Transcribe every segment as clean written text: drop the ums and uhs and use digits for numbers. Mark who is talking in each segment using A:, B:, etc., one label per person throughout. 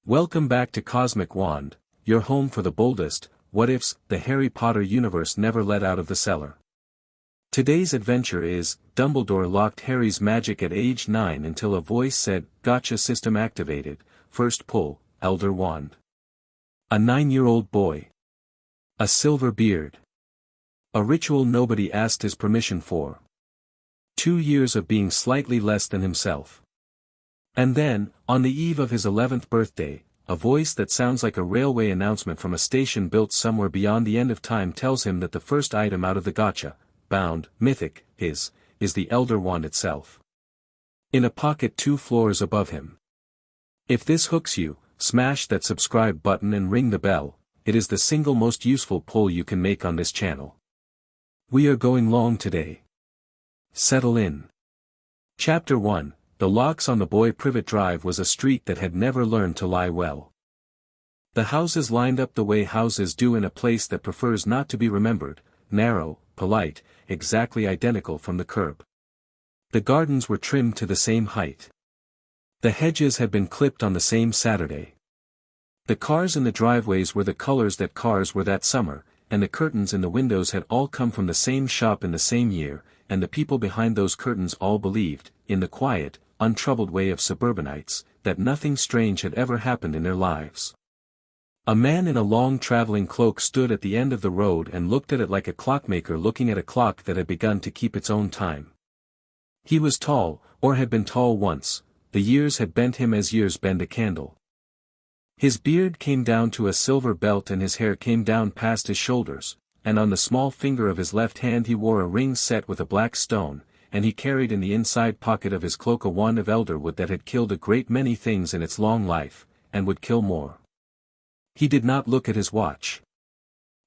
A: Welcome back to Cosmic Wand, your home for the boldest what-ifs the Harry Potter universe never let out of the cellar. Today's adventure is, Dumbledore locked Harry's magic at age 9 until a voice said, "Gotcha system activated, first pull, Elder Wand." A 9-year-old boy. A silver beard. A ritual nobody asked his permission for. 2 years of being slightly less than himself. And then, on the eve of his 11th birthday, a voice that sounds like a railway announcement from a station built somewhere beyond the end of time tells him that the first item out of the GACHA, bound, mythic, is the Elder Wand itself. In a pocket 2 floors above him. If this hooks you, smash that subscribe button and ring the bell. It is the single most useful pull you can make on this channel. We are going long today. Settle in. Chapter 1. The Locks on the Boy Privet Drive was a street that had never learned to lie well. The houses lined up the way houses do in a place that prefers not to be remembered, narrow, polite, exactly identical from the curb. The gardens were trimmed to the same height. The hedges had been clipped on the same Saturday. The cars in the driveways were the colors that cars were that summer, and the curtains in the windows had all come from the same shop in the same year, and the people behind those curtains all believed, in the quiet, untroubled way of suburbanites, that nothing strange had ever happened in their lives. A man in a long traveling cloak stood at the end of the road and looked at it like a clockmaker looking at a clock that had begun to keep its own time. He was tall, or had been tall once. The years had bent him as years bend a candle. His beard came down to a silver belt and his hair came down past his shoulders, and on the small finger of his left hand he wore a ring set with a black stone, and he carried in the inside pocket of his cloak a wand of elderwood that had killed a great many things in its long life, and would kill more. He did not look at his watch.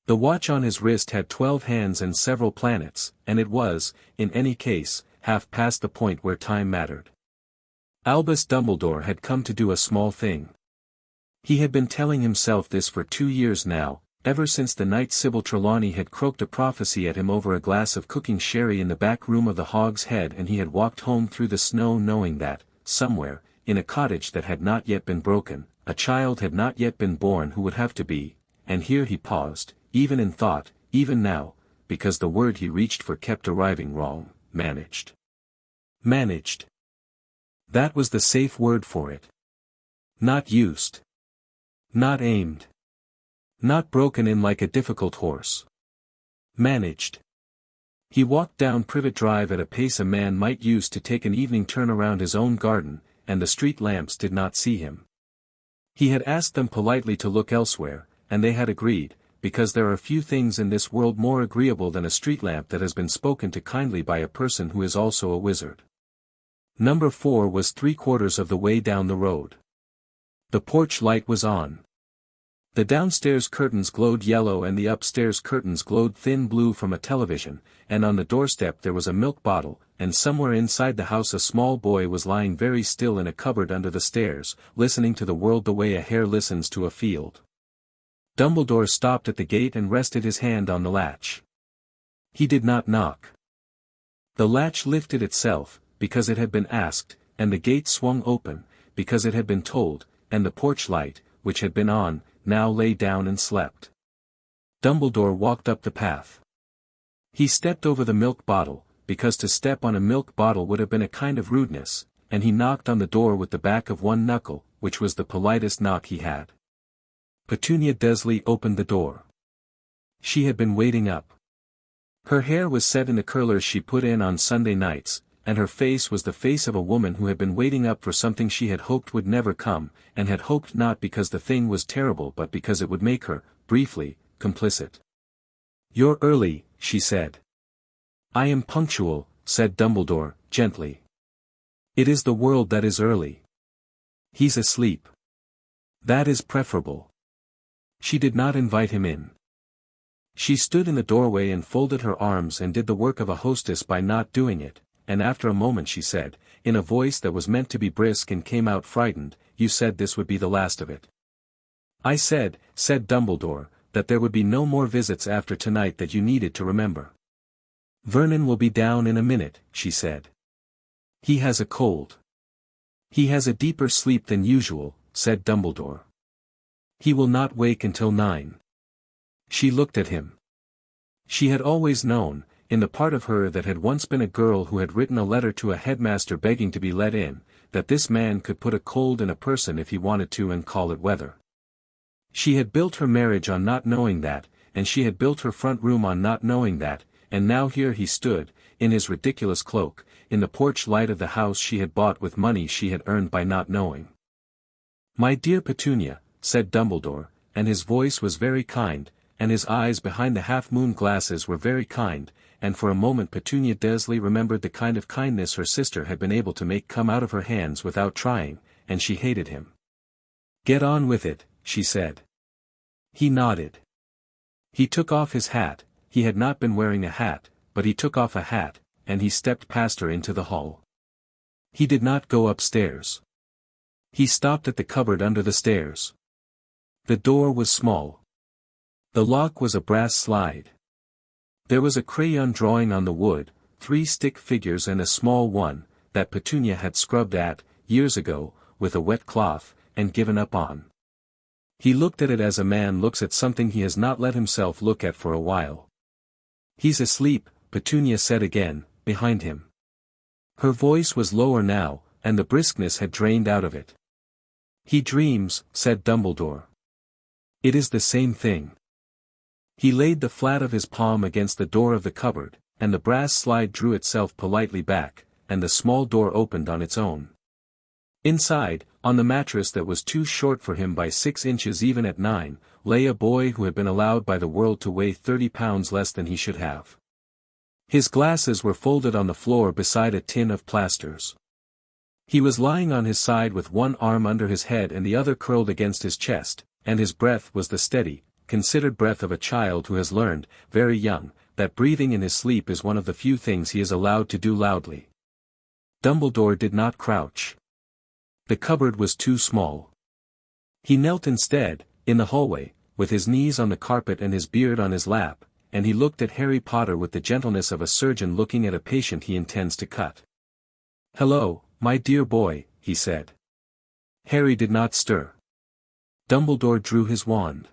A: The watch on his wrist had 12 hands and several planets, and it was, in any case, half past the point where time mattered. Albus Dumbledore had come to do a small thing. He had been telling himself this for 2 years now, ever since the night Sybil Trelawney had croaked a prophecy at him over a glass of cooking sherry in the back room of the Hog's Head, and he had walked home through the snow knowing that, somewhere, in a cottage that had not yet been broken, a child had not yet been born who would have to be, and here he paused, even in thought, even now, because the word he reached for kept arriving wrong, managed. Managed. That was the safe word for it. Not used. Not aimed. Not broken in like a difficult horse. Managed. He walked down Privet Drive at a pace a man might use to take an evening turn around his own garden, and the street lamps did not see him. He had asked them politely to look elsewhere, and they had agreed, because there are few things in this world more agreeable than a street lamp that has been spoken to kindly by a person who is also a wizard. Number 4 was 3/4 of the way down the road. The porch light was on. The downstairs curtains glowed yellow and the upstairs curtains glowed thin blue from a television, and on the doorstep there was a milk bottle, and somewhere inside the house a small boy was lying very still in a cupboard under the stairs, listening to the world the way a hare listens to a field. Dumbledore stopped at the gate and rested his hand on the latch. He did not knock. The latch lifted itself, because it had been asked, and the gate swung open, because it had been told, and the porch light, which had been on, now lay down and slept. Dumbledore walked up the path. He stepped over the milk bottle, because to step on a milk bottle would have been a kind of rudeness, and he knocked on the door with the back of one knuckle, which was the politest knock he had. Petunia Desley opened the door. She had been waiting up. Her hair was set in the curlers she put in on Sunday nights, and her face was the face of a woman who had been waiting up for something she had hoped would never come, and had hoped not because the thing was terrible but because it would make her, briefly, complicit. "You're early," she said. "I am punctual," said Dumbledore, gently. "It is the world that is early. He's asleep. That is preferable." She did not invite him in. She stood in the doorway and folded her arms and did the work of a hostess by not doing it. And after a moment she said, in a voice that was meant to be brisk and came out frightened, "You said this would be the last of it." "I said," said Dumbledore, "that there would be no more visits after tonight that you needed to remember." "Vernon will be down in a minute," she said. "He has a cold." "He has a deeper sleep than usual," said Dumbledore. He will not wake until 9. She looked at him. She had always known, in the part of her that had once been a girl who had written a letter to a headmaster begging to be let in, that this man could put a cold in a person if he wanted to and call it weather. She had built her marriage on not knowing that, and she had built her front room on not knowing that, and now here he stood, in his ridiculous cloak, in the porch light of the house she had bought with money she had earned by not knowing. "My dear Petunia," said Dumbledore, and his voice was very kind, and his eyes behind the half-moon glasses were very kind, and for a moment Petunia Desley remembered the kind of kindness her sister had been able to make come out of her hands without trying, and she hated him. "Get on with it," she said. He nodded. He took off his hat. He had not been wearing a hat, but he took off a hat, and he stepped past her into the hall. He did not go upstairs. He stopped at the cupboard under the stairs. The door was small. The lock was a brass slide. There was a crayon drawing on the wood, 3 stick figures and a small one, that Petunia had scrubbed at, years ago, with a wet cloth, and given up on. He looked at it as a man looks at something he has not let himself look at for a while. "He's asleep," Petunia said again, behind him. Her voice was lower now, and the briskness had drained out of it. "He dreams," said Dumbledore. "It is the same thing." He laid the flat of his palm against the door of the cupboard, and the brass slide drew itself politely back, and the small door opened on its own. Inside, on the mattress that was too short for him by 6 inches even at 9, lay a boy who had been allowed by the world to weigh 30 pounds less than he should have. His glasses were folded on the floor beside a tin of plasters. He was lying on his side with one arm under his head and the other curled against his chest, and his breath was the steady, considered breath of a child who has learned, very young, that breathing in his sleep is one of the few things he is allowed to do loudly. Dumbledore did not crouch. The cupboard was too small. He knelt instead, in the hallway, with his knees on the carpet and his beard on his lap, and he looked at Harry Potter with the gentleness of a surgeon looking at a patient he intends to cut. "Hello, my dear boy," he said. Harry did not stir. Dumbledore drew his wand.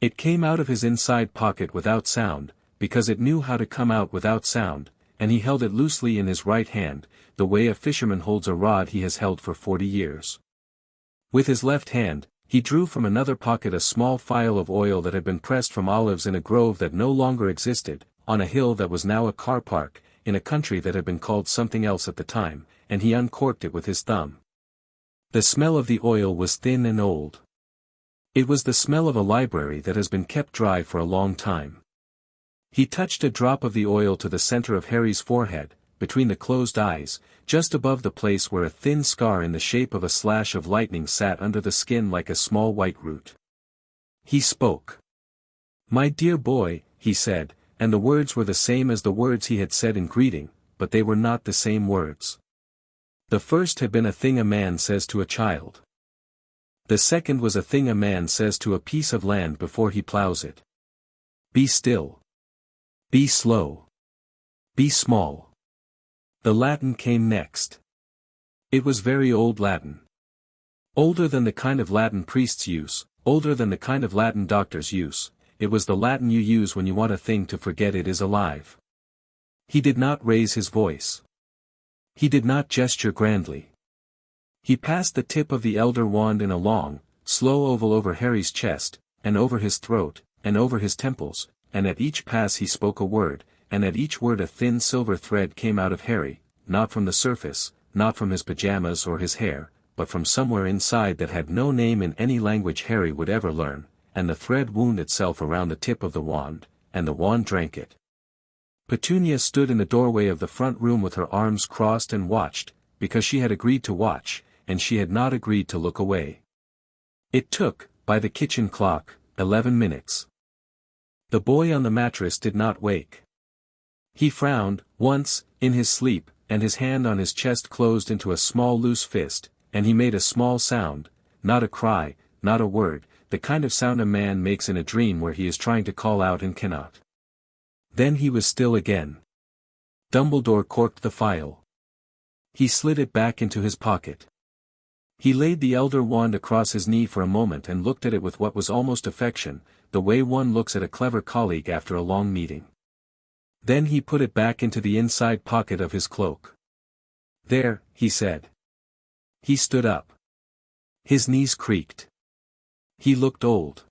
A: It came out of his inside pocket without sound, because it knew how to come out without sound, and he held it loosely in his right hand, the way a fisherman holds a rod he has held for 40 years. With his left hand, he drew from another pocket a small phial of oil that had been pressed from olives in a grove that no longer existed, on a hill that was now a car park, in a country that had been called something else at the time, and he uncorked it with his thumb. The smell of the oil was thin and old. It was the smell of a library that has been kept dry for a long time. He touched a drop of the oil to the center of Harry's forehead, between the closed eyes, just above the place where a thin scar in the shape of a slash of lightning sat under the skin like a small white root. He spoke. "My dear boy," he said, and the words were the same as the words he had said in greeting, but they were not the same words. The first had been a thing a man says to a child. The second was a thing a man says to a piece of land before he plows it. "Be still. Be slow. Be small." The Latin came next. It was very old Latin. Older than the kind of Latin priests use, older than the kind of Latin doctors use. It was the Latin you use when you want a thing to forget it is alive. He did not raise his voice. He did not gesture grandly. He passed the tip of the elder wand in a long, slow oval over Harry's chest, and over his throat, and over his temples, and at each pass he spoke a word, and at each word a thin silver thread came out of Harry, not from the surface, not from his pajamas or his hair, but from somewhere inside that had no name in any language Harry would ever learn, and the thread wound itself around the tip of the wand, and the wand drank it. Petunia stood in the doorway of the front room with her arms crossed and watched, because she had agreed to watch, and she had not agreed to look away. It took, by the kitchen clock, 11 minutes. The boy on the mattress did not wake. He frowned, once, in his sleep, and his hand on his chest closed into a small loose fist, and he made a small sound, not a cry, not a word, the kind of sound a man makes in a dream where he is trying to call out and cannot. Then he was still again. Dumbledore corked the phial. He slid it back into his pocket. He laid the elder wand across his knee for a moment and looked at it with what was almost affection, the way one looks at a clever colleague after a long meeting. Then he put it back into the inside pocket of his cloak. "There," he said. He stood up. His knees creaked. He looked old.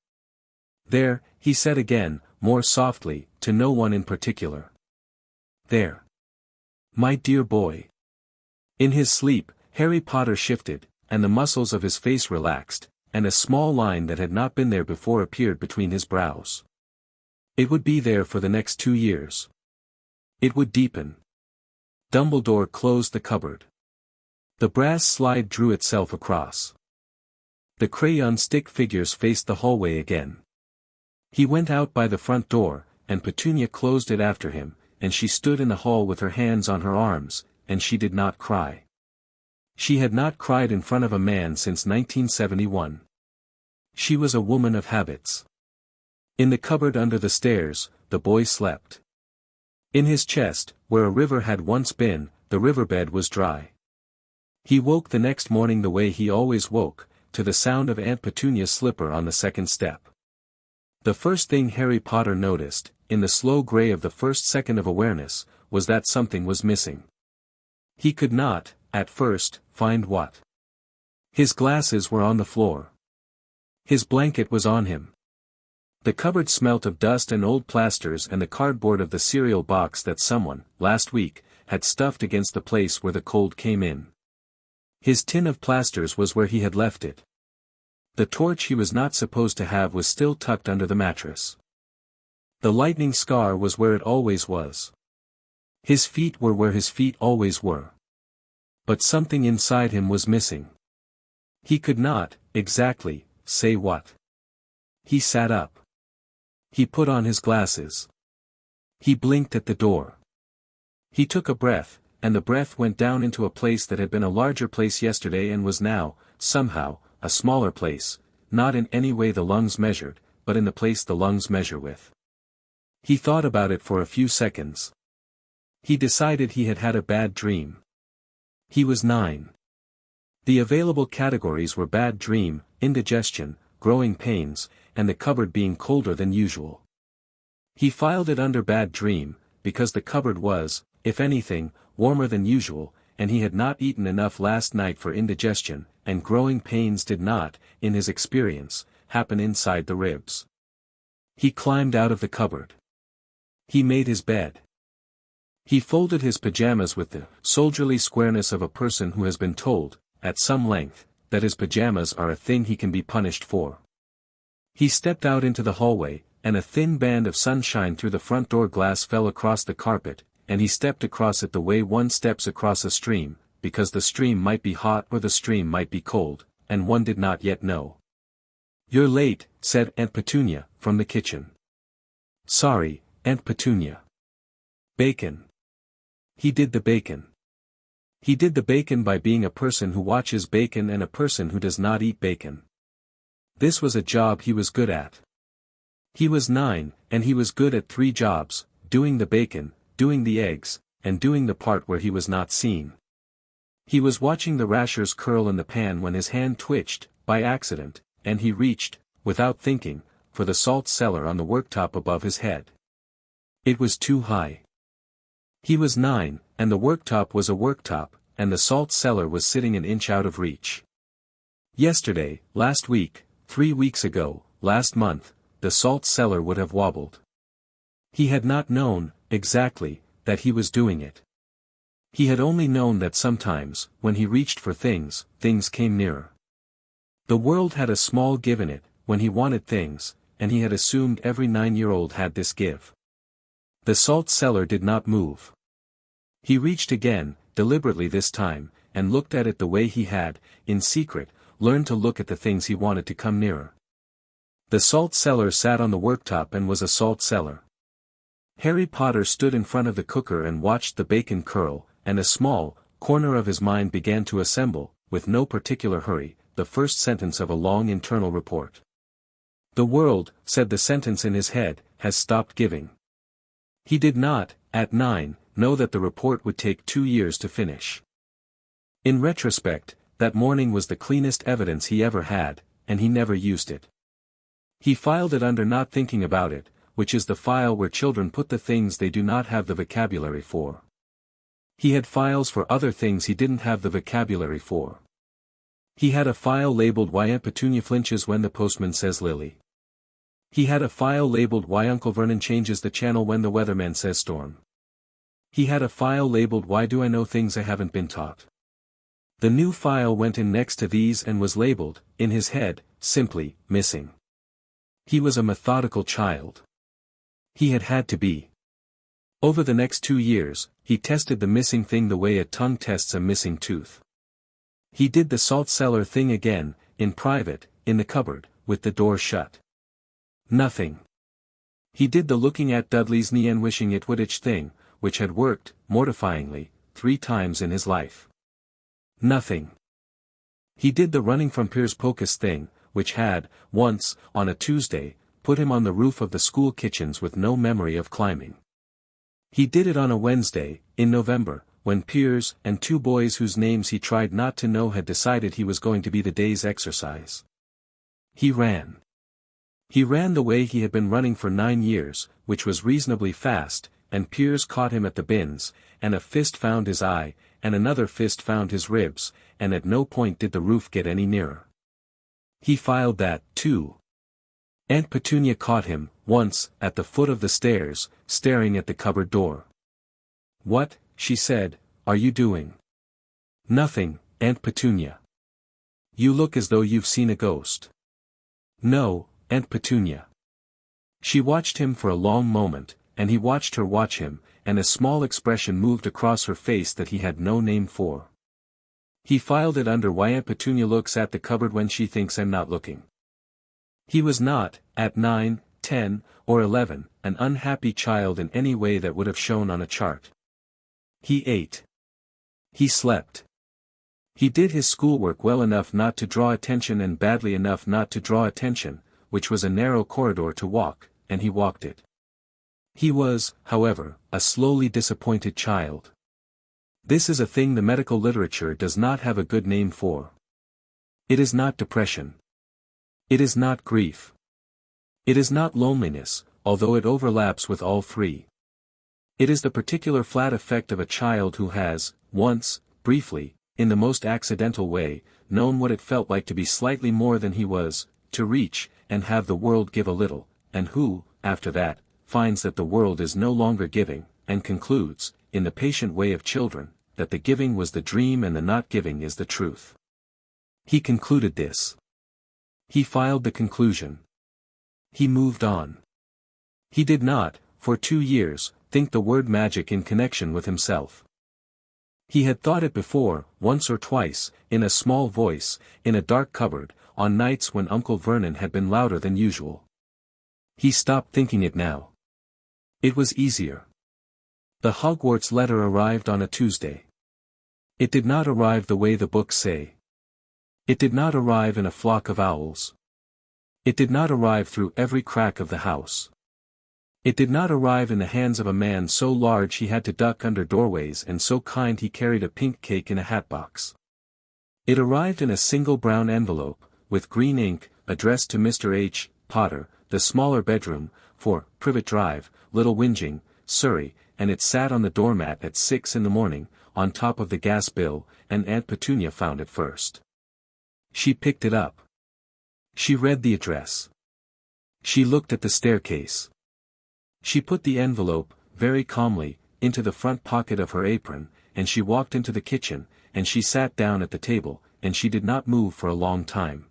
A: "There," he said again, more softly, to no one in particular. "There. My dear boy." In his sleep, Harry Potter shifted, and the muscles of his face relaxed, and a small line that had not been there before appeared between his brows. It would be there for the next 2 years. It would deepen. Dumbledore closed the cupboard. The brass slide drew itself across. The crayon stick figures faced the hallway again. He went out by the front door, and Petunia closed it after him, and she stood in the hall with her hands on her arms, and she did not cry. She had not cried in front of a man since 1971. She was a woman of habits. In the cupboard under the stairs, the boy slept. In his chest, where a river had once been, the riverbed was dry. He woke the next morning the way he always woke, to the sound of Aunt Petunia's slipper on the second step. The first thing Harry Potter noticed, in the slow gray of the first second of awareness, was that something was missing. He could not, at first, find what. His glasses were on the floor. His blanket was on him. The cupboard smelt of dust and old plasters and the cardboard of the cereal box that someone, last week, had stuffed against the place where the cold came in. His tin of plasters was where he had left it. The torch he was not supposed to have was still tucked under the mattress. The lightning scar was where it always was. His feet were where his feet always were. But something inside him was missing. He could not, exactly, say what. He sat up. He put on his glasses. He blinked at the door. He took a breath, and the breath went down into a place that had been a larger place yesterday and was now, somehow, a smaller place, not in any way the lungs measured, but in the place the lungs measure with. He thought about it for a few seconds. He decided he had had a bad dream. He was 9. The available categories were bad dream, indigestion, growing pains, and the cupboard being colder than usual. He filed it under bad dream, because the cupboard was, if anything, warmer than usual, and he had not eaten enough last night for indigestion, and growing pains did not, in his experience, happen inside the ribs. He climbed out of the cupboard. He made his bed. He folded his pajamas with the soldierly squareness of a person who has been told, at some length, that his pajamas are a thing he can be punished for. He stepped out into the hallway, and a thin band of sunshine through the front door glass fell across the carpet, and he stepped across it the way one steps across a stream, because the stream might be hot or the stream might be cold, and one did not yet know. "You're late," said Aunt Petunia, from the kitchen. "Sorry, Aunt Petunia." "Bacon." He did the bacon. He did the bacon by being a person who watches bacon and a person who does not eat bacon. This was a job he was good at. He was 9, and he was good at 3 jobs, doing the bacon, doing the eggs, and doing the part where he was not seen. He was watching the rashers curl in the pan when his hand twitched, by accident, and he reached, without thinking, for the salt cellar on the worktop above his head. It was too high. He was 9, and the worktop was a worktop, and the salt cellar was sitting an inch out of reach. Yesterday, last week, 3 weeks ago, last month, the salt cellar would have wobbled. He had not known, exactly, that he was doing it. He had only known that sometimes, when he reached for things, things came nearer. The world had a small give in it, when he wanted things, and he had assumed every 9-year-old had this give. The salt cellar did not move. He reached again, deliberately this time, and looked at it the way he had, in secret, learned to look at the things he wanted to come nearer. The salt cellar sat on the worktop and was a salt cellar. Harry Potter stood in front of the cooker and watched the bacon curl, and a small corner of his mind began to assemble, with no particular hurry, the first sentence of a long internal report. "The world," said the sentence in his head, "has stopped giving." He did not, at 9, know that the report would take 2 years to finish. In retrospect, that morning was the cleanest evidence he ever had, and he never used it. He filed it under not thinking about it, which is the file where children put the things they do not have the vocabulary for. He had files for other things he didn't have the vocabulary for. He had a file labeled Why Aunt Petunia Flinches When the Postman Says Lily. He had a file labeled Why Uncle Vernon Changes the Channel When the Weatherman Says Storm. He had a file labeled Why Do I Know Things I Haven't Been Taught. The new file went in next to these and was labeled, in his head, simply, Missing. He was a methodical child. He had to be. Over the next 2 years, he tested the missing thing the way a tongue tests a missing tooth. He did the salt cellar thing again, in private, in the cupboard, with the door shut. Nothing. He did the looking at Dudley's knee and wishing it would itch thing, which had worked, mortifyingly, 3 times in his life. Nothing. He did the running from Piers Pocus thing, which had, once, on a Tuesday, put him on the roof of the school kitchens with no memory of climbing. He did it on a Wednesday, in November, when Piers and 2 boys whose names he tried not to know had decided he was going to be the day's exercise. He ran. He ran the way he had been running for 9 years, which was reasonably fast, and Piers caught him at the bins, and a fist found his eye, and another fist found his ribs, and at no point did the roof get any nearer. He filed that, too. Aunt Petunia caught him, once, at the foot of the stairs, staring at the cupboard door. "What," she said, "are you doing?" "Nothing, Aunt Petunia." "You look as though you've seen a ghost." "No, Aunt Petunia." She watched him for a long moment, and he watched her watch him, and a small expression moved across her face that he had no name for. He filed it under Why Aunt Petunia Looks at the Cupboard When She Thinks I'm Not Looking. He was not, at 9, 10, or 11, an unhappy child in any way that would have shown on a chart. He ate. He slept. He did his schoolwork well enough not to draw attention and badly enough not to draw attention, which was a narrow corridor to walk, and he walked it. He was, however, a slowly disappointed child. This is a thing the medical literature does not have a good name for. It is not depression. It is not grief. It is not loneliness, although it overlaps with all 3. It is the particular flat effect of a child who has, once, briefly, in the most accidental way, known what it felt like to be slightly more than he was, to reach, and have the world give a little, and who, after that, finds that the world is no longer giving, and concludes, in the patient way of children, that the giving was the dream and the not giving is the truth. He concluded this. He filed the conclusion. He moved on. He did not, for 2 years, think the word magic in connection with himself. He had thought it before, once or twice, in a small voice, in a dark cupboard, on nights when Uncle Vernon had been louder than usual. He stopped thinking it now. It was easier. The Hogwarts letter arrived on a Tuesday. It did not arrive the way the books say. It did not arrive in a flock of owls. It did not arrive through every crack of the house. It did not arrive in the hands of a man so large he had to duck under doorways and so kind he carried a pink cake in a hatbox. It arrived in a single brown envelope, with green ink, addressed to Mr. H. Potter, the smaller bedroom, for Privet Drive, Little Whinging, Surrey, and it sat on the doormat at 6 in the morning, on top of the gas bill, and Aunt Petunia found it first. She picked it up. She read the address. She looked at the staircase. She put the envelope, very calmly, into the front pocket of her apron, and she walked into the kitchen, and she sat down at the table, and she did not move for a long time.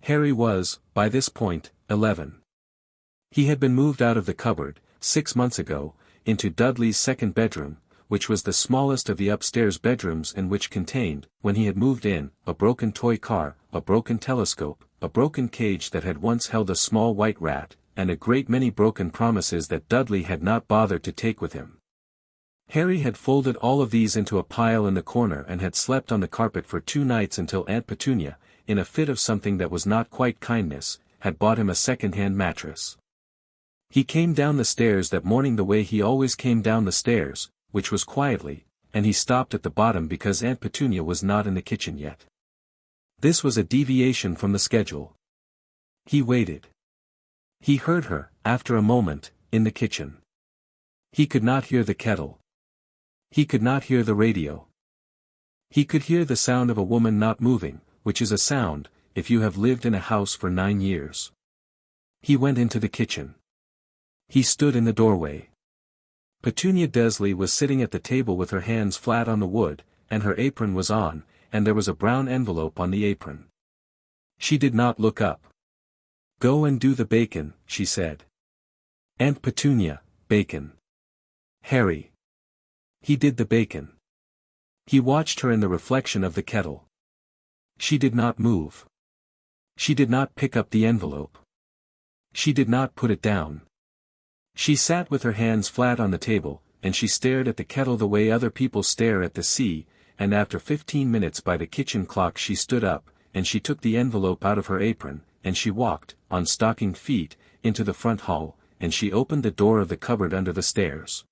A: Harry was, by this point, 11. He had been moved out of the cupboard, 6 months ago, into Dudley's second bedroom, which was the smallest of the upstairs bedrooms and which contained, when he had moved in, a broken toy car, a broken telescope, a broken cage that had once held a small white rat, and a great many broken promises that Dudley had not bothered to take with him. Harry had folded all of these into a pile in the corner and had slept on the carpet for 2 nights until Aunt Petunia, in a fit of something that was not quite kindness, had bought him a second-hand mattress. He came down the stairs that morning the way he always came down the stairs, which was quietly, and he stopped at the bottom because Aunt Petunia was not in the kitchen yet. This was a deviation from the schedule. He waited. He heard her, after a moment, in the kitchen. He could not hear the kettle. He could not hear the radio. He could hear the sound of a woman not moving, which is a sound, if you have lived in a house for 9 years. He went into the kitchen. He stood in the doorway. Petunia Desley was sitting at the table with her hands flat on the wood, and her apron was on, and there was a brown envelope on the apron. She did not look up. "Go and do the bacon," she said. "Aunt Petunia, bacon." "Harry." He did the bacon. He watched her in the reflection of the kettle. She did not move. She did not pick up the envelope. She did not put it down. She sat with her hands flat on the table, and she stared at the kettle the way other people stare at the sea, and after 15 minutes by the kitchen clock she stood up, and she took the envelope out of her apron, and she walked, on stockinged feet, into the front hall, and she opened the door of the cupboard under the stairs.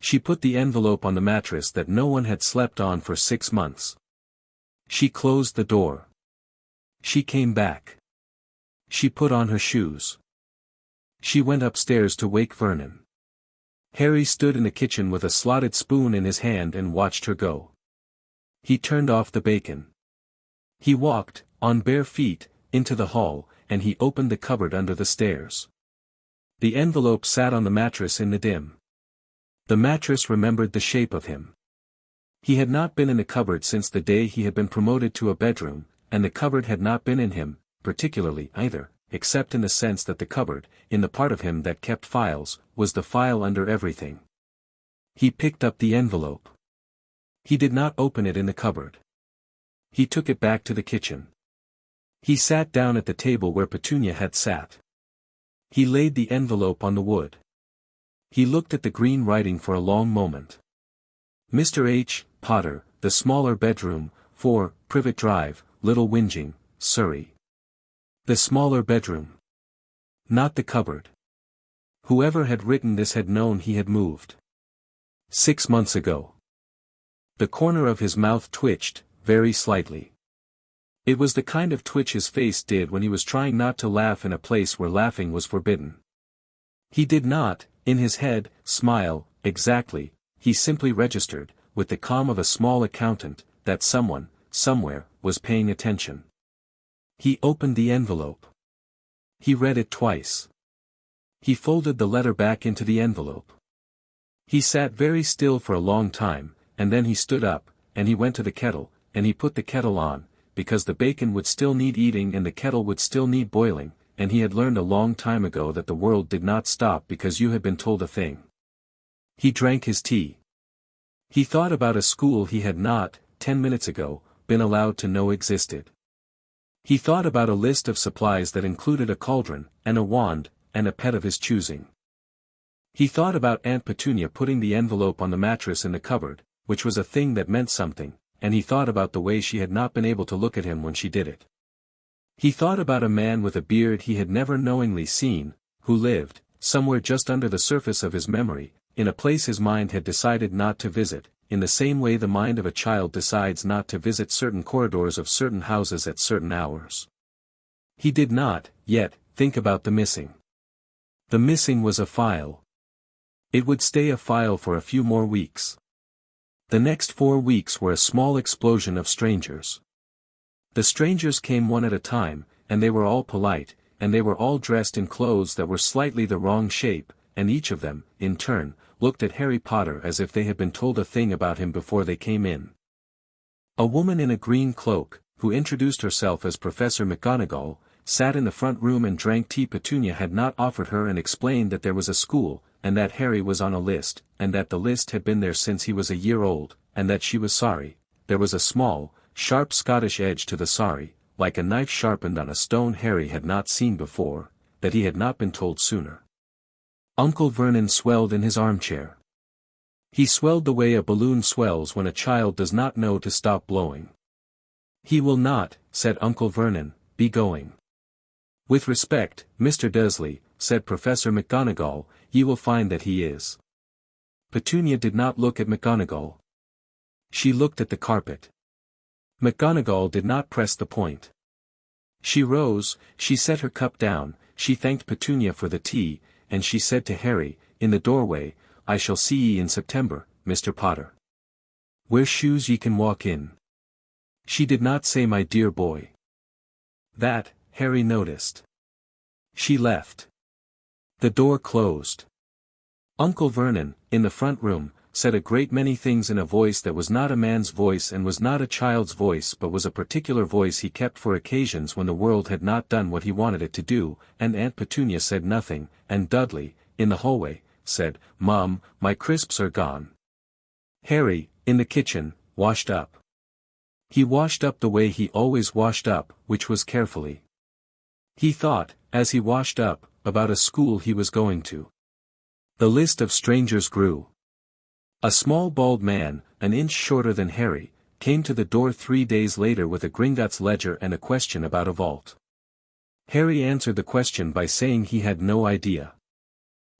A: She put the envelope on the mattress that no one had slept on for 6 months. She closed the door. She came back. She put on her shoes. She went upstairs to wake Vernon. Harry stood in the kitchen with a slotted spoon in his hand and watched her go. He turned off the bacon. He walked, on bare feet, into the hall, and he opened the cupboard under the stairs. The envelope sat on the mattress in the dim. The mattress remembered the shape of him. He had not been in the cupboard since the day he had been promoted to a bedroom, and the cupboard had not been in him, particularly either, except in the sense that the cupboard, in the part of him that kept files, was the file under everything. He picked up the envelope. He did not open it in the cupboard. He took it back to the kitchen. He sat down at the table where Petunia had sat. He laid the envelope on the wood. He looked at the green writing for a long moment. Mr. H. Potter, the smaller bedroom, 4, Privet Drive, Little Whinging, Surrey. The smaller bedroom. Not the cupboard. Whoever had written this had known he had moved. 6 months ago. The corner of his mouth twitched, very slightly. It was the kind of twitch his face did when he was trying not to laugh in a place where laughing was forbidden. He did not, in his head, smile, exactly, he simply registered, with the calm of a small accountant, that someone, somewhere, was paying attention. He opened the envelope. He read it twice. He folded the letter back into the envelope. He sat very still for a long time, and then he stood up, and he went to the kettle, and he put the kettle on, because the bacon would still need eating and the kettle would still need boiling, and he had learned a long time ago that the world did not stop because you had been told a thing. He drank his tea. He thought about a school he had not, 10 minutes ago, been allowed to know existed. He thought about a list of supplies that included a cauldron, and a wand, and a pet of his choosing. He thought about Aunt Petunia putting the envelope on the mattress in the cupboard, which was a thing that meant something, and he thought about the way she had not been able to look at him when she did it. He thought about a man with a beard he had never knowingly seen, who lived, somewhere just under the surface of his memory, in a place his mind had decided not to visit, in the same way the mind of a child decides not to visit certain corridors of certain houses at certain hours. He did not, yet, think about the missing. The missing was a file. It would stay a file for a few more weeks. The next 4 weeks were a small explosion of strangers. The strangers came one at a time, and they were all polite, and they were all dressed in clothes that were slightly the wrong shape, and each of them, in turn, looked at Harry Potter as if they had been told a thing about him before they came in. A woman in a green cloak, who introduced herself as Professor McGonagall, sat in the front room and drank tea Petunia had not offered her and explained that there was a school, and that Harry was on a list, and that the list had been there since he was a year old, and that she was sorry. There was a small, sharp Scottish edge to the sorry, like a knife sharpened on a stone Harry had not seen before, that he had not been told sooner. Uncle Vernon swelled in his armchair. He swelled the way a balloon swells when a child does not know to stop blowing. "He will not," said Uncle Vernon, "be going." "With respect, Mr. Dursley," said Professor McGonagall, "you will find that he is." Petunia did not look at McGonagall. She looked at the carpet. McGonagall did not press the point. She rose, she set her cup down, she thanked Petunia for the tea, and she said to Harry, in the doorway, "I shall see ye in September, Mr. Potter. Wear shoes ye can walk in." She did not say my dear boy. That, Harry noticed. She left. The door closed. Uncle Vernon, in the front room, said a great many things in a voice that was not a man's voice and was not a child's voice but was a particular voice he kept for occasions when the world had not done what he wanted it to do, and Aunt Petunia said nothing, and Dudley, in the hallway, said, "Mum, my crisps are gone." Harry, in the kitchen, washed up. He washed up the way he always washed up, which was carefully. He thought, as he washed up, about a school he was going to. The list of strangers grew. A small bald man, an inch shorter than Harry, came to the door 3 days later with a Gringotts ledger and a question about a vault. Harry answered the question by saying he had no idea.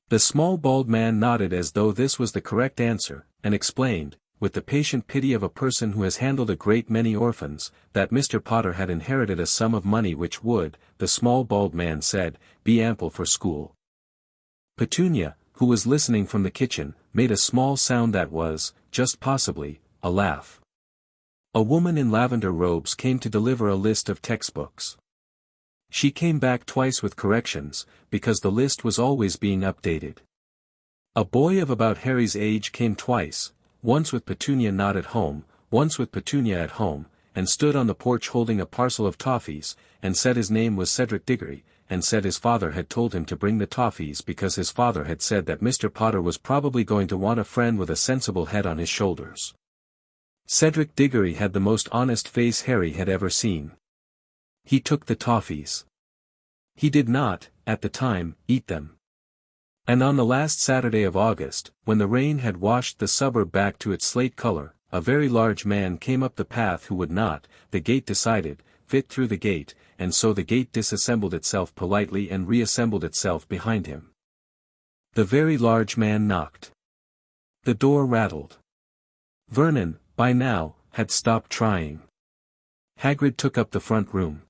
A: The small bald man nodded as though this was the correct answer, and explained, with the patient pity of a person who has handled a great many orphans, that Mr. Potter had inherited a sum of money which would, the small bald man said, be ample for school. Petunia, who was listening from the kitchen, made a small sound that was, just possibly, a laugh. A woman in lavender robes came to deliver a list of textbooks. She came back twice with corrections, because the list was always being updated. A boy of about Harry's age came twice, once with Petunia not at home, once with Petunia at home, and stood on the porch holding a parcel of toffees, and said his name was Cedric Diggory, and said his father had told him to bring the toffees because his father had said that Mr. Potter was probably going to want a friend with a sensible head on his shoulders. Cedric Diggory had the most honest face Harry had ever seen. He took the toffees. He did not, at the time, eat them. And on the last Saturday of August, when the rain had washed the suburb back to its slate color, a very large man came up the path who would not, the gate decided, fit through the gate, and so the gate disassembled itself politely and reassembled itself behind him. The very large man knocked. The door rattled. Vernon, by now, had stopped trying. Hagrid took up the front room.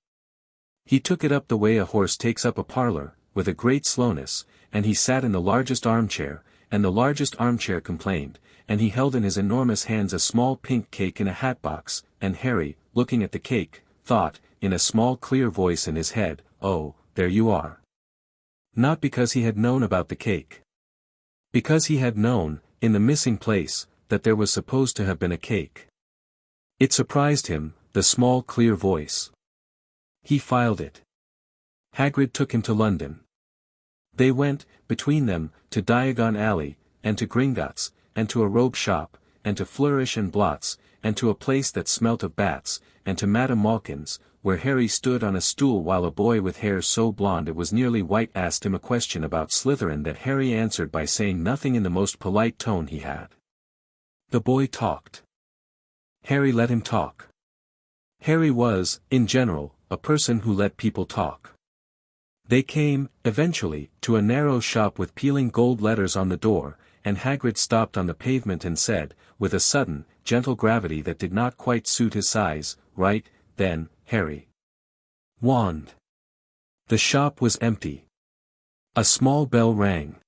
A: He took it up the way a horse takes up a parlour, with a great slowness, and he sat in the largest armchair, and the largest armchair complained, and he held in his enormous hands a small pink cake in a hat-box, and Harry, looking at the cake, thought, in a small clear voice in his head, "Oh, there you are." Not because he had known about the cake. Because he had known, in the missing place, that there was supposed to have been a cake. It surprised him, the small clear voice. He filed it. Hagrid took him to London. They went, between them, to Diagon Alley, and to Gringotts, and to a robe shop, and to Flourish and Blots, and to a place that smelt of bats, and to Madame Malkin's, where Harry stood on a stool while a boy with hair so blonde it was nearly white asked him a question about Slytherin that Harry answered by saying nothing in the most polite tone he had. The boy talked. Harry let him talk. Harry was, in general, a person who let people talk. They came, eventually, to a narrow shop with peeling gold letters on the door, and Hagrid stopped on the pavement and said, with a sudden, gentle gravity that did not quite suit his size, "Right, then, Harry." Wand. The shop was empty. A small bell rang.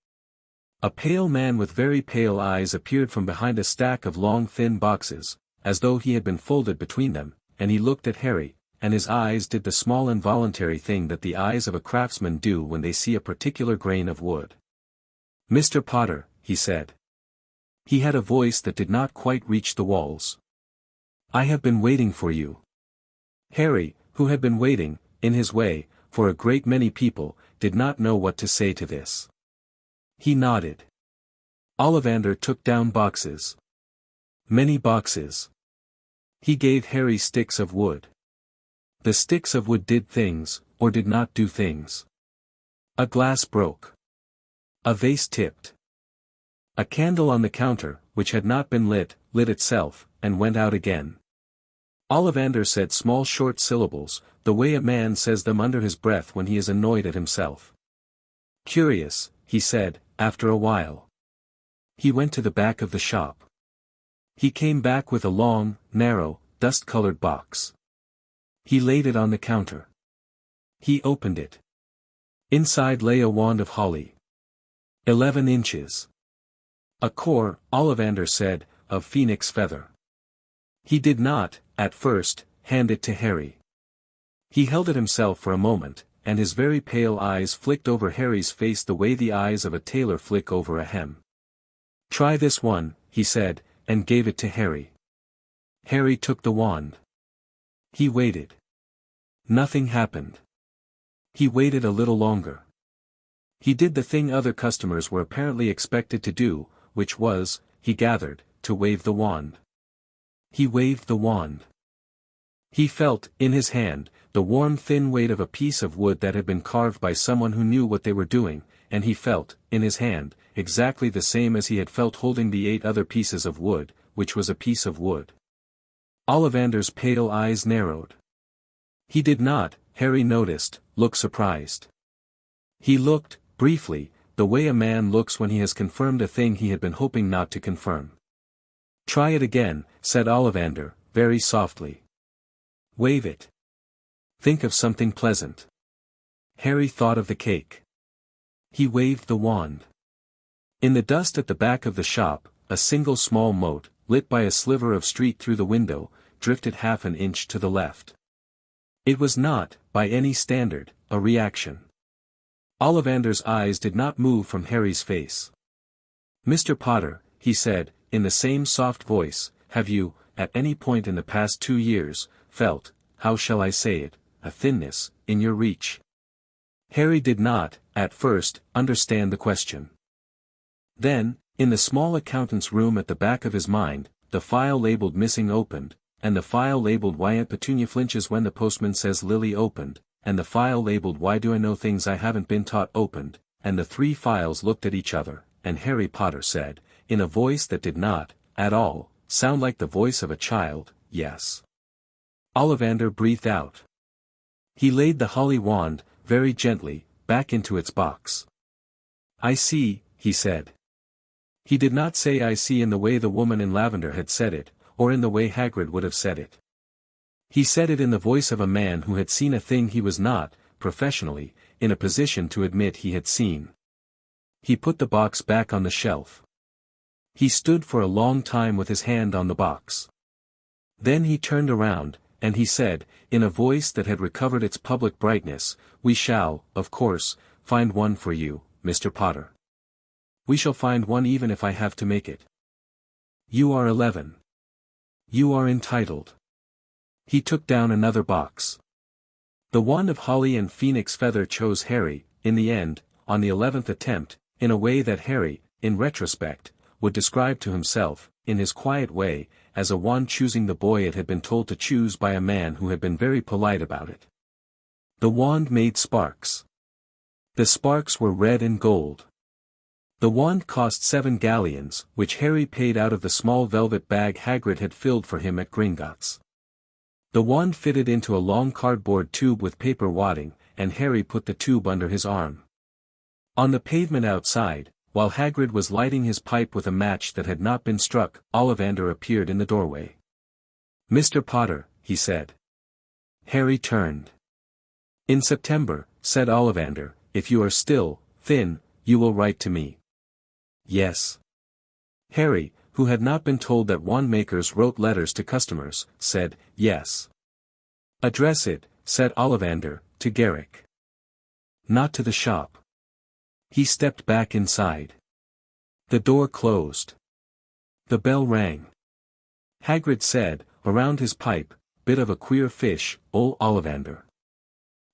A: A pale man with very pale eyes appeared from behind a stack of long thin boxes, as though he had been folded between them, and he looked at Harry, and his eyes did the small involuntary thing that the eyes of a craftsman do when they see a particular grain of wood. "Mr. Potter," he said. He had a voice that did not quite reach the walls. "I have been waiting for you." Harry, who had been waiting, in his way, for a great many people, did not know what to say to this. He nodded. Ollivander took down boxes. Many boxes. He gave Harry sticks of wood. The sticks of wood did things, or did not do things. A glass broke. A vase tipped. A candle on the counter, which had not been lit, lit itself, and went out again. Ollivander said small short syllables, the way a man says them under his breath when he is annoyed at himself. "Curious," he said, after a while. He went to the back of the shop. He came back with a long, narrow, dust-colored box. He laid it on the counter. He opened it. Inside lay a wand of holly. 11 inches. A core, Ollivander said, of phoenix feather. He did not, at first, hand it to Harry. He held it himself for a moment, and his very pale eyes flicked over Harry's face the way the eyes of a tailor flick over a hem. "Try this one," he said, and gave it to Harry. Harry took the wand. He waited. Nothing happened. He waited a little longer. He did the thing other customers were apparently expected to do, which was, he gathered, to wave the wand. He waved the wand. He felt, in his hand, the warm thin weight of a piece of wood that had been carved by someone who knew what they were doing, and he felt, in his hand, exactly the same as he had felt holding the 8 other pieces of wood, which was a piece of wood. Ollivander's pale eyes narrowed. He did not, Harry noticed, look surprised. He looked, briefly, the way a man looks when he has confirmed a thing he had been hoping not to confirm. "Try it again," said Ollivander, very softly. "Wave it. Think of something pleasant." Harry thought of the cake. He waved the wand. In the dust at the back of the shop, a single small mote, lit by a sliver of street through the window, drifted half an inch to the left. It was not, by any standard, a reaction. Ollivander's eyes did not move from Harry's face. "Mr. Potter," he said, in the same soft voice, "have you, at any point in the past 2 years, felt, how shall I say it, a thinness, in your reach?" Harry did not, at first, understand the question. Then, in the small accountant's room at the back of his mind, the file labeled "Missing" opened, and the file labeled "Why Aunt Petunia Flinches When the Postman Says Lily" opened, and the file labeled "Why Do I Know Things I Haven't Been Taught" opened, and the 3 files looked at each other, and Harry Potter said, in a voice that did not, at all, sound like the voice of a child, "Yes." Ollivander breathed out. He laid the holly wand, very gently, back into its box. "I see," he said. He did not say "I see" in the way the woman in lavender had said it, or in the way Hagrid would have said it. He said it in the voice of a man who had seen a thing he was not, professionally, in a position to admit he had seen. He put the box back on the shelf. He stood for a long time with his hand on the box. Then he turned around, and he said, in a voice that had recovered its public brightness, "We shall, of course, find one for you, Mr. Potter. We shall find one even if I have to make it. You are 11. You are entitled." He took down another box. The wand of holly and phoenix feather chose Harry, in the end, on the 11th attempt, in a way that Harry, in retrospect, would describe to himself, in his quiet way, as a wand choosing the boy it had been told to choose by a man who had been very polite about it. The wand made sparks. The sparks were red and gold. The wand cost 7 galleons, which Harry paid out of the small velvet bag Hagrid had filled for him at Gringotts. The wand fitted into a long cardboard tube with paper wadding, and Harry put the tube under his arm. On the pavement outside, while Hagrid was lighting his pipe with a match that had not been struck, Ollivander appeared in the doorway. "Mr. Potter," he said. Harry turned. "In September," said Ollivander, "if you are still thin, you will write to me." "Yes." Harry, who had not been told that wand makers wrote letters to customers, said, "Yes." "Address it," said Ollivander, "to Garrick. Not to the shop." He stepped back inside. The door closed. The bell rang. Hagrid said, around his pipe, "Bit of a queer fish, ol' Ollivander."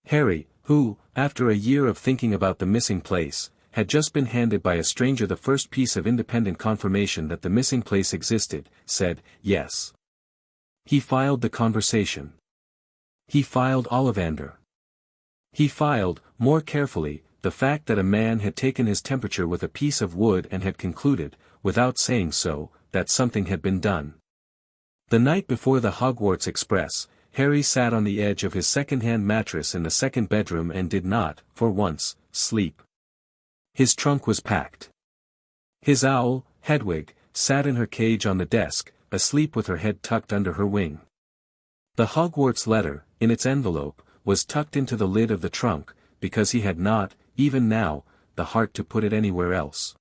A: Harry, who, after a year of thinking about the missing place, had just been handed by a stranger the first piece of independent confirmation that the missing place existed, said, "Yes." He filed the conversation. He filed Ollivander. He filed, more carefully, the fact that a man had taken his temperature with a piece of wood and had concluded, without saying so, that something had been done. The night before the Hogwarts Express, Harry sat on the edge of his second-hand mattress in the second bedroom and did not, for once, sleep. His trunk was packed. His owl, Hedwig, sat in her cage on the desk, asleep with her head tucked under her wing. The Hogwarts letter, in its envelope, was tucked into the lid of the trunk, because he had not, even now, the heart to put it anywhere else.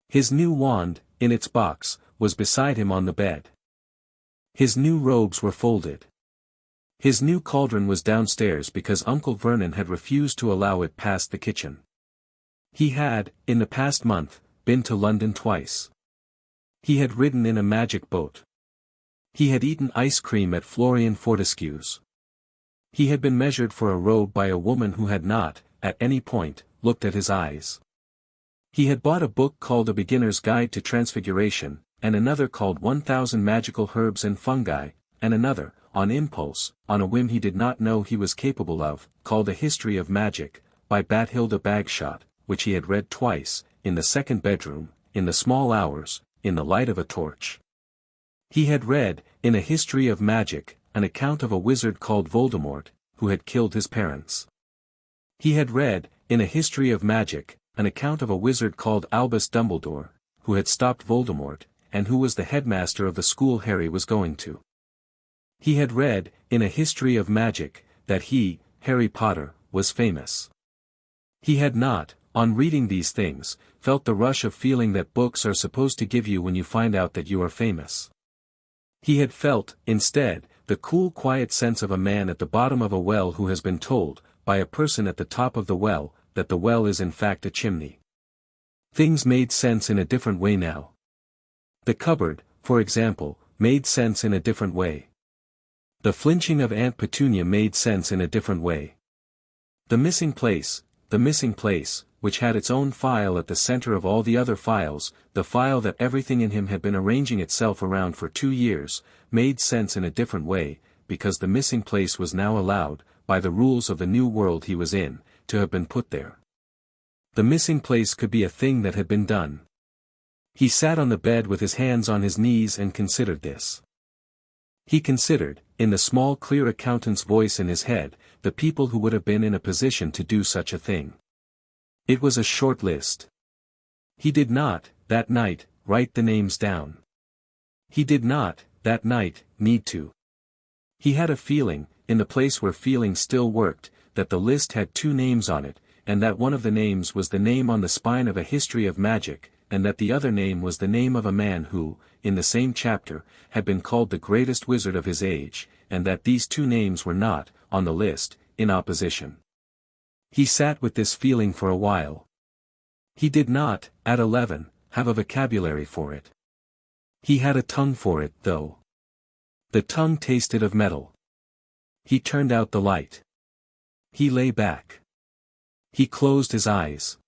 A: His new wand, in its box, was beside him on the bed. His new robes were folded. His new cauldron was downstairs because Uncle Vernon had refused to allow it past the kitchen. He had, in the past month, been to London twice. He had ridden in a magic boat. He had eaten ice cream at Florian Fortescue's. He had been measured for a robe by a woman who had not, at any point, looked at his eyes. He had bought a book called A Beginner's Guide to Transfiguration, and another called 1000 Magical Herbs and Fungi, and another, on impulse, on a whim he did not know he was capable of, called A History of Magic, by Bathilda Bagshot, which he had read twice, in the second bedroom, in the small hours, in the light of a torch. He had read, in A History of Magic, an account of a wizard called Voldemort, who had killed his parents. He had read, in A History of Magic, an account of a wizard called Albus Dumbledore, who had stopped Voldemort, and who was the headmaster of the school Harry was going to. He had read, in A History of Magic, that he, Harry Potter, was famous. He had not, on reading these things, felt the rush of feeling that books are supposed to give you when you find out that you are famous. He had felt, instead, the cool quiet sense of a man at the bottom of a well who has been told, by a person at the top of the well, that the well is in fact a chimney. Things made sense in a different way now. The cupboard, for example, made sense in a different way. The flinching of Aunt Petunia made sense in a different way. The missing place, which had its own file at the center of all the other files, the file that everything in him had been arranging itself around for 2 years, made sense in a different way, because the missing place was now allowed, by the rules of the new world he was in, to have been put there. The missing place could be a thing that had been done. He sat on the bed with his hands on his knees and considered this. He considered, in the small clear accountant's voice in his head, the people who would have been in a position to do such a thing. It was a short list. He did not, that night, write the names down. He did not, that night, need to. He had a feeling, in the place where feeling still worked, that the list had 2 names on it, and that one of the names was the name on the spine of A History of Magic, and that the other name was the name of a man who, in the same chapter, had been called the greatest wizard of his age, and that these 2 names were not, on the list, in opposition. He sat with this feeling for a while. He did not, at 11, have a vocabulary for it. He had a tongue for it, though. The tongue tasted of metal. He turned out the light. He lay back. He closed his eyes.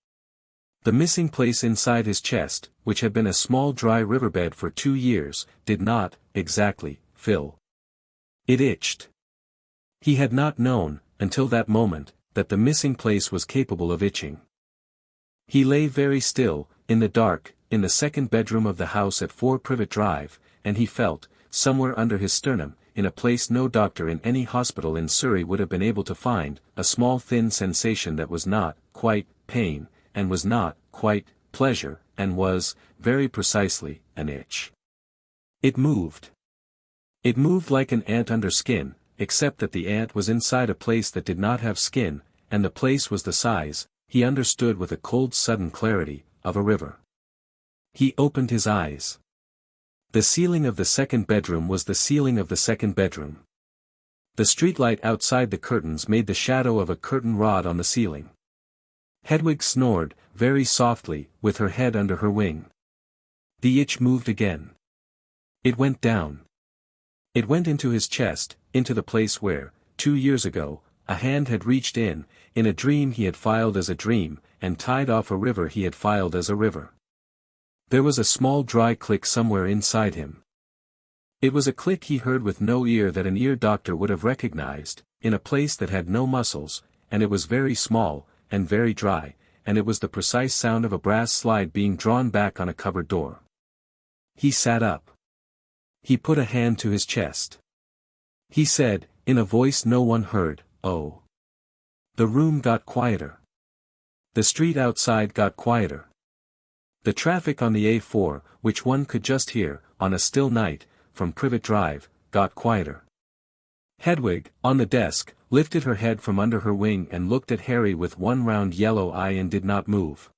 A: The missing place inside his chest, which had been a small dry riverbed for 2 years, did not, exactly, fill. It itched. He had not known, until that moment, that the missing place was capable of itching. He lay very still, in the dark, in the second bedroom of the house at 4 Privet Drive, and he felt, somewhere under his sternum, in a place no doctor in any hospital in Surrey would have been able to find, a small thin sensation that was not, quite, pain, and was not, quite, pleasure, and was, very precisely, an itch. It moved. It moved like an ant under skin, except that the ant was inside a place that did not have skin, and the place was the size, he understood with a cold sudden clarity, of a river. He opened his eyes. The ceiling of the second bedroom was the ceiling of the second bedroom. The streetlight outside the curtains made the shadow of a curtain rod on the ceiling. Hedwig snored, very softly, with her head under her wing. The itch moved again. It went down. It went into his chest, into the place where, 2 years ago, a hand had reached in a dream he had filed as a dream, and tied off a river he had filed as a river. There was a small dry click somewhere inside him. It was a click he heard with no ear that an ear doctor would have recognized, in a place that had no muscles, and it was very small, and very dry, and it was the precise sound of a brass slide being drawn back on a cupboard door. He sat up. He put a hand to his chest. He said, in a voice no one heard, "Oh." The room got quieter. The street outside got quieter. The traffic on the A4, which one could just hear, on a still night, from Privet Drive, got quieter. Hedwig, on the desk, lifted her head from under her wing and looked at Harry with one round yellow eye and did not move.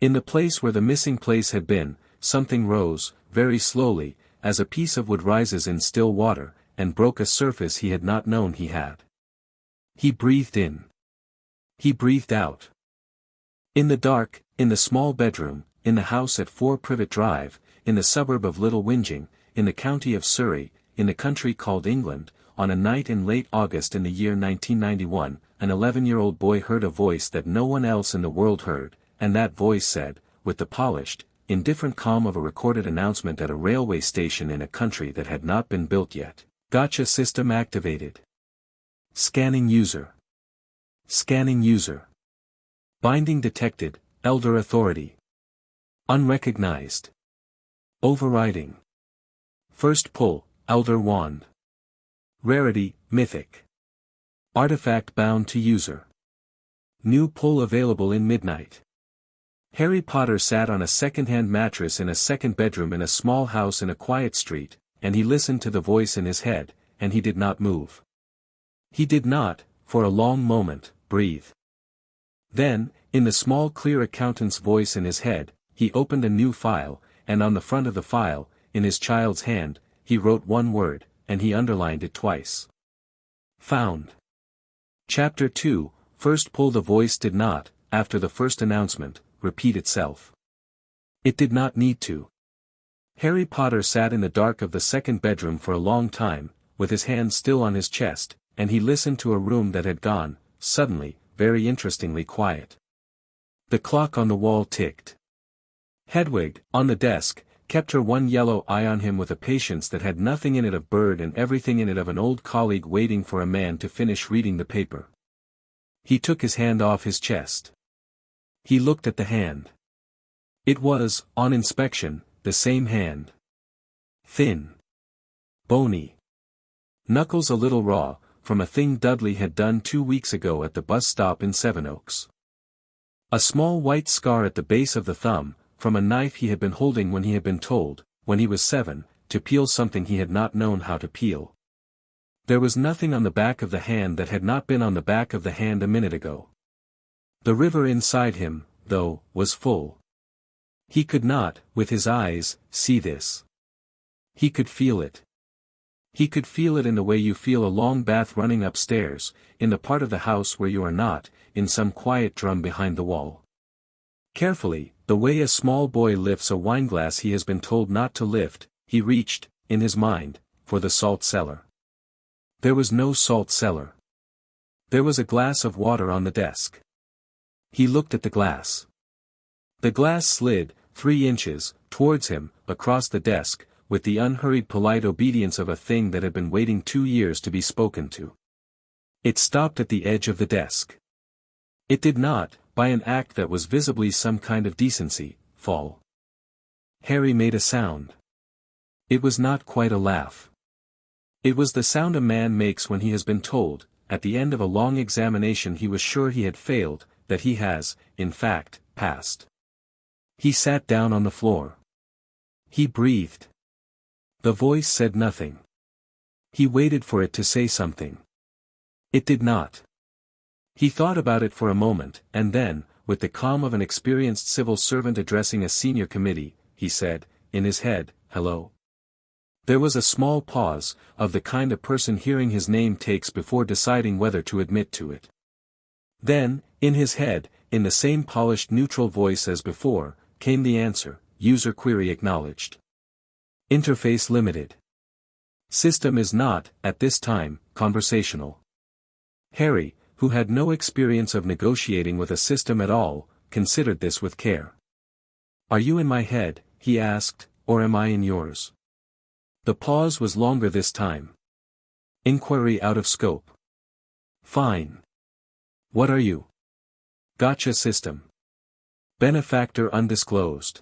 A: In the place where the missing place had been, something rose, very slowly, as a piece of wood rises in still water, and broke a surface he had not known he had. He breathed in. He breathed out. In the dark, in the small bedroom, in the house at 4 Privet Drive, in the suburb of Little Whinging, in the county of Surrey, in the country called England, on a night in late August in the year 1991, an 11-year-old boy heard a voice that no one else in the world heard, and that voice said, with the polished, indifferent calm of a recorded announcement at a railway station in a country that had not been built yet, "GACHA system activated. Scanning user. Scanning user. Binding detected, elder authority. Unrecognized. Overriding. First pull, elder wand. Rarity, mythic. Artifact bound to user. New pull available in midnight." Harry Potter sat on a second-hand mattress in a second bedroom in a small house in a quiet street, and he listened to the voice in his head, and he did not move. He did not, for a long moment, breathe. Then, in the small clear accountant's voice in his head, he opened a new file, and on the front of the file, in his child's hand, he wrote one word, and he underlined it twice. Found. Chapter 2, First pull. The voice did not, after the first announcement, repeat itself. It did not need to. Harry Potter sat in the dark of the second bedroom for a long time, with his hand still on his chest, and he listened to a room that had gone, suddenly, very interestingly quiet. The clock on the wall ticked. Hedwig, on the desk, kept her one yellow eye on him with a patience that had nothing in it of bird and everything in it of an old colleague waiting for a man to finish reading the paper. He took his hand off his chest. He looked at the hand. It was, on inspection, the same hand. Thin. Bony. Knuckles a little raw, from a thing Dudley had done 2 weeks ago at the bus stop in Sevenoaks. A small white scar at the base of the thumb, from a knife he had been holding when he had been told, when he was 7, to peel something he had not known how to peel. There was nothing on the back of the hand that had not been on the back of the hand a minute ago. The river inside him, though, was full. He could not, with his eyes, see this. He could feel it. He could feel it in the way you feel a long bath running upstairs, in the part of the house where you are not, in some quiet drum behind the wall. Carefully, the way a small boy lifts a wineglass he has been told not to lift, he reached, in his mind, for the salt cellar. There was no salt cellar. There was a glass of water on the desk. He looked at the glass. The glass slid, 3 inches, towards him, across the desk, with the unhurried polite obedience of a thing that had been waiting 2 years to be spoken to. It stopped at the edge of the desk. It did not, by an act that was visibly some kind of decency, fall. Harry made a sound. It was not quite a laugh. It was the sound a man makes when he has been told, at the end of a long examination he was sure he had failed, that he has, in fact, passed. He sat down on the floor. He breathed. The voice said nothing. He waited for it to say something. It did not. He thought about it for a moment, and then, with the calm of an experienced civil servant addressing a senior committee, he said, in his head, "Hello." There was a small pause, of the kind a person hearing his name takes before deciding whether to admit to it. Then, in his head, in the same polished neutral voice as before, came the answer, "User query acknowledged. Interface limited. System is not, at this time, conversational." Harry, who had no experience of negotiating with a system at all, considered this with care. "Are you in my head," he asked, "or am I in yours?" The pause was longer this time. Inquiry out of scope. "Fine. What are you?" "GACHA system. Benefactor undisclosed.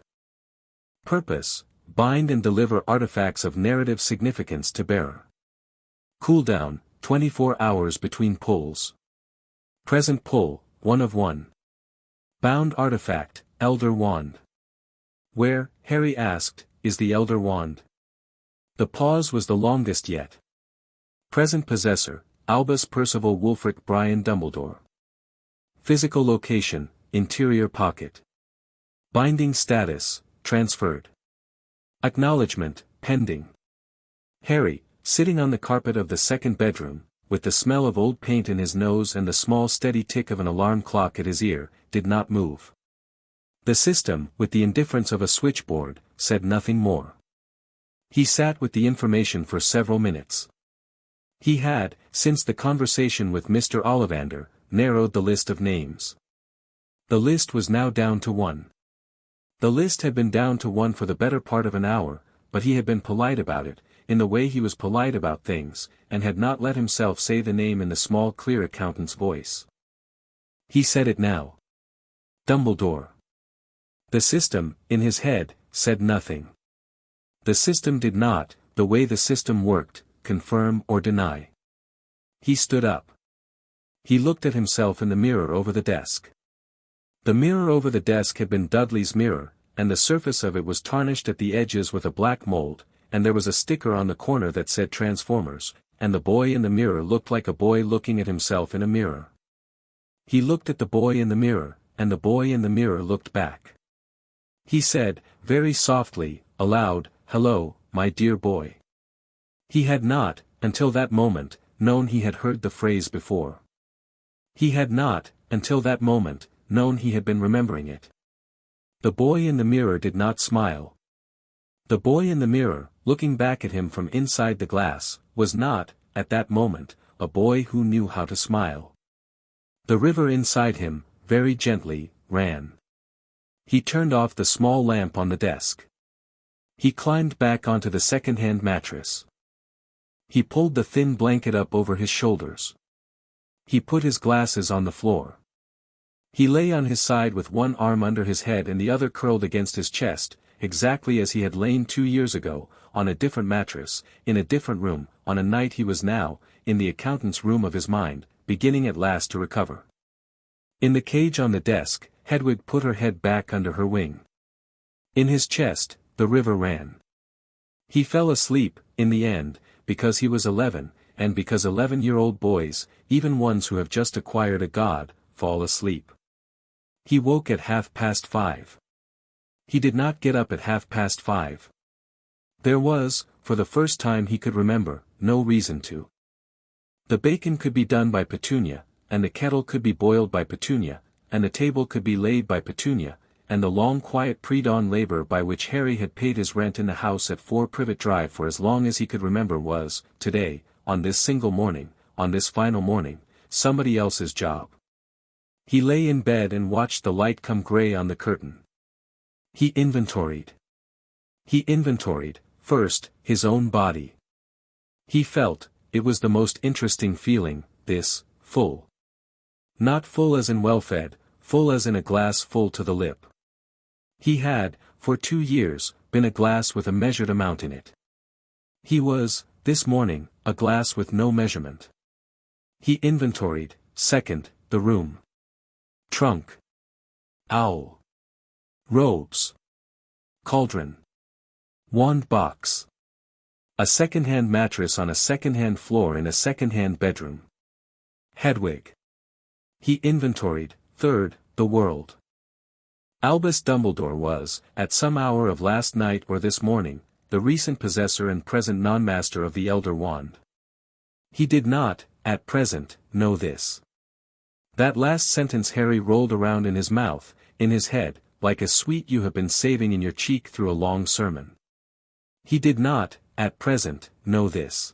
A: Purpose, bind and deliver artifacts of narrative significance to bearer. Cooldown, 24 hours between pulls. Present pull, 1 of 1. Bound artifact, Elder Wand. Where, Harry asked, is the Elder Wand? The pause was the longest yet. Present possessor, Albus Percival Wulfric Brian Dumbledore. Physical location, interior pocket. Binding status, transferred. Acknowledgement, pending. Harry, sitting on the carpet of the second bedroom, with the smell of old paint in his nose and the small steady tick of an alarm clock at his ear, did not move. The system, with the indifference of a switchboard, said nothing more. He sat with the information for several minutes. He had, since the conversation with Mr. Ollivander, narrowed the list of names. The list was now down to one. The list had been down to one for the better part of an hour, but he had been polite about it, in the way he was polite about things, and had not let himself say the name in the small clear accountant's voice. He said it now. Dumbledore. The system, in his head, said nothing. The system did not, the way the system worked, confirm or deny. He stood up. He looked at himself in the mirror over the desk. The mirror over the desk had been Dudley's mirror, and the surface of it was tarnished at the edges with a black mold, and there was a sticker on the corner that said Transformers, and the boy in the mirror looked like a boy looking at himself in a mirror. He looked at the boy in the mirror, and the boy in the mirror looked back. He said, very softly, aloud, "Hello, my dear boy." He had not, until that moment, known he had heard the phrase before. He had not, until that moment, known he had been remembering it. The boy in the mirror did not smile. The boy in the mirror, looking back at him from inside the glass, was not, at that moment, a boy who knew how to smile. The river inside him, very gently, ran. He turned off the small lamp on the desk. He climbed back onto the second-hand mattress. He pulled the thin blanket up over his shoulders. He put his glasses on the floor. He lay on his side with one arm under his head and the other curled against his chest, exactly as he had lain 2 years ago, on a different mattress, in a different room, on a night he was now, in the accountant's room of his mind, beginning at last to recover. In the cage on the desk, Hedwig put her head back under her wing. In his chest, the river ran. He fell asleep, in the end, because he was 11, and because 11-year-old boys, even ones who have just acquired a god, fall asleep. He woke at 5:30. He did not get up at 5:30. There was, for the first time he could remember, no reason to. The bacon could be done by Petunia, and the kettle could be boiled by Petunia, and the table could be laid by Petunia, and the long quiet pre-dawn labor by which Harry had paid his rent in the house at 4 Privet Drive for as long as he could remember was, today, on this single morning, on this final morning, somebody else's job. He lay in bed and watched the light come gray on the curtain. He inventoried. He inventoried, first, his own body. He felt, it was the most interesting feeling, this, full. Not full as in well-fed, full as in a glass full to the lip. He had, for 2 years, been a glass with a measured amount in it. He was, this morning, a glass with no measurement. He inventoried, second, the room. Trunk. Owl. Robes. Cauldron. Wand box. A second-hand mattress on a second-hand floor in a second-hand bedroom. Hedwig. He inventoried, third, the world. Albus Dumbledore was, at some hour of last night or this morning, the recent possessor and present non-master of the Elder Wand. He did not, at present, know this. That last sentence Harry rolled around in his mouth, in his head, like a sweet you have been saving in your cheek through a long sermon. He did not, at present, know this.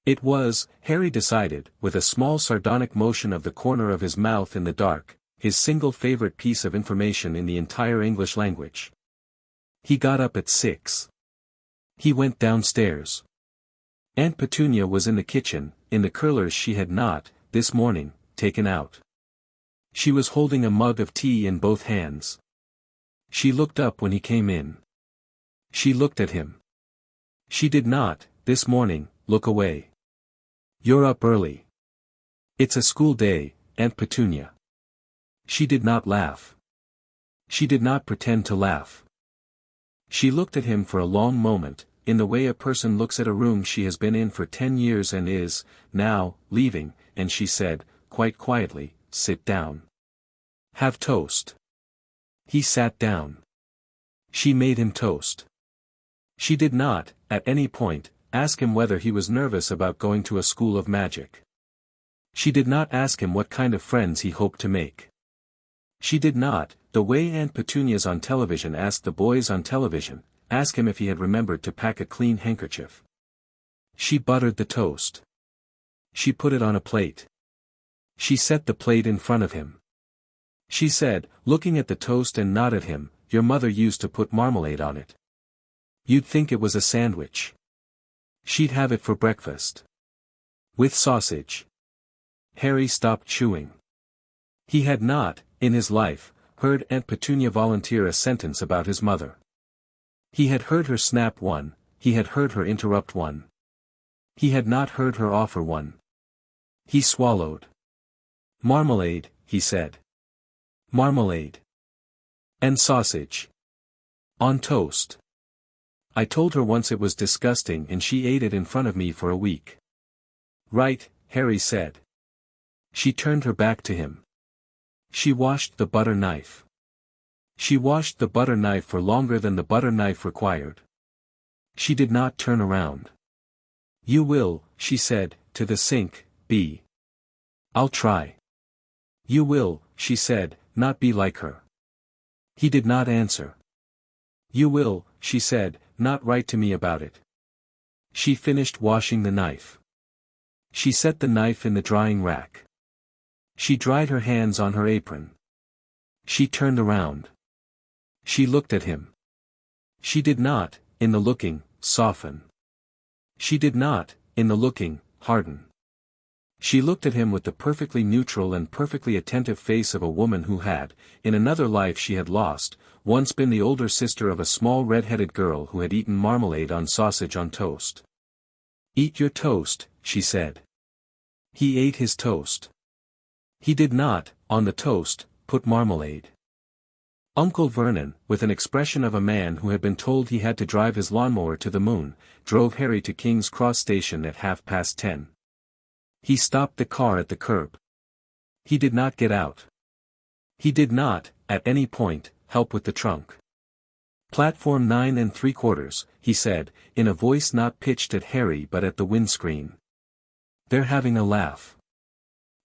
A: It was, Harry decided, with a small sardonic motion of the corner of his mouth in the dark, his single favorite piece of information in the entire English language. He got up at 6. He went downstairs. Aunt Petunia was in the kitchen, in the curlers she had not, this morning, taken out. She was holding a mug of tea in both hands. She looked up when he came in. She looked at him. She did not, this morning, look away. You're up early. It's a school day, Aunt Petunia. She did not laugh. She did not pretend to laugh. She looked at him for a long moment, in the way a person looks at a room she has been in for 10 years and is, now, leaving, and she said, quite quietly, "Sit down. Have toast." He sat down. She made him toast. She did not, at any point, ask him whether he was nervous about going to a school of magic. She did not ask him what kind of friends he hoped to make. She did not, the way Aunt Petunia's on television asked the boys on television, ask him if he had remembered to pack a clean handkerchief. She buttered the toast. She put it on a plate. She set the plate in front of him. She said, looking at the toast and not at him, "Your mother used to put marmalade on it. You'd think it was a sandwich. She'd have it for breakfast. With sausage." Harry stopped chewing. He had not, in his life, heard Aunt Petunia volunteer a sentence about his mother. He had heard her snap one, he had heard her interrupt one. He had not heard her offer one. He swallowed. "Marmalade," he said. "Marmalade. And sausage. On toast. I told her once it was disgusting and she ate it in front of me for a week." "Right," Harry said. She turned her back to him. She washed the butter knife. She washed the butter knife for longer than the butter knife required. She did not turn around. "You will," she said, to the sink, "be." "I'll try." "You will," she said, "not be like her." He did not answer. "You will," she said, "not write to me about it." She finished washing the knife. She set the knife in the drying rack. She dried her hands on her apron. She turned around. She looked at him. She did not, in the looking, soften. She did not, in the looking, harden. She looked at him with the perfectly neutral and perfectly attentive face of a woman who had, in another life she had lost, once been the older sister of a small red-headed girl who had eaten marmalade on sausage on toast. "Eat your toast," she said. He ate his toast. He did not, on the toast, put marmalade. Uncle Vernon, with an expression of a man who had been told he had to drive his lawnmower to the moon, drove Harry to King's Cross Station at 10:30. He stopped the car at the curb. He did not get out. He did not, at any point, help with the trunk. "Platform 9 3/4, he said, in a voice not pitched at Harry but at the windscreen. "They're having a laugh."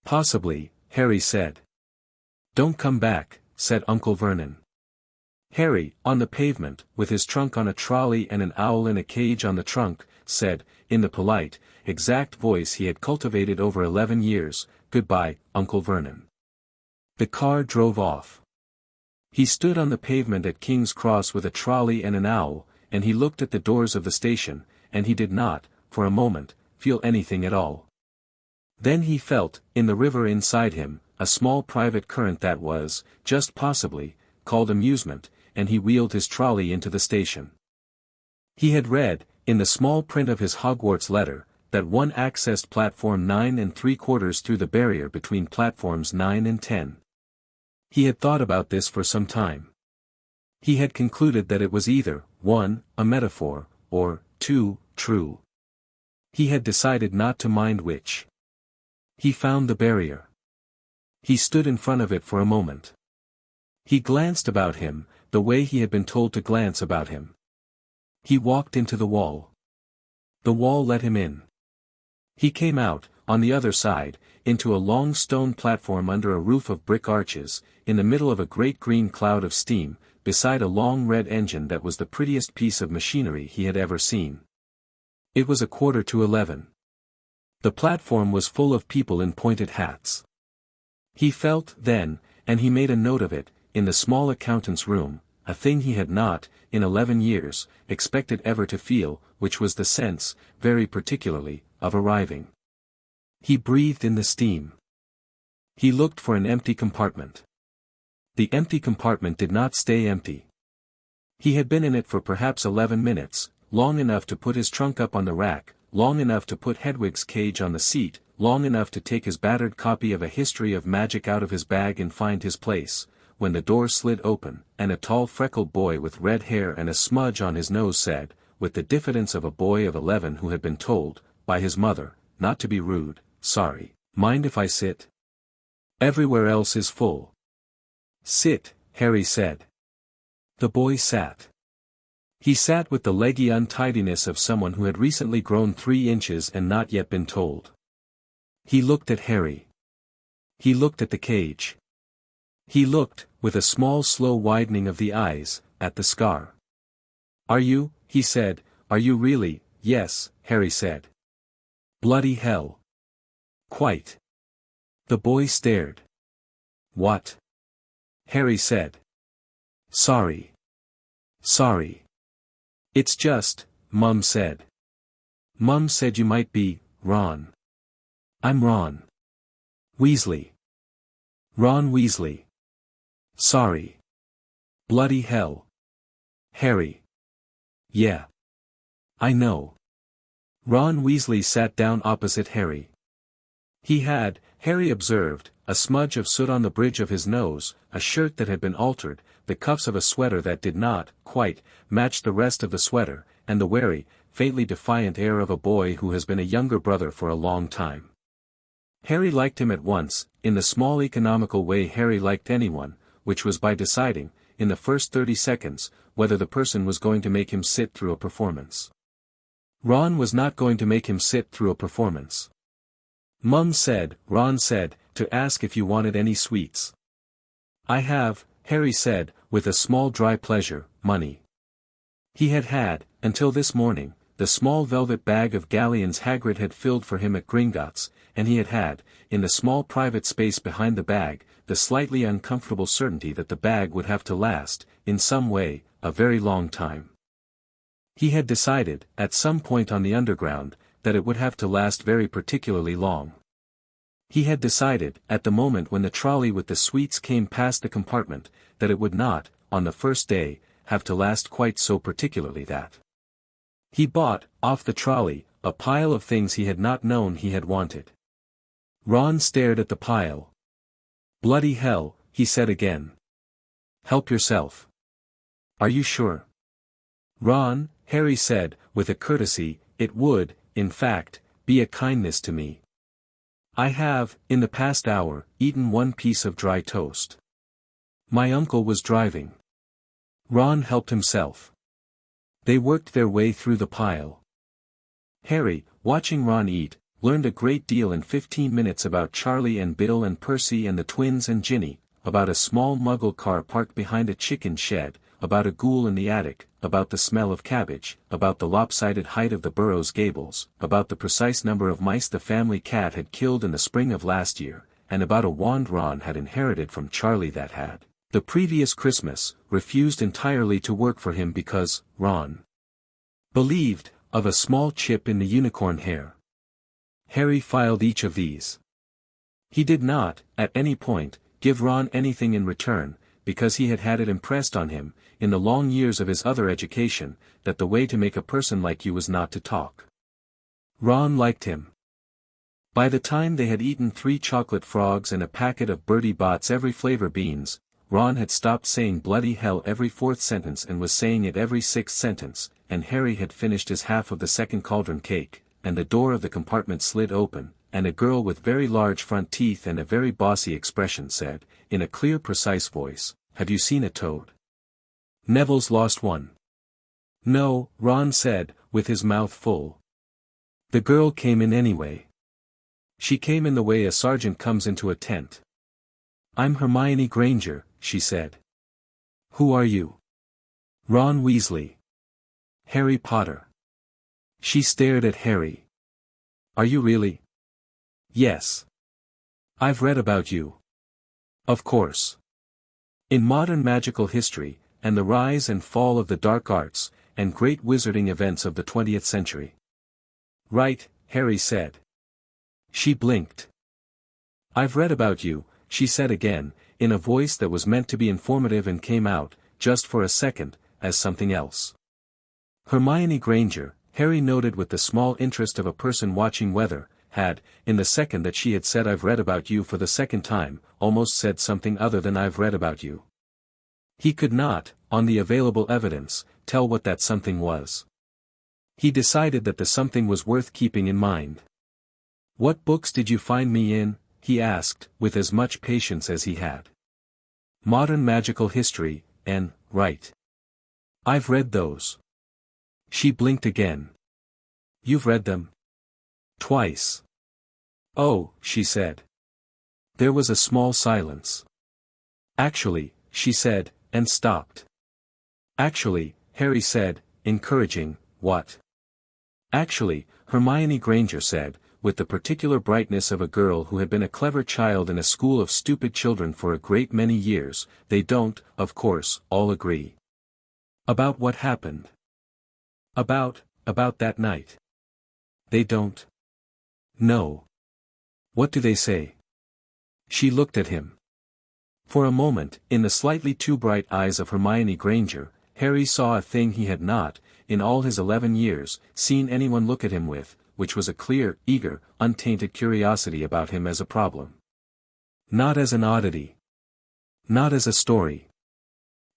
A: "Possibly," Harry said. "Don't come back," said Uncle Vernon. Harry, on the pavement, with his trunk on a trolley and an owl in a cage on the trunk, said, in the polite, exact voice he had cultivated over 11 years, "Goodbye, Uncle Vernon." The car drove off. He stood on the pavement at King's Cross with a trolley and an owl, and he looked at the doors of the station, and he did not, for a moment, feel anything at all. Then he felt, in the river inside him, a small private current that was, just possibly, called amusement, and he wheeled his trolley into the station. He had read, in the small print of his Hogwarts letter, that one accessed platform 9 3/4 through the barrier between platforms 9 and 10. He had thought about this for some time. He had concluded that it was either, 1, a metaphor, or, 2, true. He had decided not to mind which. He found the barrier. He stood in front of it for a moment. He glanced about him, the way he had been told to glance about him. He walked into the wall. The wall let him in. He came out, on the other side, into a long stone platform under a roof of brick arches, in the middle of a great green cloud of steam, beside a long red engine that was the prettiest piece of machinery he had ever seen. It was 11:15. The platform was full of people in pointed hats. He felt, then, and he made a note of it, in the small accountant's room, a thing he had not, in 11 years, expected ever to feel, which was the sense, very particularly, of arriving. He breathed in the steam. He looked for an empty compartment. The empty compartment did not stay empty. He had been in it for perhaps 11 minutes, long enough to put his trunk up on the rack, long enough to put Hedwig's cage on the seat, long enough to take his battered copy of A History of Magic out of his bag and find his place, when the door slid open, and a tall freckled boy with red hair and a smudge on his nose said, with the diffidence of a boy of 11 who had been told, by his mother, not to be rude. "Sorry, mind if I sit? Everywhere else is full." "Sit," Harry said. The boy sat. He sat with the leggy untidiness of someone who had recently grown 3 inches and not yet been told. He looked at Harry. He looked at the cage. He looked, with a small slow widening of the eyes, at the scar. "Are you?" he said. "Are you really?" "Yes," Harry said. "Bloody hell." "Quite." The boy stared. "What?" Harry said. "Sorry. Sorry. It's just, Mum said. Mum said you might be, Ron." "I'm Ron Weasley." "Ron Weasley." "Sorry." "Bloody hell." "Harry." "Yeah. I know." Ron Weasley sat down opposite Harry. He had, Harry observed, a smudge of soot on the bridge of his nose, a shirt that had been altered, the cuffs of a sweater that did not, quite, match the rest of the sweater, and the wary, faintly defiant air of a boy who has been a younger brother for a long time. Harry liked him at once, in the small economical way Harry liked anyone, which was by deciding, in the first 30 seconds, whether the person was going to make him sit through a performance. Ron was not going to make him sit through a performance. "Mum said," Ron said, "to ask if you wanted any sweets." "I have," Harry said, with a small dry pleasure, "money." He had had, until this morning, the small velvet bag of galleons Hagrid had filled for him at Gringotts, and he had had, in the small private space behind the bag, the slightly uncomfortable certainty that the bag would have to last, in some way, a very long time. He had decided, at some point on the Underground, that it would have to last very particularly long. He had decided, at the moment when the trolley with the sweets came past the compartment, that it would not, on the first day, have to last quite so particularly that. He bought, off the trolley, a pile of things he had not known he had wanted. Ron stared at the pile. "Bloody hell," he said again. "Help yourself." "Are you sure?" "Ron," Harry said, with a courtesy, "it would, in fact, be a kindness to me. I have, in the past hour, eaten 1 piece of dry toast. My uncle was driving." Ron helped himself. They worked their way through the pile. Harry, watching Ron eat, learned a great deal in 15 minutes about Charlie and Bill and Percy and the twins and Ginny, about a small Muggle car parked behind a chicken shed, about a ghoul in the attic, about the smell of cabbage, about the lopsided height of the Burrows gables, about the precise number of mice the family cat had killed in the spring of last year, and about a wand Ron had inherited from Charlie that had, the previous Christmas, refused entirely to work for him because, Ron believed, of a small chip in the unicorn hair. Harry filed each of these. He did not, at any point, give Ron anything in return, because he had had it impressed on him, in the long years of his other education, that the way to make a person like you was not to talk. Ron liked him. By the time they had eaten 3 chocolate frogs and a packet of Bertie Bott's every flavor beans, Ron had stopped saying bloody hell every 4th sentence and was saying it every 6th sentence, and Harry had finished his half of the second cauldron cake, and the door of the compartment slid open, and a girl with very large front teeth and a very bossy expression said, in a clear precise voice, "Have you seen a toad? Neville's lost one." "No," Ron said, with his mouth full. The girl came in anyway. She came in the way a sergeant comes into a tent. "I'm Hermione Granger," she said. "Who are you?" "Ron Weasley." "Harry Potter." She stared at Harry. "Are you really?" "Yes. I've read about you." "Of course. In modern magical history, and the rise and fall of the dark arts, and great wizarding events of the 20th century." "Right," Harry said. She blinked. "I've read about you," she said again, in a voice that was meant to be informative and came out, just for a second, as something else. Hermione Granger, Harry noted with the small interest of a person watching weather, had, in the second that she had said "I've read about you" for the second time, almost said something other than "I've read about you." He could not, on the available evidence, tell what that something was. He decided that the something was worth keeping in mind. "What books did you find me in?" he asked, with as much patience as he had. "Modern magical history, and, right. I've read those." She blinked again. "You've read them?" "Twice." "Oh," she said. There was a small silence. "Actually," she said, and stopped. "Actually," Harry said, encouraging, "what?" "Actually," Hermione Granger said, with the particular brightness of a girl who had been a clever child in a school of stupid children for a great many years, "they don't, of course, all agree." "About what happened?" About that night." "They don't?" "No." "What do they say?" She looked at him. For a moment, in the slightly too bright eyes of Hermione Granger, Harry saw a thing he had not, in all his 11 years, seen anyone look at him with, which was a clear, eager, untainted curiosity about him as a problem. Not as an oddity. Not as a story.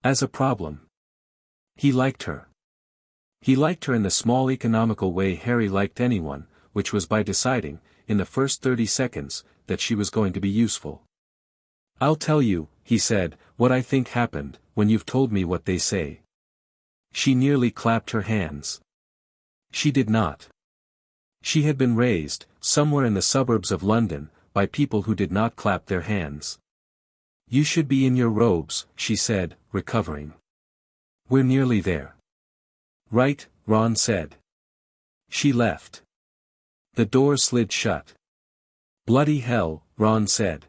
A: As a problem. He liked her. He liked her in the small economical way Harry liked anyone, which was by deciding, in the first 30 seconds, that she was going to be useful. "I'll tell you," he said, "what I think happened, when you've told me what they say." She nearly clapped her hands. She did not. She had been raised, somewhere in the suburbs of London, by people who did not clap their hands. "You should be in your robes," she said, recovering. "We're nearly there." "Right," Ron said. She left. The door slid shut. "Bloody hell," Ron said.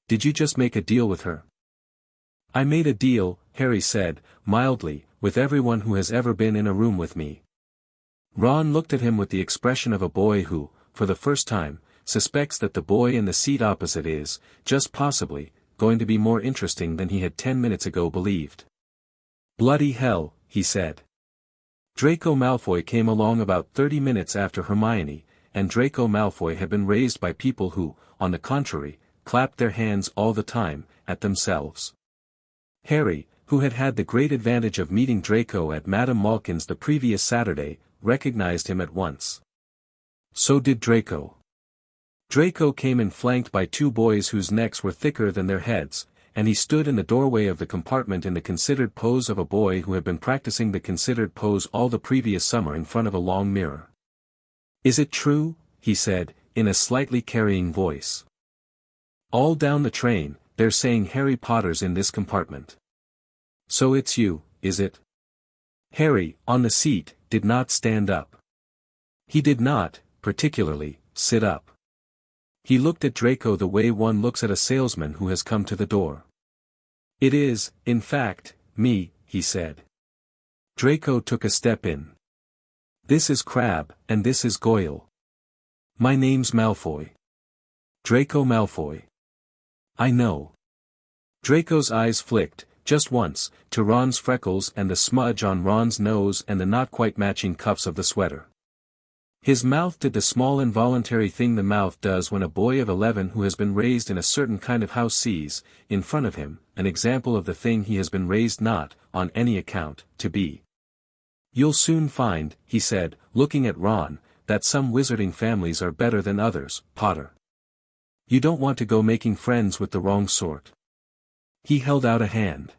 A: "Did you just make a deal with her?" "I made a deal," Harry said, mildly, "with everyone who has ever been in a room with me." Ron looked at him with the expression of a boy who, for the first time, suspects that the boy in the seat opposite is, just possibly, going to be more interesting than he had 10 minutes ago believed. "Bloody hell," he said. Draco Malfoy came along about 30 minutes after Hermione, and Draco Malfoy had been raised by people who, on the contrary, clapped their hands all the time, at themselves. Harry, who had had the great advantage of meeting Draco at Madame Malkin's the previous Saturday, recognized him at once. So did Draco. Draco came in flanked by two boys whose necks were thicker than their heads, and he stood in the doorway of the compartment in the considered pose of a boy who had been practicing the considered pose all the previous summer in front of a long mirror. "Is it true?" he said, in a slightly carrying voice. "All down the train, they're saying Harry Potter's in this compartment." "So it's you, is it?" Harry, on the seat, did not stand up. He did not, particularly, sit up. He looked at Draco the way one looks at a salesman who has come to the door. "It is, in fact, me," he said. Draco took a step in. "This is Crabbe, and this is Goyle. My name's Malfoy. Draco Malfoy." "I know." Draco's eyes flicked, just once, to Ron's freckles and the smudge on Ron's nose and the not quite matching cuffs of the sweater. His mouth did the small involuntary thing the mouth does when a boy of 11 who has been raised in a certain kind of house sees, in front of him, an example of the thing he has been raised not, on any account, to be. "You'll soon find," he said, looking at Ron, "that some wizarding families are better than others, Potter. You don't want to go making friends with the wrong sort." He held out a hand.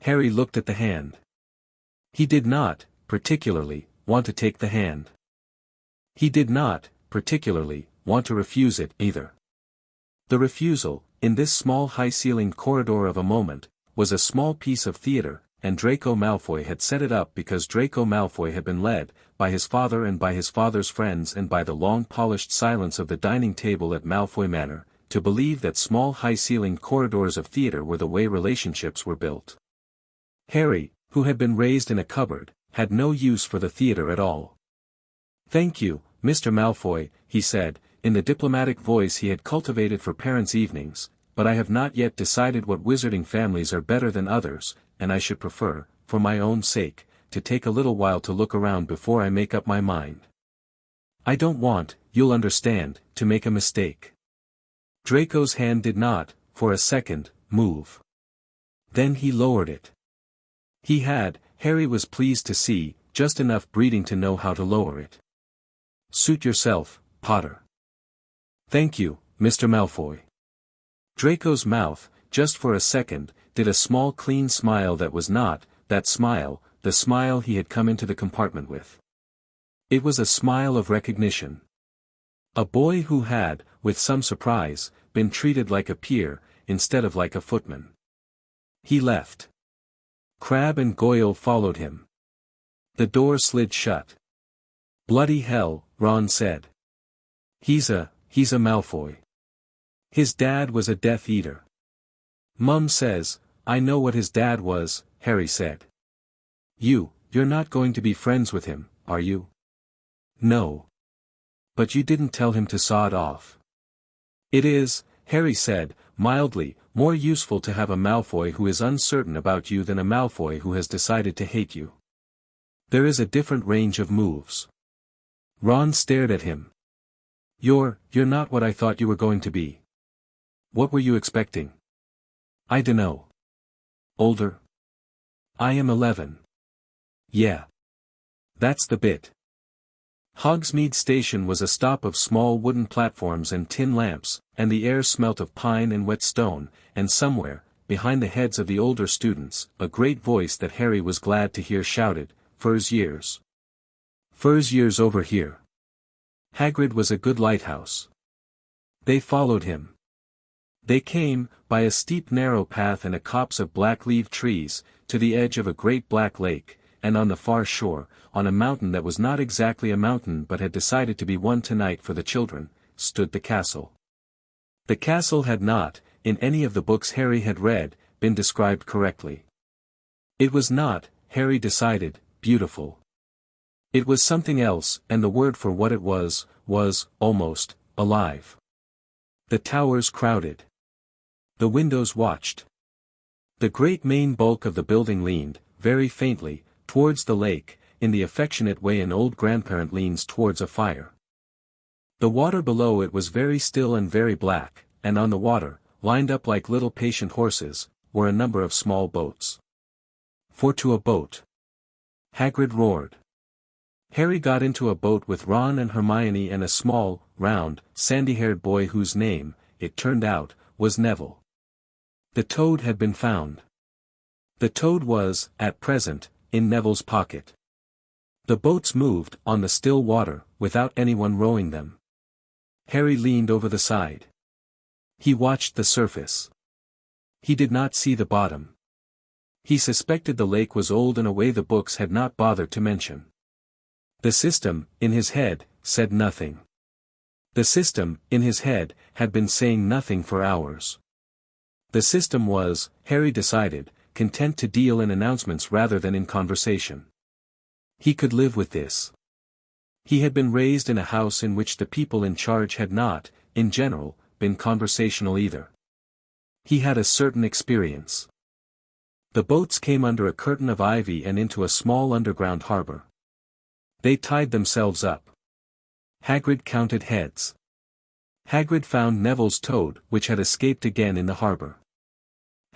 A: Harry looked at the hand. He did not, particularly, want to take the hand. He did not, particularly, want to refuse it either. The refusal, in this small high-ceilinged corridor of a moment, was a small piece of theater, and Draco Malfoy had set it up because Draco Malfoy had been led, by his father and by his father's friends and by the long-polished silence of the dining table at Malfoy Manor, to believe that small high-ceilinged corridors of theater were the way relationships were built. Harry, who had been raised in a cupboard, had no use for the theater at all. "Thank you, Mr. Malfoy," he said, in the diplomatic voice he had cultivated for parents' evenings, "but I have not yet decided what wizarding families are better than others, and I should prefer, for my own sake, to take a little while to look around before I make up my mind. I don't want, you'll understand, to make a mistake." Draco's hand did not, for a second, move. Then he lowered it. He had, Harry was pleased to see, just enough breeding to know how to lower it. Suit yourself, Potter. Thank you, Mr. Malfoy. Draco's mouth, just for a second, did a small clean smile that was not, that smile, the smile he had come into the compartment with. It was a smile of recognition. A boy who had, with some surprise, been treated like a peer, instead of like a footman. He left. Crabbe and Goyle followed him. The door slid shut. Bloody hell, Ron said. He's a Malfoy. His dad was a Death Eater. Mum says, I know what his dad was, Harry said. You're not going to be friends with him, are you? No. But you didn't tell him to sod off. It is, Harry said, mildly, more useful to have a Malfoy who is uncertain about you than a Malfoy who has decided to hate you. There is a different range of moves. Ron stared at him. You're not what I thought you were going to be. What were you expecting? I dunno. Older? I am 11. Yeah. That's the bit. Hogsmeade Station was a stop of small wooden platforms and tin lamps, and the air smelt of pine and wet stone, and somewhere, behind the heads of the older students, a great voice that Harry was glad to hear shouted, Fur's years. Fur's years over here. Hagrid was a good lighthouse. They followed him. They came, by a steep narrow path and a copse of black-leaved trees, to the edge of a great black lake, and on the far shore, on a mountain that was not exactly a mountain but had decided to be one tonight for the children, stood the castle. The castle had not, in any of the books Harry had read, been described correctly. It was not, Harry decided, beautiful. It was something else, and the word for what it was, almost, alive. The towers crowded. The windows watched. The great main bulk of the building leaned, very faintly, towards the lake, in the affectionate way an old grandparent leans towards a fire. The water below it was very still and very black, and on the water, lined up like little patient horses, were a number of small boats. For to a boat. Hagrid roared. Harry got into a boat with Ron and Hermione and a small, round, sandy-haired boy whose name, it turned out, was Neville. The toad had been found. The toad was, at present, in Neville's pocket. The boats moved, on the still water, without anyone rowing them. Harry leaned over the side. He watched the surface. He did not see the bottom. He suspected the lake was old in a way the books had not bothered to mention. The system, in his head, said nothing. The system, in his head, had been saying nothing for hours. The system was, Harry decided, content to deal in announcements rather than in conversation. He could live with this. He had been raised in a house in which the people in charge had not, in general, been conversational either. He had a certain experience. The boats came under a curtain of ivy and into a small underground harbor. They tied themselves up. Hagrid counted heads. Hagrid found Neville's toad, which had escaped again in the harbor.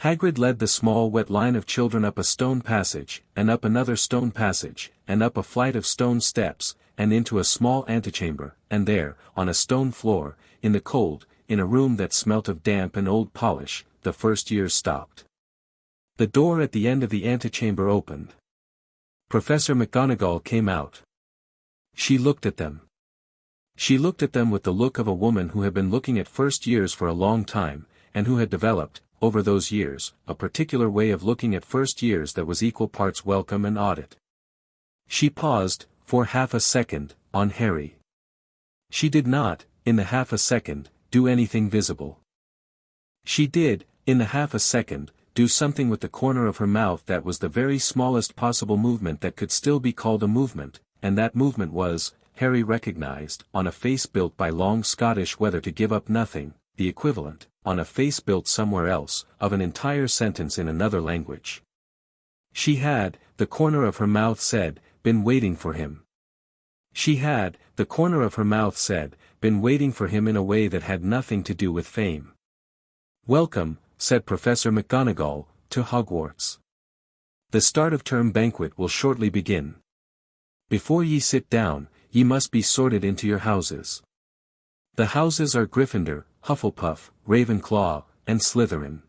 A: Hagrid led the small wet line of children up a stone passage, and up another stone passage, and up a flight of stone steps, and into a small antechamber, and there, on a stone floor, in the cold, in a room that smelt of damp and old polish, the first years stopped. The door at the end of the antechamber opened. Professor McGonagall came out. She looked at them. She looked at them with the look of a woman who had been looking at first years for a long time, and who had developed, over those years, a particular way of looking at first years that was equal parts welcome and audit. She paused, for half a second, on Harry. She did not, in the half a second, do anything visible. She did, in the half a second, do something with the corner of her mouth that was the very smallest possible movement that could still be called a movement, and that movement was, Harry recognized, on a face built by long Scottish weather to give up nothing, the equivalent, on a face built somewhere else, of an entire sentence in another language. She had, the corner of her mouth said, been waiting for him. She had, the corner of her mouth said, been waiting for him in a way that had nothing to do with fame. Welcome, said Professor McGonagall, to Hogwarts. The start of term banquet will shortly begin. Before ye sit down, ye must be sorted into your houses. The houses are Gryffindor, Hufflepuff, Ravenclaw, and Slytherin.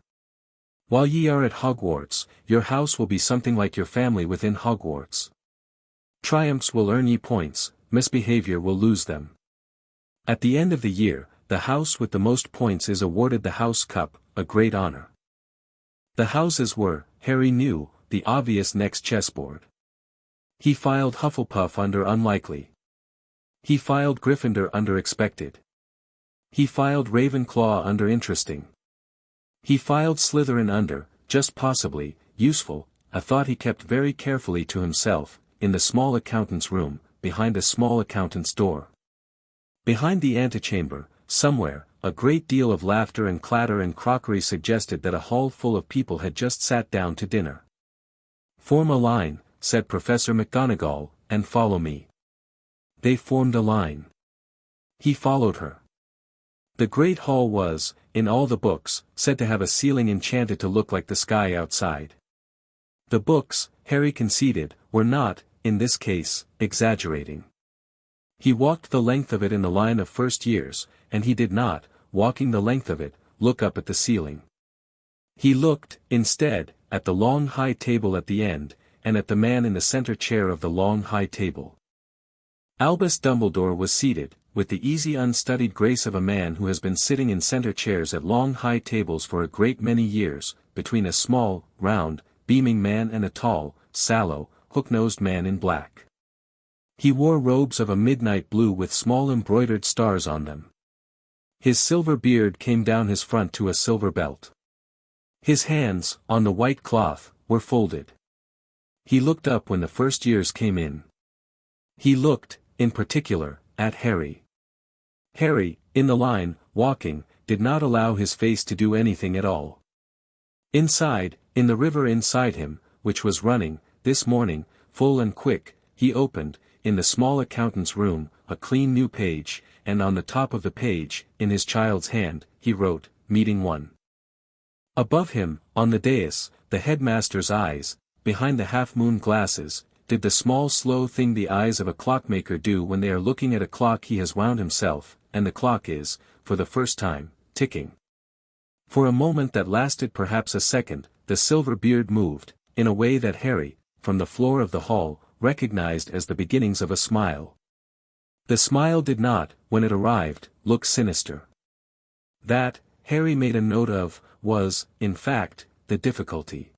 A: While ye are at Hogwarts, your house will be something like your family within Hogwarts. Triumphs will earn ye points, misbehavior will lose them. At the end of the year, the house with the most points is awarded the House Cup, a great honor. The houses were, Harry knew, the obvious next chessboard. He filed Hufflepuff under unlikely. He filed Gryffindor under expected. He filed Ravenclaw under interesting. He filed Slytherin under, just possibly, useful, a thought he kept very carefully to himself, in the small accountant's room, behind a small accountant's door. Behind the antechamber, somewhere, a great deal of laughter and clatter and crockery suggested that a hall full of people had just sat down to dinner. "Form a line," said Professor McGonagall, "and follow me." They formed a line. He followed her. The great hall was, in all the books, said to have a ceiling enchanted to look like the sky outside. The books, Harry conceded, were not, in this case, exaggerating. He walked the length of it in the line of first years, and he did not, walking the length of it, look up at the ceiling. He looked, instead, at the long high table at the end, and at the man in the center chair of the long high table. Albus Dumbledore was seated, with the easy unstudied grace of a man who has been sitting in center chairs at long high tables for a great many years, between a small, round, beaming man and a tall, sallow, hook-nosed man in black. He wore robes of a midnight blue with small embroidered stars on them. His silver beard came down his front to a silver belt. His hands, on the white cloth, were folded. He looked up when the first years came in. He looked, in particular, at Harry. Harry, in the line, walking, did not allow his face to do anything at all. Inside, in the river inside him, which was running, this morning, full and quick, he opened, in the small accountant's room, a clean new page, and on the top of the page, in his child's hand, he wrote, Meeting 1. Above him, on the dais, the headmaster's eyes, behind the half-moon glasses, did the small slow thing the eyes of a clockmaker do when they are looking at a clock he has wound himself, and the clock is, for the first time, ticking. For a moment that lasted perhaps a second, the silver beard moved, in a way that Harry, from the floor of the hall, recognized as the beginnings of a smile. The smile did not, when it arrived, look sinister. That, Harry made a note of, was, in fact, the difficulty.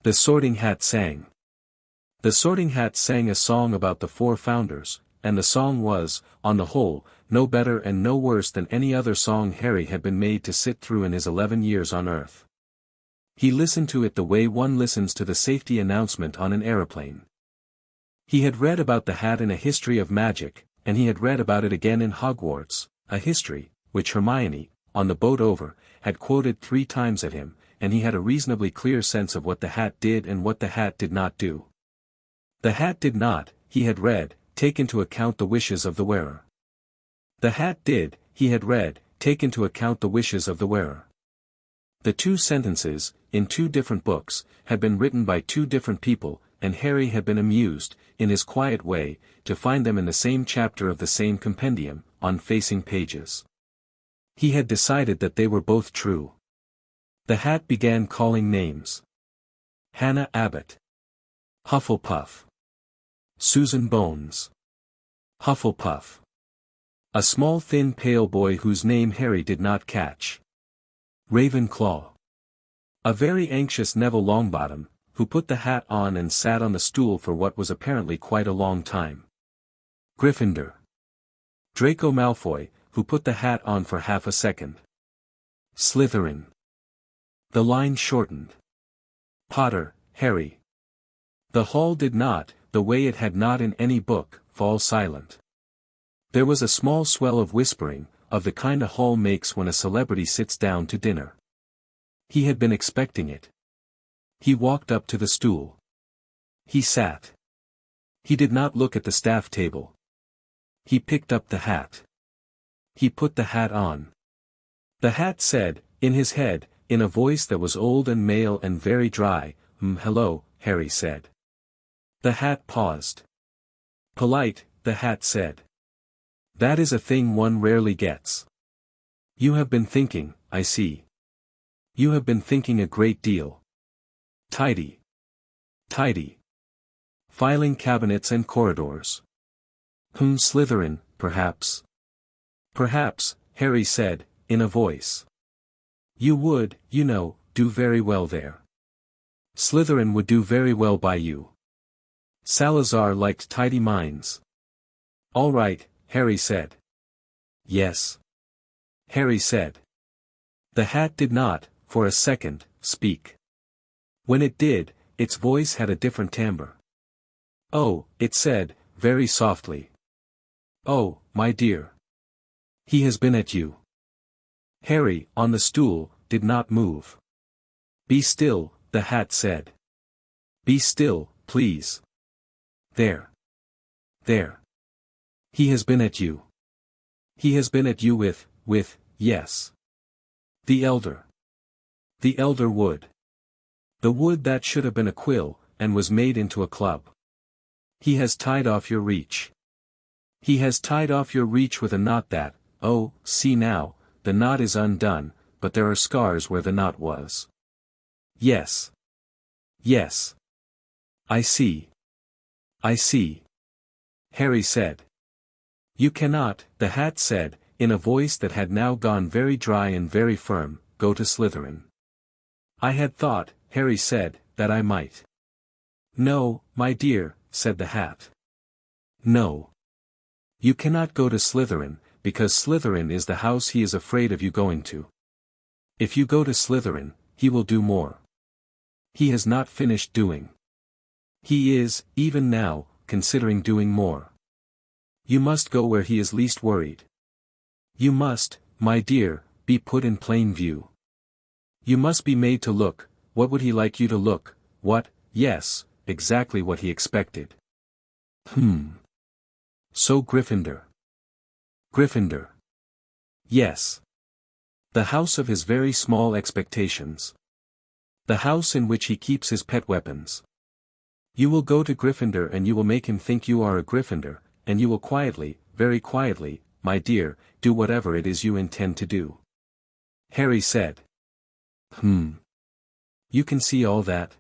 A: The Sorting Hat sang. The Sorting Hat sang a song about the 4 founders, and the song was, on the whole, no better and no worse than any other song Harry had been made to sit through in his 11 years on Earth. He listened to it the way one listens to the safety announcement on an aeroplane. He had read about the hat in A History of Magic, and he had read about it again in Hogwarts, a history, which Hermione, on the boat over, had quoted 3 times at him, and he had a reasonably clear sense of what the hat did and what the hat did not do. The hat did not, he had read, take into account the wishes of the wearer. The hat did, he had read, take into account the wishes of the wearer. The 2 sentences, in 2 different books, had been written by 2 different people, and Harry had been amused, in his quiet way, to find them in the same chapter of the same compendium, on facing pages. He had decided that they were both true. The hat began calling names. Hannah Abbott. Hufflepuff. Susan Bones. Hufflepuff. A small thin pale boy whose name Harry did not catch. Ravenclaw. A very anxious Neville Longbottom, who put the hat on and sat on the stool for what was apparently quite a long time. Gryffindor. Draco Malfoy, who put the hat on for half a second. Slytherin. The line shortened. Potter, Harry. The hall did not, the way it had not in any book, fall silent. There was a small swell of whispering, of the kind a hall makes when a celebrity sits down to dinner. He had been expecting it. He walked up to the stool. He sat. He did not look at the staff table. He picked up the hat. He put the hat on. The hat said, in his head, in a voice that was old and male and very dry, hello, Harry said. The hat paused. Polite, the hat said. That is a thing one rarely gets. You have been thinking, I see. You have been thinking a great deal. Tidy. Tidy. Filing cabinets and corridors. Slytherin, perhaps. Perhaps, Harry said, in a voice. You would, you know, do very well there. Slytherin would do very well by you. Salazar liked tidy minds. All right, Harry said. Yes. Harry said. The hat did not, for a second, speak. When it did, its voice had a different timbre. Oh, it said, very softly. Oh, my dear. He has been at you. Harry, on the stool, did not move. Be still, the hat said. Be still, please. There. There. He has been at you. He has been at you with, yes. The elder. The elder wood. The wood that should have been a quill, and was made into a club. He has tied off your reach. He has tied off your reach with a knot that, oh, see now, the knot is undone, but there are scars where the knot was. Yes. Yes. I see. I see. Harry said. You cannot, the hat said, in a voice that had now gone very dry and very firm, go to Slytherin. I had thought, Harry said, that I might. No, my dear, said the hat. No. You cannot go to Slytherin, because Slytherin is the house he is afraid of you going to. If you go to Slytherin, he will do more. He has not finished doing. He is, even now, considering doing more. You must go where he is least worried. You must, my dear, be put in plain view. You must be made to look, what would he like you to look, what, yes, exactly what he expected. So Gryffindor. Gryffindor. Yes. The house of his very small expectations. The house in which he keeps his pet weapons. You will go to Gryffindor and you will make him think you are a Gryffindor, and you will quietly, very quietly, my dear, do whatever it is you intend to do. Harry said. You can see all that?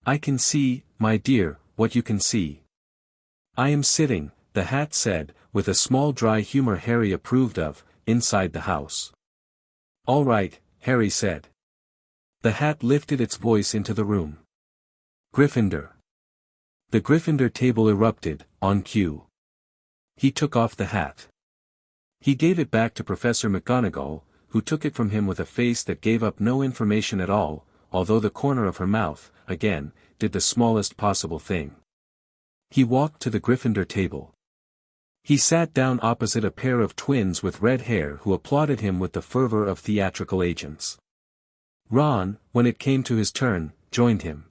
A: I can see, my dear, what you can see. I am sitting, the hat said, with a small dry humor Harry approved of, inside the house. All right, Harry said. The hat lifted its voice into the room. Gryffindor. The Gryffindor table erupted, on cue. He took off the hat. He gave it back to Professor McGonagall, who took it from him with a face that gave up no information at all, although the corner of her mouth, again, did the smallest possible thing. He walked to the Gryffindor table. He sat down opposite a pair of twins with red hair who applauded him with the fervor of theatrical agents. Ron, when it came to his turn, joined him.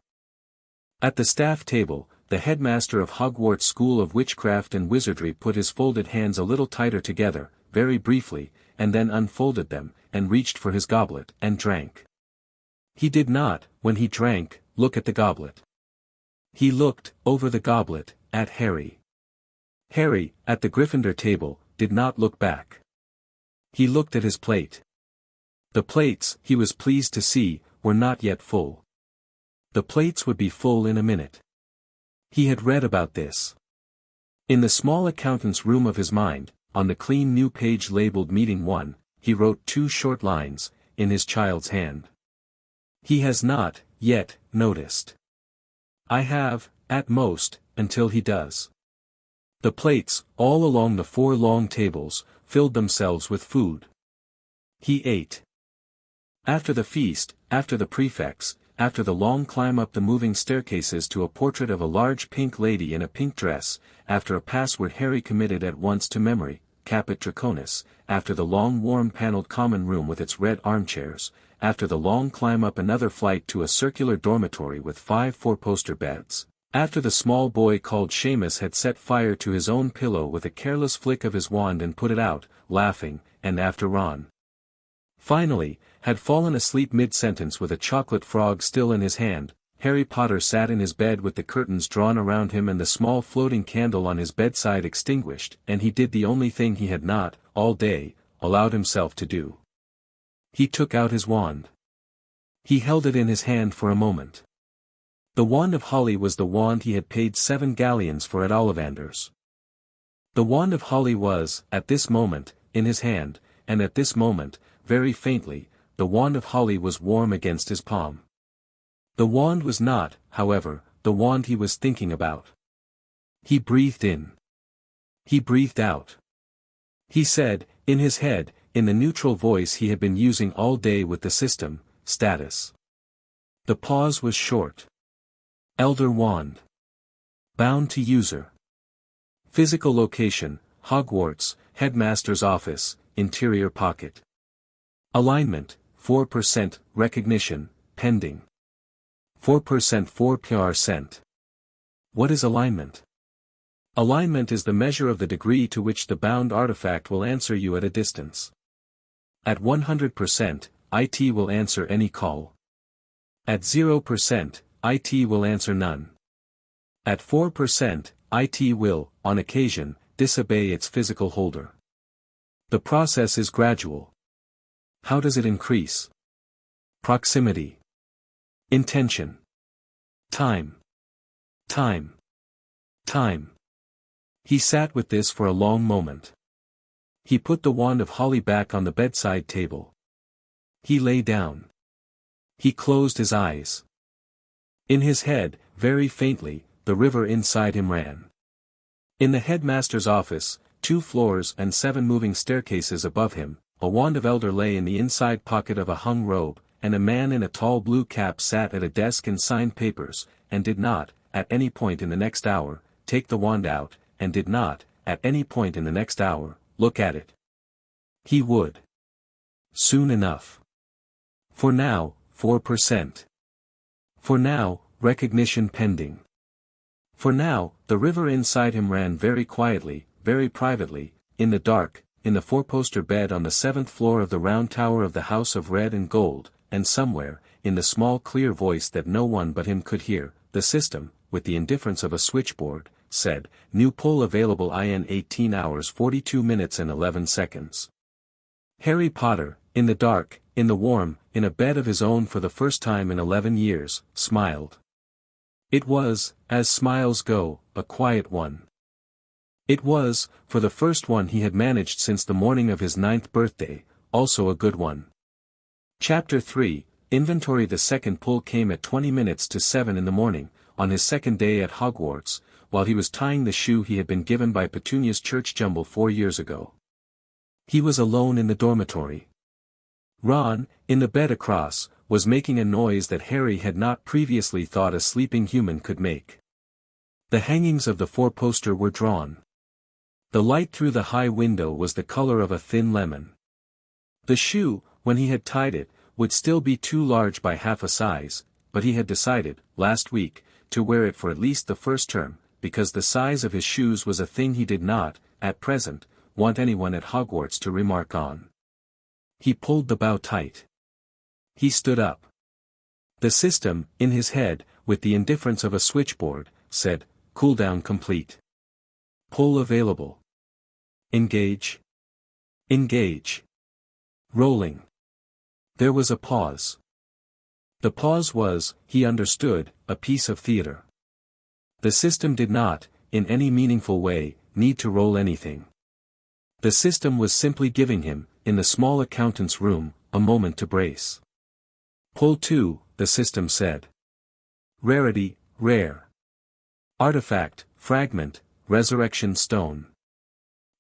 A: At the staff table, the headmaster of Hogwarts School of Witchcraft and Wizardry put his folded hands a little tighter together, very briefly, and then unfolded them, and reached for his goblet, and drank. He did not, when he drank, look at the goblet. He looked, over the goblet, at Harry. Harry, at the Gryffindor table, did not look back. He looked at his plate. The plates, he was pleased to see, were not yet full. The plates would be full in a minute. He had read about this. In the small accountant's room of his mind, on the clean new page labeled Meeting 1, he wrote 2 short lines, in his child's hand. He has not, yet, noticed. I have, at most, until he does. The plates, all along the 4 long tables, filled themselves with food. He ate. After the feast, after the prefects, after the long climb up the moving staircases to a portrait of a large pink lady in a pink dress, after a password Harry committed at once to memory, Caput Draconis, after the long warm panelled common room with its red armchairs, after the long climb up another flight to a circular dormitory with 5 4-poster beds, after the small boy called Seamus had set fire to his own pillow with a careless flick of his wand and put it out, laughing, and after Ron, finally, had fallen asleep mid-sentence with a chocolate frog still in his hand, Harry Potter sat in his bed with the curtains drawn around him and the small floating candle on his bedside extinguished, and he did the only thing he had not, all day, allowed himself to do. He took out his wand. He held it in his hand for a moment. The wand of holly was the wand he had paid 7 galleons for at Ollivander's. The wand of holly was, at this moment, in his hand, and at this moment, very faintly, the wand of holly was warm against his palm. The wand was not, however, the wand he was thinking about. He breathed in. He breathed out. He said, in his head, in the neutral voice he had been using all day with the system, status. The pause was short. Elder wand. Bound to user. Physical location, Hogwarts, Headmaster's office, interior pocket. Alignment, 4%, recognition, pending. 4% 4%. What is alignment? Alignment is the measure of the degree to which the bound artifact will answer you at a distance. At 100%, IT will answer any call. At 0%, IT will answer none. At 4%, IT will, on occasion, disobey its physical holder. The process is gradual. How does it increase? Proximity. Intention. Time. Time. Time. He sat with this for a long moment. He put the wand of holly back on the bedside table. He lay down. He closed his eyes. In his head, very faintly, the river inside him ran. In the headmaster's office, 2 floors and 7 moving staircases above him, a wand of elder lay in the inside pocket of a hung robe, and a man in a tall blue cap sat at a desk and signed papers, and did not, at any point in the next hour, take the wand out, and did not, at any point in the next hour, look at it. He would. Soon enough. For now, 4%. For now, recognition pending. For now, the river inside him ran very quietly, very privately, in the dark, in the 4-poster bed on the 7th floor of the round tower of the House of Red and Gold, and somewhere, in the small clear voice that no one but him could hear, the system, with the indifference of a switchboard, said, "New poll available in 18 hours 42 minutes and 11 seconds. Harry Potter, in the dark, in the warm, in a bed of his own for the first time in 11 years, smiled. It was, as smiles go, a quiet one. It was, for the first one he had managed since the morning of his 9th birthday, also a good one. Chapter 3, Inventory. The second pull came at 20 minutes to 7 in the morning, on his second day at Hogwarts, while he was tying the shoe he had been given by Petunia's church jumble 4 years ago. He was alone in the dormitory. Ron, in the bed across, was making a noise that Harry had not previously thought a sleeping human could make. The hangings of the 4-poster were drawn. The light through the high window was the color of a thin lemon. The shoe, when he had tied it, would still be too large by half a size, but he had decided, last week, to wear it for at least the first term, because the size of his shoes was a thing he did not, at present, want anyone at Hogwarts to remark on. He pulled the bow tight. He stood up. The system, in his head, with the indifference of a switchboard, said, "Cooldown complete. Pull available. Engage. Engage. Rolling." There was a pause. The pause was, he understood, a piece of theater. The system did not, in any meaningful way, need to roll anything. The system was simply giving him, in the small accountant's room, a moment to brace. Pull 2, the system said. Rarity, rare. Artifact, fragment, resurrection stone.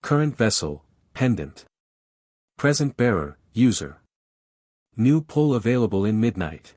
A: Current vessel, pendant. Present bearer, user. New pull available in midnight.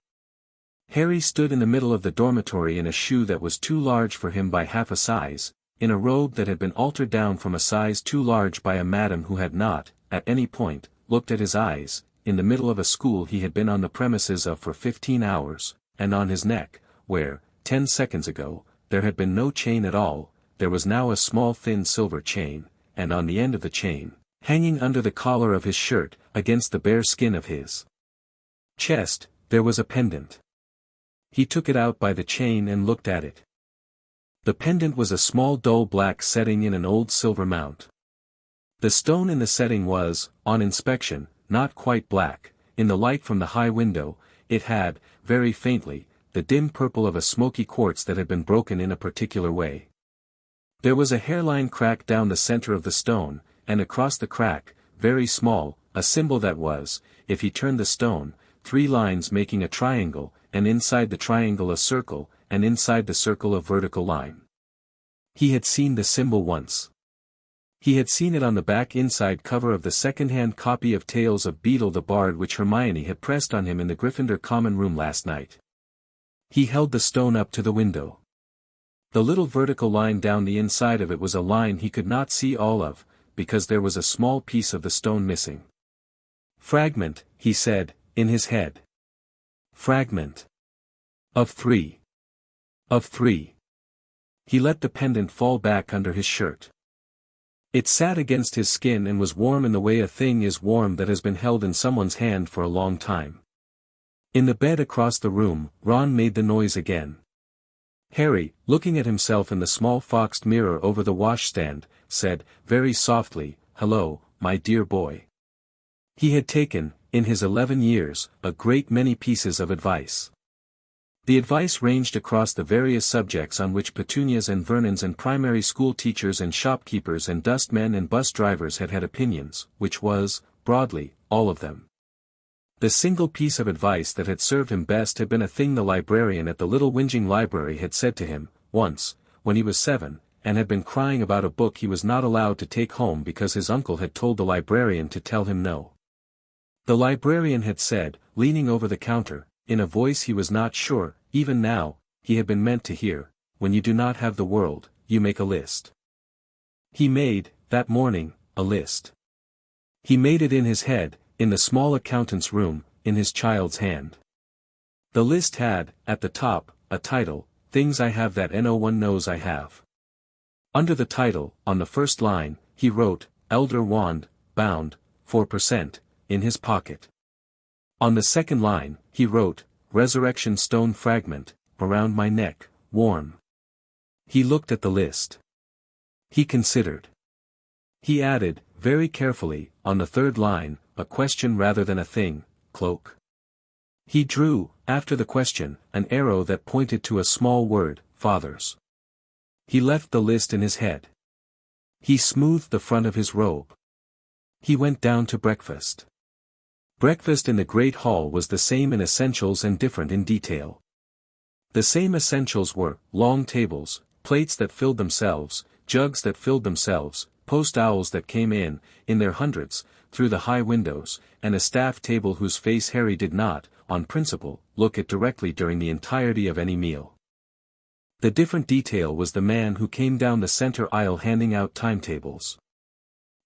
A: Harry stood in the middle of the dormitory in a shoe that was too large for him by half a size, in a robe that had been altered down from a size too large by a madam who had not, at any point, looked at his eyes, in the middle of a school he had been on the premises of for 15 hours, and on his neck, where, 10 seconds ago, there had been no chain at all, there was now a small thin silver chain, and on the end of the chain, hanging under the collar of his shirt, against the bare skin of his chest, there was a pendant. He took it out by the chain and looked at it. The pendant was a small dull black setting in an old silver mount. The stone in the setting was, on inspection, not quite black. In the light from the high window, it had, very faintly, the dim purple of a smoky quartz that had been broken in a particular way. There was a hairline crack down the center of the stone, and across the crack, very small, a symbol that was, if he turned the stone, 3 lines making a triangle, and inside the triangle a circle, and inside the circle a vertical line. He had seen the symbol once. He had seen it on the back inside cover of the second-hand copy of Tales of Beedle the Bard which Hermione had pressed on him in the Gryffindor common room last night. He held the stone up to the window. The little vertical line down the inside of it was a line he could not see all of, because there was a small piece of the stone missing. Fragment, he said, in his head. Fragment. Of 3. Of 3. He let the pendant fall back under his shirt. It sat against his skin and was warm in the way a thing is warm that has been held in someone's hand for a long time. In the bed across the room, Ron made the noise again. Harry, looking at himself in the small foxed mirror over the washstand, said, very softly, "Hello, my dear boy." He had taken, in his 11 years, a great many pieces of advice. The advice ranged across the various subjects on which Petunias and Vernons and primary school teachers and shopkeepers and dustmen and bus drivers had opinions, which was, broadly, all of them. The single piece of advice that had served him best had been a thing the librarian at the little whinging library had said to him, once, when he was 7, and had been crying about a book he was not allowed to take home because his uncle had told the librarian to tell him no. The librarian had said, leaning over the counter, in a voice he was not sure, even now, he had been meant to hear, when you do not have the world, you make a list. He made, that morning, a list. He made it in his head, in the small accountant's room, in his child's hand. The list had, at the top, a title, Things I Have That No One Knows I Have. Under the title, on the first line, he wrote, Elder Wand, bound, 4%, in his pocket. On the second line, he wrote, Resurrection Stone Fragment, around my neck, warm. He looked at the list. He considered. He added, very carefully, on the third line, a question rather than a thing, cloak. He drew, after the question, an arrow that pointed to a small word, fathers. He left the list in his head. He smoothed the front of his robe. He went down to breakfast. Breakfast in the great hall was the same in essentials and different in detail. The same essentials were, long tables, plates that filled themselves, jugs that filled themselves, post owls that came in their hundreds, through the high windows, and a staff table whose face Harry did not, on principle, look at directly during the entirety of any meal. The different detail was the man who came down the center aisle handing out timetables.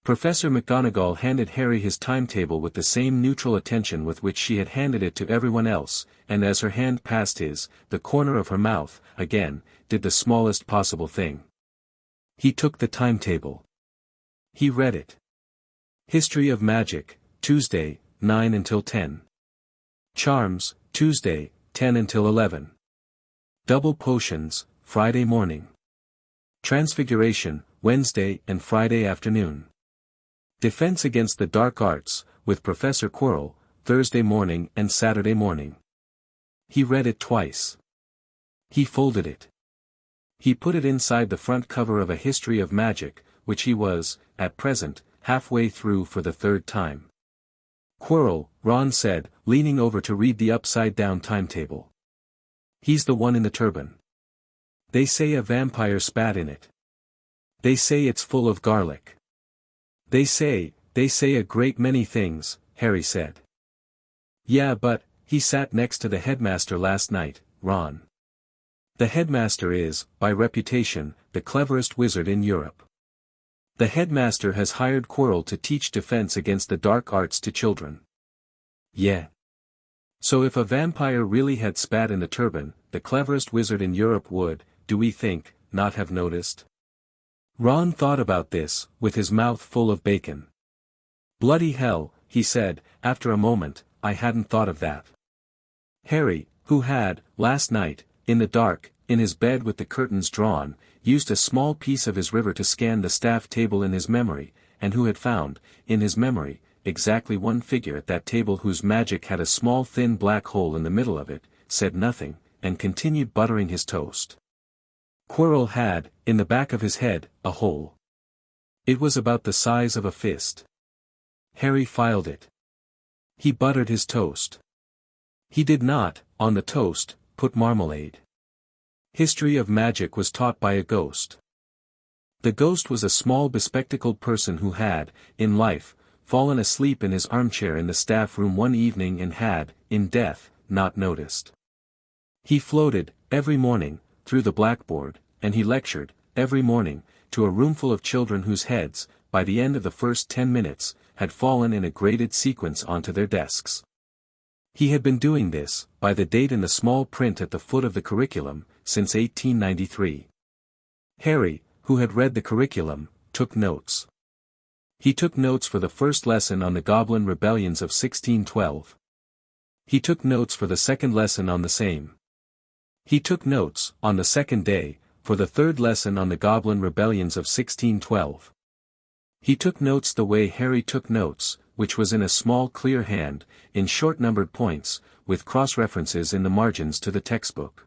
A: Professor McGonagall handed Harry his timetable with the same neutral attention with which she had handed it to everyone else, and as her hand passed his, the corner of her mouth, again, did the smallest possible thing. He took the timetable. He read it. History of Magic, Tuesday, 9 until 10. Charms, Tuesday, 10 until 11. Double Potions, Friday morning. Transfiguration, Wednesday and Friday afternoon. Defense Against the Dark Arts, with Professor Quirrell, Thursday morning and Saturday morning. He read it twice. He folded it. He put it inside the front cover of a History of Magic, which he was, at present, halfway through for the third time. Quirrell, Ron said, leaning over to read the upside-down timetable. He's the one in the turban. They say a vampire spat in it. They say it's full of garlic. They say a great many things, Harry said. Yeah, but, he sat next to the headmaster last night, Ron. The headmaster is, by reputation, the cleverest wizard in Europe. The headmaster has hired Quirrell to teach defense against the dark arts to children. Yeah. So if a vampire really had spat in the turban, the cleverest wizard in Europe would, do we think, not have noticed? Ron thought about this, with his mouth full of bacon. Bloody hell, he said, after a moment, I hadn't thought of that. Harry, who had, last night, in the dark, in his bed with the curtains drawn, used a small piece of his river to scan the staff table in his memory, and who had found, in his memory, exactly one figure at that table whose magic had a small thin black hole in the middle of it, said nothing, and continued buttering his toast. Quirrell had, in the back of his head, a hole. It was about the size of a fist. Harry filed it. He buttered his toast. He did not, on the toast, put marmalade. History of magic was taught by a ghost. The ghost was a small bespectacled person who had, in life, fallen asleep in his armchair in the staff room one evening and had, in death, not noticed. He floated, every morning, through the blackboard, and he lectured, every morning, to a roomful of children whose heads, by the end of the first 10 minutes, had fallen in a graded sequence onto their desks. He had been doing this, by the date in the small print at the foot of the curriculum, since 1893. Harry, who had read the curriculum, took notes. He took notes for the first lesson on the Goblin rebellions of 1612. He took notes for the second lesson on the same. He took notes, on the second day, for the third lesson on the Goblin rebellions of 1612. He took notes the way Harry took notes, which was in a small clear hand, in short numbered points, with cross-references in the margins to the textbook.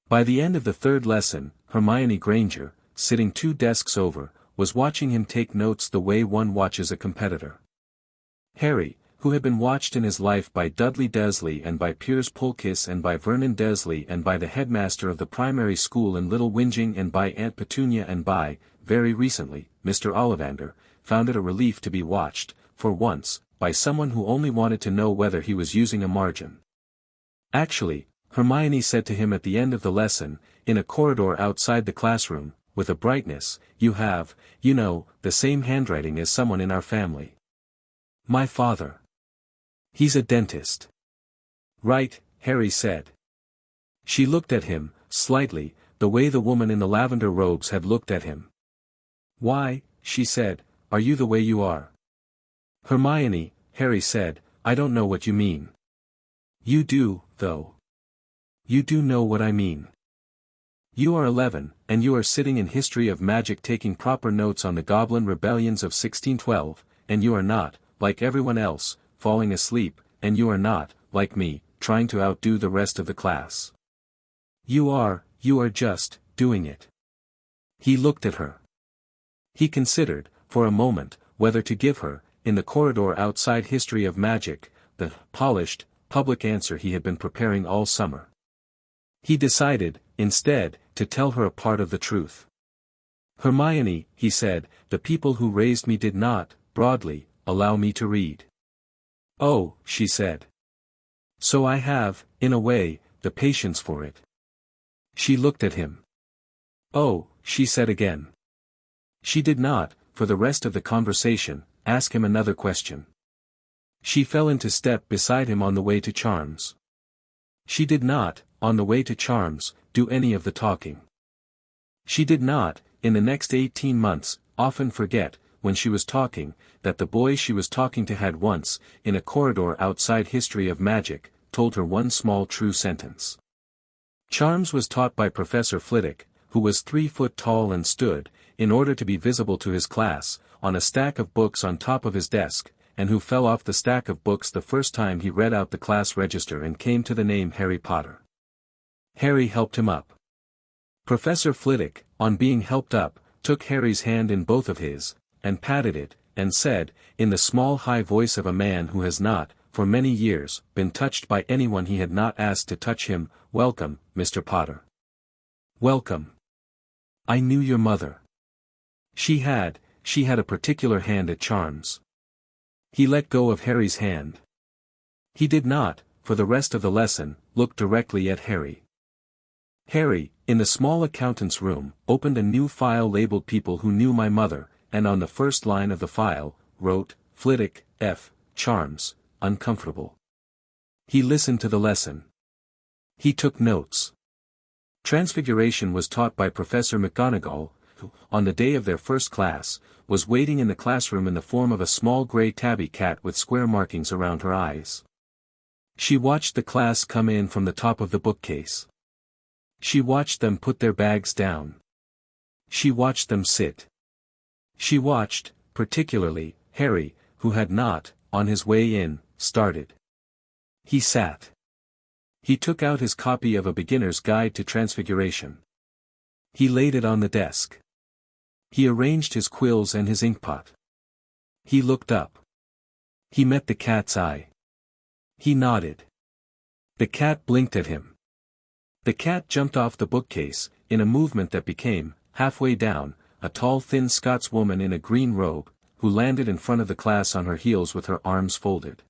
A: By the end of the third lesson, Hermione Granger, sitting 2 desks over, was watching him take notes the way one watches a competitor. Harry, who had been watched in his life by Dudley Dursley and by Piers Polkiss and by Vernon Dursley and by the headmaster of the primary school in Little Whinging and by Aunt Petunia and by, very recently, Mr. Ollivander, found it a relief to be watched, for once, by someone who only wanted to know whether he was using a margin. Actually, Hermione said to him at the end of the lesson, in a corridor outside the classroom, with a brightness, "You have, you know, the same handwriting as someone in our family." "My father. He's a dentist." "Right," Harry said. She looked at him, slightly, the way the woman in the lavender robes had looked at him. "Why," she said, "are you the way you are?" "Hermione," Harry said, "I don't know what you mean." "You do, though. You do know what I mean. You are 11, and you are sitting in History of Magic taking proper notes on the Goblin rebellions of 1612, and you are not, like everyone else, falling asleep, and you are not, like me, trying to outdo the rest of the class. You are just, doing it." He looked at her. He considered, for a moment, whether to give her, in the corridor outside History of Magic, the polished, public answer he had been preparing all summer. He decided, instead, to tell her a part of the truth. "Hermione," he said, "the people who raised me did not, broadly, allow me to read." "Oh," she said. "So I have, in a way, the patience for it." She looked at him. "Oh," she said again. She did not, for the rest of the conversation, ask him another question. She fell into step beside him on the way to Charms. She did not, on the way to Charms, do any of the talking. She did not, in the next 18 months, often forget, when she was talking, that the boy she was talking to had once, in a corridor outside History of Magic, told her one small true sentence. Charms was taught by Professor Flitwick, who was 3 foot tall and stood, in order to be visible to his class, on a stack of books on top of his desk, and who fell off the stack of books the first time he read out the class register and came to the name Harry Potter. Harry helped him up. Professor Flitwick, on being helped up, took Harry's hand in both of his, and patted it, and said, in the small high voice of a man who has not, for many years, been touched by anyone he had not asked to touch him, "Welcome, Mr. Potter. Welcome. I knew your mother. She had a particular hand at Charms." He let go of Harry's hand. He did not, for the rest of the lesson, look directly at Harry. Harry, in the small accountant's room, opened a new file labeled People Who Knew My Mother, and on the first line of the file, wrote, Flitwick, F. Charms, uncomfortable. He listened to the lesson. He took notes. Transfiguration was taught by Professor McGonagall, who, on the day of their first class, was waiting in the classroom in the form of a small grey tabby cat with square markings around her eyes. She watched the class come in from the top of the bookcase. She watched them put their bags down. She watched them sit. She watched, particularly, Harry, who had not, on his way in, started. He sat. He took out his copy of A Beginner's Guide to Transfiguration. He laid it on the desk. He arranged his quills and his inkpot. He looked up. He met the cat's eye. He nodded. The cat blinked at him. The cat jumped off the bookcase, in a movement that became, halfway down, a tall thin Scotswoman in a green robe, who landed in front of the class on her heels with her arms folded.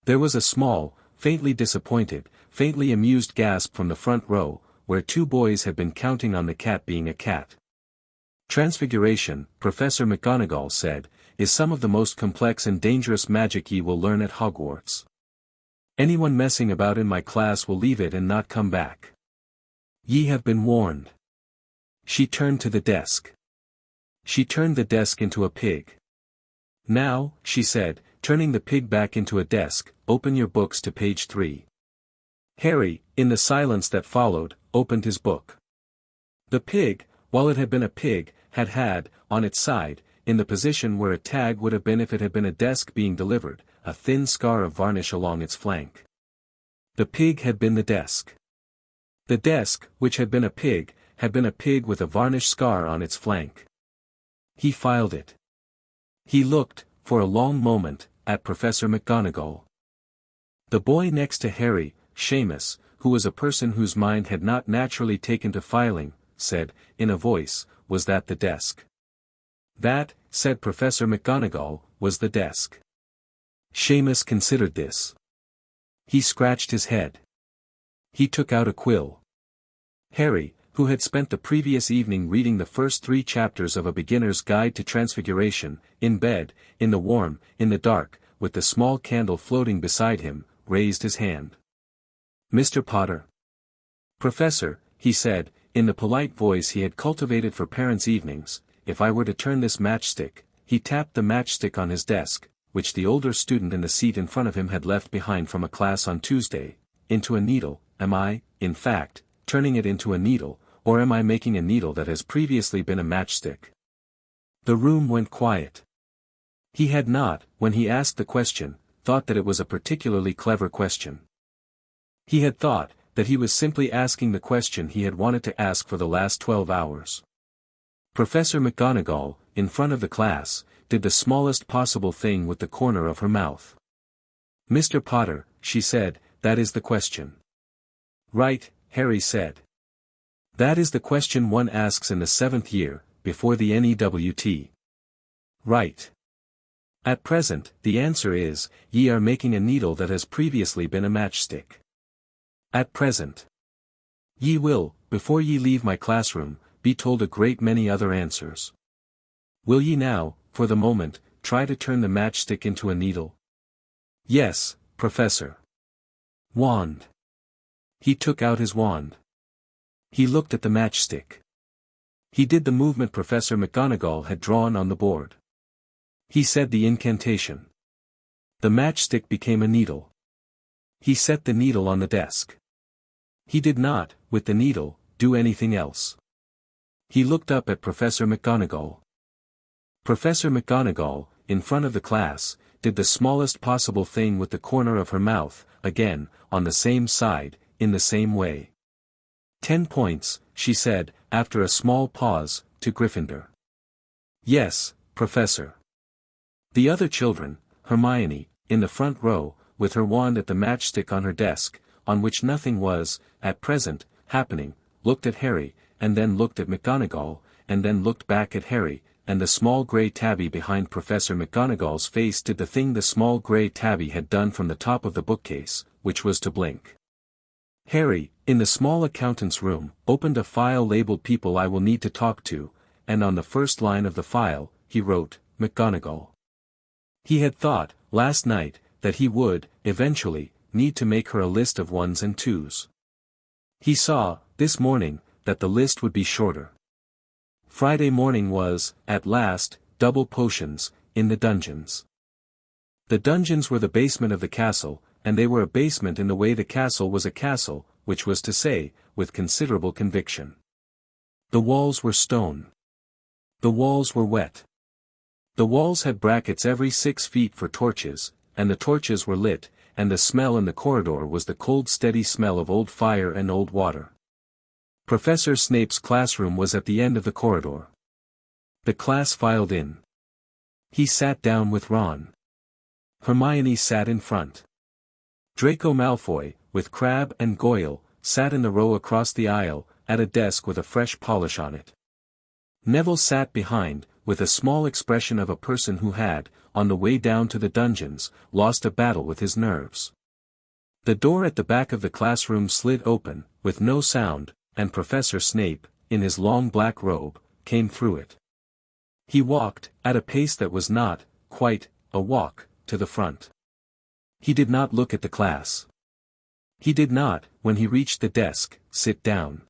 A: There was a small, faintly disappointed, faintly amused gasp from the front row, where two boys had been counting on the cat being a cat. Transfiguration, Professor McGonagall said, is some of the most complex and dangerous magic ye will learn at Hogwarts. Anyone messing about in my class will leave it and not come back. Ye have been warned. She turned to the desk. She turned the desk into a pig. Now, she said, turning the pig back into a desk, open your books to page 3. Harry, in the silence that followed, opened his book. The pig, while it had been a pig, had, on its side, in the position where a tag would have been if it had been a desk being delivered, a thin scar of varnish along its flank. The pig had been the desk. The desk, which had been a pig with a varnish scar on its flank. He filed it. He looked, for a long moment, at Professor McGonagall. The boy next to Harry, Seamus, who was a person whose mind had not naturally taken to filing, said, in a voice, was that the desk? That, said Professor McGonagall, was the desk. Seamus considered this. He scratched his head. He took out a quill. Harry, who had spent the previous evening reading the first 3 chapters of A Beginner's Guide to Transfiguration, in bed, in the dark, with the small candle floating beside him, raised his hand. Mr. Potter. Professor, he said, in the polite voice he had cultivated for parents' evenings, if I were to turn this matchstick, he tapped the matchstick on his desk, which the older student in the seat in front of him had left behind from a class on Tuesday, into a needle, am I, in fact, turning it into a needle, or am I making a needle that has previously been a matchstick? The room went quiet. He had not, when he asked the question, thought that it was a particularly clever question. He had thought that he was simply asking the question he had wanted to ask for the last 12 hours. Professor McGonagall, in front of the class, did the smallest possible thing with the corner of her mouth. Mr. Potter, she said, that is the question. Right, Harry said. That is the question one asks in the 7th year, before the NEWT. Right. At present, the answer is, ye are making a needle that has previously been a matchstick. At present. Ye will, before ye leave my classroom, be told a great many other answers. Will ye now, for the moment, try to turn the matchstick into a needle? Yes, Professor. Wand. He took out his wand. He looked at the matchstick. He did the movement Professor McGonagall had drawn on the board. He said the incantation. The matchstick became a needle. He set the needle on the desk. He did not, with the needle, do anything else. He looked up at Professor McGonagall. Professor McGonagall, in front of the class, did the smallest possible thing with the corner of her mouth, again, on the same side, in the same way. 10 points, she said, after a small pause, to Gryffindor. Yes, Professor. The other children, Hermione, in the front row, with her wand at the matchstick on her desk, on which nothing was, at present, happening, looked at Harry, and then looked at McGonagall, and then looked back at Harry, and the small grey tabby behind Professor McGonagall's face did the thing the small grey tabby had done from the top of the bookcase, which was to blink. Harry, in the small accountant's room, opened a file labeled People I Will Need to Talk to, and on the first line of the file, he wrote, McGonagall. He had thought, last night, that he would, eventually, need to make her a list of 1s and 2s. He saw, this morning, that the list would be shorter. Friday morning was, at last, double potions, in the dungeons. The dungeons were the basement of the castle, and they were a basement in the way the castle was a castle, which was to say, with considerable conviction. The walls were stone. The walls were wet. The walls had brackets every 6 feet for torches, and the torches were lit, and the smell in the corridor was the cold steady smell of old fire and old water. Professor Snape's classroom was at the end of the corridor. The class filed in. He sat down with Ron. Hermione sat in front. Draco Malfoy, with Crabbe and Goyle, sat in the row across the aisle, at a desk with a fresh polish on it. Neville sat behind, with a small expression of a person who had, on the way down to the dungeons, lost a battle with his nerves. The door at the back of the classroom slid open, with no sound, and Professor Snape, in his long black robe, came through it. He walked, at a pace that was not, quite, a walk, to the front. He did not look at the class. He did not, when he reached the desk, sit down.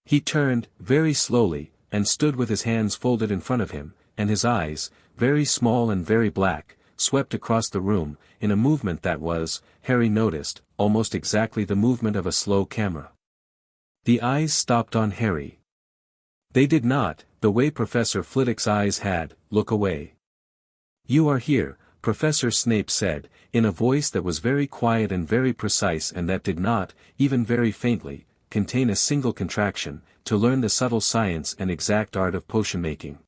A: He turned, very slowly, and stood with his hands folded in front of him, and his eyes, very small and very black, swept across the room, in a movement that was, Harry noticed, almost exactly the movement of a slow camera. The eyes stopped on Harry. They did not, the way Professor Flitwick's eyes had, look away. "You are here," Professor Snape said, in a voice that was very quiet and very precise and that did not, even very faintly, contain a single contraction, to learn the subtle science and exact art of potion-making.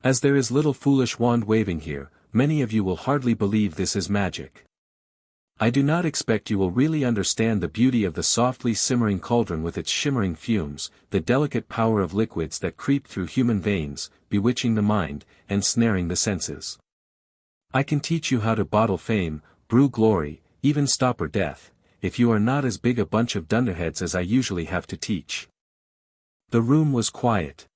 A: As there is little foolish wand-waving here, many of you will hardly believe this is magic. I do not expect you will really understand the beauty of the softly simmering cauldron with its shimmering fumes, the delicate power of liquids that creep through human veins, bewitching the mind, and snaring the senses. I can teach you how to bottle fame, brew glory, even stopper death, if you are not as big a bunch of dunderheads as I usually have to teach. The room was quiet.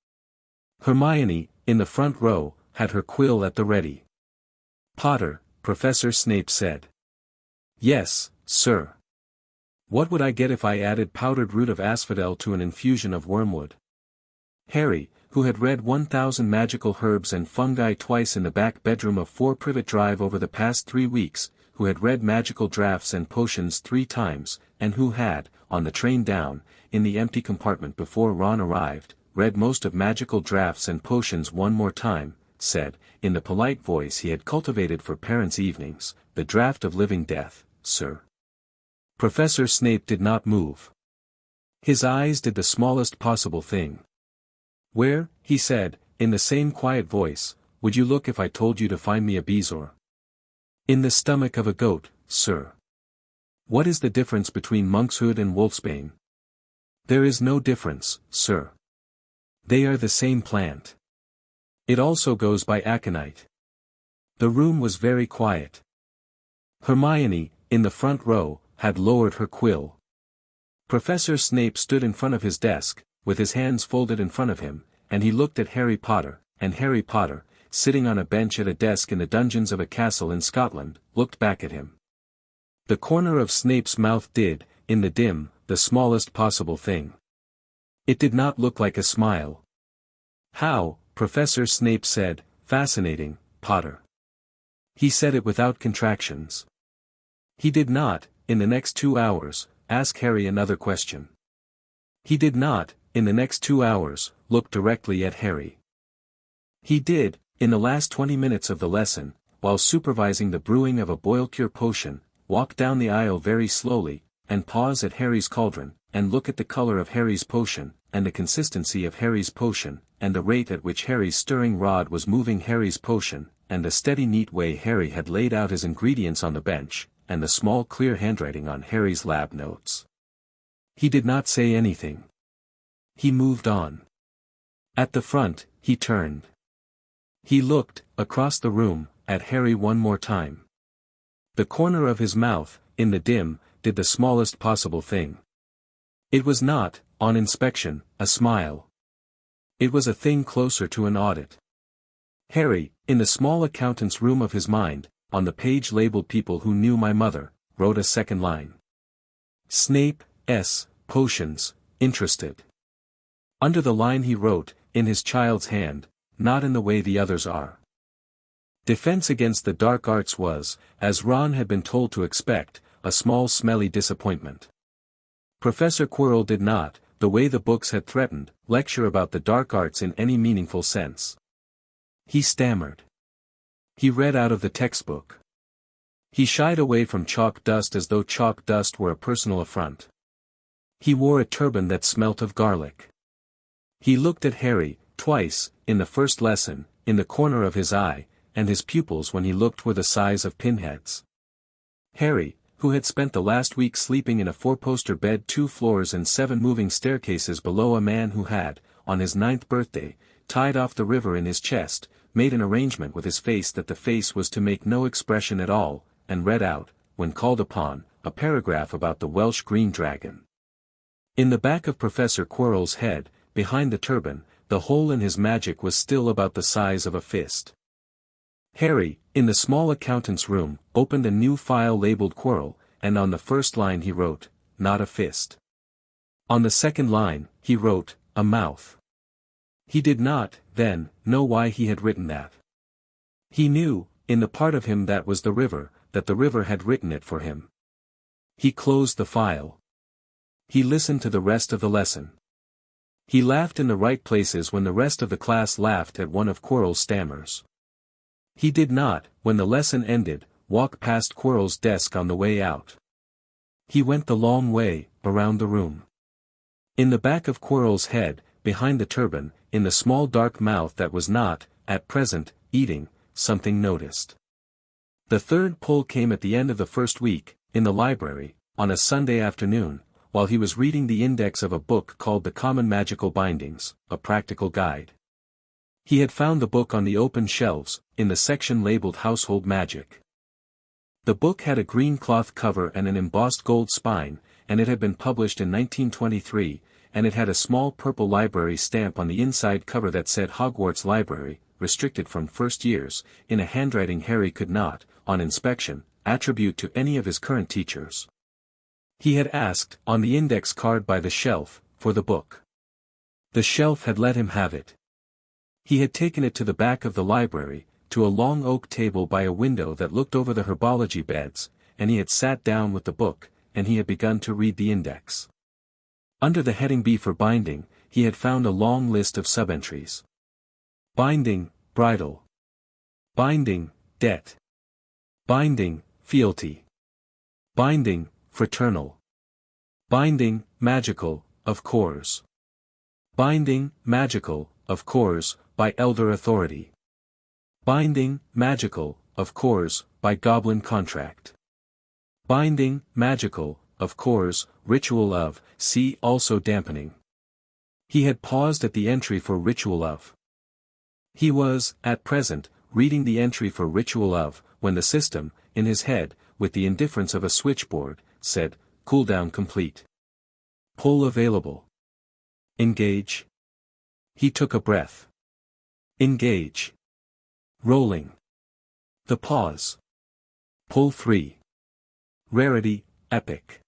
A: Hermione, in the front row, had her quill at the ready. "Potter," Professor Snape said. "Yes, sir." "What would I get if I added powdered root of asphodel to an infusion of wormwood?" Harry, who had read 1,000 magical herbs and fungi twice in the back bedroom of 4 Privet Drive over the past 3 weeks, who had read magical draughts and potions 3 times, and who had, on the train down, in the empty compartment before Ron arrived, read most of magical draughts and potions one more time, said, in the polite voice he had cultivated for parents' evenings, "The draught of living death, sir." Professor Snape did not move. His eyes did the smallest possible thing. "Where," he said, in the same quiet voice, "would you look if I told you to find me a bezoar?" "In the stomach of a goat, sir." "What is the difference between monkshood and wolfsbane?" "There is no difference, sir. They are the same plant. It also goes by aconite." The room was very quiet. Hermione, in the front row, had lowered her quill. Professor Snape stood in front of his desk, with his hands folded in front of him, and he looked at Harry Potter, and Harry Potter, sitting on a bench at a desk in the dungeons of a castle in Scotland, looked back at him. The corner of Snape's mouth did, in the dim, the smallest possible thing. It did not look like a smile. "How," Professor Snape said, "fascinating, Potter." He said it without contractions. He did not, in the next 2 hours, ask Harry another question. He did not, in the next 2 hours, look directly at Harry. He did, in the last 20 minutes of the lesson, while supervising the brewing of a boil-cure potion, walk down the aisle very slowly, and pause at Harry's cauldron, and look at the color of Harry's potion, and the consistency of Harry's potion, and the rate at which Harry's stirring rod was moving Harry's potion, and the steady neat way Harry had laid out his ingredients on the bench, and the small clear handwriting on Harry's lab notes. He did not say anything. He moved on. At the front, he turned. He looked, across the room, at Harry one more time. The corner of his mouth, in the dim, did the smallest possible thing. It was not, on inspection, a smile. It was a thing closer to an audit. Harry, in the small accountant's room of his mind, on the page labeled "People Who Knew My Mother," wrote a second line. Snape, S. Potions, interested. Under the line he wrote, in his child's hand, "Not in the way the others are." Defense against the dark arts was, as Ron had been told to expect, a small smelly disappointment. Professor Quirrell did not, the way the books had threatened, lecture about the dark arts in any meaningful sense. He stammered. He read out of the textbook. He shied away from chalk dust as though chalk dust were a personal affront. He wore a turban that smelt of garlic. He looked at Harry, twice, in the first lesson, in the corner of his eye, and his pupils when he looked were the size of pinheads. Harry, who had spent the last week sleeping in a four-poster bed 2 floors and 7 moving staircases below a man who had, on his 9th birthday, tied off the river in his chest, made an arrangement with his face that the face was to make no expression at all, and read out, when called upon, a paragraph about the Welsh green dragon. In the back of Professor Quirrell's head, behind the turban, the hole in his magic was still about the size of a fist. Harry, in the small accountant's room, opened a new file labeled Quirrell, and on the first line he wrote, "Not a fist." On the second line, he wrote, "A mouth." He did not, then, know why he had written that. He knew, in the part of him that was the river, that the river had written it for him. He closed the file. He listened to the rest of the lesson. He laughed in the right places when the rest of the class laughed at one of Quirrell's stammers. He did not, when the lesson ended, walk past Quirrell's desk on the way out. He went the long way, around the room. In the back of Quirrell's head, behind the turban, in the small dark mouth that was not, at present, eating, something noticed. The third pull came at the end of the first week, in the library, on a Sunday afternoon, while he was reading the index of a book called The Common Magical Bindings, a Practical Guide. He had found the book on the open shelves, in the section labeled Household Magic. The book had a green cloth cover and an embossed gold spine, and it had been published in 1923, and it had a small purple library stamp on the inside cover that said Hogwarts Library, restricted from first years, in a handwriting Harry could not, on inspection, attribute to any of his current teachers. He had asked, on the index card by the shelf, for the book. The shelf had let him have it. He had taken it to the back of the library, to a long oak table by a window that looked over the herbology beds, and he had sat down with the book, and he had begun to read the index. Under the heading B for binding, he had found a long list of subentries. Binding, bridal. Binding, debt. Binding, fealty. Binding, fraternal. Binding, magical, of course. Binding, magical, of course, by elder authority. Binding, magical, of course, by goblin contract. Binding, magical, of course, ritual of, see also dampening. He had paused at the entry for ritual of. He was, at present, reading the entry for ritual of, when the system, in his head, with the indifference of a switchboard, said, cooldown complete. Pull available. Engage. He took a breath. Engage. Rolling. The pause. Pull 3. Rarity, epic.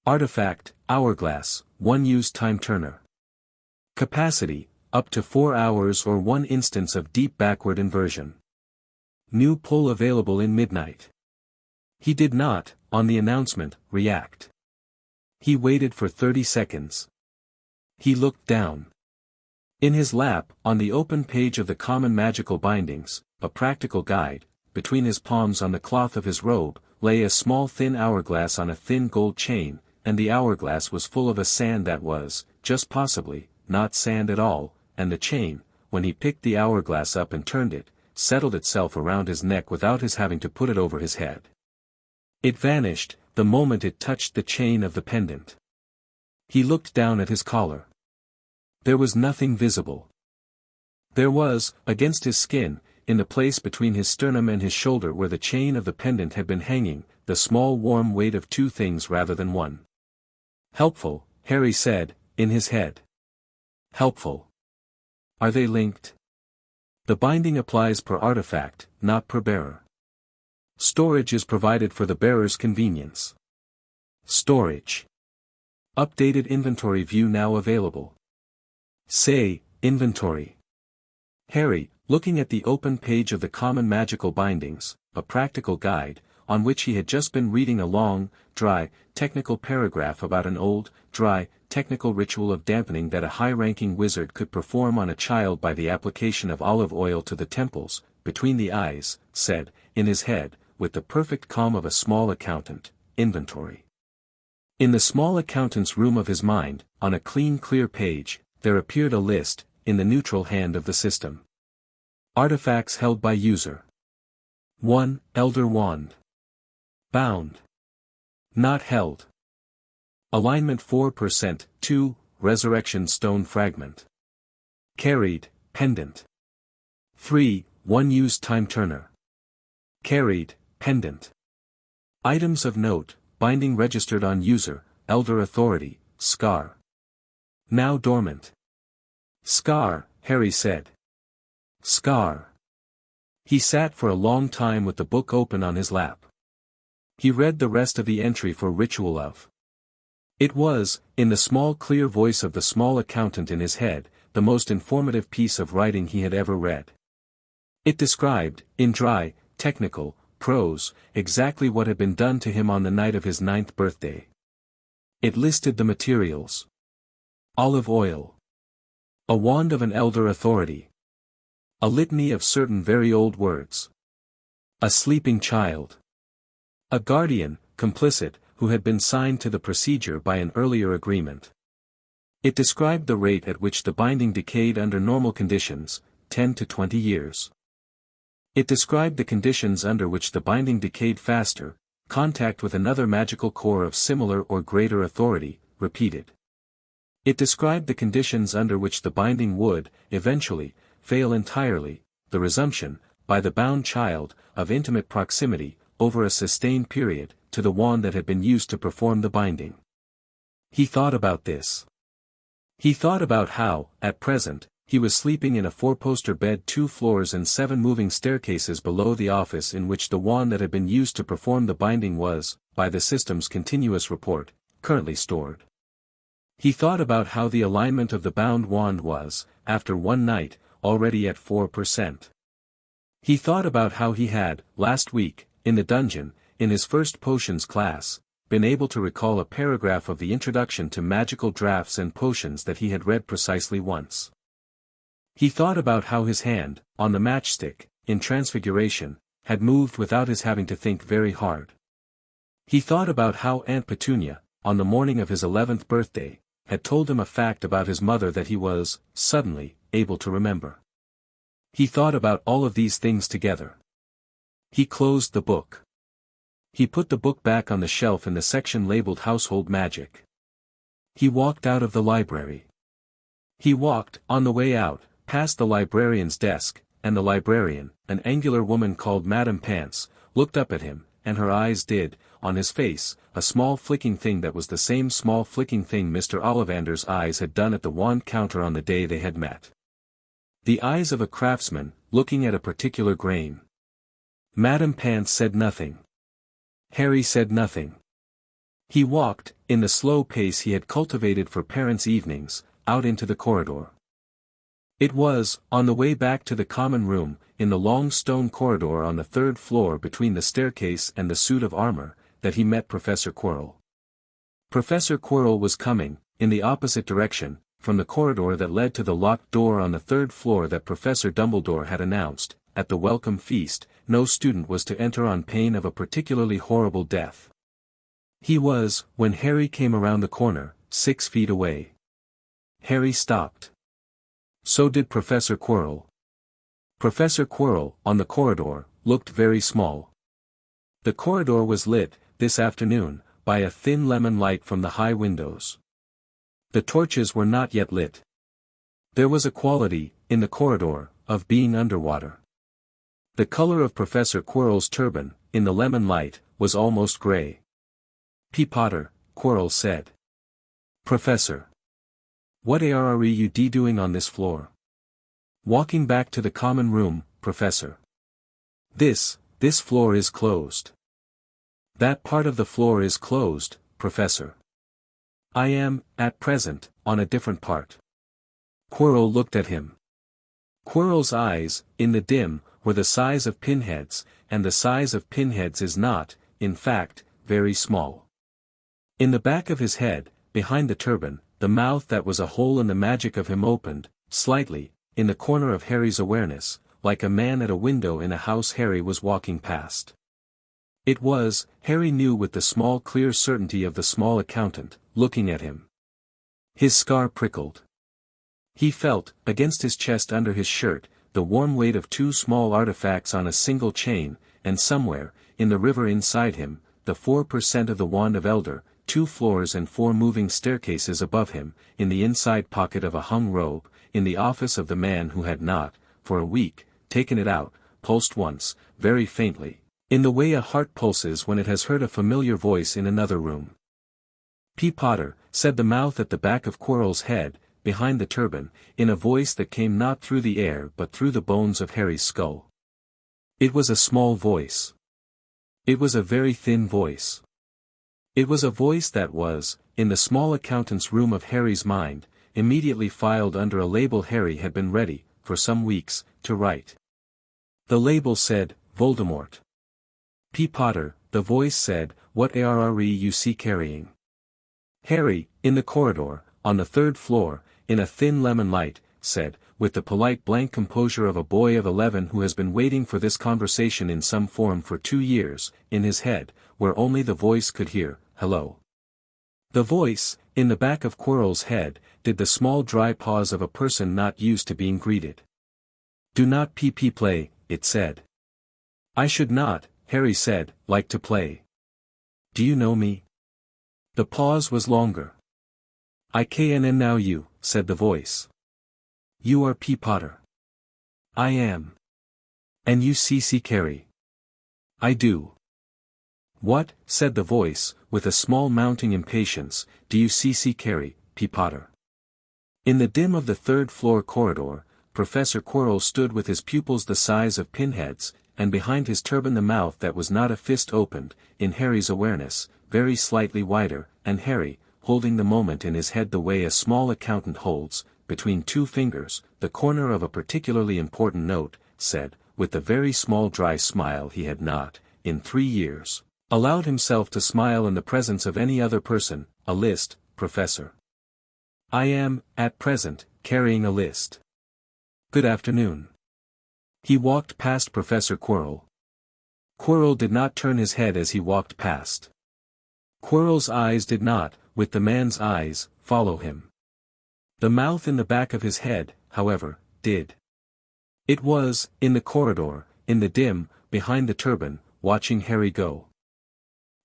A: Artifact, hourglass, 1 use time turner. Capacity, up to 4 hours or 1 instance of deep backward inversion. New pull available in midnight. He did not, on the announcement, react. He waited for 30 seconds. He looked down. In his lap, on the open page of the Common Magical Bindings, a Practical Guide, between his palms on the cloth of his robe, lay a small thin hourglass on a thin gold chain, and the hourglass was full of a sand that was, just possibly, not sand at all, and the chain, when he picked the hourglass up and turned it, settled itself around his neck without his having to put it over his head. It vanished, the moment it touched the chain of the pendant. He looked down at his collar. There was nothing visible. There was, against his skin, in the place between his sternum and his shoulder where the chain of the pendant had been hanging, the small warm weight of 2 things rather than 1. Helpful, Harry said, in his head. Helpful. Are they linked? The binding applies per artifact, not per bearer. Storage is provided for the bearer's convenience. Storage. Updated inventory view now available. Say, inventory. Harry, Looking at the open page of the Common Magical Bindings, a practical guide, on which he had just been reading a long, dry, technical paragraph about an old, dry, technical ritual of dampening that a high-ranking wizard could perform on a child by the application of olive oil to the temples, between the eyes, said, in his head, with the perfect calm of a small accountant, inventory. In the small accountant's room of his mind, on a clean clear page, there appeared a list, in the neutral hand of the system. Artifacts held by user. 1. Elder Wand. Bound. Not held. Alignment 4%. 2. Resurrection Stone Fragment. Carried, pendant. 3. 1 Used Time Turner. Carried, pendant. Items of note, binding registered on user, Elder Authority, Scar. Now dormant. Scar, Harry said. Scar. He sat for a long time with the book open on his lap. He read the rest of the entry for ritual of. It was, in the small clear voice of the small accountant in his head, the most informative piece of writing he had ever read. It described, in dry, technical, prose, exactly what had been done to him on the night of his 9th birthday. It listed the materials. Olive oil. A wand of an elder authority. A litany of certain very old words. A sleeping child. A guardian, complicit, who had been signed to the procedure by an earlier agreement. It described the rate at which the binding decayed under normal conditions, 10 to 20 years. It described the conditions under which the binding decayed faster, contact with another magical core of similar or greater authority, repeated. It described the conditions under which the binding would, eventually, fail entirely, the resumption, by the bound child, of intimate proximity, over a sustained period, to the wand that had been used to perform the binding. He thought about this. He thought about how, at present, he was sleeping in a 4-poster bed 2 floors and 7 moving staircases below the office in which the wand that had been used to perform the binding was, by the system's continuous report, currently stored. He thought about how the alignment of the bound wand was, after one night, already at 4%. He thought about how he had, last week, in the dungeon, in his first potions class, been able to recall a paragraph of the introduction to magical drafts and potions that he had read precisely once. He thought about how his hand, on the matchstick, in Transfiguration, had moved without his having to think very hard. He thought about how Aunt Petunia, on the morning of his 11th birthday, had told him a fact about his mother that he was, suddenly, able to remember. He thought about all of these things together. He closed the book. He put the book back on the shelf in the section labeled Household Magic. He walked out of the library. He walked, on the way out, past the librarian's desk, and the librarian, an angular woman called Madame Pants, looked up at him, and her eyes did, on his face, a small flicking thing that was the same small flicking thing Mr. Ollivander's eyes had done at the wand counter on the day they had met. The eyes of a craftsman, looking at a particular grain. Madame Pants said nothing. Harry said nothing. He walked, in the slow pace he had cultivated for parents' evenings, out into the corridor. It was, on the way back to the common room, in the long stone corridor on the 3rd floor between the staircase and the suit of armor, that he met Professor Quirrell. Professor Quirrell was coming, in the opposite direction, from the corridor that led to the locked door on the 3rd floor that Professor Dumbledore had announced. At the welcome feast, no student was to enter on pain of a particularly horrible death. He was, when Harry came around the corner, 6 feet away. Harry stopped. So did Professor Quirrell. Professor Quirrell, on the corridor, looked very small. The corridor was lit, this afternoon, by a thin lemon light from the high windows. The torches were not yet lit. There was a quality, in the corridor, of being underwater. The color of Professor Quirrell's turban, in the lemon light, was almost gray. "P. Potter," Quirrell said. "Professor. What are you doing on this floor?" "Walking back to the common room, Professor." This floor is closed." "That part of the floor is closed, Professor." "I am, at present, on a different part." Quirrell looked at him. Quirrell's eyes, in the dim, were the size of pinheads, and the size of pinheads is not, in fact, very small. In the back of his head, behind the turban, the mouth that was a hole in the magic of him opened, slightly, in the corner of Harry's awareness, like a man at a window in a house Harry was walking past. It was, Harry knew with the small clear certainty of the small accountant, looking at him. His scar prickled. He felt, against his chest under his shirt, the warm weight of two small artifacts on a single chain, and somewhere, in the river inside him, the 4% of the wand of Elder, 2 floors and 4 moving staircases above him, in the inside pocket of a hung robe, in the office of the man who had not, for a week, taken it out, pulsed once, very faintly, in the way a heart pulses when it has heard a familiar voice in another room. "P. Potter," said the mouth at the back of Quirrell's head, behind the turban, in a voice that came not through the air but through the bones of Harry's skull. It was a small voice. It was a very thin voice. It was a voice that was, in the small accountant's room of Harry's mind, immediately filed under a label Harry had been ready, for some weeks, to write. The label said, Voldemort. "P. Potter," the voice said, "what are you carrying?" Harry, in the corridor, on the 3rd floor, in a thin lemon light, said, with the polite blank composure of a boy of 11 who has been waiting for this conversation in some form for 2 years, in his head, where only the voice could hear, "Hello." The voice, in the back of Quirrell's head, did the small dry pause of a person not used to being greeted. "Do not play," it said. "I should not," Harry said, "like to play." "Do you know me?" The pause was longer. "I can now you," said the voice. "You are P. Potter." "I am." "And you carry?" "I do." "What," said the voice, with a small mounting impatience, "do you carry, P. Potter?" In the dim of the 3rd floor corridor, Professor Quirrell stood with his pupils the size of pinheads, and behind his turban the mouth that was not a fist opened, in Harry's awareness, very slightly wider, and Harry, holding the moment in his head the way a small accountant holds, between 2 fingers, the corner of a particularly important note, said, with the very small dry smile he had not, in 3 years, allowed himself to smile in the presence of any other person, "A list, Professor. I am, at present, carrying a list. Good afternoon." He walked past Professor Quirrell. Quirrell did not turn his head as he walked past. Quirrell's eyes did not, with the man's eyes, follow him. The mouth in the back of his head, however, did. It was, in the corridor, in the dim, behind the turban, watching Harry go.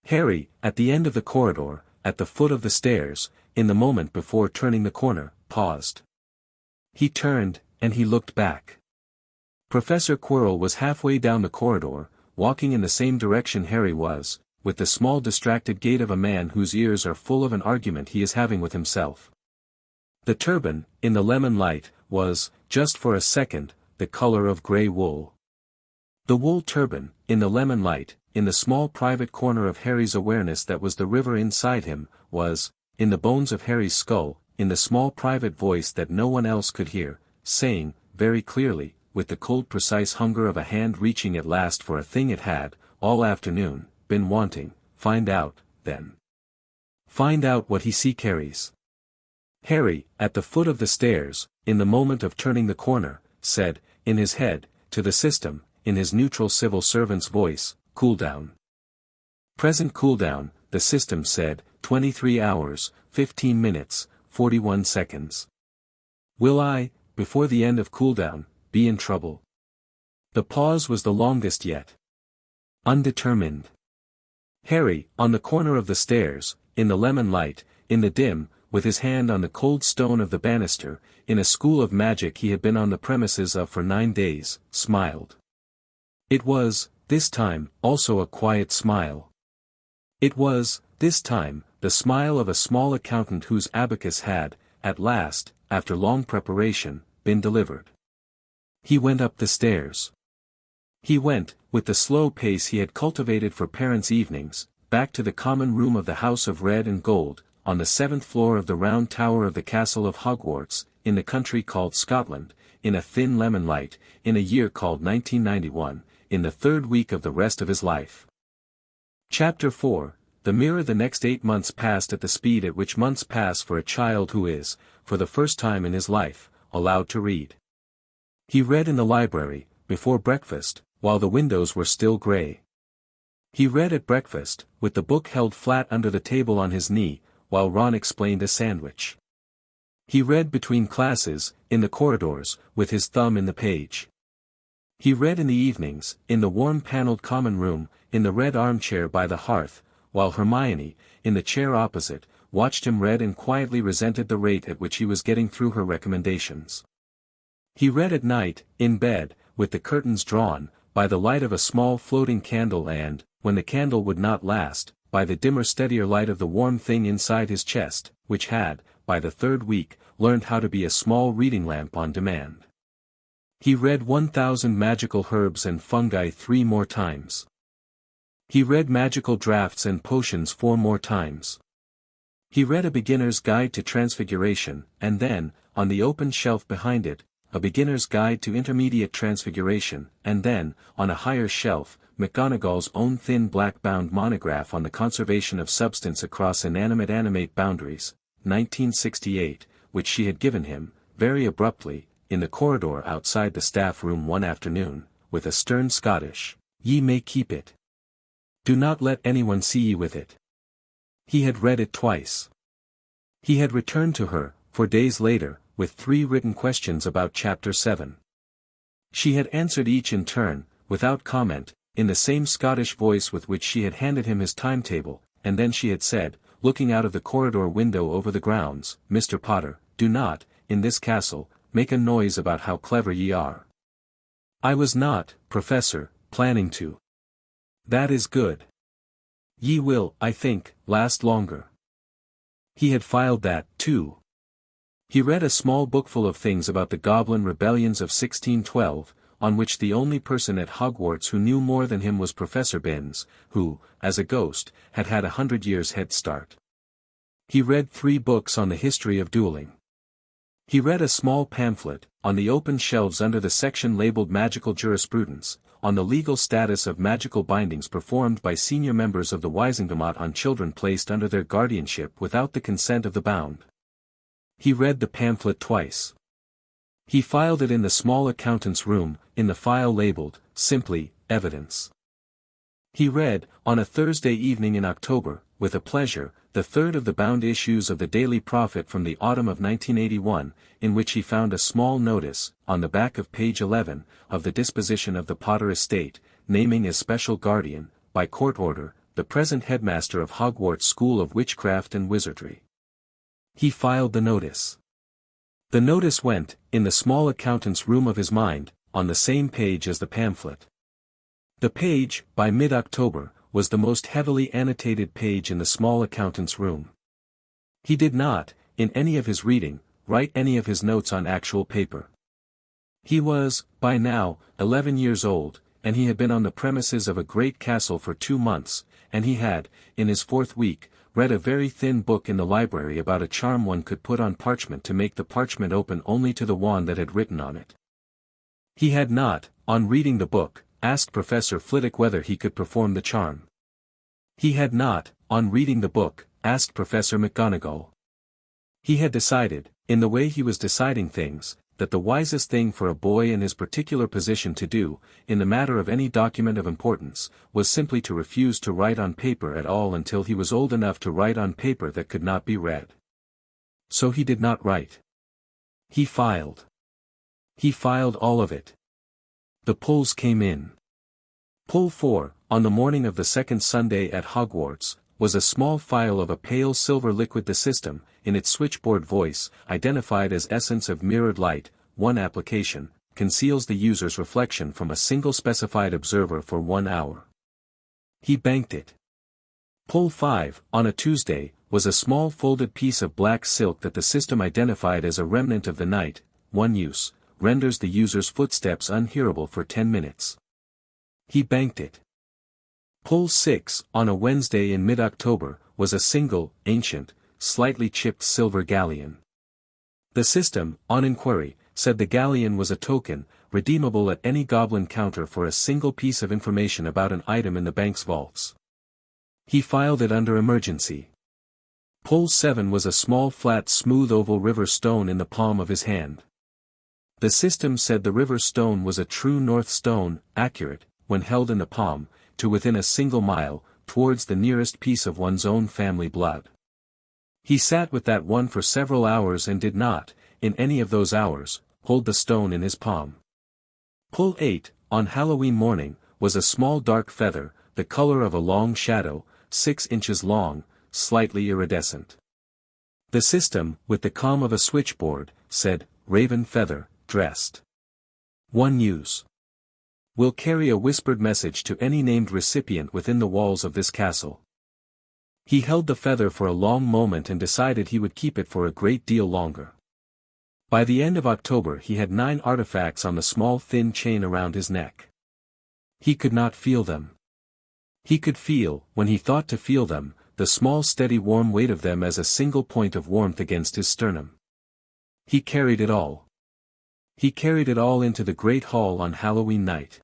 A: Harry, at the end of the corridor, at the foot of the stairs, in the moment before turning the corner, paused. He turned, and he looked back. Professor Quirrell was halfway down the corridor, walking in the same direction Harry was, with the small distracted gait of a man whose ears are full of an argument he is having with himself. The turban, in the lemon light, was, just for a second, the color of grey wool. The wool turban, in the lemon light, in the small private corner of Harry's awareness that was the river inside him, was, in the bones of Harry's skull, in the small private voice that no one else could hear, saying, very clearly, with the cold precise hunger of a hand reaching at last for a thing it had, all afternoon, been wanting, "Find out, then. Find out what he carries." Harry, at the foot of the stairs, in the moment of turning the corner, said, in his head, to the system, in his neutral civil servant's voice, "Cool down." "Present cooldown," the system said, 23 hours, 15 minutes, 41 seconds. "Will I, before the end of cooldown, be in trouble?" The pause was the longest yet. Undetermined. Harry, on the corner of the stairs, in the lemon light, in the dim, with his hand on the cold stone of the banister, in a school of magic he had been on the premises of for 9 days, smiled. It was, this time, also a quiet smile. It was, this time, the smile of a small accountant whose abacus had, at last, after long preparation, been delivered. He went up the stairs. He went, with the slow pace he had cultivated for parents' evenings, back to the common room of the House of Red and Gold, on the 7th floor of the round tower of the Castle of Hogwarts, in the country called Scotland, in a thin lemon light, in a year called 1991, in the third week of the rest of his life. Chapter 4. The Mirror. The next 8 months passed at the speed at which months pass for a child who is, for the first time in his life, allowed to read. He read in the library, before breakfast, while the windows were still gray. He read at breakfast, with the book held flat under the table on his knee, while Ron explained a sandwich. He read between classes, in the corridors, with his thumb in the page. He read in the evenings, in the warm paneled common room, in the red armchair by the hearth, while Hermione, in the chair opposite, watched him read and quietly resented the rate at which he was getting through her recommendations. He read at night, in bed, with the curtains drawn, by the light of a small floating candle and, when the candle would not last, by the dimmer steadier light of the warm thing inside his chest, which had, by the third week, learned how to be a small reading lamp on demand. He read 1,000 Magical Herbs and Fungi 3 more times. He read Magical Drafts and Potions 4 more times. He read A Beginner's Guide to Transfiguration, and then, on the open shelf behind it, A Beginner's Guide to Intermediate Transfiguration, and then, on a higher shelf, McGonagall's own thin black-bound monograph on the conservation of substance across inanimate animate boundaries, 1968, which she had given him, very abruptly, in the corridor outside the staff room one afternoon, with a stern Scottish, "Ye may keep it. Do not let anyone see ye with it." He had read it twice. He had returned to her, 4 days later, with 3 written questions about Chapter 7. She had answered each in turn, without comment, in the same Scottish voice with which she had handed him his timetable, and then she had said, looking out of the corridor window over the grounds, "Mr. Potter, do not, in this castle, make a noise about how clever ye are." "I was not, Professor, planning to." "That is good. Ye will, I think, last longer." He had filed that, too. He read a small bookful of things about the Goblin rebellions of 1612, on which the only person at Hogwarts who knew more than him was Professor Binns, who, as a ghost, had had 100 years' head start. He read 3 books on the history of dueling. He read a small pamphlet, on the open shelves under the section labeled Magical Jurisprudence, on the legal status of magical bindings performed by senior members of the Wisingamot on children placed under their guardianship without the consent of the bound. He read the pamphlet twice. He filed it in the small accountant's room, in the file labeled, simply, Evidence. He read, on a Thursday evening in October, with a pleasure, the third of the bound issues of the Daily Prophet from the autumn of 1981, in which he found a small notice, on the back of page 11, of the disposition of the Potter estate, naming as special guardian, by court order, the present headmaster of Hogwarts School of Witchcraft and Wizardry. He filed the notice. The notice went, in the small accountant's room of his mind, on the same page as the pamphlet. The page, by mid-October, was the most heavily annotated page in the small accountant's room. He did not, in any of his reading, write any of his notes on actual paper. He was, by now, 11 years old, and he had been on the premises of a great castle for 2 months, and he had, in his 4th week, read a very thin book in the library about a charm one could put on parchment to make the parchment open only to the wand that had written on it. He had not, on reading the book, asked Professor Flitwick whether he could perform the charm. He had not, on reading the book, asked Professor McGonagall. He had decided, in the way he was deciding things, that the wisest thing for a boy in his particular position to do, in the matter of any document of importance, was simply to refuse to write on paper at all until he was old enough to write on paper that could not be read. So he did not write. He filed. He filed all of it. The pulls came in. Pull 4, on the morning of the second Sunday at Hogwarts, was a small phial of a pale silver liquid. The system, in its switchboard voice, identified as essence of mirrored light. 1 application, conceals the user's reflection from a single specified observer for 1 hour. He banked it. Pull 5, on a Tuesday, was a small folded piece of black silk that the system identified as a remnant of the night. 1 use, renders the user's footsteps unhearable for 10 minutes. He banked it. Pull 6, on a Wednesday in mid-October, was a single, ancient, slightly chipped silver galleon. The system, on inquiry, said the galleon was a token, redeemable at any goblin counter for a single piece of information about an item in the bank's vaults. He filed it under emergency. Pull 7 was a small flat smooth oval river stone in the palm of his hand. The system said the river stone was a true north stone, accurate, when held in the palm, to within a single mile, towards the nearest piece of one's own family blood. He sat with that one for several hours and did not, in any of those hours, hold the stone in his palm. Pull 8, on Halloween morning, was a small dark feather, the color of a long shadow, 6 inches long, slightly iridescent. The system, with the calm of a switchboard, said, Raven feather, dressed. 1 use. Will carry a whispered message to any named recipient within the walls of this castle. He held the feather for a long moment and decided he would keep it for a great deal longer. By the end of October he had 9 artifacts on the small thin chain around his neck. He could not feel them. He could feel, when he thought to feel them, the small steady warm weight of them as a single point of warmth against his sternum. He carried it all. He carried it all into the great hall on Halloween night.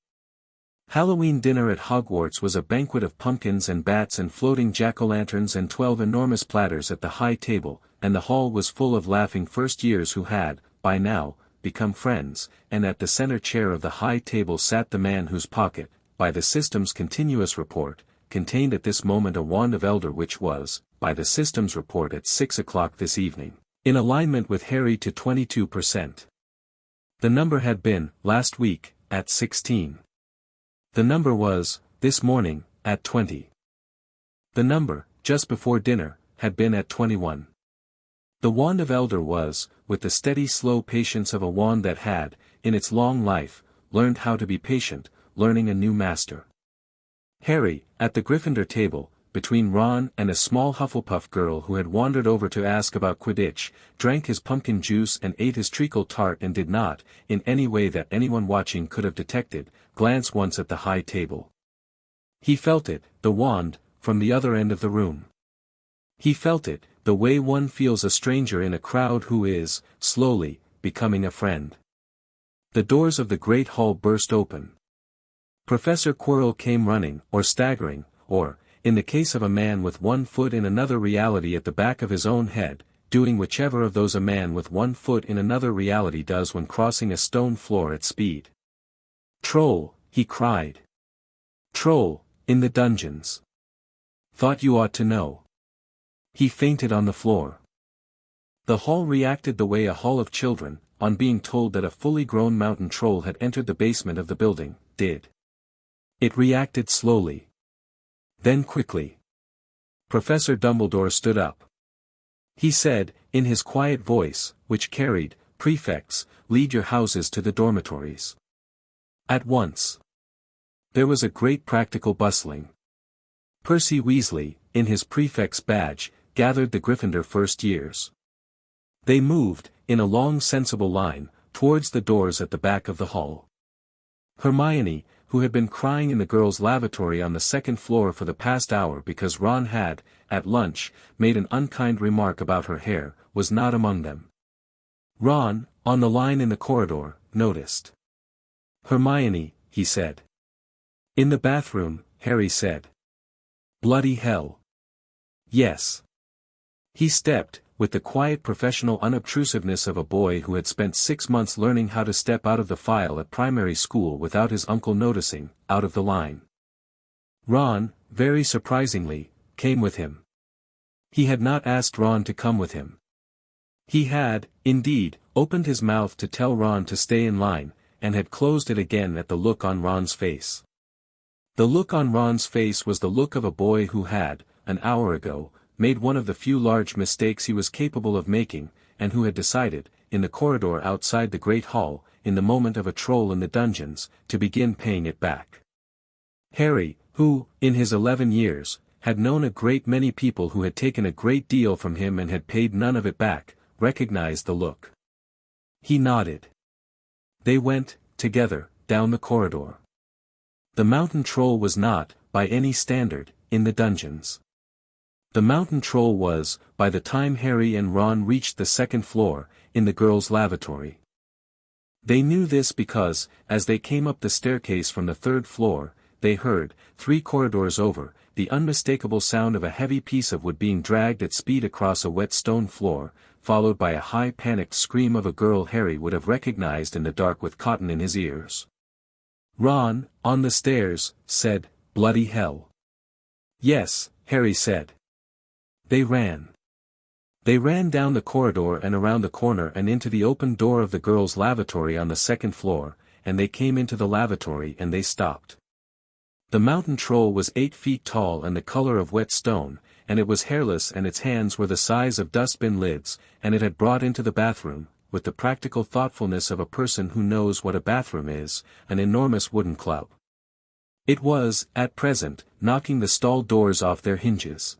A: Halloween dinner at Hogwarts was a banquet of pumpkins and bats and floating jack-o'-lanterns and 12 enormous platters at the high table, and the hall was full of laughing first-years who had, by now, become friends, and at the center chair of the high table sat the man whose pocket, by the system's continuous report, contained at this moment a wand of elder which was, by the system's report at 6 o'clock this evening, in alignment with Harry to 22%. The number had been, last week, at 16. The number was, this morning, at 20. The number, just before dinner, had been at 21. The wand of elder was, with the steady slow patience of a wand that had, in its long life, learned how to be patient, learning a new master. Harry, at the Gryffindor table, between Ron and a small Hufflepuff girl who had wandered over to ask about Quidditch, drank his pumpkin juice and ate his treacle tart and did not, in any way that anyone watching could have detected, glance once at the high table. He felt it, the wand, from the other end of the room. He felt it, the way one feels a stranger in a crowd who is, slowly, becoming a friend. The doors of the great hall burst open. Professor Quirrell came running, or staggering, or, in the case of a man with one foot in another reality at the back of his own head, doing whichever of those a man with one foot in another reality does when crossing a stone floor at speed. Troll, he cried. Troll, in the dungeons. Thought you ought to know. He fainted on the floor. The hall reacted the way a hall of children, on being told that a fully grown mountain troll had entered the basement of the building, did. It reacted slowly. Then quickly. Professor Dumbledore stood up. He said, in his quiet voice, which carried, prefects, lead your houses to the dormitories. At once. There was a great practical bustling. Percy Weasley, in his prefect's badge, gathered the Gryffindor first years. They moved, in a long sensible line, towards the doors at the back of the hall. Hermione, who had been crying in the girls' lavatory on the second floor for the past hour because Ron had, at lunch, made an unkind remark about her hair, was not among them. Ron, on the line in the corridor, noticed. Hermione, he said. In the bathroom, Harry said. Bloody hell. Yes. He stepped, with the quiet professional unobtrusiveness of a boy who had spent 6 months learning how to step out of the file at primary school without his uncle noticing, out of the line. Ron, very surprisingly, came with him. He had not asked Ron to come with him. He had, indeed, opened his mouth to tell Ron to stay in line, and had closed it again at the look on Ron's face. The look on Ron's face was the look of a boy who had, an hour ago, made one of the few large mistakes he was capable of making, and who had decided, in the corridor outside the great hall, in the moment of a troll in the dungeons, to begin paying it back. Harry, who, in his 11 years, had known a great many people who had taken a great deal from him and had paid none of it back, recognized the look. He nodded. They went, together, down the corridor. The mountain troll was not, by any standard, in the dungeons. The mountain troll was, by the time Harry and Ron reached the second floor, in the girls' lavatory. They knew this because, as they came up the staircase from the third floor, they heard, 3 corridors over, the unmistakable sound of a heavy piece of wood being dragged at speed across a wet stone floor, followed by a high panicked scream of a girl Harry would have recognized in the dark with cotton in his ears. Ron, on the stairs, said, "Bloody hell." "Yes," Harry said. They ran. They ran down the corridor and around the corner and into the open door of the girls' lavatory on the second floor, and they came into the lavatory and they stopped. The mountain troll was 8 feet tall and the color of wet stone, and it was hairless and its hands were the size of dustbin lids, and it had brought into the bathroom, with the practical thoughtfulness of a person who knows what a bathroom is, an enormous wooden club. It was, at present, knocking the stall doors off their hinges.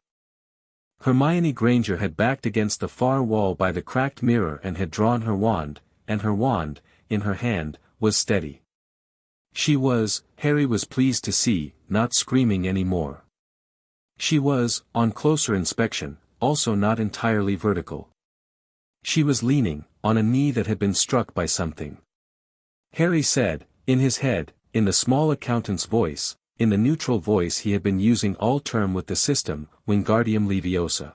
A: Hermione Granger had backed against the far wall by the cracked mirror and had drawn her wand, and her wand, in her hand, was steady. She was, Harry was pleased to see, not screaming any more. She was, on closer inspection, also not entirely vertical. She was leaning, on a knee that had been struck by something. Harry said, in his head, in the small accountant's voice, in the neutral voice he had been using all term with the system, Wingardium Leviosa.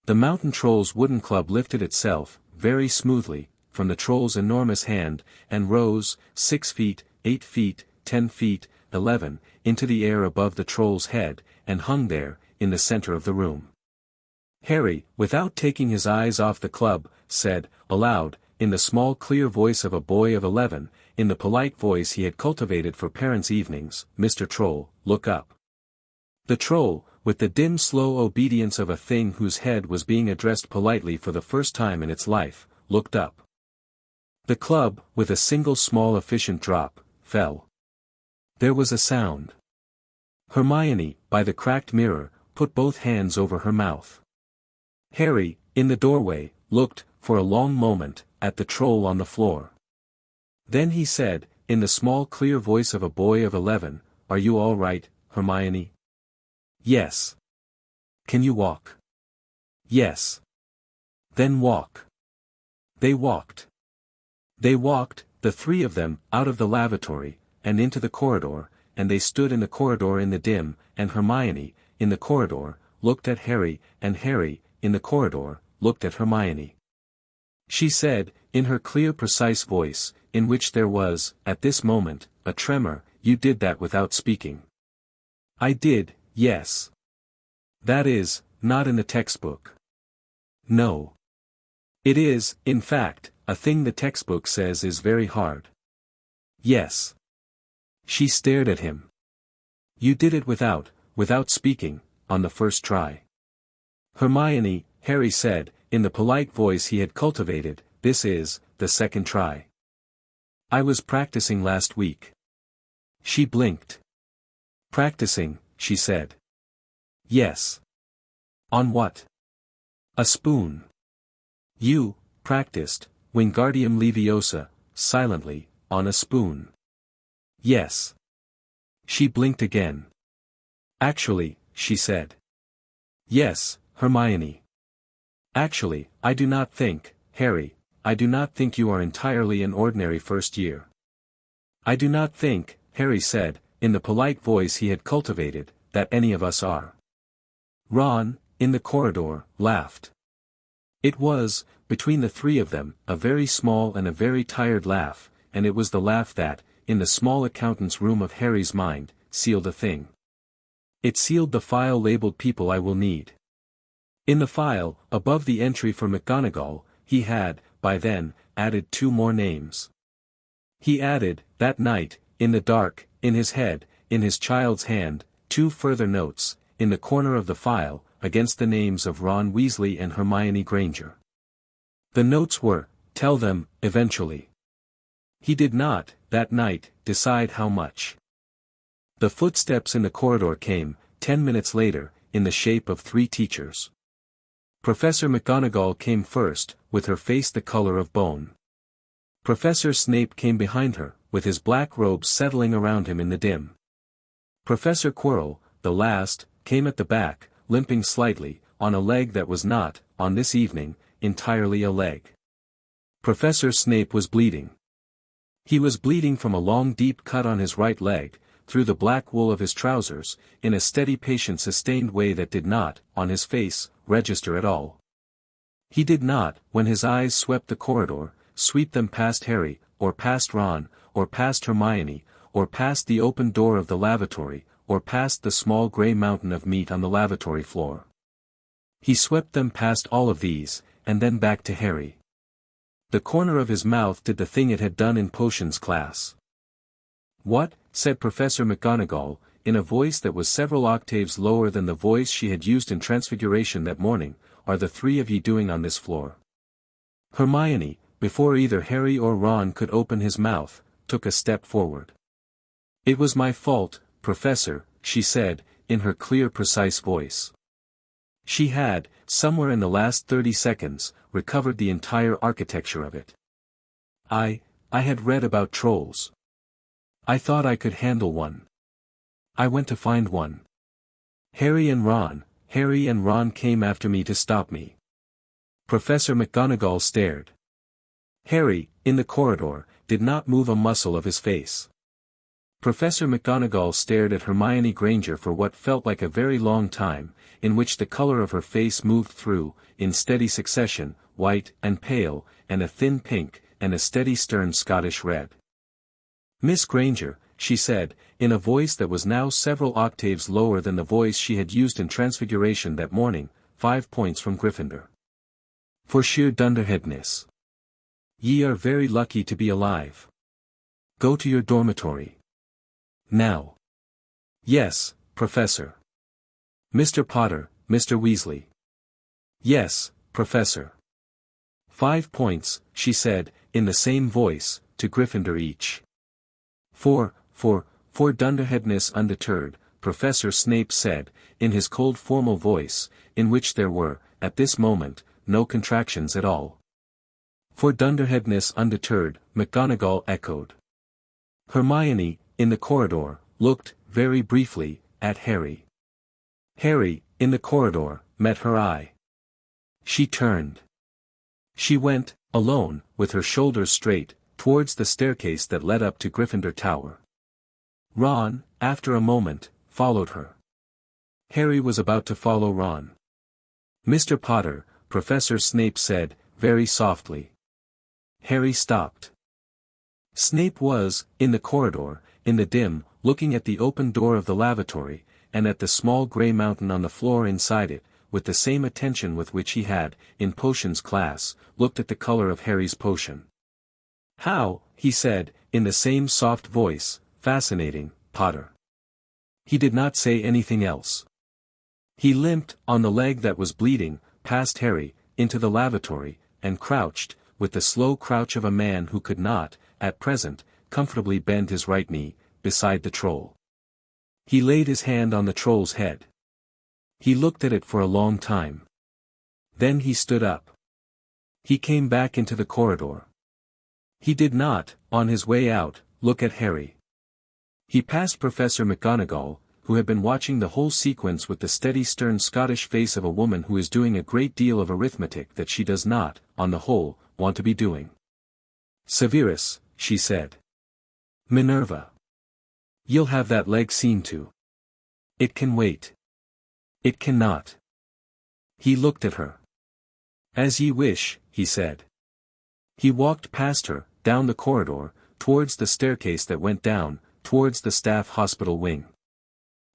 A: The mountain troll's wooden club lifted itself, very smoothly, from the troll's enormous hand, and rose, 6 feet, 8 feet, 10 feet, 11, into the air above the troll's head, and hung there, in the center of the room. Harry, without taking his eyes off the club, said, aloud, in the small clear voice of a boy of 11, in the polite voice he had cultivated for parents' evenings, "Mr. Troll, look up." The troll, with the dim slow obedience of a thing whose head was being addressed politely for the first time in its life, looked up. The club, with a single small efficient drop, fell. There was a sound. Hermione, by the cracked mirror, put both hands over her mouth. Harry, in the doorway, looked, for a long moment, at the troll on the floor. Then he said, in the small clear voice of a boy of 11, "Are you all right, Hermione?" "Yes." "Can you walk?" "Yes." "Then walk." They walked. They walked, the 3 of them, out of the lavatory, and into the corridor, and they stood in the corridor in the dim, and Hermione, in the corridor, looked at Harry, and Harry, in the corridor, looked at Hermione. She said, in her clear precise voice, in which there was, at this moment, a tremor, "You did that without speaking." "I did, yes." "That is, not in the textbook." "No. It is, in fact, a thing the textbook says is very hard." "Yes." She stared at him. "You did it without speaking, on the first try." "Hermione," Harry said, in the polite voice he had cultivated, "this is, the second try." "I was practicing last week." She blinked. "Practicing," she said. "Yes." "On what?" "A spoon." "You, practiced, Wingardium Leviosa, silently, on a spoon." "Yes." She blinked again. "Actually," she said. "Yes, Hermione. Actually, I do not think, Harry, I do not think you are entirely an ordinary first year." "I do not think," Harry said, in the polite voice he had cultivated, "that any of us are." Ron, in the corridor, laughed. It was, between the 3 of them, a very small and a very tired laugh, and it was the laugh that, in the small accountant's room of Harry's mind, sealed a thing. It sealed the file labeled "People I Will Need." In the file, above the entry for McGonagall, he had, by then, added 2 more names. He added, that night, in the dark, in his head, in his child's hand, 2 further notes, in the corner of the file, against the names of Ron Weasley and Hermione Granger. The notes were, "Tell them, eventually." He did not, that night, decide how much. The footsteps in the corridor came, 10 minutes later, in the shape of 3 teachers. Professor McGonagall came first, with her face the color of bone. Professor Snape came behind her, with his black robes settling around him in the dim. Professor Quirrell, the last, came at the back, limping slightly, on a leg that was not, on this evening, entirely a leg. Professor Snape was bleeding. He was bleeding from a long deep cut on his right leg, through the black wool of his trousers, in a steady patient sustained way that did not, on his face, register at all. He did not, when his eyes swept the corridor, sweep them past Harry, or past Ron, or past Hermione, or past the open door of the lavatory, or past the small grey mountain of meat on the lavatory floor. He swept them past all of these, and then back to Harry. The corner of his mouth did the thing it had done in potions class. "What," said Professor McGonagall, in a voice that was several octaves lower than the voice she had used in Transfiguration that morning, "are the three of ye doing on this floor?" Hermione, before either Harry or Ron could open his mouth, took a step forward. "It was my fault, Professor," she said, in her clear precise voice. She had, somewhere in the last 30 seconds, recovered the entire architecture of it. I had read about trolls. I thought I could handle one. I went to find one. Harry and Ron came after me to stop me." Professor McGonagall stared. Harry, in the corridor, did not move a muscle of his face. Professor McGonagall stared at Hermione Granger for what felt like a very long time, in which the color of her face moved through, in steady succession, white and pale, and a thin pink, and a steady stern Scottish red. "Miss Granger," she said, in a voice that was now several octaves lower than the voice she had used in Transfiguration that morning, 5 points from Gryffindor. "For sheer dunderheadness. Ye are very lucky to be alive. Go to your dormitory. Now." "Yes, Professor." "Mr. Potter, Mr. Weasley." "Yes, Professor." 5 points, she said, in the same voice, to Gryffindor each. For dunderheadness undeterred," Professor Snape said, in his cold formal voice, in which there were, at this moment, no contractions at all. "For dunderheadness undeterred," McGonagall echoed. Hermione, in the corridor, looked, very briefly, at Harry. Harry, in the corridor, met her eye. She turned. She went, alone, with her shoulders straight, towards the staircase that led up to Gryffindor Tower. Ron, after a moment, followed her. Harry was about to follow Ron. "Mr. Potter," Professor Snape said, very softly. Harry stopped. Snape was, in the corridor, in the dim, looking at the open door of the lavatory, and at the small grey mountain on the floor inside it, with the same attention with which he had, in potions class, looked at the color of Harry's potion. "How," he said, in the same soft voice, "fascinating, Potter." He did not say anything else. He limped, on the leg that was bleeding, past Harry, into the lavatory, and crouched, with the slow crouch of a man who could not, at present, comfortably bend his right knee, beside the troll. He laid his hand on the troll's head. He looked at it for a long time. Then he stood up. He came back into the corridor. He did not, on his way out, look at Harry. He passed Professor McGonagall, who had been watching the whole sequence with the steady stern Scottish face of a woman who is doing a great deal of arithmetic that she does not, on the whole, want to be doing. "Severus," she said. "Minerva. You'll have that leg seen to. It can wait." "It cannot." He looked at her. "As ye wish," he said. He walked past her, down the corridor, towards the staircase that went down, towards the staff hospital wing.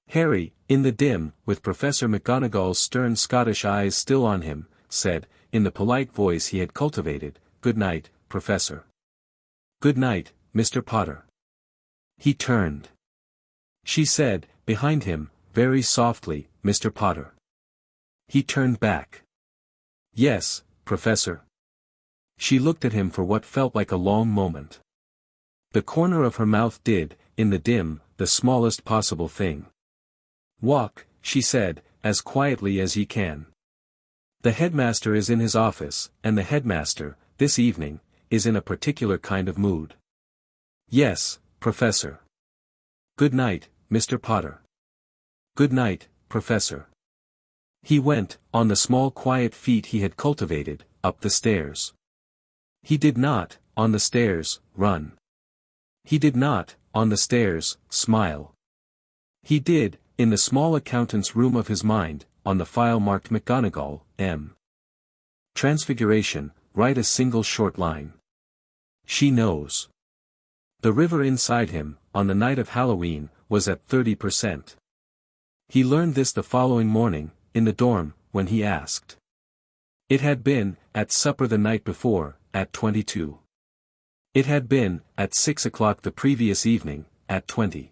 A: Harry, in the dim, with Professor McGonagall's stern Scottish eyes still on him, said, in the polite voice he had cultivated, "Good night, Professor." "Good night, Mr. Potter." He turned. She said, behind him, very softly, "Mr. Potter." He turned back. "Yes, Professor." She looked at him for what felt like a long moment. The corner of her mouth did, in the dim, the smallest possible thing. "Walk," she said, "as quietly as ye can. The headmaster is in his office, and the headmaster, this evening, is in a particular kind of mood." "Yes, Professor." "Good night, Mr. Potter." "Good night, Professor." He went, on the small quiet feet he had cultivated, up the stairs. He did not, on the stairs, run. He did not, on the stairs, smile. He did, in the small accountant's room of his mind, on the file marked McGonagall, M. Transfiguration, write a single short line. She knows. The river inside him, on the night of Halloween, was at 30%. He learned this the following morning, in the dorm, when he asked. It had been, at supper the night before, at 22. It had been, at 6 o'clock the previous evening, at 20.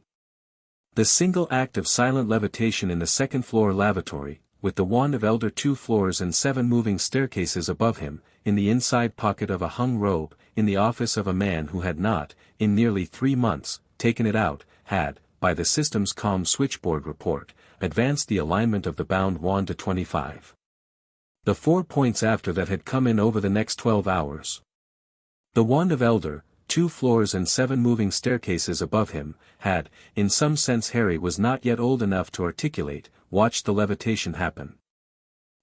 A: The single act of silent levitation in the second-floor lavatory, with the wand of Elder 2 floors and 7 moving staircases above him, in the inside pocket of a hung robe, in the office of a man who had not, in nearly 3 months, taken it out, had, by the system's calm switchboard report, advanced the alignment of the bound wand to 25. The 4 points after that had come in over the next 12 hours. The wand of Elder, 2 floors and 7 moving staircases above him, had, in some sense Harry was not yet old enough to articulate, watched the levitation happen.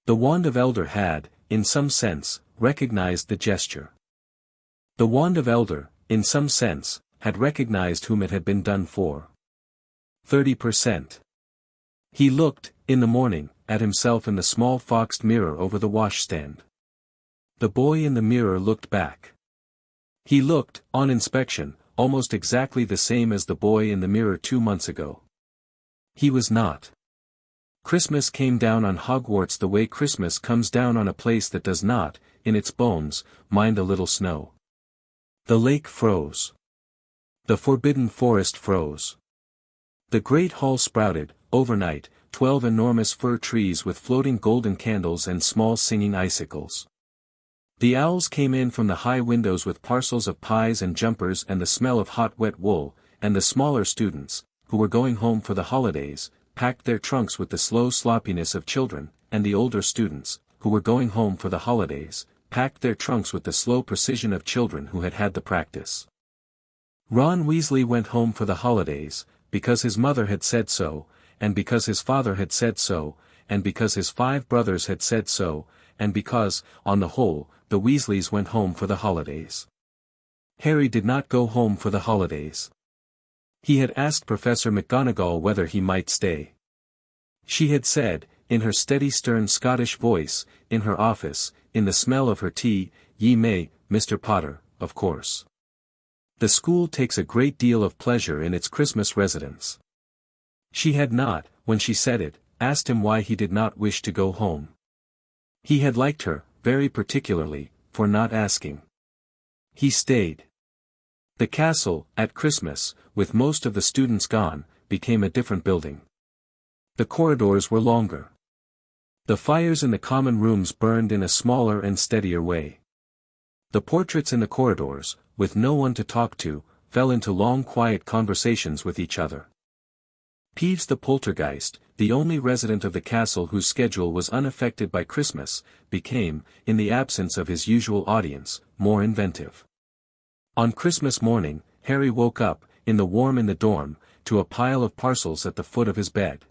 A: The wand of Elder had, in some sense, recognized the gesture. The wand of Elder, in some sense, had recognized whom it had been done for. 30%. He looked, in the morning, at himself in the small foxed mirror over the washstand. The boy in the mirror looked back. He looked, on inspection, almost exactly the same as the boy in the mirror 2 months ago. He was not. Christmas came down on Hogwarts the way Christmas comes down on a place that does not, in its bones, mind a little snow. The lake froze. The forbidden forest froze. The great hall sprouted, overnight, 12 enormous fir trees with floating golden candles and small singing icicles. The owls came in from the high windows with parcels of pies and jumpers and the smell of hot wet wool, and the smaller students, who were going home for the holidays, packed their trunks with the slow sloppiness of children, and the older students, who were going home for the holidays, packed their trunks with the slow precision of children who had had the practice. Ron Weasley went home for the holidays, because his mother had said so, and because his father had said so, and because his 5 brothers had said so, and because, on the whole, the Weasleys went home for the holidays. Harry did not go home for the holidays. He had asked Professor McGonagall whether he might stay. She had said, in her steady stern Scottish voice, in her office, in the smell of her tea, "Ye may, Mr. Potter, of course. The school takes a great deal of pleasure in its Christmas residence." She had not, when she said it, asked him why he did not wish to go home. He had liked her, very particularly, for not asking. He stayed. The castle, at Christmas, with most of the students gone, became a different building. The corridors were longer. The fires in the common rooms burned in a smaller and steadier way. The portraits in the corridors, with no one to talk to, fell into long quiet conversations with each other. Peeves the poltergeist, the only resident of the castle whose schedule was unaffected by Christmas, became, in the absence of his usual audience, more inventive. On Christmas morning, Harry woke up, in the warm in the dorm, to a pile of parcels at the foot of his bed.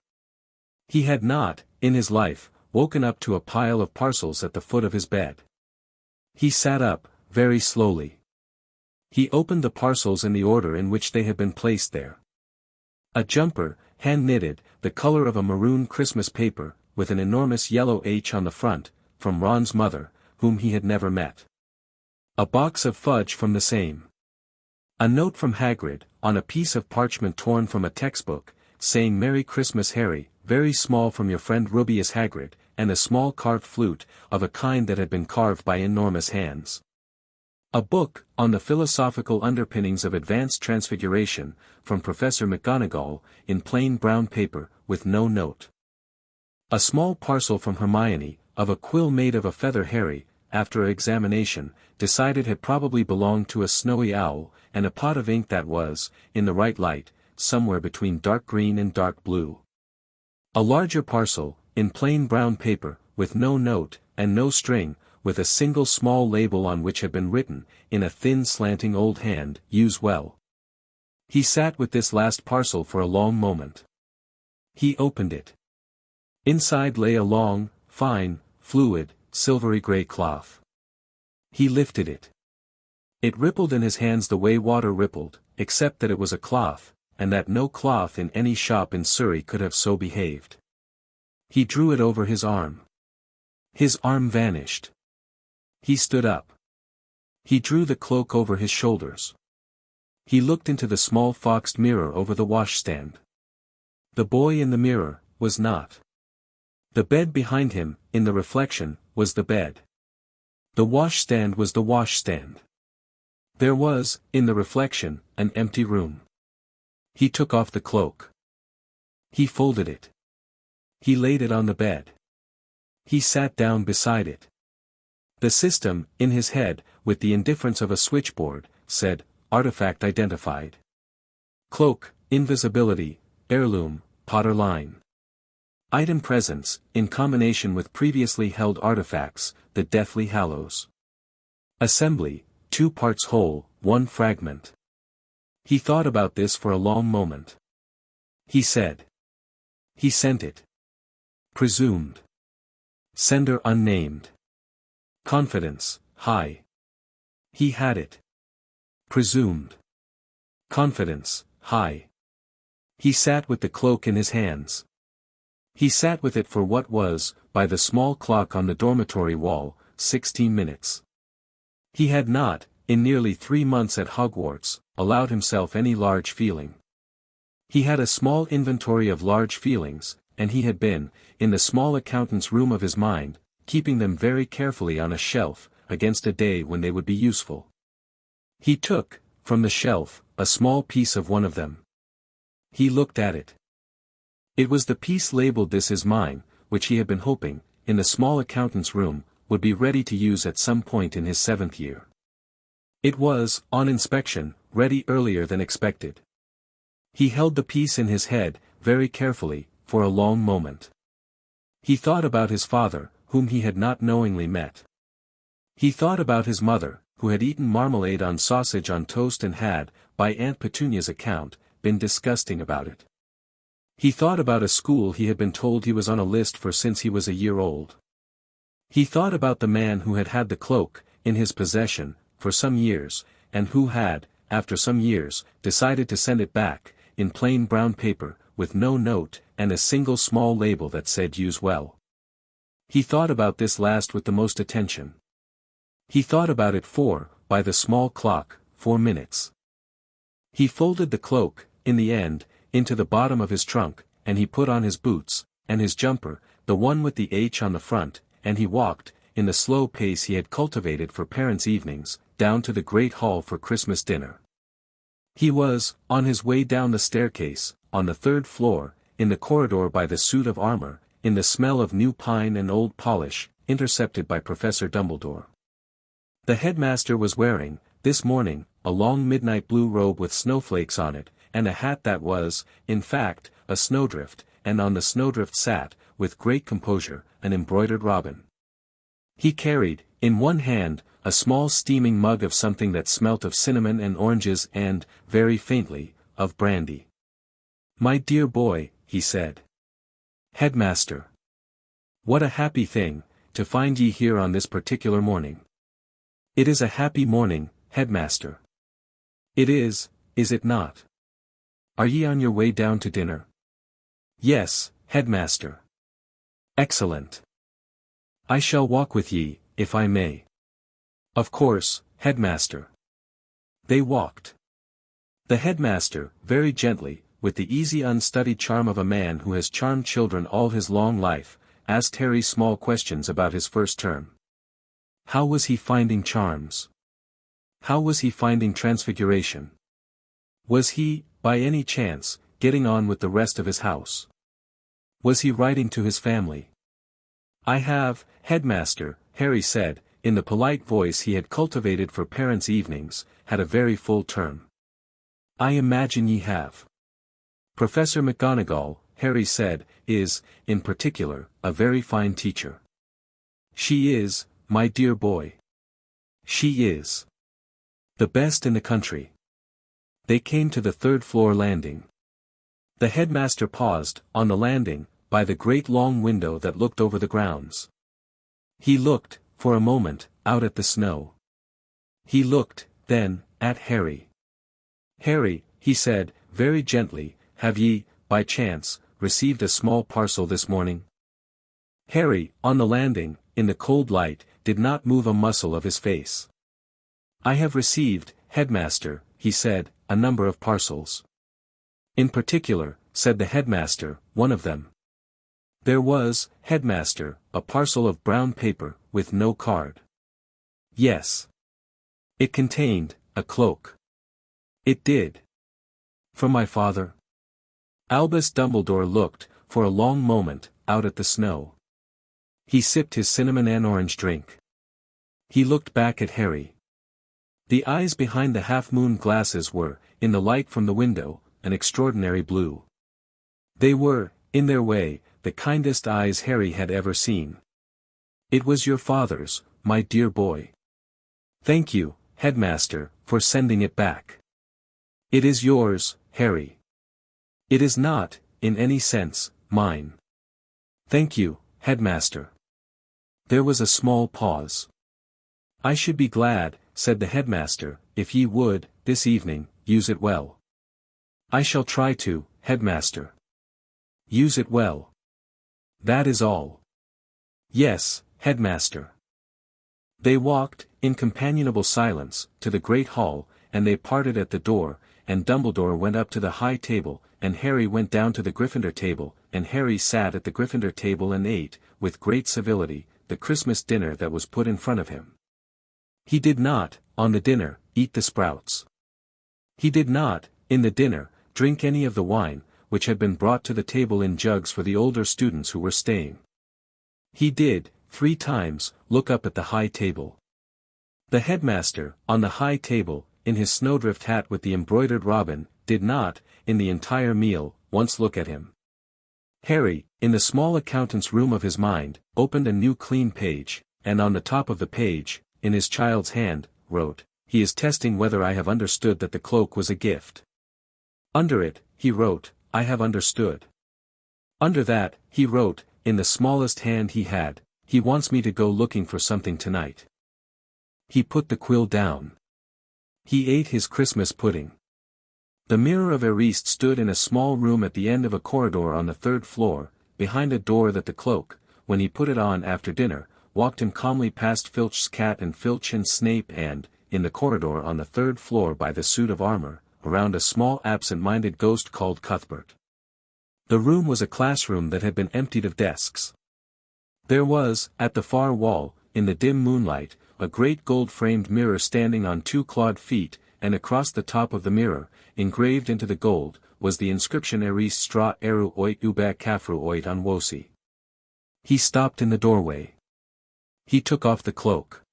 A: He had not, in his life, woken up to a pile of parcels at the foot of his bed. He sat up, very slowly. He opened the parcels in the order in which they had been placed there. A jumper, hand-knitted, the color of a maroon Christmas paper, with an enormous yellow H on the front, from Ron's mother, whom he had never met. A box of fudge from the same. A note from Hagrid, on a piece of parchment torn from a textbook, saying "Merry Christmas Harry, very small from your friend Rubius Hagrid," and a small carved flute, of a kind that had been carved by enormous hands. A book, on the philosophical underpinnings of advanced transfiguration, from Professor McGonagall, in plain brown paper, with no note. A small parcel from Hermione, of a quill made of a feather Harry, after examination, decided had probably belonged to a snowy owl, and a pot of ink that was, in the right light, somewhere between dark green and dark blue. A larger parcel, in plain brown paper, with no note, and no string, with a single small label on which had been written, in a thin slanting old hand, "Use well." He sat with this last parcel for a long moment. He opened it. Inside lay a long, fine, fluid, silvery grey cloth. He lifted it. It rippled in his hands the way water rippled, except that it was a cloth, and that no cloth in any shop in Surrey could have so behaved. He drew it over his arm. His arm vanished. He stood up. He drew the cloak over his shoulders. He looked into the small foxed mirror over the washstand. The boy in the mirror was not. The bed behind him, in the reflection, was the bed. The washstand was the washstand. There was, in the reflection, an empty room. He took off the cloak. He folded it. He laid it on the bed. He sat down beside it. The system, in his head, with the indifference of a switchboard, said, "Artifact identified. Cloak, invisibility, heirloom, Potter line. Item presence, in combination with previously held artifacts, the Deathly Hallows. Assembly, 2 parts whole, 1 fragment." He thought about this for a long moment. He said. He sent it. Presumed. Sender unnamed. Confidence, high. He had it. Presumed. Confidence, high. He sat with the cloak in his hands. He sat with it for what was, by the small clock on the dormitory wall, 16 minutes. He had not, in nearly 3 months at Hogwarts, allowed himself any large feeling. He had a small inventory of large feelings, and he had been, in the small accountant's room of his mind, keeping them very carefully on a shelf, against a day when they would be useful. He took, from the shelf, a small piece of one of them. He looked at it. It was the piece labeled "This is mine," which he had been hoping, in the small accountant's room, would be ready to use at some point in his 7th year. It was, on inspection, ready earlier than expected. He held the piece in his head, very carefully, for a long moment. He thought about his father, whom he had not knowingly met. He thought about his mother, who had eaten marmalade on sausage on toast and had, by Aunt Petunia's account, been disgusting about it. He thought about a school he had been told he was on a list for since he was a year old. He thought about the man who had had the cloak, in his possession, for some years, and who had, after some years, decided to send it back, in plain brown paper, with no note, and a single small label that said "Use well." He thought about this last with the most attention. He thought about it for, by the small clock, 4 minutes. He folded the cloak, in the end, into the bottom of his trunk, and he put on his boots, and his jumper, the one with the H on the front, and he walked, in the slow pace he had cultivated for parents' evenings, down to the great hall for Christmas dinner. He was, on his way down the staircase, on the 3rd floor, in the corridor by the suit of armor, in the smell of new pine and old polish, intercepted by Professor Dumbledore. The headmaster was wearing, this morning, a long midnight blue robe with snowflakes on it, and a hat that was, in fact, a snowdrift, and on the snowdrift sat, with great composure, an embroidered robin. He carried, in one hand, a small steaming mug of something that smelt of cinnamon and oranges and, very faintly, of brandy. "My dear boy," he said. "Headmaster. What a happy thing, to find ye here on this particular morning." "It is a happy morning, headmaster." "It is it not? Are ye on your way down to dinner?" "Yes, headmaster." "Excellent. I shall walk with ye, if I may." "Of course, headmaster." They walked. The headmaster, very gently, with the easy unstudied charm of a man who has charmed children all his long life, asked Harry small questions about his first term. How was he finding charms? How was he finding transfiguration? Was he, by any chance, getting on with the rest of his house? Was he writing to his family? "I have, headmaster," Harry said, in the polite voice he had cultivated for parents' evenings, "had a very full term." "I imagine ye have. Professor McGonagall," Harry said, "is, in particular, a very fine teacher." "She is, my dear boy. She is. The best in the country." They came to the 3rd-floor landing. The headmaster paused, on the landing, by the great long window that looked over the grounds. He looked, for a moment, out at the snow. He looked, then, at Harry. "Harry," he said, very gently, "have ye, by chance, received a small parcel this morning?" Harry, on the landing, in the cold light, did not move a muscle of his face. "I have received, headmaster," he said, "a number of parcels. In particular," said the headmaster, "one of them. There was, headmaster, a parcel of brown paper, with no card." "Yes. It contained, a cloak." "It did. From my father?" Albus Dumbledore looked, for a long moment, out at the snow. He sipped his cinnamon and orange drink. He looked back at Harry. The eyes behind the half-moon glasses were, in the light from the window, an extraordinary blue. They were, in their way, the kindest eyes Harry had ever seen. "It was your father's, my dear boy. Thank you, headmaster, for sending it back. It is yours, Harry. It is not, in any sense, mine. Thank you, headmaster." There was a small pause. "I should be glad," said the headmaster, "if ye would, this evening, use it well." "I shall try to, headmaster." "Use it well. That is all." "Yes, headmaster." They walked, in companionable silence, to the great hall, and they parted at the door, and Dumbledore went up to the high table, and Harry went down to the Gryffindor table, and Harry sat at the Gryffindor table and ate, with great civility, the Christmas dinner that was put in front of him. He did not, on the dinner, eat the sprouts. He did not, in the dinner, drink any of the wine, which had been brought to the table in jugs for the older students who were staying. He did, 3 times, look up at the high table. The headmaster, on the high table, in his snowdrift hat with the embroidered robin, did not, in the entire meal, once look at him. Harry, in the small accountant's room of his mind, opened a new clean page, and on the top of the page, in his child's hand, wrote, "He is testing whether I have understood that the cloak was a gift." Under it, he wrote, "I have understood." Under that, he wrote, in the smallest hand he had, "He wants me to go looking for something tonight." He put the quill down. He ate his Christmas pudding. The mirror of Ariste stood in a small room at the end of a corridor on the 3rd floor, behind a door that the cloak, when he put it on after dinner, walked him calmly past Filch's cat and Filch and Snape and, in the corridor on the 3rd floor by the suit of armor, around a small absent-minded ghost called Cuthbert. The room was a classroom that had been emptied of desks. There was, at the far wall, in the dim moonlight, a great gold-framed mirror standing on 2 clawed feet, and across the top of the mirror, engraved into the gold, was the inscription Ariste stra eru oit ube kafru oit on wosi. He stopped in the doorway. He took off the cloak.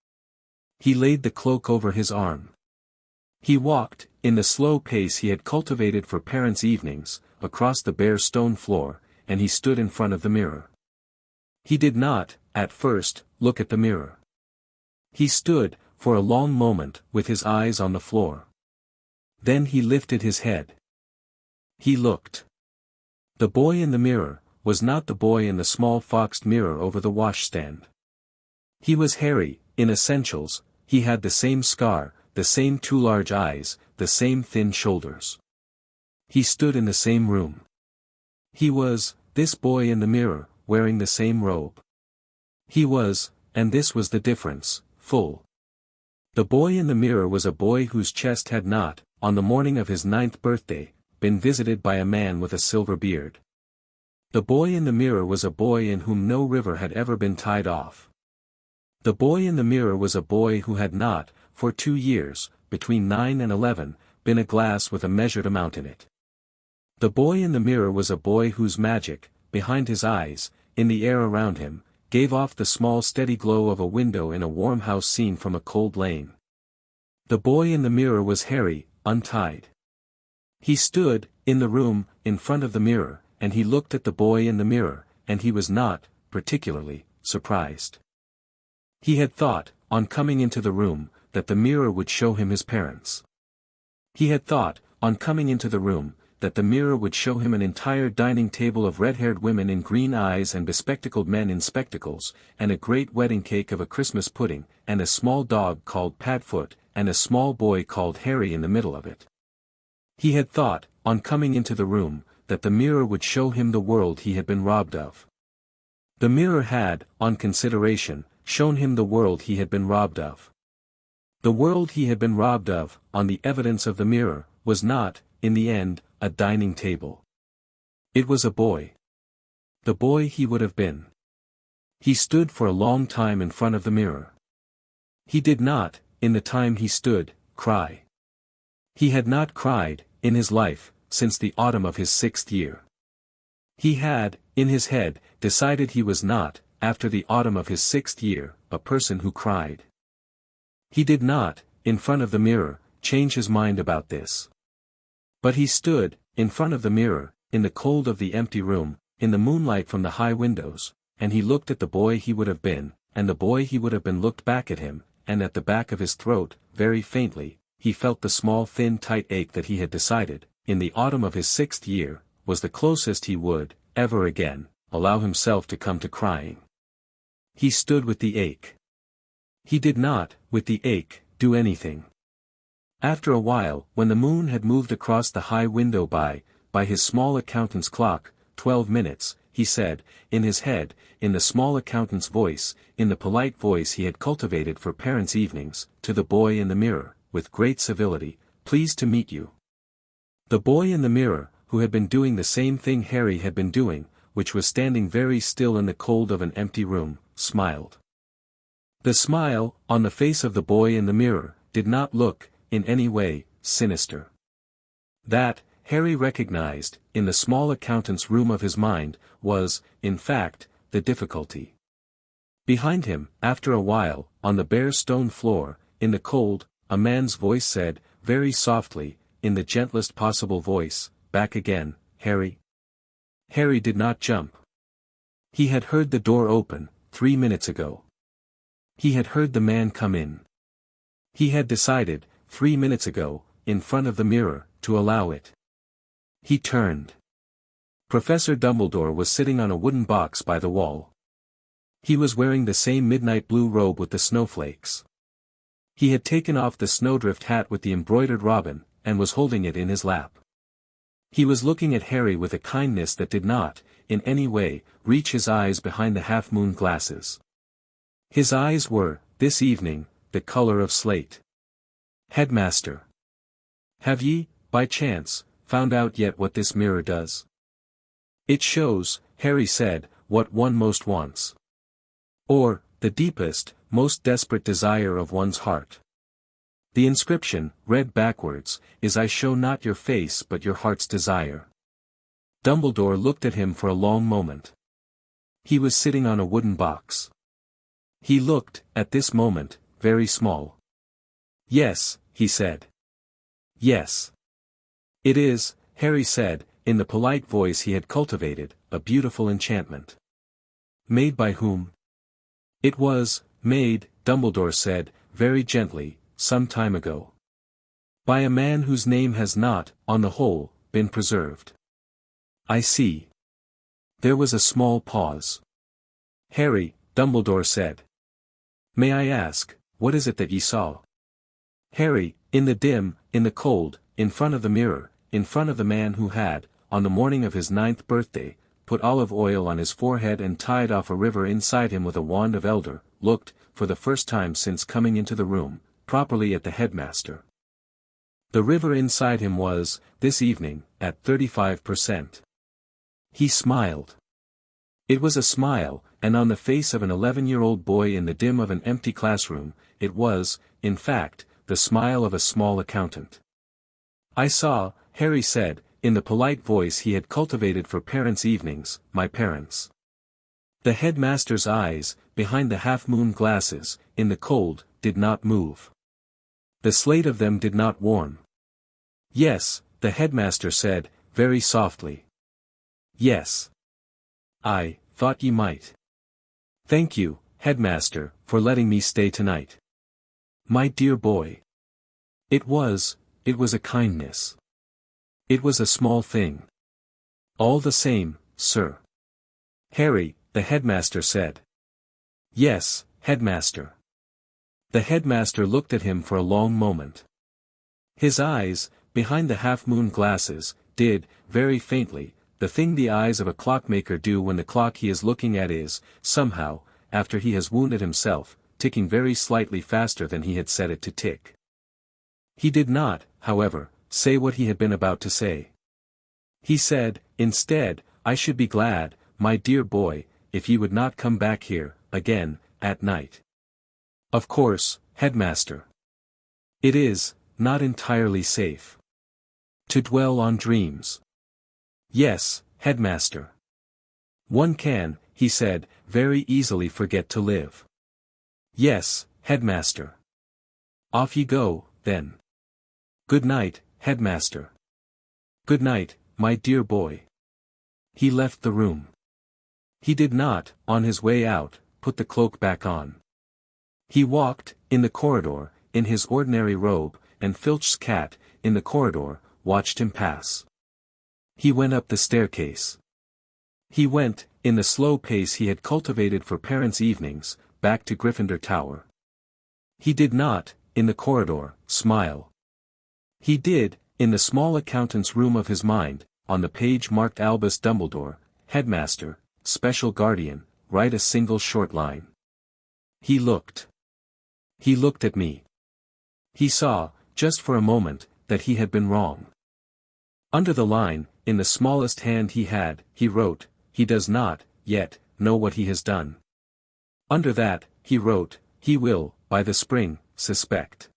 A: He laid the cloak over his arm. He walked, in the slow pace he had cultivated for parents' evenings, across the bare stone floor, and he stood in front of the mirror. He did not, at first, look at the mirror. He stood, for a long moment, with his eyes on the floor. Then he lifted his head. He looked. The boy in the mirror, was not the boy in the small foxed mirror over the washstand. He was Harry, in essentials. He had the same scar, the same 2 large eyes, the same thin shoulders. He stood in the same room. He was, this boy in the mirror, wearing the same robe. He was, and this was the difference, full. The boy in the mirror was a boy whose chest had not, on the morning of his 9th birthday, been visited by a man with a silver beard. The boy in the mirror was a boy in whom no river had ever been tied off. The boy in the mirror was a boy who had not, for 2 years, between 9 and 11, been a glass with a measured amount in it. The boy in the mirror was a boy whose magic, behind his eyes, in the air around him, gave off the small steady glow of a window in a warm house seen from a cold lane. The boy in the mirror was Harry, untied. He stood, in the room, in front of the mirror, and he looked at the boy in the mirror, and he was not, particularly, surprised. He had thought, on coming into the room, that the mirror would show him his parents. He had thought, on coming into the room, that the mirror would show him an entire dining table of red-haired women in green eyes and bespectacled men in spectacles, and a great wedding cake of a Christmas pudding, and a small dog called Padfoot, and a small boy called Harry in the middle of it. He had thought, on coming into the room, that the mirror would show him the world he had been robbed of. The mirror had, on consideration, shown him the world he had been robbed of. The world he had been robbed of, on the evidence of the mirror, was not, in the end, a dining table. It was a boy. The boy he would have been. He stood for a long time in front of the mirror. He did not, in the time he stood, cry. He had not cried, in his life, since the autumn of his 6th year. He had, in his head, decided he was not, after the autumn of his 6th year, a person who cried. He did not, in front of the mirror, change his mind about this. But he stood, in front of the mirror, in the cold of the empty room, in the moonlight from the high windows, and he looked at the boy he would have been, and the boy he would have been looked back at him, and at the back of his throat, very faintly, he felt the small thin tight ache that he had decided, in the autumn of his 6th year, was the closest he would, ever again, allow himself to come to crying. He stood with the ache. He did not, with the ache, do anything. After a while, when the moon had moved across the high window by his small accountant's clock, 12 minutes, he said, in his head, in the small accountant's voice, in the polite voice he had cultivated for parents' evenings, to the boy in the mirror, with great civility, "Pleased to meet you." The boy in the mirror, who had been doing the same thing Harry had been doing, which was standing very still in the cold of an empty room, smiled. The smile, on the face of the boy in the mirror, did not look, in any way, sinister. That, Harry recognized, in the small accountant's room of his mind, was, in fact, the difficulty. Behind him, after a while, on the bare stone floor, in the cold, a man's voice said, very softly, in the gentlest possible voice, "Back again, Harry?" Harry did not jump. He had heard the door open, 3 minutes ago. He had heard the man come in. He had decided, 3 minutes ago, in front of the mirror, to allow it. He turned. Professor Dumbledore was sitting on a wooden box by the wall. He was wearing the same midnight blue robe with the snowflakes. He had taken off the snowdrift hat with the embroidered robin, and was holding it in his lap. He was looking at Harry with a kindness that did not, in any way, reach his eyes behind the half-moon glasses. His eyes were, this evening, the color of slate. "Headmaster. Have ye, by chance, found out yet what this mirror does?" "It shows," Harry said, "what one most wants. Or, the deepest, most desperate desire of one's heart. The inscription, read backwards, is 'I show not your face but your heart's desire.'" Dumbledore looked at him for a long moment. He was sitting on a wooden box. He looked, at this moment, very small. "Yes," he said. "Yes. It is," Harry said, in the polite voice he had cultivated, "a beautiful enchantment." "Made by whom?" "It was made," Dumbledore said, very gently, "some time ago. By a man whose name has not, on the whole, been preserved." "I see." There was a small pause. "Harry," Dumbledore said. "May I ask, what is it that ye saw?" Harry, in the dim, in the cold, in front of the mirror, in front of the man who had, on the morning of his 9th birthday, put olive oil on his forehead and tied off a river inside him with a wand of elder, looked, for the first time since coming into the room, properly at the headmaster. The river inside him was, this evening, at 35%. He smiled. It was a smile, and on the face of an 11-year-old boy in the dim of an empty classroom, it was, in fact, the smile of a small accountant. "I saw," Harry said, in the polite voice he had cultivated for parents' evenings, "my parents." The headmaster's eyes, behind the half-moon glasses, in the cold, did not move. The slate of them did not warm. "Yes," the headmaster said, very softly. "Yes. I thought ye might. Thank you, headmaster, for letting me stay tonight. My dear boy. It was a kindness. It was a small thing. All the same, sir." "Harry," the headmaster said. "Yes, headmaster." The headmaster looked at him for a long moment. His eyes, behind the half-moon glasses, did, very faintly, the thing the eyes of a clockmaker do when the clock he is looking at is, somehow, after he has wounded himself, ticking very slightly faster than he had set it to tick. He did not, however, say what he had been about to say. He said, instead, I should be glad, my dear boy, if you would not come back here, again, at night. Of course, headmaster. It is, not entirely safe. To dwell on dreams. Yes, headmaster. One can, he said, very easily forget to live. Yes, headmaster. Off you go, then. Good night, headmaster. Good night, my dear boy. He left the room. He did not, on his way out, put the cloak back on. He walked, in the corridor, in his ordinary robe, and Filch's cat, in the corridor, watched him pass. He went up the staircase. He went, in the slow pace he had cultivated for parents' evenings, back to Gryffindor Tower. He did not, in the corridor, smile. He did, in the small accountant's room of his mind, on the page marked Albus Dumbledore, headmaster, special guardian, write a single short line. He looked. He looked at me. He saw, just for a moment, that he had been wrong. Under the line, in the smallest hand he had, he wrote, he does not, yet, know what he has done. Under that, he wrote, he will, by the spring, suspect.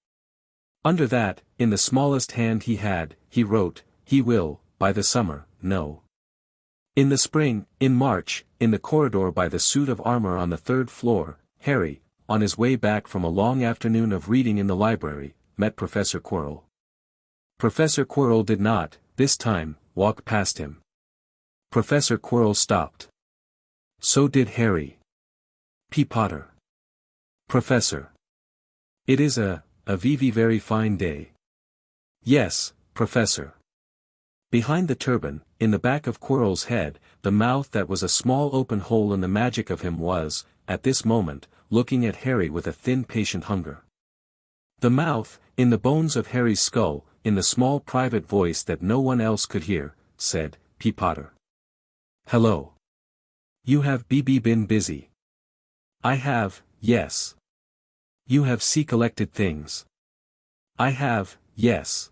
A: Under that, in the smallest hand he had, he wrote, he will, by the summer, know. In the spring, in March, in the corridor by the suit of armor on the third floor, Harry, on his way back from a long afternoon of reading in the library, met Professor Quirrell. Professor Quirrell did not, this time, walk past him. Professor Quirrell stopped. So did Harry. P. Potter. Professor. It is a very fine day. Yes, Professor. Behind the turban, in the back of Quirrell's head, the mouth that was a small open hole in the magic of him was, at this moment, looking at Harry with a thin patient hunger. The mouth, in the bones of Harry's skull, in the small private voice that no one else could hear, said, P. Potter. Hello. You have been busy. I have, yes. You have collected things. I have, yes.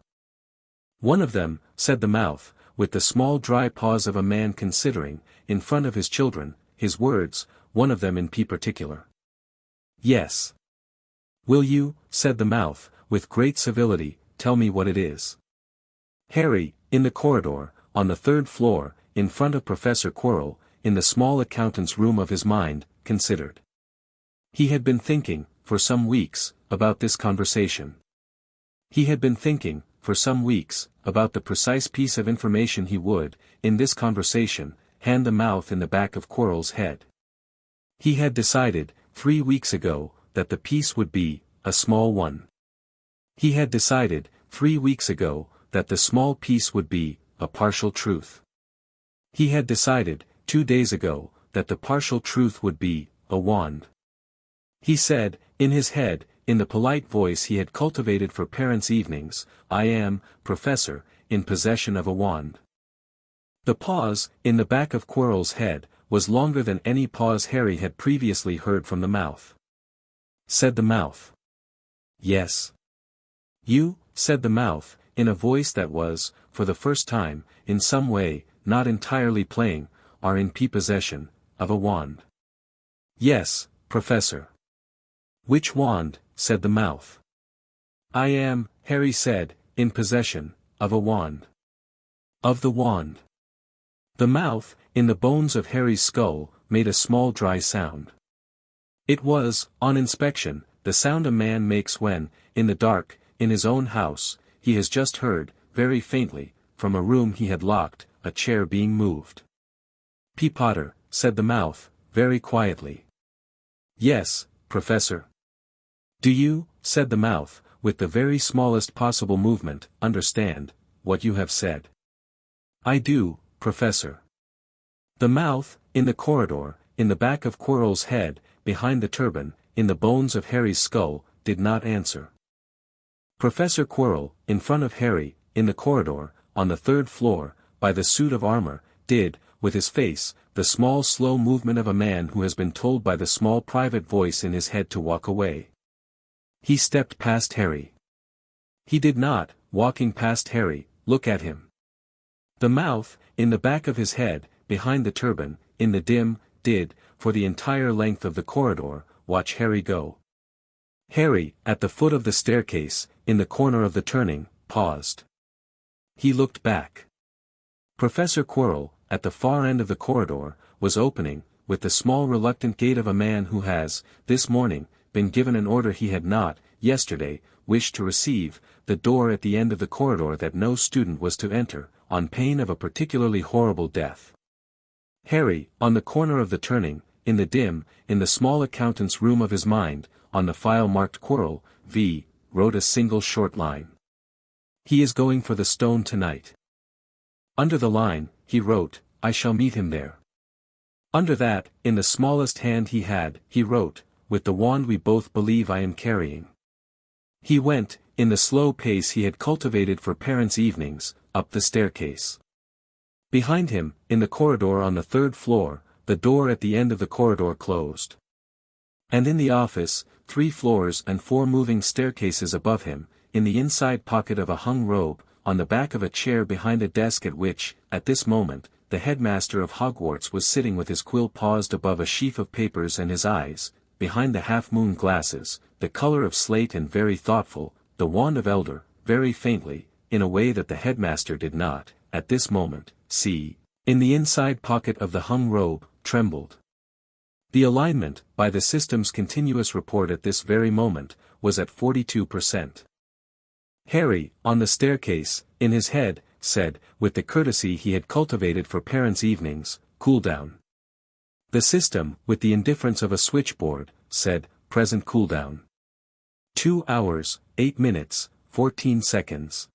A: One of them, said the mouth, with the small dry pause of a man considering, in front of his children, his words, one of them in particular. Yes. Will you, said the mouth, with great civility, tell me what it is? Harry, in the corridor, on the third floor, in front of Professor Quirrell, in the small accountant's room of his mind, considered. He had been thinking, for some weeks, about this conversation. He had been thinking, for some weeks, about the precise piece of information he would, in this conversation, hand the mouth in the back of Quirrell's head. He had decided, 3 weeks ago, that the piece would be, a small one. He had decided, 3 weeks ago, that the small piece would be, a partial truth. He had decided, 2 days ago, that the partial truth would be, a wand. He said, in his head, in the polite voice he had cultivated for parents' evenings, I am, Professor, in possession of a wand. The pause, in the back of Quirrell's head, was longer than any pause Harry had previously heard from the mouth. Said the mouth. Yes. You, said the mouth, in a voice that was, for the first time, in some way, not entirely playing, are in possession, of a wand. Yes, Professor. Which wand, said the mouth. I am, Harry said, in possession, of a wand. Of the wand. The mouth, in the bones of Harry's skull, made a small dry sound. It was, on inspection, the sound a man makes when, in the dark, in his own house, he has just heard, very faintly, from a room he had locked, a chair being moved. P. Potter, said the mouth, very quietly. Yes, Professor. Do you, said the mouth, with the very smallest possible movement, understand what you have said? I do, Professor. The mouth, in the corridor, in the back of Quirrell's head, behind the turban, in the bones of Harry's skull, did not answer. Professor Quirrell, in front of Harry, in the corridor, on the third floor, by the suit of armor, did, with his face, the small slow movement of a man who has been told by the small private voice in his head to walk away. He stepped past Harry. He did not, walking past Harry, look at him. The mouth, in the back of his head, behind the turban, in the dim, did, for the entire length of the corridor, watch Harry go. Harry, at the foot of the staircase, in the corner of the turning, paused. He looked back. Professor Quirrell, at the far end of the corridor, was opening, with the small reluctant gait of a man who has, this morning, been given an order he had not, yesterday, wished to receive, the door at the end of the corridor that no student was to enter, on pain of a particularly horrible death. Harry, on the corner of the turning, in the dim, in the small accountant's room of his mind, on the file marked Quirrell, V., wrote a single short line. He is going for the stone tonight. Under the line, he wrote, I shall meet him there. Under that, in the smallest hand he had, he wrote, with the wand we both believe I am carrying. He went, in the slow pace he had cultivated for parents' evenings, up the staircase. Behind him, in the corridor on the third floor, the door at the end of the corridor closed. And in the office, 3 floors and 4 moving staircases above him, in the inside pocket of a hung robe, on the back of a chair behind a desk at which, at this moment, the headmaster of Hogwarts was sitting with his quill paused above a sheaf of papers and his eyes, behind the half-moon glasses, the color of slate and very thoughtful, the wand of elder, very faintly, in a way that the headmaster did not, at this moment, see, in the inside pocket of the hung robe, trembled. The alignment, by the system's continuous report at this very moment, was at 42%. Harry, on the staircase, in his head, said, with the courtesy he had cultivated for parents' evenings, cool down. The system, with the indifference of a switchboard, said, present cooldown. 2 hours, 8 minutes, 14 seconds.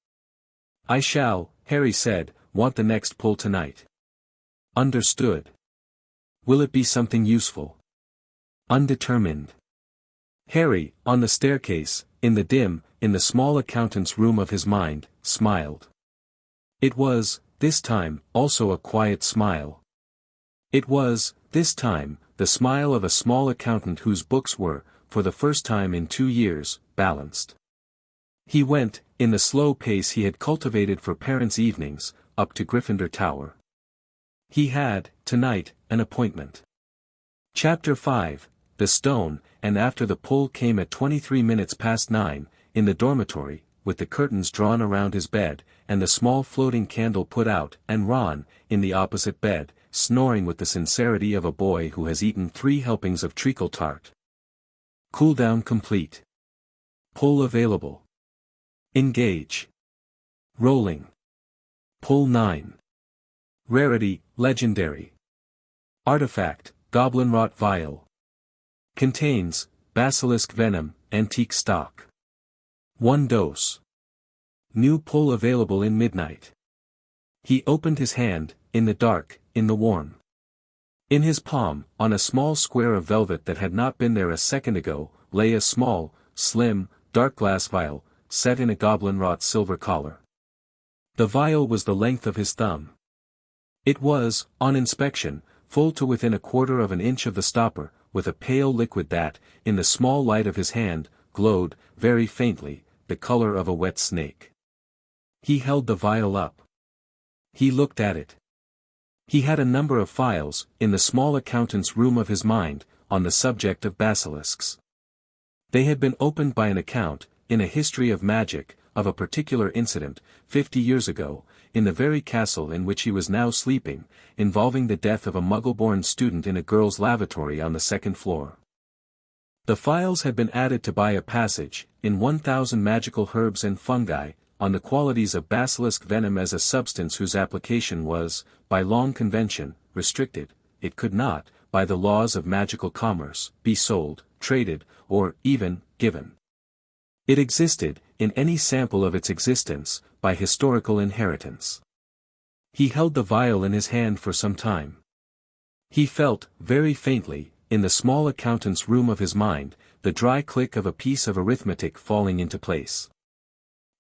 A: I shall, Harry said, want the next pull tonight. Understood. Will it be something useful? Undetermined. Harry, on the staircase, in the dim, in the small accountant's room of his mind, smiled. It was, this time, also a quiet smile. It was, this time, the smile of a small accountant whose books were, for the first time in 2 years, balanced. He went, in the slow pace he had cultivated for parents' evenings, up to Gryffindor Tower. He had, tonight, an appointment. Chapter 5, The Stone, and after the pull came at 23 minutes past 9, in the dormitory, with the curtains drawn around his bed, and the small floating candle put out, and Ron, in the opposite bed, snoring with the sincerity of a boy who has eaten 3 helpings of treacle tart. Cooldown complete. Pull available. Engage. Rolling. Pull 9. Rarity, Legendary. Artifact, Goblinrot Vial. Contains, Basilisk Venom, Antique Stock. 1 dose. New pull available in midnight. He opened his hand, in the dark, in the warm. In his palm, on a small square of velvet that had not been there a second ago, lay a small, slim, dark glass vial, set in a goblinrot silver collar. The vial was the length of his thumb. It was, on inspection, full to within 1/4 of an inch of the stopper, with a pale liquid that, in the small light of his hand, glowed, very faintly, the color of a wet snake. He held the vial up. He looked at it. He had a number of files, in the small accountant's room of his mind, on the subject of basilisks. They had been opened by an account, in a history of magic, of a particular incident, 50 years ago, in the very castle in which he was now sleeping, involving the death of a Muggle-born student in a girl's lavatory on the 2nd floor. The files had been added to buy a passage, in 1,000 magical herbs and fungi, on the qualities of basilisk venom as a substance whose application was, by long convention, restricted. It could not, by the laws of magical commerce, be sold, traded, or, even, given. It existed, in any sample of its existence, by historical inheritance. He held the vial in his hand for some time. He felt, very faintly, in the small accountant's room of his mind, the dry click of a piece of arithmetic falling into place.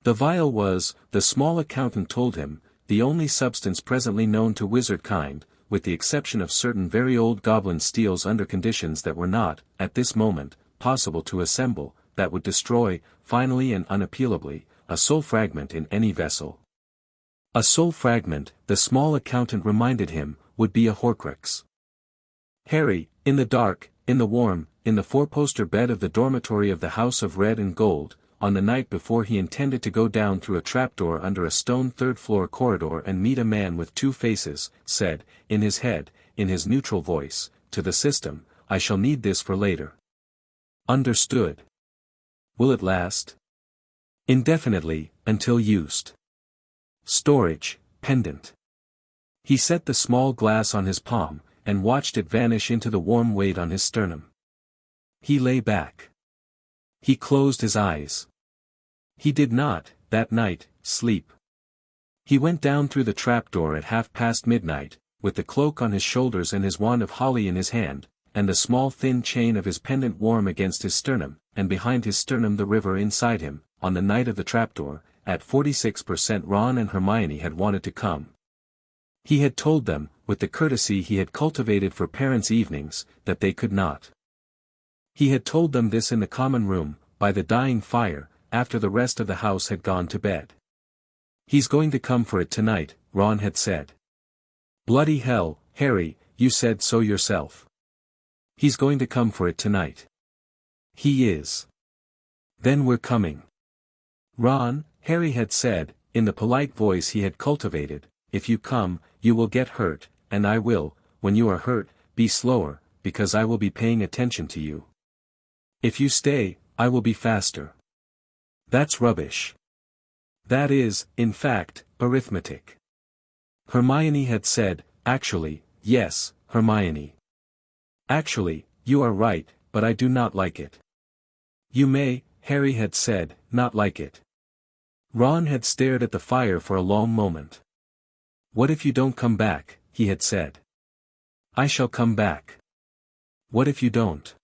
A: The vial was, the small accountant told him, the only substance presently known to wizard kind, with the exception of certain very old goblin steels under conditions that were not, at this moment, possible to assemble, that would destroy, finally and unappealably, a soul fragment in any vessel. A soul fragment, the small accountant reminded him, would be a Horcrux. Harry, in the dark, in the warm, in the four-poster bed of the dormitory of the House of Red and Gold, on the night before he intended to go down through a trapdoor under a stone third-floor corridor and meet a man with two faces, said, in his head, in his neutral voice, to the system, I shall need this for later. Understood. Will it last? Indefinitely, until used. Storage, pendant. He set the small glass on his palm, and watched it vanish into the warm weight on his sternum. He lay back. He closed his eyes. He did not, that night, sleep. He went down through the trapdoor at midnight, with the cloak on his shoulders and his wand of holly in his hand, and the small thin chain of his pendant warm against his sternum, and behind his sternum the river inside him, on the night of the trapdoor, at 46% Ron and Hermione had wanted to come. He had told them, with the courtesy he had cultivated for parents' evenings, that they could not. He had told them this in the common room, by the dying fire, after the rest of the house had gone to bed. He's going to come for it tonight, Ron had said. Bloody hell, Harry, you said so yourself. He's going to come for it tonight. He is. Then we're coming. Ron, Harry had said, in the polite voice he had cultivated, if you come, you will get hurt, and I will, when you are hurt, be slower, because I will be paying attention to you. If you stay, I will be faster. That's rubbish. That is, in fact, arithmetic. Hermione had said, actually, yes, Hermione. Actually, you are right, but I do not like it. You may, Harry had said, not like it. Ron had stared at the fire for a long moment. What if you don't come back, he had said. I shall come back. What if you don't?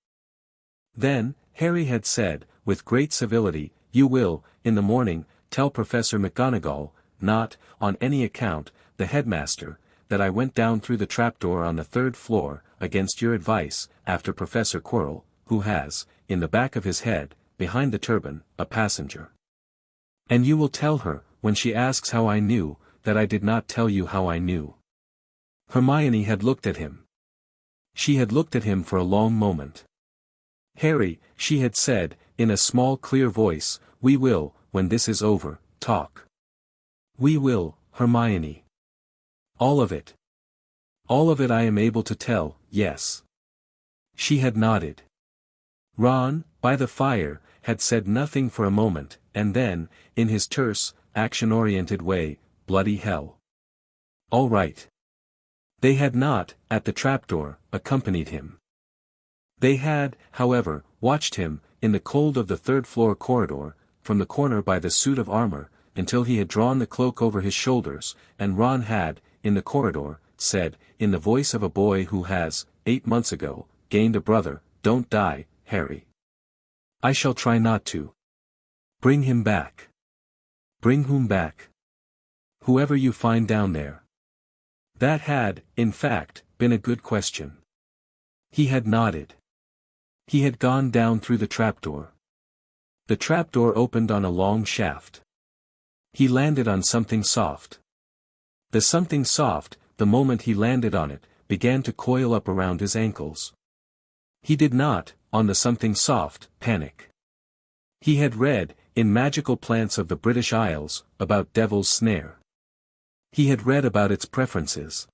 A: Then, Harry had said, with great civility, you will, in the morning, tell Professor McGonagall, not, on any account, the headmaster, that I went down through the trapdoor on the third floor, against your advice, after Professor Quirrell, who has, in the back of his head, behind the turban, a passenger. And you will tell her, when she asks how I knew, that I did not tell you how I knew. Hermione had looked at him. She had looked at him for a long moment. Harry, she had said, in a small clear voice, we will, when this is over, talk. We will, Hermione. All of it. All of it I am able to tell, yes. She had nodded. Ron, by the fire, had said nothing for a moment, and then, in his terse, action-oriented way, bloody hell. All right. They had not, at the trapdoor, accompanied him. They had, however, watched him, in the cold of the third-floor corridor, from the corner by the suit of armor, until he had drawn the cloak over his shoulders, and Ron had, in the corridor, said, in the voice of a boy who has, 8 months ago, gained a brother, don't die, Harry. I shall try not to. Bring him back. Bring whom back? Whoever you find down there. That had, in fact, been a good question. He had nodded. He had gone down through the trapdoor. The trapdoor opened on a long shaft. He landed on something soft. The something soft, the moment he landed on it, began to coil up around his ankles. He did not, on the something soft, panic. He had read, in Magical Plants of the British Isles, about Devil's Snare. He had read about its preferences.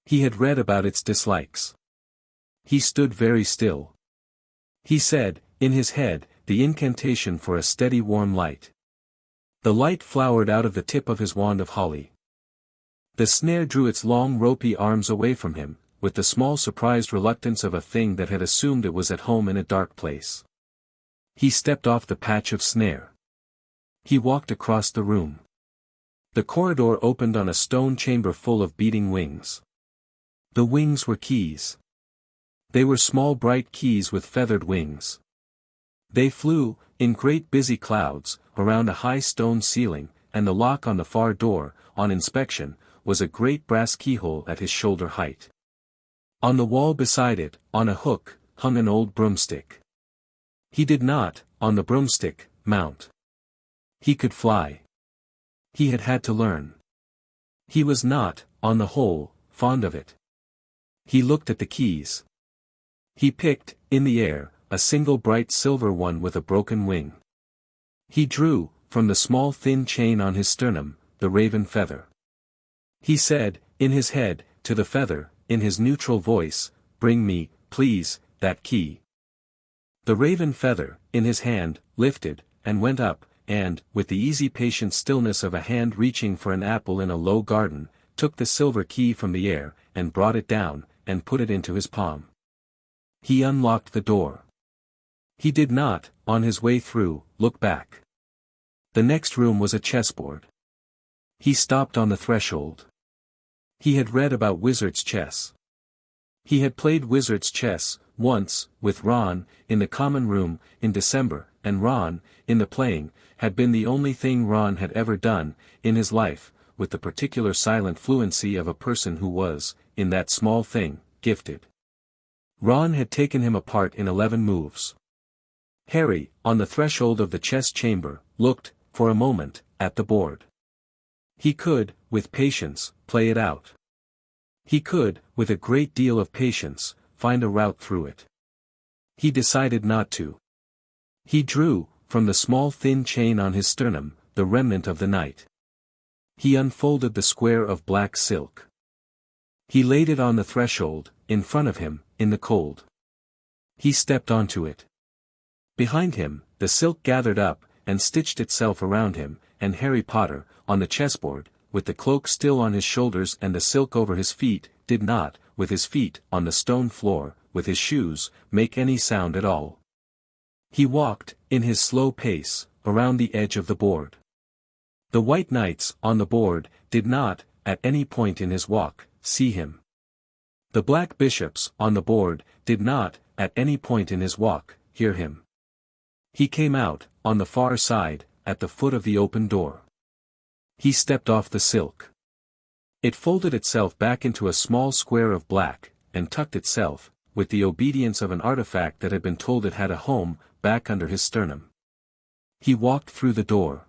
A: He had read about its dislikes. He stood very still. He said, in his head, the incantation for a steady warm light. The light flowered out of the tip of his wand of holly. The snare drew its long ropey arms away from him, with the small surprised reluctance of a thing that had assumed it was at home in a dark place. He stepped off the patch of snare. He walked across the room. The corridor opened on a stone chamber full of beating wings. The wings were keys. They were small bright keys with feathered wings. They flew, in great busy clouds, around a high stone ceiling, and the lock on the far door, on inspection, was a great brass keyhole at his shoulder height. On the wall beside it, on a hook, hung an old broomstick. He did not, on the broomstick, mount. He could fly. He had had to learn. He was not, on the whole, fond of it. He looked at the keys. He picked, in the air, a single bright silver one with a broken wing. He drew, from the small thin chain on his sternum, the raven feather. He said, in his head, to the feather, in his neutral voice, "Bring me, please, that key." The raven feather, in his hand, lifted, and went up, and, with the easy patient stillness of a hand reaching for an apple in a low garden, took the silver key from the air, and brought it down, and put it into his palm. He unlocked the door. He did not, on his way through, look back. The next room was a chessboard. He stopped on the threshold. He had read about wizard's chess. He had played wizard's chess, once, with Ron, in the common room, in December, and Ron, in the playing, had been the only thing Ron had ever done, in his life, with the particular silent fluency of a person who was, in that small thing, gifted. Ron had taken him apart in 11 moves. Harry, on the threshold of the chess chamber, looked, for a moment, at the board. He could, with patience, play it out. He could, with a great deal of patience, find a route through it. He decided not to. He drew, from the small thin chain on his sternum, the remnant of the night. He unfolded the square of black silk. He laid it on the threshold, in front of him, in the cold. He stepped onto it. Behind him, the silk gathered up, and stitched itself around him, and Harry Potter, on the chessboard, with the cloak still on his shoulders and the silk over his feet, did not, with his feet on the stone floor, with his shoes, make any sound at all. He walked, in his slow pace, around the edge of the board. The white knights, on the board, did not, at any point in his walk, see him. The black bishops, on the board, did not, at any point in his walk, hear him. He came out, on the far side, at the foot of the open door. He stepped off the silk. It folded itself back into a small square of black, and tucked itself, with the obedience of an artifact that had been told it had a home, back under his sternum. He walked through the door.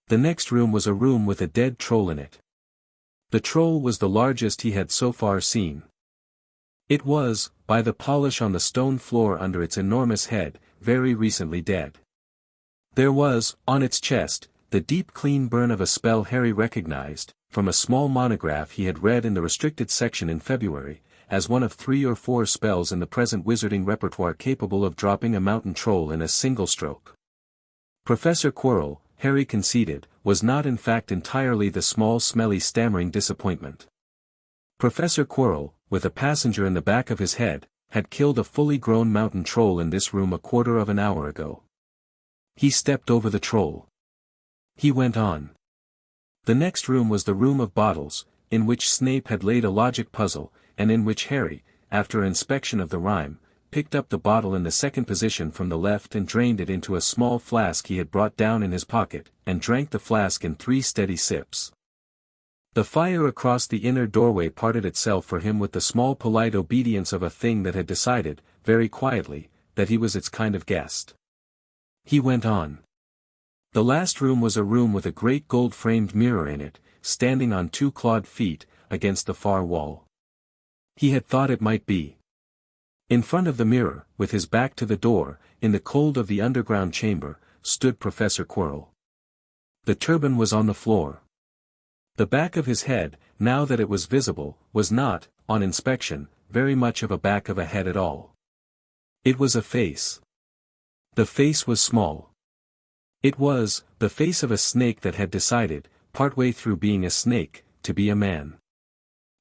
A: The next room was a room with a dead troll in it. The troll was the largest he had so far seen. It was, by the polish on the stone floor under its enormous head, very recently dead. There was, on its chest, the deep clean burn of a spell Harry recognized, from a small monograph he had read in the restricted section in February, as one of 3 or 4 spells in the present wizarding repertoire capable of dropping a mountain troll in a single stroke. Professor Quirrell, Harry conceded, was not in fact entirely the small smelly stammering disappointment. Professor Quirrell, with a passenger in the back of his head, had killed a fully grown mountain troll in this room a quarter of an hour ago. He stepped over the troll. He went on. The next room was the room of bottles, in which Snape had laid a logic puzzle, and in which Harry, after inspection of the rhyme, picked up the bottle in the second position from the left and drained it into a small flask he had brought down in his pocket, and drank the flask in 3 steady sips. The fire across the inner doorway parted itself for him with the small polite obedience of a thing that had decided, very quietly, that he was its kind of guest. He went on. The last room was a room with a great gold-framed mirror in it, standing on 2 clawed feet, against the far wall. He had thought it might be. In front of the mirror, with his back to the door, in the cold of the underground chamber, stood Professor Quirrell. The turban was on the floor. The back of his head, now that it was visible, was not, on inspection, very much of a back of a head at all. It was a face. The face was small. It was, the face of a snake that had decided, partway through being a snake, to be a man.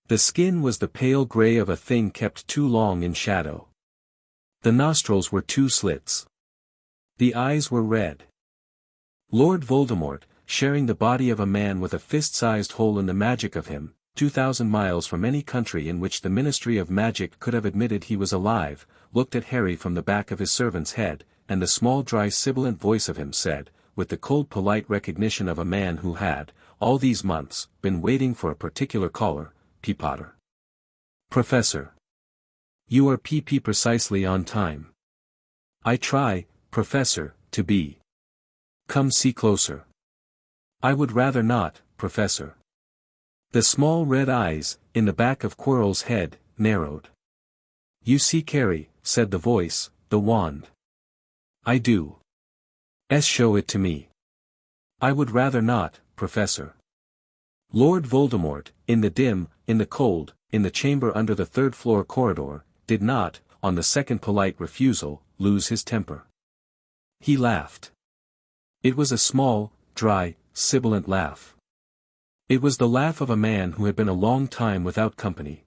A: The skin was the pale gray of a thing kept too long in shadow. The nostrils were 2 slits. The eyes were red. Lord Voldemort, sharing the body of a man with a fist-sized hole in the magic of him, 2,000 miles from any country in which the Ministry of Magic could have admitted he was alive, looked at Harry from the back of his servant's head, and the small dry sibilant voice of him said, with the cold polite recognition of a man who had, all these months, been waiting for a particular caller, P. Potter. Professor. You are PP precisely on time. I try, Professor, to be. Come see closer. I would rather not, Professor. The small red eyes, in the back of Quirrell's head, narrowed. You see Carrie, said the voice, the wand. I do. Show it to me. I would rather not, Professor. Lord Voldemort, in the dim, in the cold, in the chamber under the third-floor corridor, did not, on the second polite refusal, lose his temper. He laughed. It was a small, dry, sibilant laugh. It was the laugh of a man who had been a long time without company.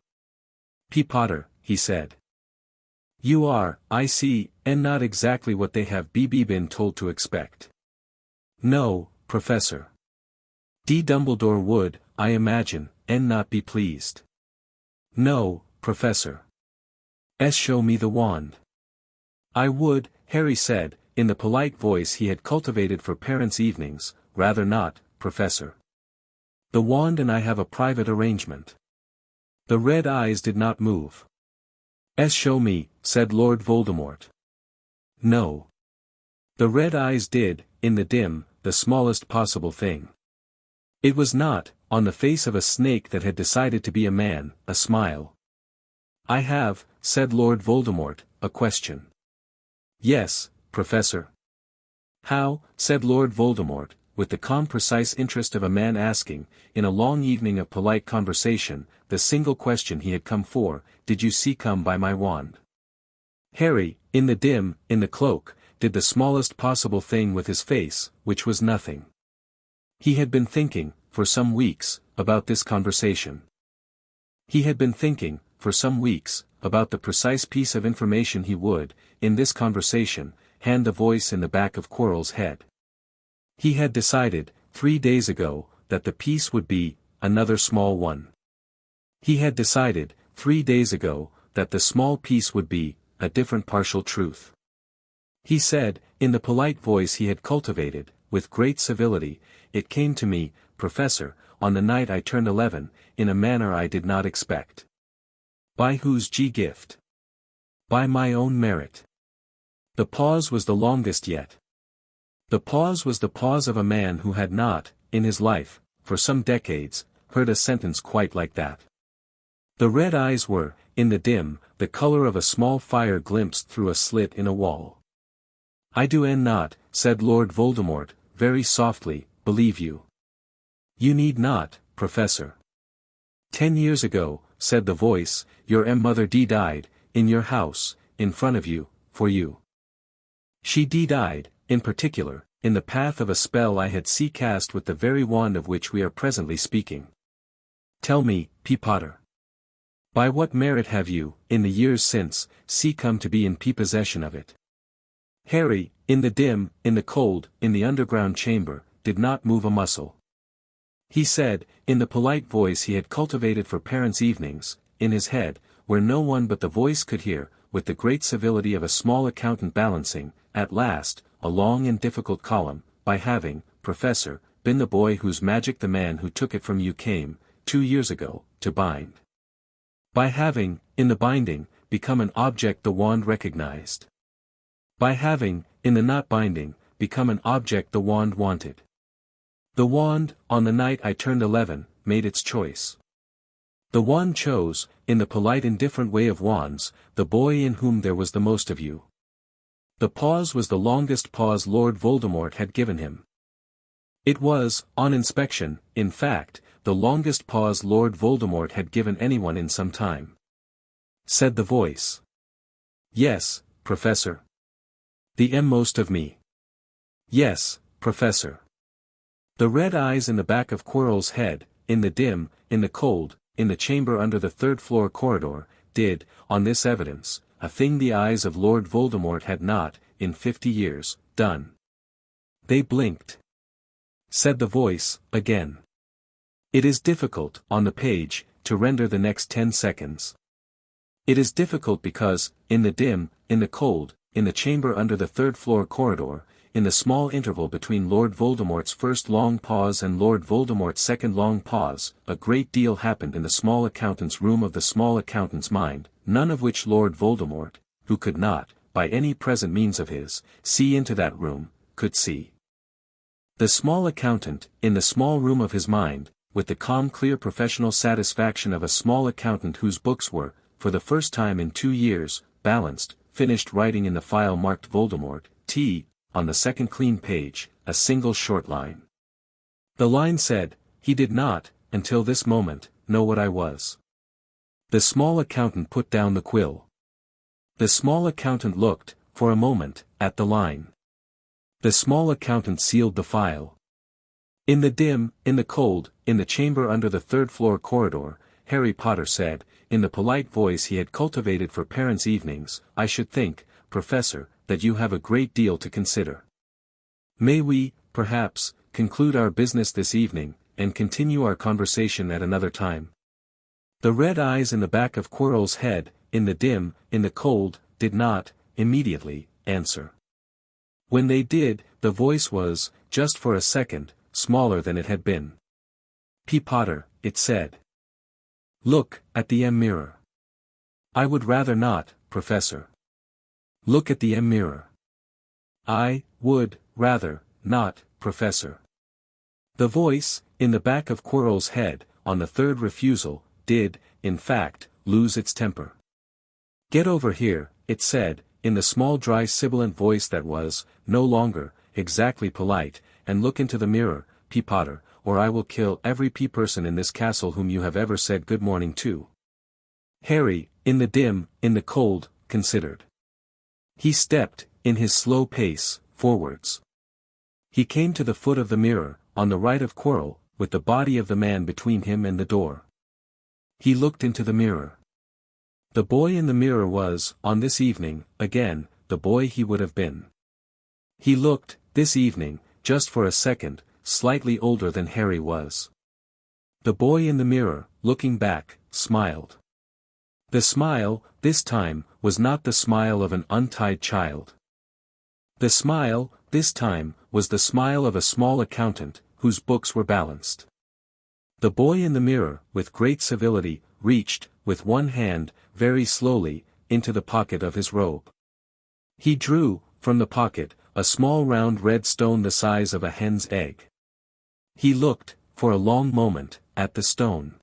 A: P. Potter, he said. You are, I see, and not exactly what they have been told to expect. No, Professor. D. Dumbledore would, I imagine, and not be pleased. No, Professor. Show me the wand. I would, Harry said, in the polite voice he had cultivated for parents' evenings, rather not, Professor. The wand and I have a private arrangement. The red eyes did not move. Show me, said Lord Voldemort. No. The red eyes did, in the dim, the smallest possible thing. It was not, on the face of a snake that had decided to be a man, a smile. I have, said Lord Voldemort, a question. Yes, Professor. How, said Lord Voldemort, with the calm precise interest of a man asking, in a long evening of polite conversation, the single question he had come for, did you see come by my wand? Harry, in the dim, in the cloak, did the smallest possible thing with his face, which was nothing. He had been thinking, for some weeks, about this conversation. He had been thinking, for some weeks, about the precise piece of information he would, in this conversation, hand the voice in the back of Quirrell's head. He had decided, 3 days ago, that the piece would be, another small one. He had decided, 3 days ago, that the small piece would be, a different partial truth. He said, in the polite voice he had cultivated, with great civility, it came to me, Professor, on the night I turned 11, in a manner I did not expect. By whose gift? By my own merit. The pause was the longest yet. The pause was the pause of a man who had not, in his life, for some decades, heard a sentence quite like that. The red eyes were, in the dim, the color of a small fire glimpsed through a slit in a wall. I do and not, said Lord Voldemort, very softly, believe you. You need not, Professor. 10 years ago, said the voice, your mother died, in your house, in front of you, for you. She died, in particular, in the path of a spell I had cast with the very wand of which we are presently speaking. Tell me, P. Potter. By what merit have you, in the years since, come to be in possession of it? Harry, in the dim, in the cold, in the underground chamber, did not move a muscle. He said, in the polite voice he had cultivated for parents' evenings, in his head, where no one but the voice could hear, with the great civility of a small accountant balancing, at last, a long and difficult column, by having, Professor, been the boy whose magic the man who took it from you came, 2 years ago, to bind. By having, in the binding, become an object the wand recognized. By having, in the not binding, become an object the wand wanted. The wand, on the night I turned 11, made its choice. The wand chose, in the polite indifferent way of wands, the boy in whom there was the most of you. The pause was the longest pause Lord Voldemort had given him. It was, on inspection, in fact, the longest pause Lord Voldemort had given anyone in some time. Said the voice. Yes, Professor. The most of me. Yes, Professor. The red eyes in the back of Quirrell's head, in the dim, in the cold, in the chamber under the third-floor corridor, did, on this evidence, a thing the eyes of Lord Voldemort had not, in 50 years, done. They blinked. Said the voice, again. It is difficult, on the page, to render the next 10 seconds. It is difficult because, in the dim, in the cold, in the chamber under the third-floor corridor, in the small interval between Lord Voldemort's first long pause and Lord Voldemort's second long pause, a great deal happened in the small accountant's room of the small accountant's mind, none of which Lord Voldemort, who could not, by any present means of his, see into that room, could see. The small accountant, in the small room of his mind, with the calm clear professional satisfaction of a small accountant whose books were, for the first time in 2 years, balanced, finished writing in the file marked Voldemort, T, on the second clean page, a single short line. The line said, "He did not, until this moment, know what I was." The small accountant put down the quill. The small accountant looked, for a moment, at the line. The small accountant sealed the file. In the dim, in the cold, in the chamber under the third-floor corridor, Harry Potter said, in the polite voice he had cultivated for parents' evenings, "I should think, Professor, that you have a great deal to consider. May we, perhaps, conclude our business this evening, and continue our conversation at another time?" The red eyes in the back of Quirrell's head, in the dim, in the cold, did not, immediately, answer. When they did, the voice was, just for a second, smaller than it had been. "P. Potter," it said. "Look at the mirror." "I would rather not, Professor." "Look at the mirror." "I would rather not, Professor." The voice, in the back of Quirrell's head, on the third refusal, did, in fact, lose its temper. "Get over here," it said, in the small dry sibilant voice that was, no longer, exactly polite, "and look into the mirror, P. Potter, or I will kill every person in this castle whom you have ever said good morning to." Harry, in the dim, in the cold, considered. He stepped, in his slow pace, forwards. He came to the foot of the mirror, on the right of Quirrell, with the body of the man between him and the door. He looked into the mirror. The boy in the mirror was, on this evening, again, the boy he would have been. He looked, this evening, just for a second, slightly older than Harry was. The boy in the mirror, looking back, smiled. The smile, this time, was not the smile of an untied child. The smile, this time, was the smile of a small accountant, whose books were balanced. The boy in the mirror, with great civility, reached, with one hand, very slowly, into the pocket of his robe. He drew, from the pocket, a small round red stone the size of a hen's egg. He looked, for a long moment, at the stone.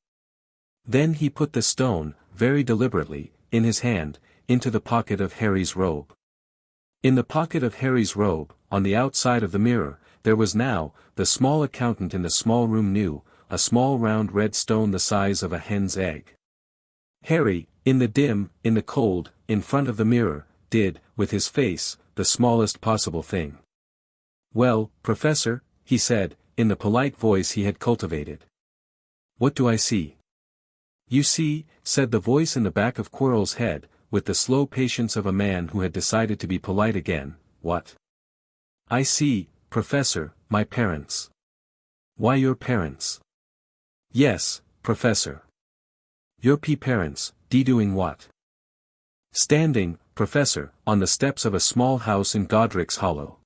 A: Then he put the stone, very deliberately, in his hand, into the pocket of Harry's robe. In the pocket of Harry's robe, on the outside of the mirror, there was now, the small accountant in the small room knew, a small round red stone the size of a hen's egg. Harry, in the dim, in the cold, in front of the mirror, did, with his face, the smallest possible thing. "Well, Professor," he said, in the polite voice he had cultivated. "What do I see?" "You see," said the voice in the back of Quirrell's head, with the slow patience of a man who had decided to be polite again, "what?" "I see, Professor, my parents." "Why your parents?" "Yes, Professor." "Your parents, doing what?" "Standing, Professor, on the steps of a small house in Godric's Hollow.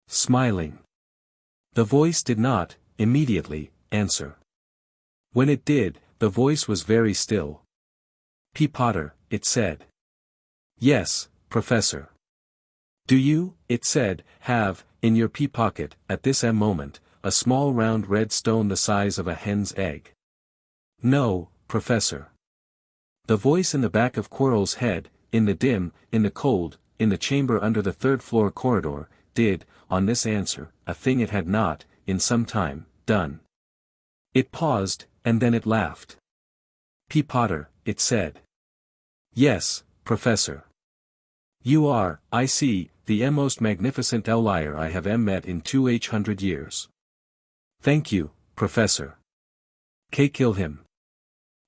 A: Smiling." The voice did not, immediately, answer. When it did, the voice was very still. "P. Potter," it said. "Yes, Professor." "Do you," it said, "have, in your pocket, at this moment, a small round red stone the size of a hen's egg?" "No, Professor." The voice in the back of Quirrell's head, in the dim, in the cold, in the chamber under the third-floor corridor, did, on this answer, a thing it had not, in some time, done. It paused, and then it laughed. "P. Potter," it said. "Yes, Professor. You are, I see, the most magnificent liar I have met in 200 years. Thank you, Professor. Kill him."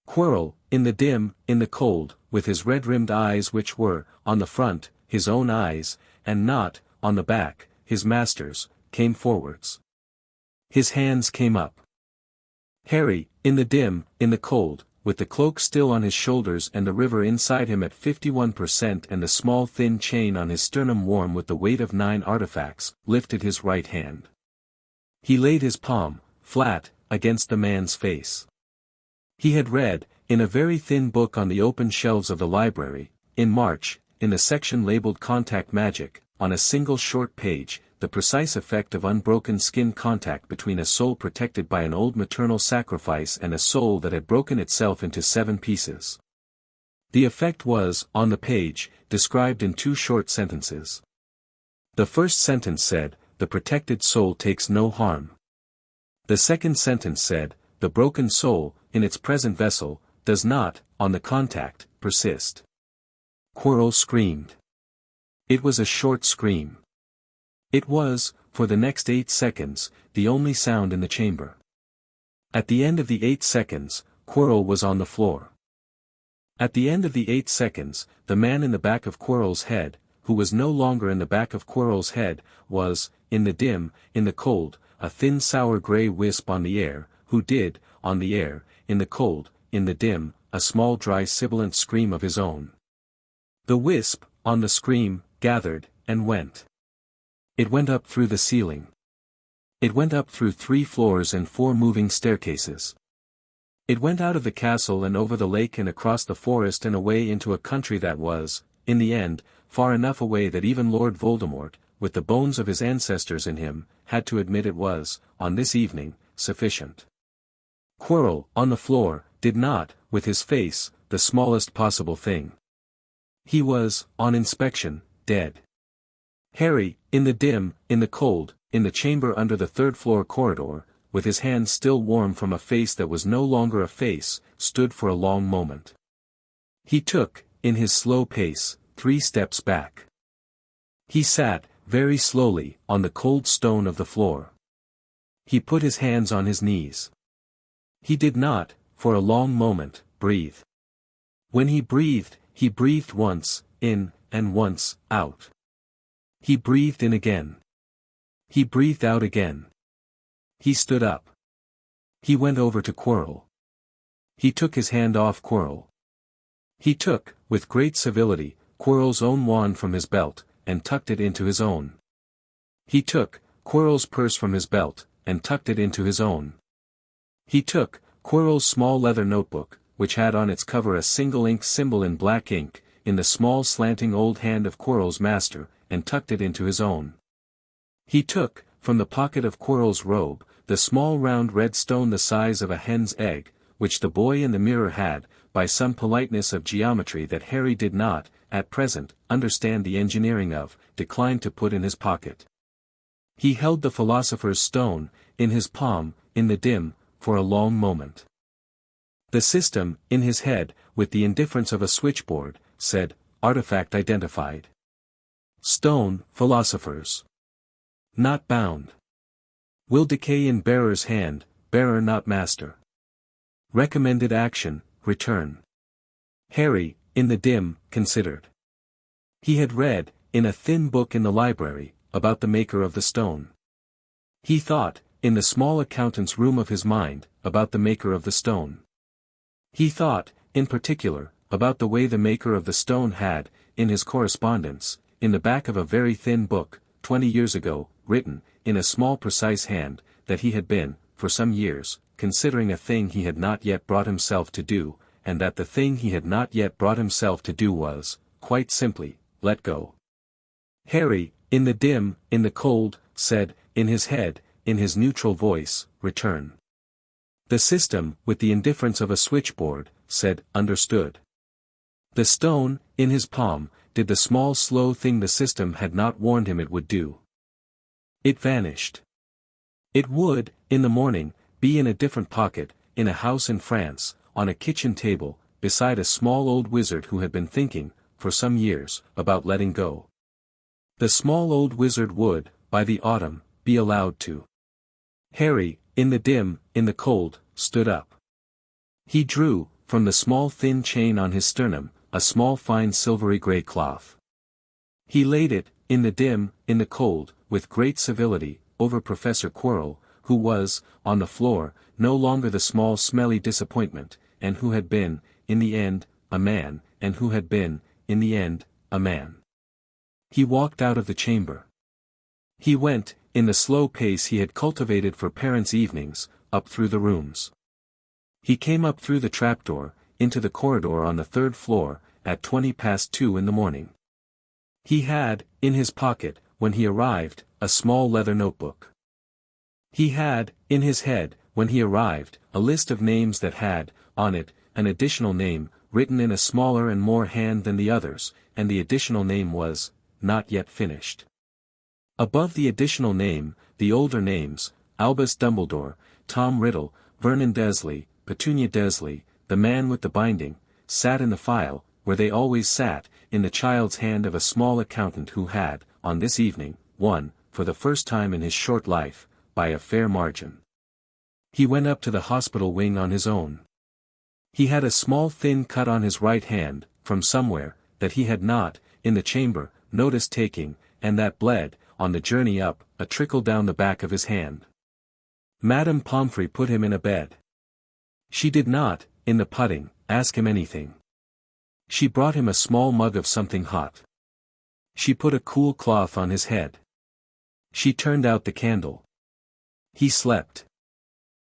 A: Quirrell, in the dim, in the cold, with his red-rimmed eyes which were, on the front, his own eyes, and not, on the back, his master's, came forwards. His hands came up. Harry, in the dim, in the cold, with the cloak still on his shoulders and the river inside him at 51% and the small thin chain on his sternum warm with the weight of 9 artifacts, lifted his right hand. He laid his palm, flat, against the man's face. He had read, in a very thin book on the open shelves of the library, in March, in the section labeled Contact Magic, on a single short page, the precise effect of unbroken skin contact between a soul protected by an old maternal sacrifice and a soul that had broken itself into 7 pieces. The effect was, on the page, described in 2 short sentences. The first sentence said, "The protected soul takes no harm." The second sentence said, "The broken soul, in its present vessel, does not, on the contact, persist." Quirrell screamed. It was a short scream. It was, for the next 8 seconds, the only sound in the chamber. At the end of the 8 seconds, Quirrell was on the floor. At the end of the 8 seconds, the man in the back of Quirrell's head, who was no longer in the back of Quirrell's head, was, in the dim, in the cold, a thin sour grey wisp on the air, who did, on the air, in the cold, in the dim, a small dry sibilant scream of his own. The wisp, on the scream, gathered, and went. It went up through the ceiling. It went up through 3 floors and 4 moving staircases. It went out of the castle and over the lake and across the forest and away into a country that was, in the end, far enough away that even Lord Voldemort, with the bones of his ancestors in him, had to admit it was, on this evening, sufficient. Quirrell, on the floor, did not, with his face, the smallest possible thing. He was, on inspection, dead. Harry, in the dim, in the cold, in the chamber under the 3rd-floor corridor, with his hands still warm from a face that was no longer a face, stood for a long moment. He took, in his slow pace, 3 steps back. He sat, very slowly, on the cold stone of the floor. He put his hands on his knees. He did not, for a long moment, breathe. When he breathed once, in, and once, out. He breathed in again. He breathed out again. He stood up. He went over to Quirrell. He took his hand off Quirrell. He took, with great civility, Quirrell's own wand from his belt, and tucked it into his own. He took Quirrell's purse from his belt, and tucked it into his own. He took Quirrell's small leather notebook, which had on its cover a single ink symbol in black ink, in the small slanting old hand of Quirrell's master, and tucked it into his own. He took, from the pocket of Quirrell's robe, the small round red stone the size of a hen's egg, which the boy in the mirror had, by some politeness of geometry that Harry did not, at present, understand the engineering of, declined to put in his pocket. He held the philosopher's stone, in his palm, in the dim, for a long moment. The system, in his head, with the indifference of a switchboard, said, "Artifact identified. Stone, philosophers. Not bound. Will decay in bearer's hand, bearer not master. Recommended action, return." Harry, in the dim, considered. He had read, in a thin book in the library, about the maker of the stone. He thought, in the small accountant's room of his mind, about the maker of the stone. He thought, in particular, about the way the maker of the stone had, in his correspondence, in the back of a very thin book, 20 years ago, written, in a small precise hand, that he had been, for some years, considering a thing he had not yet brought himself to do, and that the thing he had not yet brought himself to do was, quite simply, let go. Harry, in the dim, in the cold, said, in his head, in his neutral voice, return. The system, with the indifference of a switchboard, said, understood. The stone, in his palm, did the small slow thing the system had not warned him it would do. It vanished. It would, in the morning, be in a different pocket, in a house in France, on a kitchen table, beside a small old wizard who had been thinking, for some years, about letting go. The small old wizard would, by the autumn, be allowed to. Harry, in the dim, in the cold, stood up. He drew, from the small thin chain on his sternum, a small fine silvery grey cloth. He laid it, in the dim, in the cold, with great civility, over Professor Quirrell, who was, on the floor, no longer the small smelly disappointment, and who had been, in the end, a man, and who had been, in the end, a man. He walked out of the chamber. He went, in the slow pace he had cultivated for parents' evenings, up through the rooms. He came up through the trapdoor, into the corridor on the 3rd floor, at 2:20 in the morning. He had, in his pocket, when he arrived, a small leather notebook. He had, in his head, when he arrived, a list of names that had, on it, an additional name, written in a smaller and more hand than the others, and the additional name was, not yet finished. Above the additional name, the older names, Albus Dumbledore, Tom Riddle, Vernon Dursley, Petunia Dursley, the man with the binding, sat in the file, where they always sat, in the child's hand of a small accountant who had, on this evening, won, for the first time in his short life, by a fair margin. He went up to the hospital wing on his own. He had a small thin cut on his right hand, from somewhere, that he had not, in the chamber, noticed taking, and that bled, on the journey up, a trickle down the back of his hand. Madame Pomfrey put him in a bed. She did not, in the putting, ask him anything. She brought him a small mug of something hot. She put a cool cloth on his head. She turned out the candle. He slept.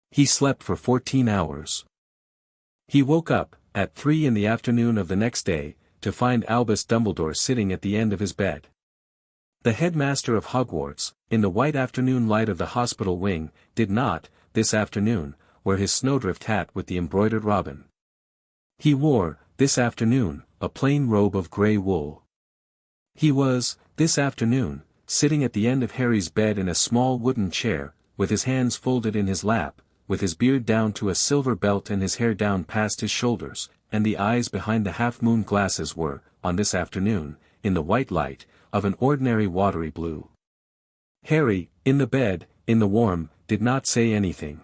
A: He slept for 14 hours. He woke up, at 3 in the afternoon of the next day, to find Albus Dumbledore sitting at the end of his bed. The headmaster of Hogwarts, in the white afternoon light of the hospital wing, did not, this afternoon, wear his snowdrift hat with the embroidered robin. He wore, this afternoon, a plain robe of grey wool. He was, this afternoon, sitting at the end of Harry's bed in a small wooden chair, with his hands folded in his lap, with his beard down to a silver belt and his hair down past his shoulders, and the eyes behind the half-moon glasses were, on this afternoon, in the white light, of an ordinary watery blue. Harry, in the bed, in the warm, did not say anything.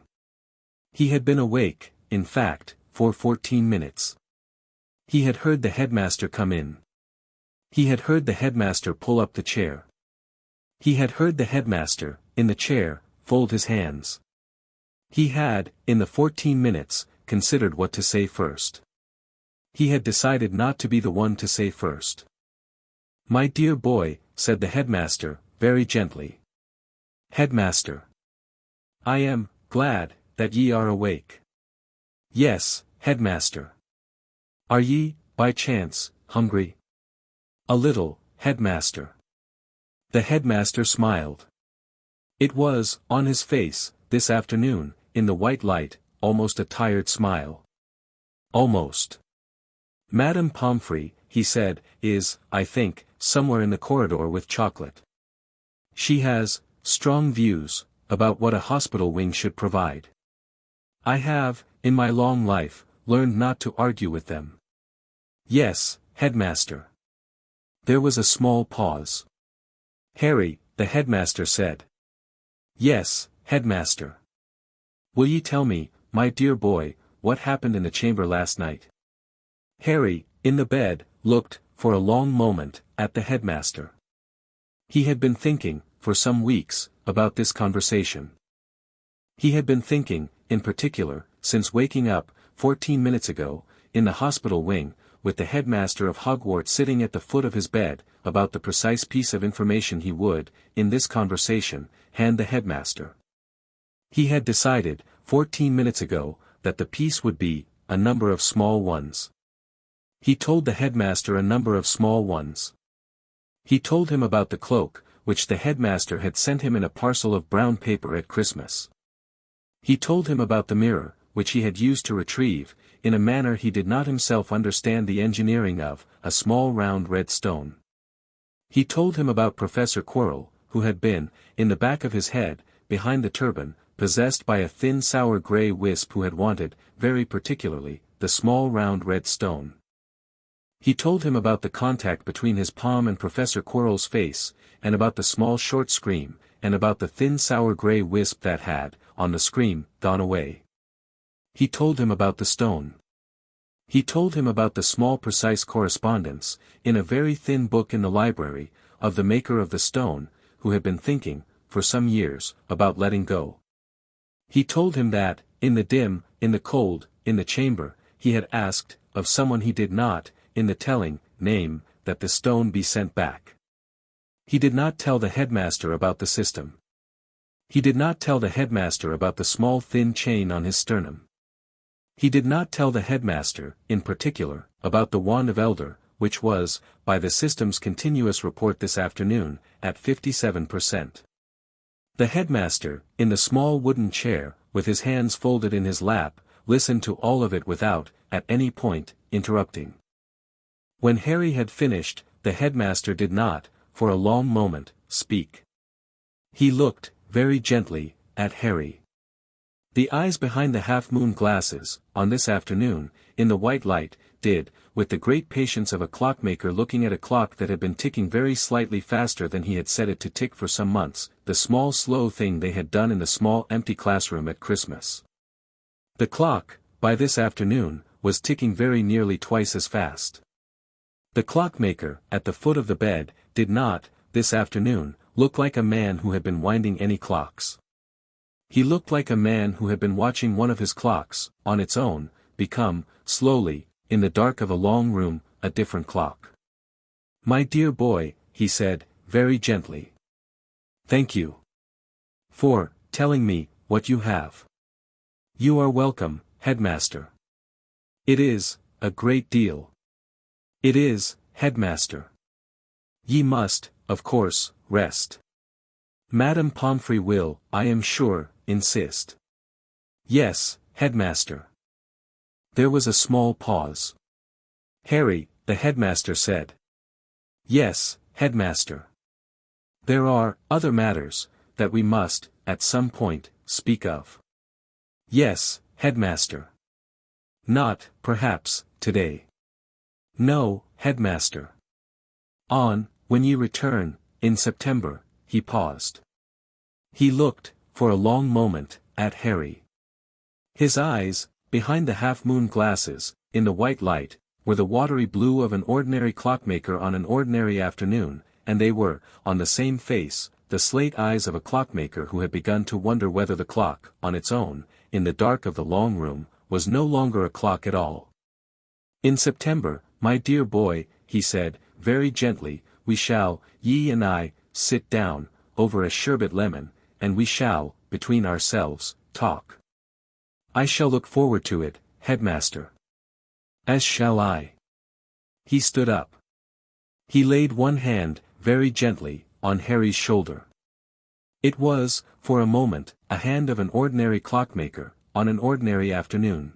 A: He had been awake, in fact, for 14 minutes. He had heard the headmaster come in. He had heard the headmaster pull up the chair. He had heard the headmaster, in the chair, fold his hands. He had, in the 14 minutes, considered what to say first. He had decided not to be the one to say first. "My dear boy," said the headmaster, very gently. "Headmaster. I am glad that ye are awake." "Yes, headmaster." "Are ye, by chance, hungry?" "A little, headmaster." The headmaster smiled. It was, on his face, this afternoon, in the white light, almost a tired smile. Almost. "Madame Pomfrey," he said, "is, I think, somewhere in the corridor with chocolate. She has strong views about what a hospital wing should provide. I have, in my long life, learned not to argue with them." "Yes, headmaster." There was a small pause. "Harry," the headmaster said. "Yes, headmaster." "Will ye tell me, my dear boy, what happened in the chamber last night?" Harry, in the bed, looked, for a long moment, at the headmaster. He had been thinking, for some weeks, about this conversation. He had been thinking, in particular, since waking up, 14 minutes ago, in the hospital wing, with the headmaster of Hogwarts sitting at the foot of his bed, about the precise piece of information he would, in this conversation, hand the headmaster. He had decided, 14 minutes ago, that the piece would be, a number of small ones. He told the headmaster a number of small ones. He told him about the cloak, which the headmaster had sent him in a parcel of brown paper at Christmas. He told him about the mirror, which he had used to retrieve, in a manner he did not himself understand the engineering of, a small round red stone. He told him about Professor Quirrell, who had been, in the back of his head, behind the turban, possessed by a thin sour grey wisp who had wanted, very particularly, the small round red stone. He told him about the contact between his palm and Professor Quirrell's face, and about the small short scream, and about the thin sour grey wisp that had, on the scream, gone away. He told him about the stone. He told him about the small precise correspondence, in a very thin book in the library, of the maker of the stone, who had been thinking, for some years, about letting go. He told him that, in the dim, in the cold, in the chamber, he had asked, of someone he did not, in the telling, name, that the stone be sent back. He did not tell the headmaster about the system. He did not tell the headmaster about the small thin chain on his sternum. He did not tell the headmaster, in particular, about the wand of Elder, which was, by the system's continuous report this afternoon, at 57%. The headmaster, in the small wooden chair, with his hands folded in his lap, listened to all of it without, at any point, interrupting. When Harry had finished, the headmaster did not, for a long moment, speak. He looked, very gently, at Harry. The eyes behind the half-moon glasses, on this afternoon, in the white light, did, with the great patience of a clockmaker looking at a clock that had been ticking very slightly faster than he had set it to tick for some months, the small slow thing they had done in the small empty classroom at Christmas. The clock, by this afternoon, was ticking very nearly twice as fast. The clockmaker, at the foot of the bed, did not, this afternoon, look like a man who had been winding any clocks. He looked like a man who had been watching one of his clocks, on its own, become, slowly, in the dark of a long room, a different clock. "My dear boy," he said, very gently. "Thank you for telling me what you have." "You are welcome, headmaster." "It is, a great deal." "It is, headmaster." "Ye must, of course, rest. Madame Pomfrey will, I am sure, insist." "Yes, headmaster." There was a small pause. "Harry," the headmaster said. "Yes, headmaster. There are other matters that we must, at some point, speak of." "Yes, headmaster. Not, perhaps, today." "No, headmaster. When ye return, in September." He paused. He looked, for a long moment, at Harry. His eyes, behind the half-moon glasses, in the white light, were the watery blue of an ordinary clockmaker on an ordinary afternoon, and they were, on the same face, the slate eyes of a clockmaker who had begun to wonder whether the clock, on its own, in the dark of the long room, was no longer a clock at all. "In September, my dear boy," he said, very gently, "we shall, ye and I, sit down, over a sherbet lemon, and we shall, between ourselves, talk. I shall look forward to it, headmaster. As shall I." He stood up. He laid one hand, very gently, on Harry's shoulder. It was, for a moment, a hand of an ordinary clockmaker, on an ordinary afternoon.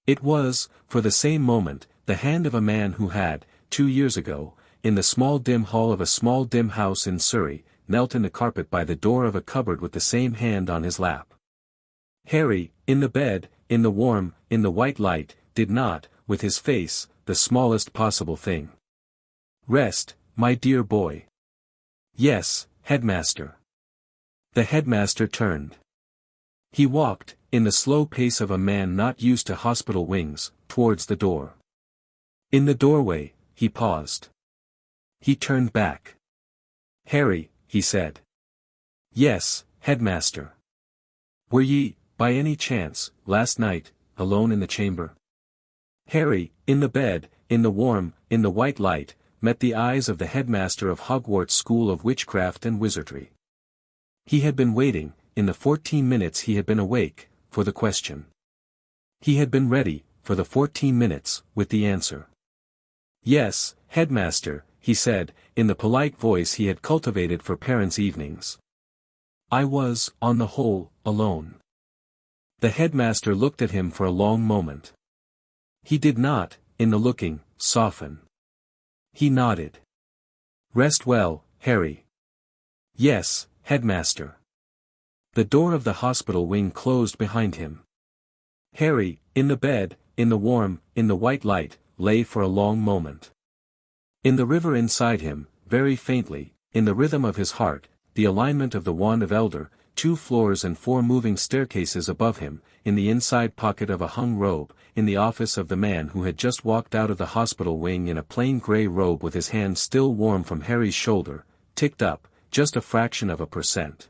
A: It was, for the same moment, the hand of a man who had, 2 years ago, in the small dim hall of a small dim house in Surrey, knelt in the carpet by the door of a cupboard with the same hand on his lap. Harry, in the bed, in the warm, in the white light, did not, with his face, the smallest possible thing. "Rest, my dear boy." "Yes, headmaster." The headmaster turned. He walked, in the slow pace of a man not used to hospital wings, towards the door. In the doorway, he paused. He turned back. "Harry," he said. "Yes, headmaster." "Were ye, by any chance, last night, alone in the chamber?" Harry, in the bed, in the warm, in the white light, met the eyes of the headmaster of Hogwarts School of Witchcraft and Wizardry. He had been waiting, in the 14 minutes he had been awake, for the question. He had been ready, for the 14 minutes, with the answer. "Yes, headmaster," he said, in the polite voice he had cultivated for parents' evenings. "I was, on the whole, alone." The headmaster looked at him for a long moment. He did not, in the looking, soften. He nodded. "Rest well, Harry." "Yes, headmaster." The door of the hospital wing closed behind him. Harry, in the bed, in the warm, in the white light, lay for a long moment. In the river inside him, very faintly, in the rhythm of his heart, the alignment of the wand of Elder, 2 floors and 4 moving staircases above him, in the inside pocket of a hung robe, in the office of the man who had just walked out of the hospital wing in a plain grey robe with his hand still warm from Harry's shoulder, ticked up, just a fraction of a %.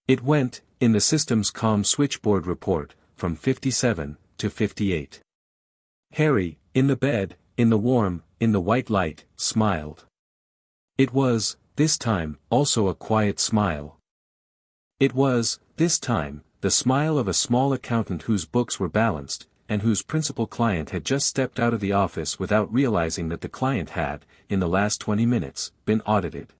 A: It went, in the system's calm switchboard report, from 57 to 58. Harry, in the bed, in the warm, in the white light, smiled. It was, this time, also a quiet smile. It was, this time, the smile of a small accountant whose books were balanced, and whose principal client had just stepped out of the office without realizing that the client had, in the last 20 minutes, been audited.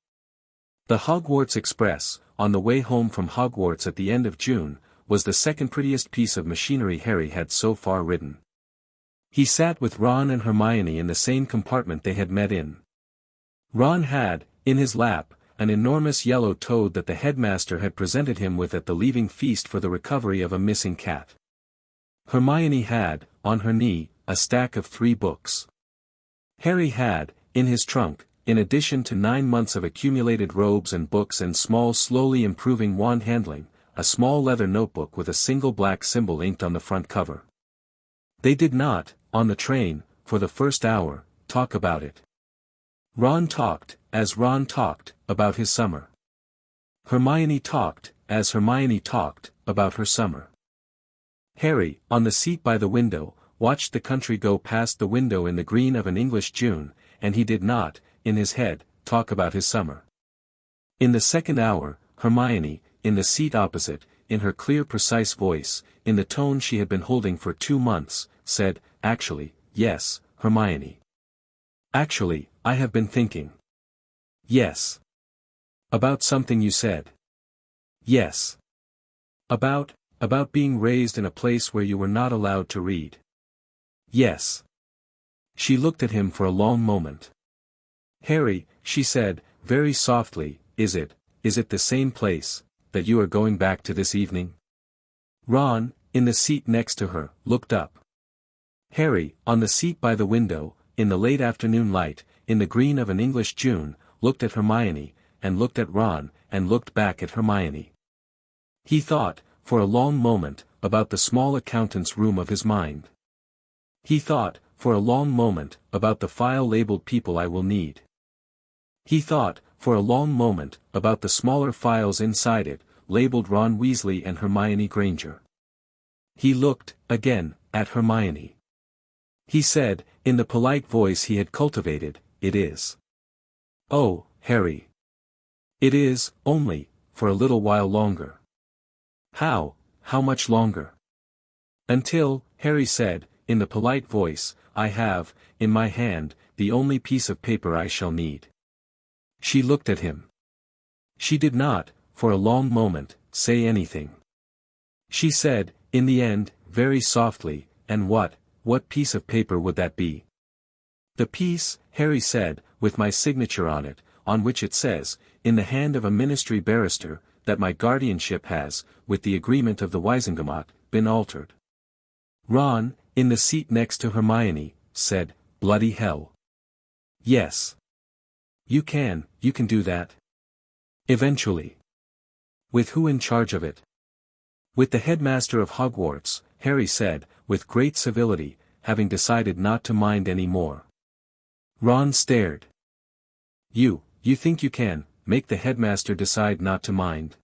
A: The Hogwarts Express, on the way home from Hogwarts at the end of June, was the second prettiest piece of machinery Harry had so far ridden. He sat with Ron and Hermione in the same compartment they had met in. Ron had, in his lap, an enormous yellow toad that the headmaster had presented him with at the leaving feast for the recovery of a missing cat. Hermione had, on her knee, a stack of 3 books. Harry had, in his trunk, in addition to 9 months of accumulated robes and books and small slowly improving wand handling, a small leather notebook with a single black symbol inked on the front cover. They did not, on the train, for the first hour, talk about it. Ron talked, as Ron talked, about his summer. Hermione talked, as Hermione talked, about her summer. Harry, on the seat by the window, watched the country go past the window in the green of an English June, and he did not, in his head, talk about his summer. In the second hour, Hermione, in the seat opposite, in her clear precise voice, in the tone she had been holding for 2 months, said, "Actually, yes, Hermione. Actually, I have been thinking." "Yes." "About something you said." "Yes." About being raised in a place where you were not allowed to read." "Yes." She looked at him for a long moment. "Harry," she said, very softly, is it the same place, that you are going back to this evening?" Ron, in the seat next to her, looked up. Harry, on the seat by the window, in the late afternoon light, in the green of an English June, looked at Hermione, and looked at Ron, and looked back at Hermione. He thought, for a long moment, about the small accountant's room of his mind. He thought, for a long moment, about the file labeled people I will need. He thought, for a long moment, about the smaller files inside it, labeled Ron Weasley and Hermione Granger. He looked, again, at Hermione. He said, in the polite voice he had cultivated, "It is." "Oh, Harry. It is, only, for a little while longer." How much longer?" "Until," Harry said, in the polite voice, "I have, in my hand, the only piece of paper I shall need." She looked at him. She did not, for a long moment, say anything. She said, in the end, very softly, "And what piece of paper would that be?" "The piece," Harry said, "with my signature on it, on which it says, in the hand of a ministry barrister, that my guardianship has, with the agreement of the Wisengamot, been altered." Ron, in the seat next to Hermione, said, "Bloody hell." "Yes. You can do that. Eventually." "With who in charge of it?" "With the headmaster of Hogwarts," Harry said, with great civility, having decided not to mind any more. Ron stared. You think you can make the headmaster decide not to mind?"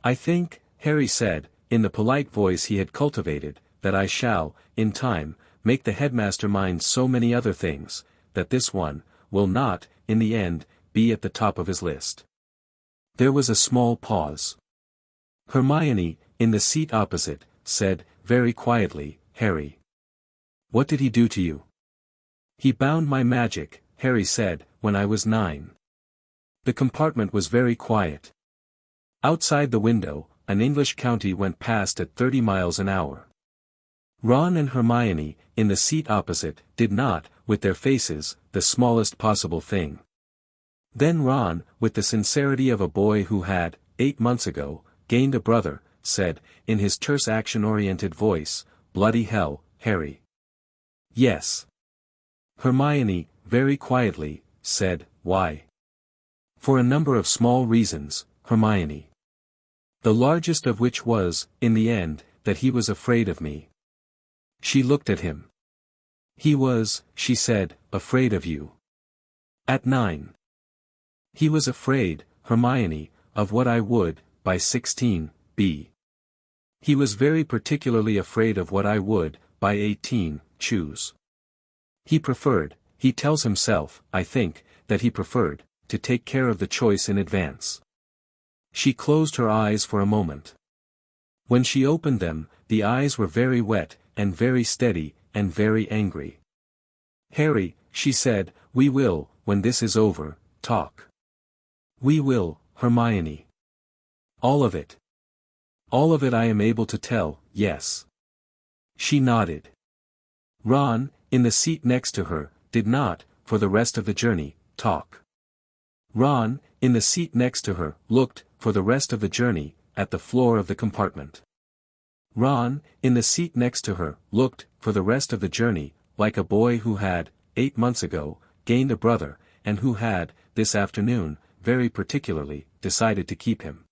A: "I think," Harry said, in the polite voice he had cultivated, "that I shall, in time, make the headmaster mind so many other things, that this one, will not, in the end, be at the top of his list." There was a small pause. Hermione, in the seat opposite, said, very quietly, "Harry. What did he do to you?" "He bound my magic," Harry said, "when I was 9. The compartment was very quiet. Outside the window, an English county went past at 30 miles an hour. Ron and Hermione, in the seat opposite, did not, with their faces, the smallest possible thing. Then Ron, with the sincerity of a boy who had, 8 months ago, gained a brother, said, in his terse action-oriented voice, "Bloody hell, Harry." "Yes." Hermione, very quietly, said, "Why?" "For a number of small reasons, Hermione. The largest of which was, in the end, that he was afraid of me." She looked at him. "He was," she said, "afraid of you." "At 9. He was afraid, Hermione, of what I would, by 16, be. He was very particularly afraid of what I would, by 18, choose. He tells himself, I think, that he preferred, to take care of the choice in advance. She closed her eyes for a moment. When she opened them, the eyes were very wet, and very steady, and very angry. Harry, she said, we will, when this is over, talk. We will, Hermione. All of it. All of it I am able to tell, yes. She nodded. Ron, in the seat next to her, did not, for the rest of the journey, talk. Ron, in the seat next to her, looked, for the rest of the journey, at the floor of the compartment. Ron, in the seat next to her, looked, for the rest of the journey, like a boy who had, 8 months ago, gained a brother, and who had, this afternoon, very particularly, decided to keep him.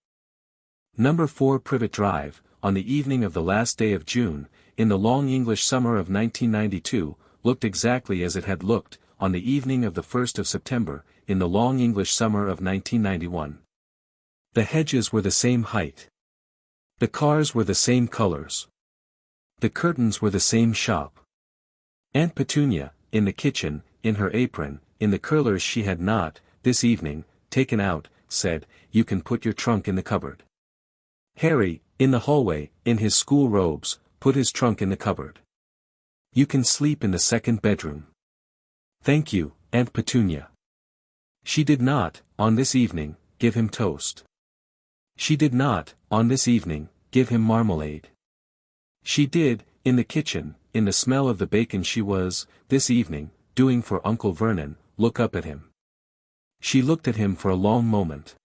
A: Number 4 Privet Drive, on the evening of the last day of June, in the long English summer of 1992, looked exactly as it had looked, on the evening of the 1st of September, in the long English summer of 1991. The hedges were the same height. The cars were the same colors. The curtains were the same shop. Aunt Petunia, in the kitchen, in her apron, in the curlers she had not, this evening, taken out, said, you can put your trunk in the cupboard. Harry, in the hallway, in his school robes, put his trunk in the cupboard. You can sleep in the second bedroom. Thank you, Aunt Petunia. She did not, on this evening, give him toast. She did not, on this evening, give him marmalade. She did, in the kitchen, in the smell of the bacon she was, this evening, doing for Uncle Vernon, look up at him. She looked at him for a long moment.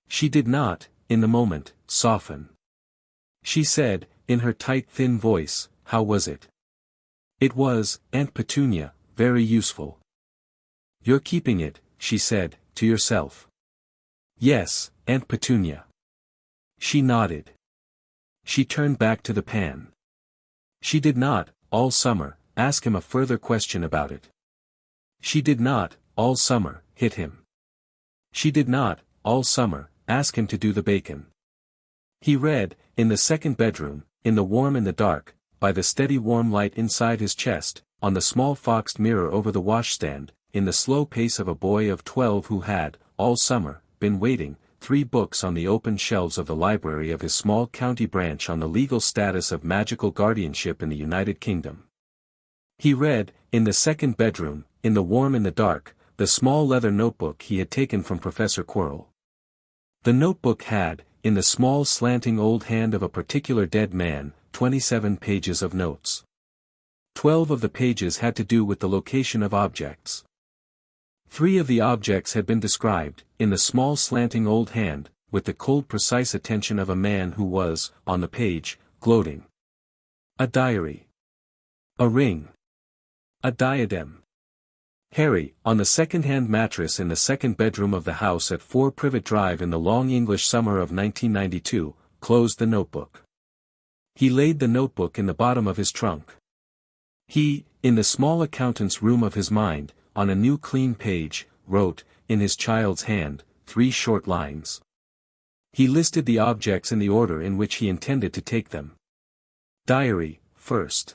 A: She did not, in the moment, soften. She said, in her tight thin voice, how was it? It was, Aunt Petunia, very useful. You're keeping it, she said, to yourself. Yes, Aunt Petunia. She nodded. She turned back to the pan. She did not, all summer, ask him a further question about it. She did not, all summer, hit him. She did not, all summer, ask him to do the bacon. He read, in the second bedroom, in the warm and the dark, by the steady warm light inside his chest, on the small foxed mirror over the washstand, in the slow pace of a boy of 12 who had, all summer, been waiting, 3 books on the open shelves of the library of his small county branch on the legal status of magical guardianship in the United Kingdom. He read, in the second bedroom, in the warm and the dark, the small leather notebook he had taken from Professor Quirrell. The notebook had, in the small slanting old hand of a particular dead man, 27 pages of notes. 12 of the pages had to do with the location of objects. 3 of the objects had been described, in the small slanting old hand, with the cold precise attention of a man who was, on the page, gloating. A diary. A ring. A diadem. Harry, on the second-hand mattress in the second bedroom of the house at 4 Privet Drive in the long English summer of 1992, closed the notebook. He laid the notebook in the bottom of his trunk. He, in the small accountant's room of his mind, on a new clean page, wrote, in his child's hand, 3 short lines. He listed the objects in the order in which he intended to take them. Diary, first.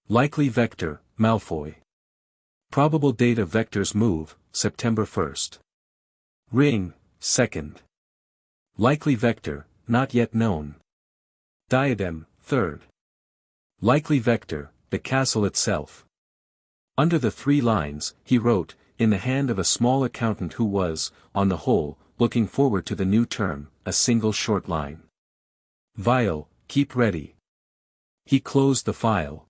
A: Likely vector, Malfoy. Probable date of vector's move, September 1st. Ring, second. Likely vector, not yet known. Diadem, third. Likely vector, the castle itself. Under the 3 lines, he wrote, in the hand of a small accountant who was, on the whole, looking forward to the new term, a single short line. Vial, keep ready. He closed the file.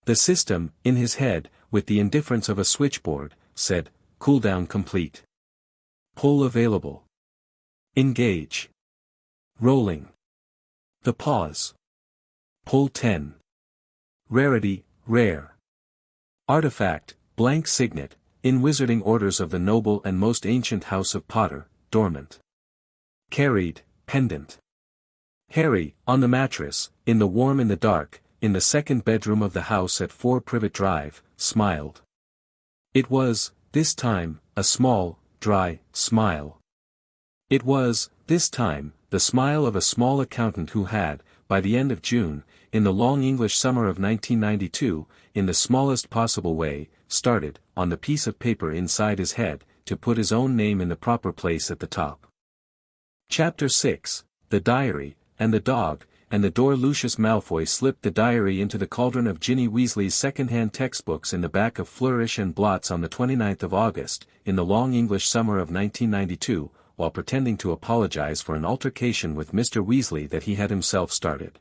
A: The system, in his head, with the indifference of a switchboard, said, cooldown complete. Pull available. Engage. Rolling. The pause. Pull 10. Rarity, rare. Artifact, blank signet, in wizarding orders of the noble and most ancient house of Potter, dormant. Carried, pendant. Harry, on the mattress, in the warm and the dark, in the second bedroom of the house at 4 Privet Drive, smiled. It was, this time, a small, dry, smile. It was, this time, the smile of a small accountant who had, by the end of June, in the long English summer of 1992, in the smallest possible way, started, on the piece of paper inside his head, to put his own name in the proper place at the top. Chapter 6, The Diary, and the Dog, and the Door. Lucius Malfoy slipped the diary into the cauldron of Ginny Weasley's second-hand textbooks in the back of Flourish and Blots on the 29th of August, in the long English summer of 1992, while pretending to apologize for an altercation with Mr. Weasley that he had himself started.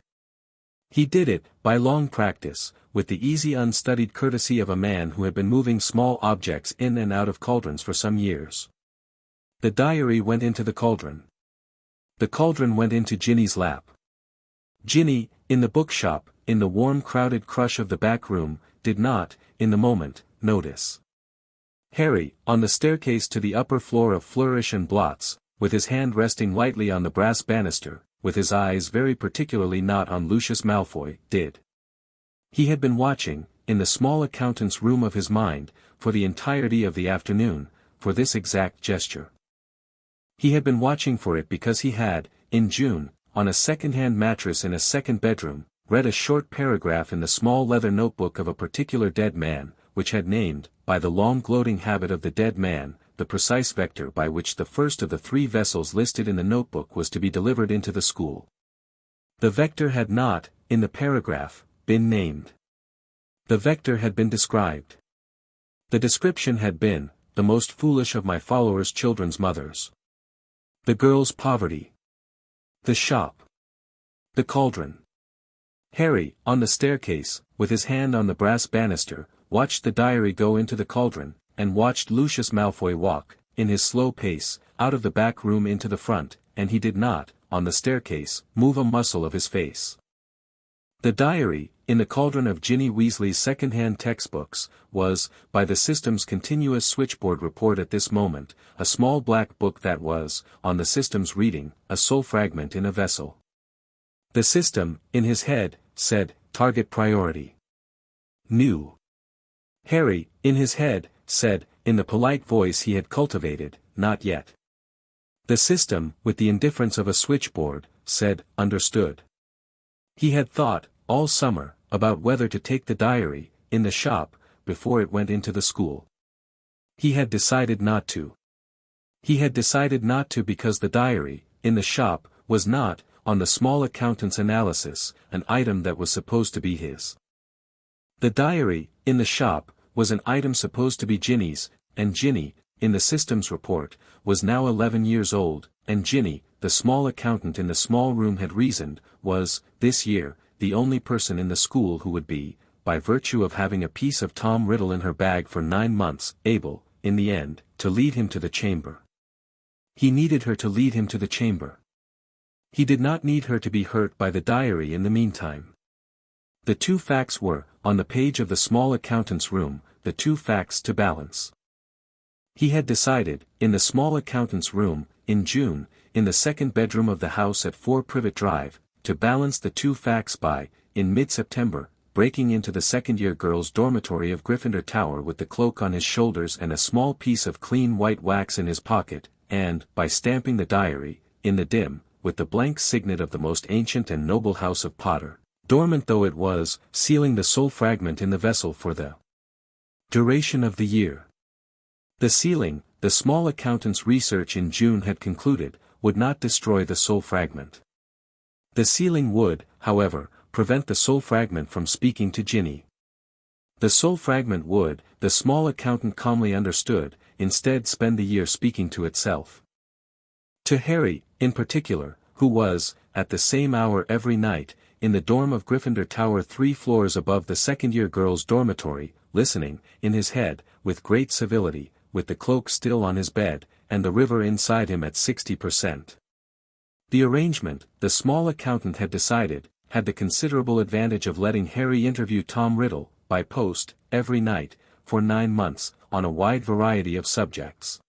A: He did it, by long practice, with the easy unstudied courtesy of a man who had been moving small objects in and out of cauldrons for some years. The diary went into the cauldron. The cauldron went into Ginny's lap. Ginny, in the bookshop, in the warm crowded crush of the back room, did not, in the moment, notice. Harry, on the staircase to the upper floor of Flourish and Blots, with his hand resting lightly on the brass banister, with his eyes very particularly not on Lucius Malfoy, did. He had been watching, in the small accountant's room of his mind, for the entirety of the afternoon, for this exact gesture. He had been watching for it because he had, in June, on a second-hand mattress in a second bedroom, read a short paragraph in the small leather notebook of a particular dead man, which had named, by the long gloating habit of the dead man, the precise vector by which the first of the 3 vessels listed in the notebook was to be delivered into the school. The vector had not, in the paragraph, been named. The vector had been described. The description had been, the most foolish of my followers' children's mothers. The girl's poverty. The shop. The cauldron. Harry, on the staircase, with his hand on the brass banister, watched the diary go into the cauldron, and watched Lucius Malfoy walk, in his slow pace, out of the back room into the front, and he did not, on the staircase, move a muscle of his face. The diary, in the cauldron of Ginny Weasley's second-hand textbooks, was, by the system's continuous switchboard report at this moment, a small black book that was, on the system's reading, a soul fragment in a vessel. The system, in his head, said, target priority. New. Harry, in his head, said, in the polite voice he had cultivated, not yet. The system, with the indifference of a switchboard, said, understood. He had thought, all summer, about whether to take the diary, in the shop, before it went into the school. He had decided not to. He had decided not to because the diary, in the shop, was not, on the small accountant's analysis, an item that was supposed to be his. The diary, in the shop, was an item supposed to be Ginny's, and Ginny, in the system's report, was now 11 years old, and Ginny, the small accountant in the small room had reasoned, was, this year, the only person in the school who would be, by virtue of having a piece of Tom Riddle in her bag for 9 months, able, in the end, to lead him to the chamber. He needed her to lead him to the chamber. He did not need her to be hurt by the diary in the meantime. The 2 facts were, on the page of the small accountant's room, the 2 facts to balance. He had decided, in the small accountant's room, in June, in the second bedroom of the house at 4 Privet Drive, to balance the 2 facts by, in mid-September, breaking into the second-year girls' dormitory of Gryffindor Tower with the cloak on his shoulders and a small piece of clean white wax in his pocket, and, by stamping the diary, in the dim, with the blank signet of the most ancient and noble house of Potter, dormant though it was, sealing the soul fragment in the vessel for the duration of the year. The sealing, the small accountant's research in June had concluded, would not destroy the soul fragment. The sealing would, however, prevent the soul fragment from speaking to Ginny. The soul fragment would, the small accountant calmly understood, instead spend the year speaking to itself. To Harry, in particular, who was, at the same hour every night, in the dorm of Gryffindor Tower 3 floors above the second-year girls' dormitory, listening, in his head, with great civility, with the cloak still on his bed, and the river inside him at 60%. The arrangement, the small accountant had decided, had the considerable advantage of letting Harry interview Tom Riddle, by post, every night, for 9 months, on a wide variety of subjects.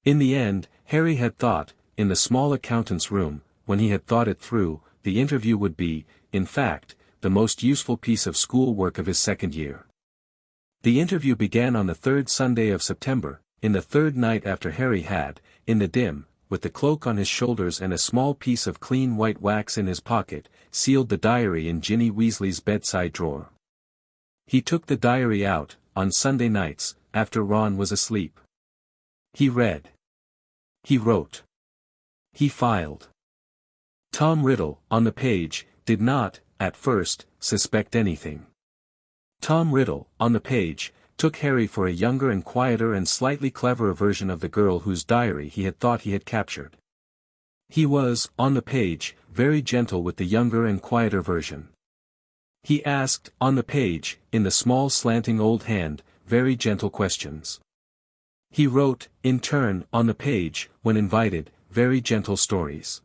A: In the end, Harry had thought, in the small accountant's room, when he had thought it through, the interview would be, in fact, the most useful piece of school work of his second year. The interview began on the 3rd Sunday of September, in the 3rd night after Harry had, in the dim, with the cloak on his shoulders and a small piece of clean white wax in his pocket, sealed the diary in Ginny Weasley's bedside drawer. He took the diary out, on Sunday nights, after Ron was asleep. He read. He wrote. He filed. Tom Riddle, on the page, did not, at first, suspect anything. Tom Riddle, on the page, took Harry for a younger and quieter and slightly cleverer version of the girl whose diary he had thought he had captured. He was, on the page, very gentle with the younger and quieter version. He asked, on the page, in the small slanting old hand, very gentle questions. He wrote, in turn, on the page, when invited, very gentle stories.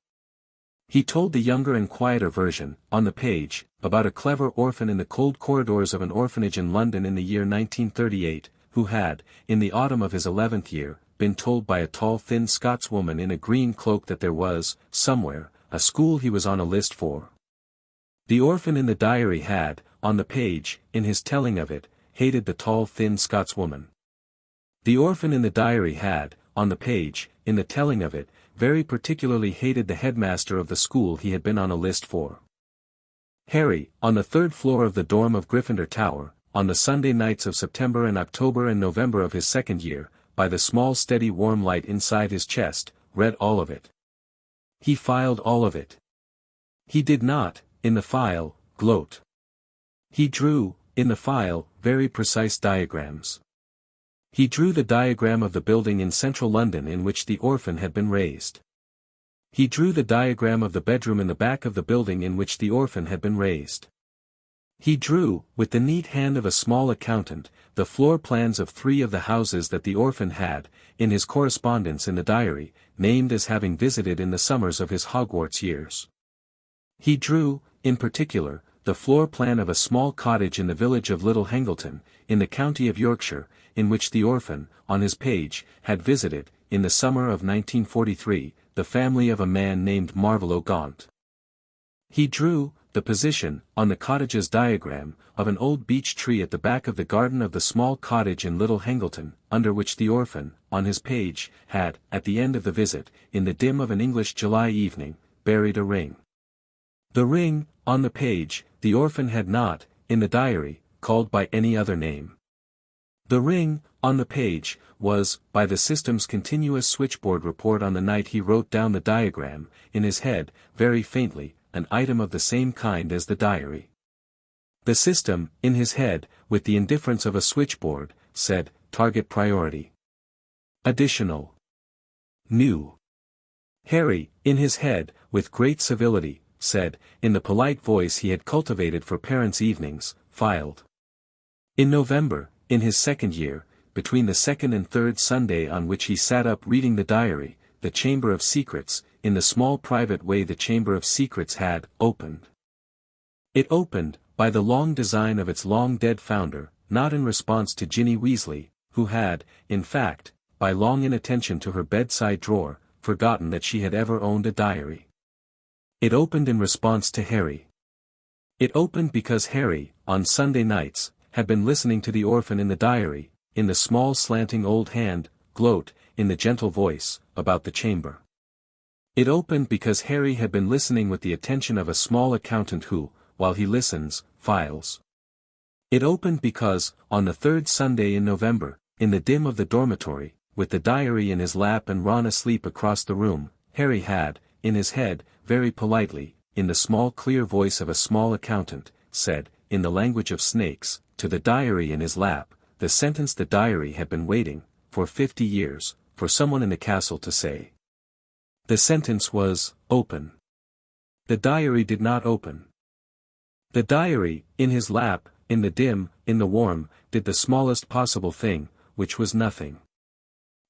A: He told the younger and quieter version, on the page, about a clever orphan in the cold corridors of an orphanage in London in the year 1938, who had, in the autumn of his 11th year, been told by a tall thin Scotswoman in a green cloak that there was, somewhere, a school he was on a list for. The orphan in the diary had, on the page, in his telling of it, hated the tall thin Scotswoman. The orphan in the diary had, on the page, in the telling of it, very particularly hated the headmaster of the school he had been on a list for. Harry, on the third floor of the dorm of Gryffindor Tower, on the Sunday nights of September and October and November of his second year, by the small steady warm light inside his chest, read all of it. He filed all of it. He did not, in the file, gloat. He drew, in the file, very precise diagrams. He drew the diagram of the building in central London in which the orphan had been raised. He drew the diagram of the bedroom in the back of the building in which the orphan had been raised. He drew, with the neat hand of a small accountant, the floor plans of 3 of the houses that the orphan had, in his correspondence in the diary, named as having visited in the summers of his Hogwarts years. He drew, in particular, the floor plan of a small cottage in the village of Little Hangleton, in the county of Yorkshire, in which the orphan, on his page, had visited, in the summer of 1943, the family of a man named Marvolo Gaunt. He drew, the position, on the cottage's diagram, of an old beech tree at the back of the garden of the small cottage in Little Hangleton, under which the orphan, on his page, had, at the end of the visit, in the dim of an English July evening, buried a ring. The ring, on the page, the orphan had not, in the diary, called by any other name. The ring, on the page, was, by the system's continuous switchboard report on the night he wrote down the diagram, in his head, very faintly, an item of the same kind as the diary. The system, in his head, with the indifference of a switchboard, said, target priority. Additional. New. Harry, in his head, with great civility, said, in the polite voice he had cultivated for parents' evenings, filed. In November, in his second year, between the second and third Sunday on which he sat up reading the diary, the Chamber of Secrets, in the small private way the Chamber of Secrets had, opened. It opened, by the long design of its long-dead founder, not in response to Ginny Weasley, who had, in fact, by long inattention to her bedside drawer, forgotten that she had ever owned a diary. It opened in response to Harry. It opened because Harry, on Sunday nights, had been listening to the orphan in the diary, in the small slanting old hand, gloat, in the gentle voice, about the chamber. It opened because Harry had been listening with the attention of a small accountant who, while he listens, files. It opened because, on the third Sunday in November, in the dim of the dormitory, with the diary in his lap and Ron asleep across the room, Harry had, in his head, very politely, in the small clear voice of a small accountant, said, in the language of snakes, to the diary in his lap, the sentence the diary had been waiting, for 50 years, for someone in the castle to say. The sentence was, open. The diary did not open. The diary, in his lap, in the dim, in the warm, did the smallest possible thing, which was nothing.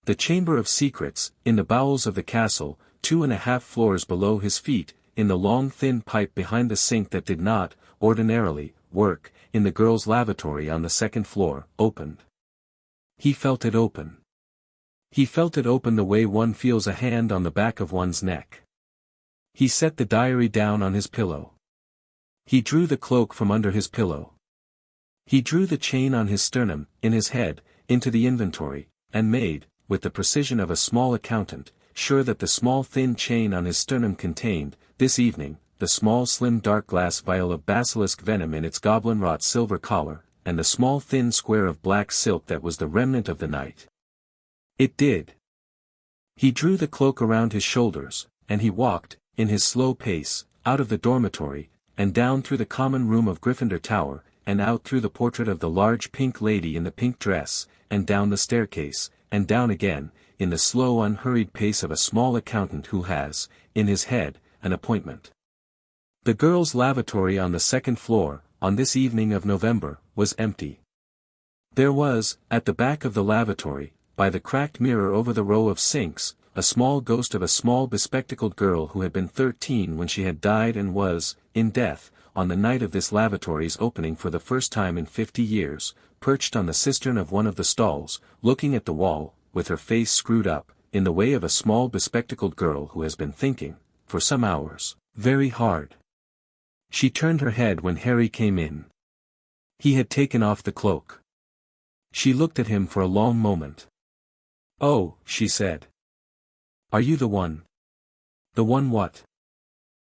A: The Chamber of Secrets, in the bowels of the castle, 2.5 floors below his feet, in the long thin pipe behind the sink that did not, ordinarily, work, in the girls' lavatory on the second floor, opened. He felt it open. He felt it open the way one feels a hand on the back of one's neck. He set the diary down on his pillow. He drew the cloak from under his pillow. He drew the chain on his sternum, in his head, into the inventory, and made, with the precision of a small accountant, sure that the small thin chain on his sternum contained, this evening, the small slim dark glass vial of basilisk venom in its goblin-wrought silver collar, and the small thin square of black silk that was the remnant of the night. It did. He drew the cloak around his shoulders, and he walked, in his slow pace, out of the dormitory, and down through the common room of Gryffindor Tower, and out through the portrait of the large pink lady in the pink dress, and down the staircase, and down again, in the slow unhurried pace of a small accountant who has, in his head, an appointment. The girls' lavatory on the second floor, on this evening of November, was empty. There was, at the back of the lavatory, by the cracked mirror over the row of sinks, a small ghost of a small bespectacled girl who had been 13 when she had died and was, in death, on the night of this lavatory's opening for the first time in 50 years, perched on the cistern of one of the stalls, looking at the wall, with her face screwed up, in the way of a small bespectacled girl who has been thinking, for some hours, very hard. She turned her head when Harry came in. He had taken off the cloak. She looked at him for a long moment. "Oh," she said. "Are you the one?" "The one what?"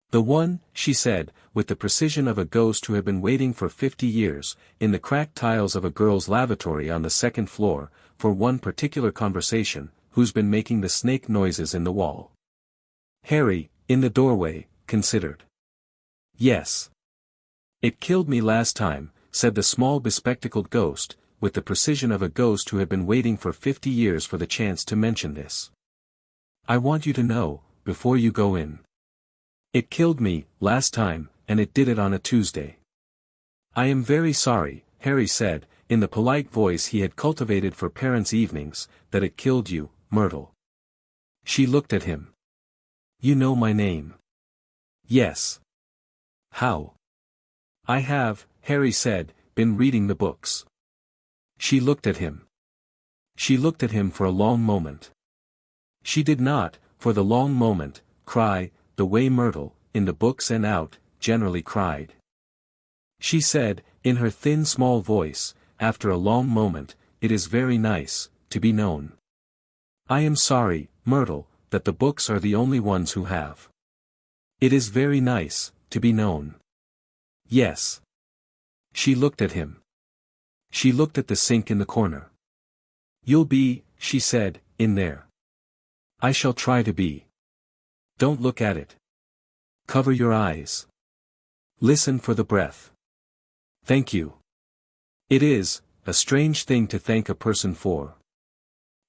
A: "The one," she said, with the precision of a ghost who had been waiting for 50 years, in the cracked tiles of a girl's lavatory on the second floor, for one particular conversation, who's been making the snake noises in the wall. Harry, in the doorway, considered. "Yes. It killed me last time," said the small bespectacled ghost, with the precision of a ghost who had been waiting for 50 years for the chance to mention this. "I want you to know, before you go in. It killed me, last time, and it did it on a Tuesday." "I am very sorry," Harry said, in the polite voice he had cultivated for parents' evenings, "that it killed you, Myrtle." She looked at him. "You know my name?" "Yes." "How?" "I have," Harry said, "been reading the books." She looked at him. She looked at him for a long moment. She did not, for the long moment, cry, the way Myrtle, in the books and out, generally cried. She said, in her thin small voice, after a long moment, "It is very nice, to be known. I am sorry, Myrtle, that the books are the only ones who have. It is very nice, to be known." "Yes." She looked at him. She looked at the sink in the corner. "You'll be," she said, "in there." "I shall try to be." "Don't look at it. Cover your eyes. Listen for the breath." "Thank you." It is a strange thing to thank a person for.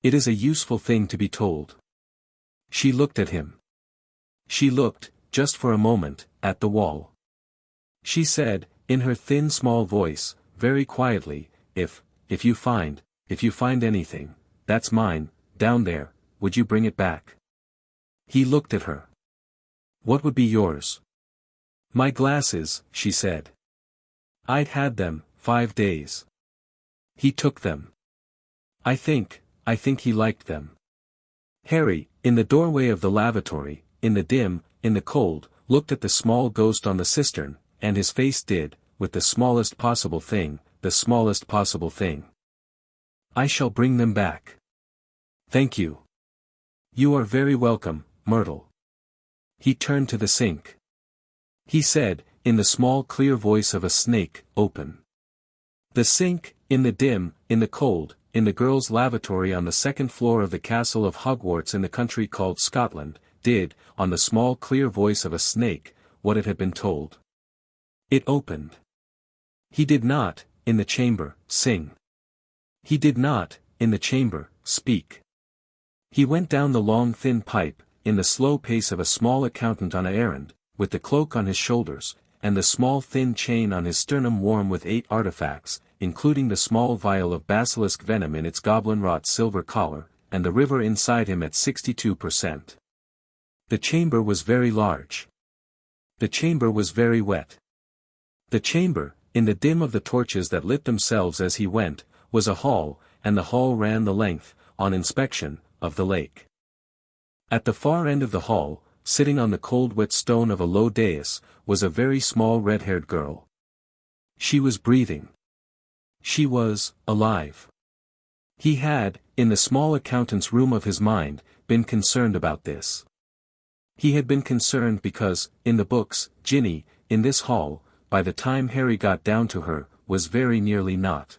A: It is a useful thing to be told. She looked at him. She looked, just for a moment, at the wall. She said, in her thin small voice, very quietly, if you find anything, that's mine, down there, would you bring it back?" He looked at her. "What would be yours?" "My glasses," she said. "I'd had them, 5 days. He took them. I think he liked them." Harry, in the doorway of the lavatory, in the dim, in the cold, looked at the small ghost on the cistern, and his face did, with the smallest possible thing, the smallest possible thing. "I shall bring them back. Thank you. You are very welcome, Myrtle." He turned to the sink. He said, in the small clear voice of a snake, "Open." The sink, in the dim, in the cold, in the girls' lavatory on the second floor of the castle of Hogwarts in the country called Scotland, did, on the small clear voice of a snake, what it had been told. It opened. He did not, in the chamber, sing. He did not, in the chamber, speak. He went down the long thin pipe, in the slow pace of a small accountant on an errand, with the cloak on his shoulders, and the small thin chain on his sternum warm with 8 artifacts, including the small vial of basilisk venom in its goblin-wrought silver collar, and the river inside him at 62%. The chamber was very large. The chamber was very wet. The chamber, in the dim of the torches that lit themselves as he went, was a hall, and the hall ran the length, on inspection, of the lake. At the far end of the hall, sitting on the cold wet stone of a low dais, was a very small red-haired girl. She was breathing. She was alive. He had, in the small accountant's room of his mind, been concerned about this. He had been concerned because, in the books, Ginny, in this hall, by the time Harry got down to her, was very nearly not.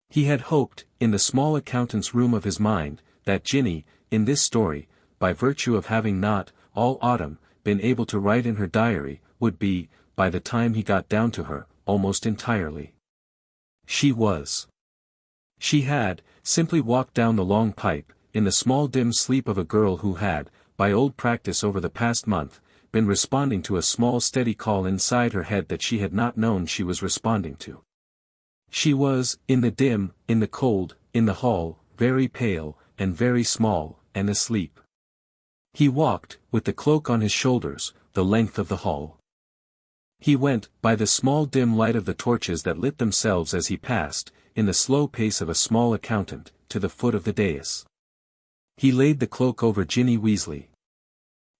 A: He had hoped, in the small accountant's room of his mind, that Ginny, in this story, by virtue of having not, all autumn, been able to write in her diary, would be, by the time he got down to her, almost entirely. She was. She had, simply walked down the long pipe, in the small dim sleep of a girl who had, by old practice over the past month, been responding to a small steady call inside her head that she had not known she was responding to. She was, in the dim, in the cold, in the hall, very pale, and very small, and asleep. He walked, with the cloak on his shoulders, the length of the hall. He went, by the small dim light of the torches that lit themselves as he passed, in the slow pace of a small accountant, to the foot of the dais. He laid the cloak over Ginny Weasley.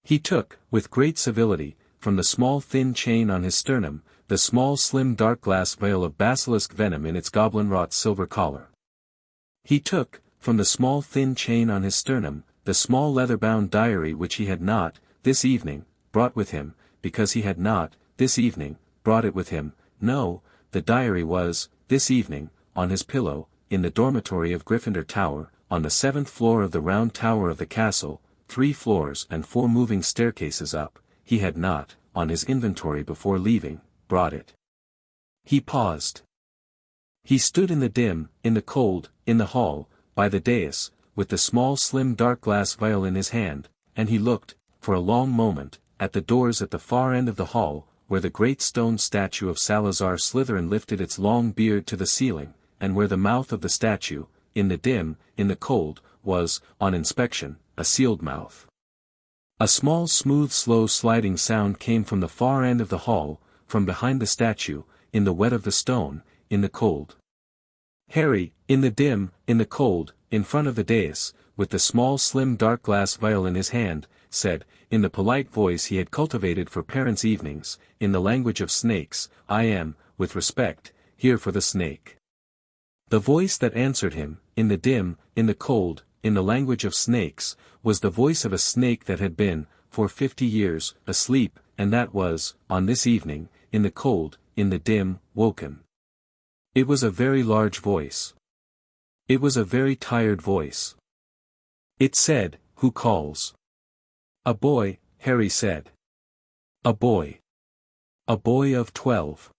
A: He took, with great civility, from the small thin chain on his sternum, the small slim dark glass vial of basilisk venom in its goblin-wrought silver collar. He took, from the small thin chain on his sternum, the small leather-bound diary which he had not, this evening, brought with him, because he had not, this evening, brought it with him. No, the diary was, this evening, on his pillow, in the dormitory of Gryffindor Tower, on the 7th floor of the round tower of the castle, 3 floors and 4 moving staircases up. He had not, on his inventory before leaving, brought it. He paused. He stood in the dim, in the cold, in the hall, by the dais, with the small slim dark glass vial in his hand, and he looked, for a long moment, at the doors at the far end of the hall, where the great stone statue of Salazar Slytherin lifted its long beard to the ceiling, and where the mouth of the statue, in the dim, in the cold, was, on inspection, a sealed mouth. A small smooth slow sliding sound came from the far end of the hall, from behind the statue, in the wet of the stone, in the cold. Harry, in the dim, in the cold, in front of the dais, with the small slim dark glass vial in his hand, said, in the polite voice he had cultivated for parents' evenings, in the language of snakes, I am, with respect, here for the snake. The voice that answered him, in the dim, in the cold, in the language of snakes, was the voice of a snake that had been, for 50 years, asleep, and that was, on this evening, in the cold, in the dim, woken. It was a very large voice. It was a very tired voice. It said, "Who calls?" "A boy," Harry said. "A boy. A boy of 12.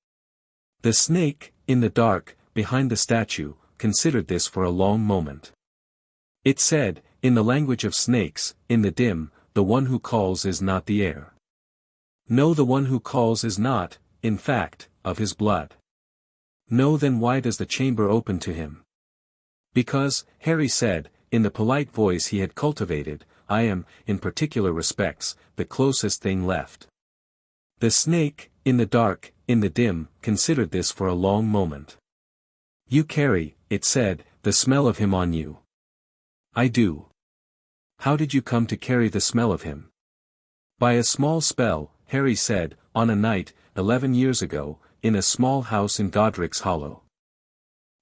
A: The snake, in the dark, behind the statue, considered this for a long moment. It said, in the language of snakes, in the dim, the one who calls is not the heir. No, the one who calls is not, in fact, of his blood. No, then why does the chamber open to him? Because, Harry said, in the polite voice he had cultivated, I am, in particular respects, the closest thing left. The snake, in the dark, in the dim, considered this for a long moment. You carry, it said, the smell of him on you. I do. How did you come to carry the smell of him? By a small spell, Harry said, on a night, 11 years ago, in a small house in Godric's Hollow.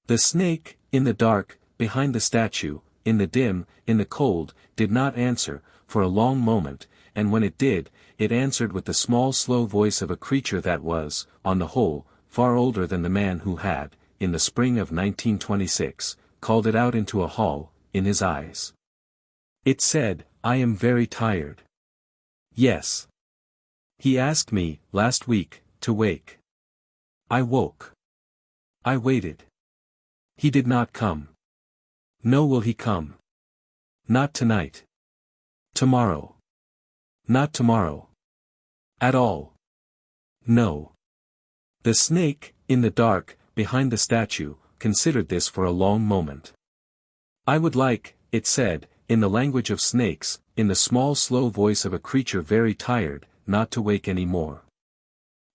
A: The snake, in the dark, behind the statue, in the dim, in the cold, did not answer, for a long moment, and when it did, it answered with the small slow voice of a creature that was, on the whole, far older than the man who had, in the spring of 1926, called it out into a hall, in his eyes. It said, I am very tired. Yes. He asked me, last week, to wake. I woke. I waited. He did not come. No, will he come? Not tonight. Tomorrow. Not tomorrow. At all. No. The snake, in the dark, behind the statue, considered this for a long moment. I would like, it said, in the language of snakes, in the small slow voice of a creature very tired, not to wake any more.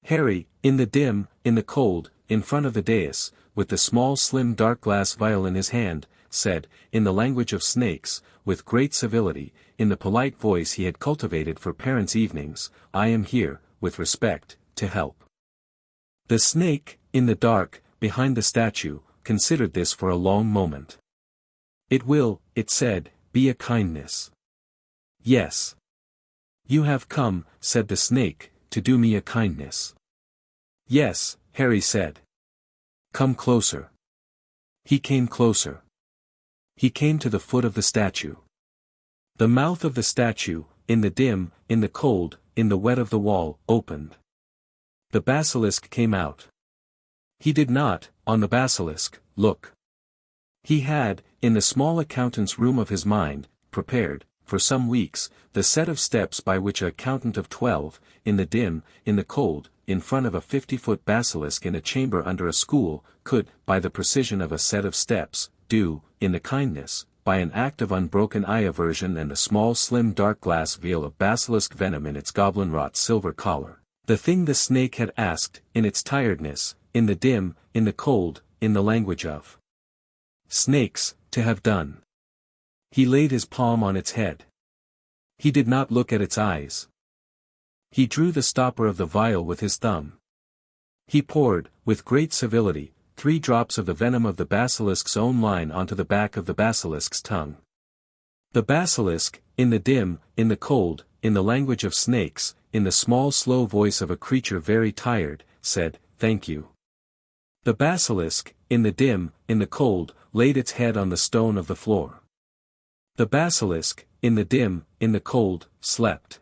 A: Harry, in the dim, in the cold, in front of the dais, with the small slim dark glass vial in his hand, said, in the language of snakes, with great civility, in the polite voice he had cultivated for parents' evenings, I am here, with respect, to help. The snake, in the dark, behind the statue, considered this for a long moment. It will, it said, be a kindness. Yes. You have come, said the snake, to do me a kindness. Yes, Harry said. Come closer. He came closer. He came to the foot of the statue. The mouth of the statue, in the dim, in the cold, in the wet of the wall, opened. The basilisk came out. He did not, on the basilisk, look. He had, in the small accountant's room of his mind, prepared, for some weeks, the set of steps by which an accountant of 12, in the dim, in the cold, in front of a 50-foot basilisk in a chamber under a school, could, by the precision of a set of steps, do, in the kindness, by an act of unbroken eye aversion and a small slim dark glass vial of basilisk venom in its goblin-wrought silver collar, the thing the snake had asked, in its tiredness, in the dim, in the cold, in the language of snakes, to have done. He laid his palm on its head. He did not look at its eyes. He drew the stopper of the vial with his thumb. He poured, with great civility, 3 drops of the venom of the basilisk's own line onto the back of the basilisk's tongue. The basilisk, in the dim, in the cold, in the language of snakes, in the small slow voice of a creature very tired, said, "Thank you." The basilisk, in the dim, in the cold, laid its head on the stone of the floor. The basilisk, in the dim, in the cold, slept.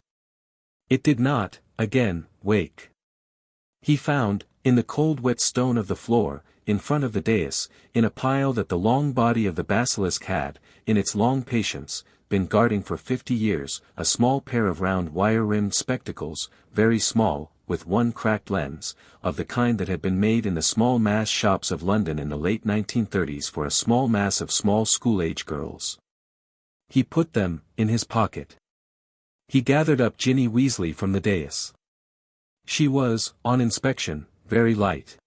A: It did not, again, wake. He found, in the cold wet stone of the floor, in front of the dais, in a pile that the long body of the basilisk had, in its long patience, been guarding for 50 years, a small pair of round wire-rimmed spectacles, very small, with one cracked lens, of the kind that had been made in the small mass shops of London in the late 1930s for a small mass of small school-age girls. He put them, in his pocket. He gathered up Ginny Weasley from the dais. She was, on inspection, very light.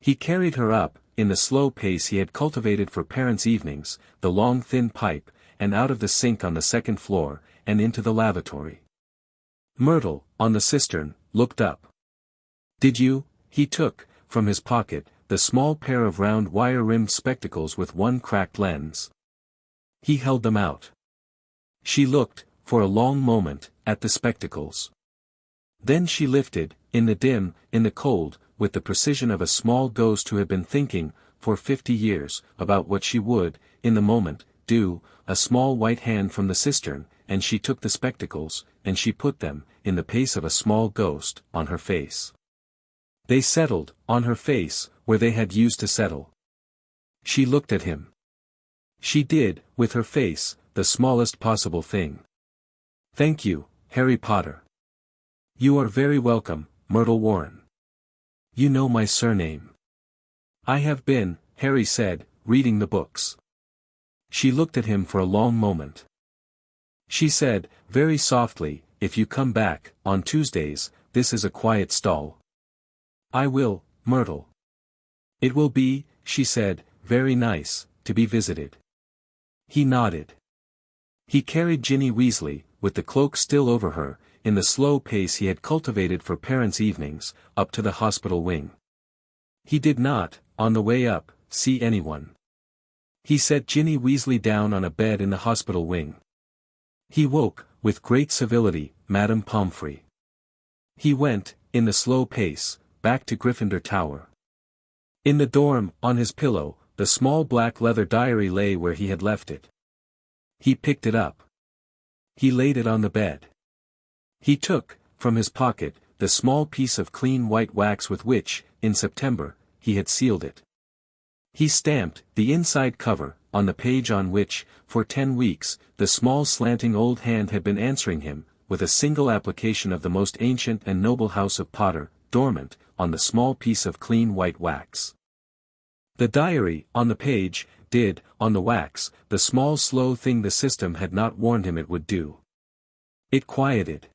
A: He carried her up, in the slow pace he had cultivated for parents' evenings, the long thin pipe, and out of the sink on the second floor, and into the lavatory. Myrtle, on the cistern, looked up. "Did you?" He took, from his pocket, the small pair of round wire-rimmed spectacles with one cracked lens. He held them out. She looked, for a long moment, at the spectacles. Then she lifted, in the dim, in the cold, with the precision of a small ghost who had been thinking, for 50 years, about what she would, in the moment, do, a small white hand from the cistern, and she took the spectacles, and she put them, in the pace of a small ghost, on her face. They settled, on her face, where they had used to settle. She looked at him. She did, with her face, the smallest possible thing. "Thank you, Harry Potter." "You are very welcome, Myrtle Warren. You know my surname." "I have been," Harry said, "reading the books." She looked at him for a long moment. She said, very softly, "If you come back, on Tuesdays, this is a quiet stall." "I will, Myrtle." "It will be," she said, "very nice, to be visited." He nodded. He carried Ginny Weasley, with the cloak still over her, in the slow pace he had cultivated for parents' evenings, up to the hospital wing. He did not, on the way up, see anyone. He set Ginny Weasley down on a bed in the hospital wing. He woke, with great civility, Madame Pomfrey. He went, in the slow pace, back to Gryffindor Tower. In the dorm, on his pillow, the small black leather diary lay where he had left it. He picked it up. He laid it on the bed. He took, from his pocket, the small piece of clean white wax with which, in September, he had sealed it. He stamped the inside cover, on the page on which, for 10 weeks, the small slanting old hand had been answering him, with a single application of the most ancient and noble house of Potter, dormant, on the small piece of clean white wax. The diary, on the page, did, on the wax, the small slow thing the system had not warned him it would do. It quieted.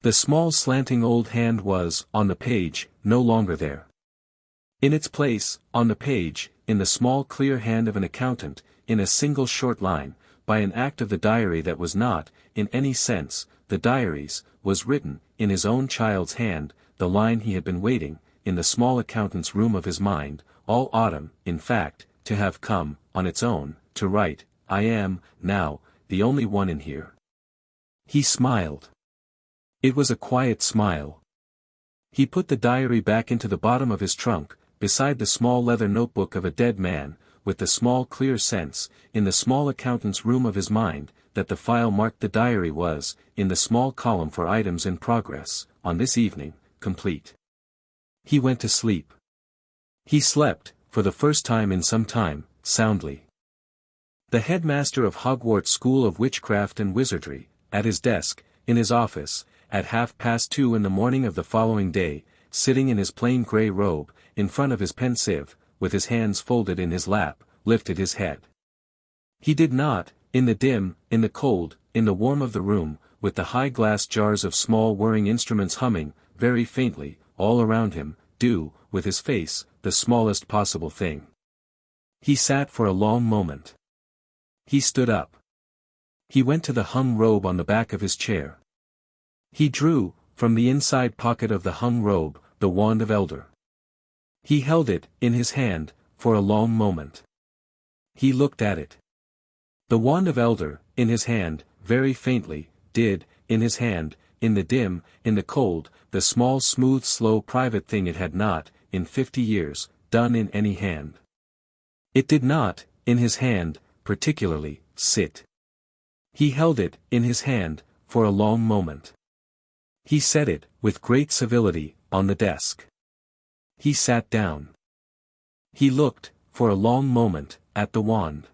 A: The small slanting old hand was, on the page, no longer there. In its place, on the page, in the small clear hand of an accountant, in a single short line, by an act of the diary that was not, in any sense, the diary's, was written, in his own child's hand, the line he had been waiting, in the small accountant's room of his mind, all autumn, in fact, to have come, on its own, to write. I am, now, the only one in here. He smiled. It was a quiet smile. He put the diary back into the bottom of his trunk, beside the small leather notebook of a dead man, with the small clear sense, in the small accountant's room of his mind, that the file marked the diary was, in the small column for items in progress, on this evening, complete. He went to sleep. He slept, for the first time in some time, soundly. The headmaster of Hogwarts School of Witchcraft and Wizardry, at his desk, in his office, at 2:30 in the morning of the following day, sitting in his plain grey robe, in front of his pensieve, with his hands folded in his lap, lifted his head. He did not, in the dim, in the cold, in the warm of the room, with the high glass jars of small whirring instruments humming, very faintly, all around him, do, with his face, the smallest possible thing. He sat for a long moment. He stood up. He went to the hung robe on the back of his chair. He drew, from the inside pocket of the hung robe, the wand of Elder. He held it, in his hand, for a long moment. He looked at it. The wand of Elder, in his hand, very faintly, did, in his hand, in the dim, in the cold, the small smooth slow private thing it had not, in 50 years, done in any hand. It did not, in his hand, particularly, sit. He held it, in his hand, for a long moment. He set it, with great civility, on the desk. He sat down. He looked, for a long moment, at the wand.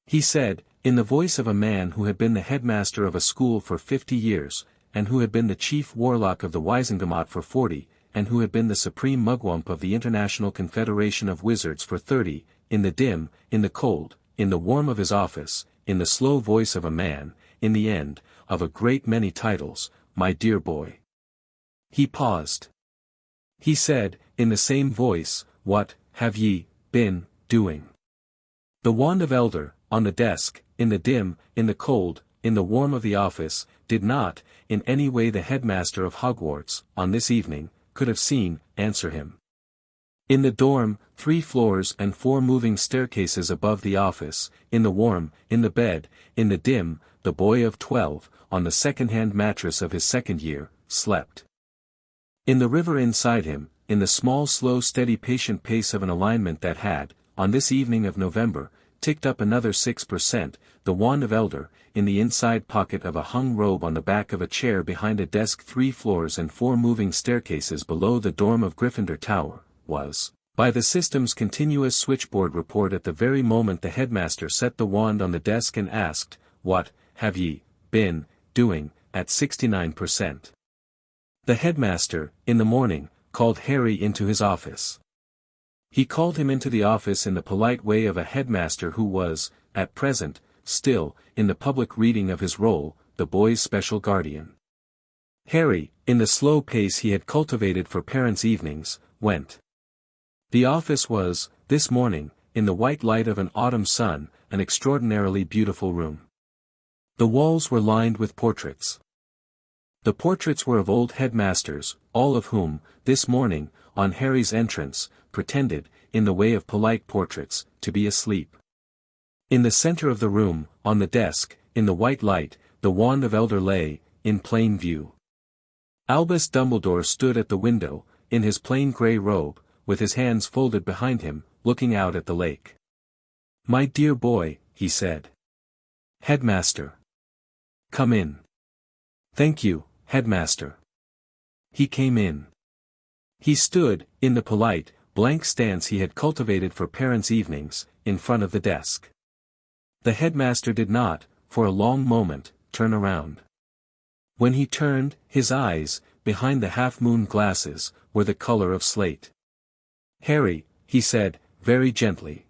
A: He said, in the voice of a man who had been the headmaster of a school for 50 years, and who had been the chief warlock of the Wizengamot for 40, and who had been the supreme mugwump of the International Confederation of Wizards for 30, in the dim, in the cold, in the warm of his office, in the slow voice of a man, in the end, of a great many titles, my dear boy. He paused. He said, in the same voice, what, have ye, been, doing? The wand of Elder, on the desk, in the dim, in the cold, in the warm of the office, did not, in any way the headmaster of Hogwarts, on this evening, could have seen, answer him. In the dorm, 3 floors and 4 moving staircases above the office, in the warm, in the bed, in the dim, the boy of 12, on the second-hand mattress of his second year, slept. In the river inside him, in the small slow steady patient pace of an alignment that had, on this evening of November, ticked up another 6%, the wand of Elder, in the inside pocket of a hung robe on the back of a chair behind a desk 3 floors and 4 moving staircases below the dorm of Gryffindor Tower, was, by the system's continuous switchboard report at the very moment the headmaster set the wand on the desk and asked, what, have ye, been, doing, at 69%. The headmaster, in the morning, called Harry into his office. He called him into the office in the polite way of a headmaster who was, at present, still, in the public reading of his role, the boy's special guardian. Harry, in the slow pace he had cultivated for parents' evenings, went. The office was, this morning, in the white light of an autumn sun, an extraordinarily beautiful room. The walls were lined with portraits. The portraits were of old headmasters, all of whom, this morning, on Harry's entrance, pretended, in the way of polite portraits, to be asleep. In the center of the room, on the desk, in the white light, the wand of Elder lay, in plain view. Albus Dumbledore stood at the window, in his plain grey robe, with his hands folded behind him, looking out at the lake. My dear boy, he said. Headmaster. Come in. Thank you, headmaster. He came in. He stood, in the polite, blank stance he had cultivated for parents' evenings, in front of the desk. The headmaster did not, for a long moment, turn around. When he turned, his eyes, behind the half-moon glasses, were the color of slate. Harry, he said, very gently.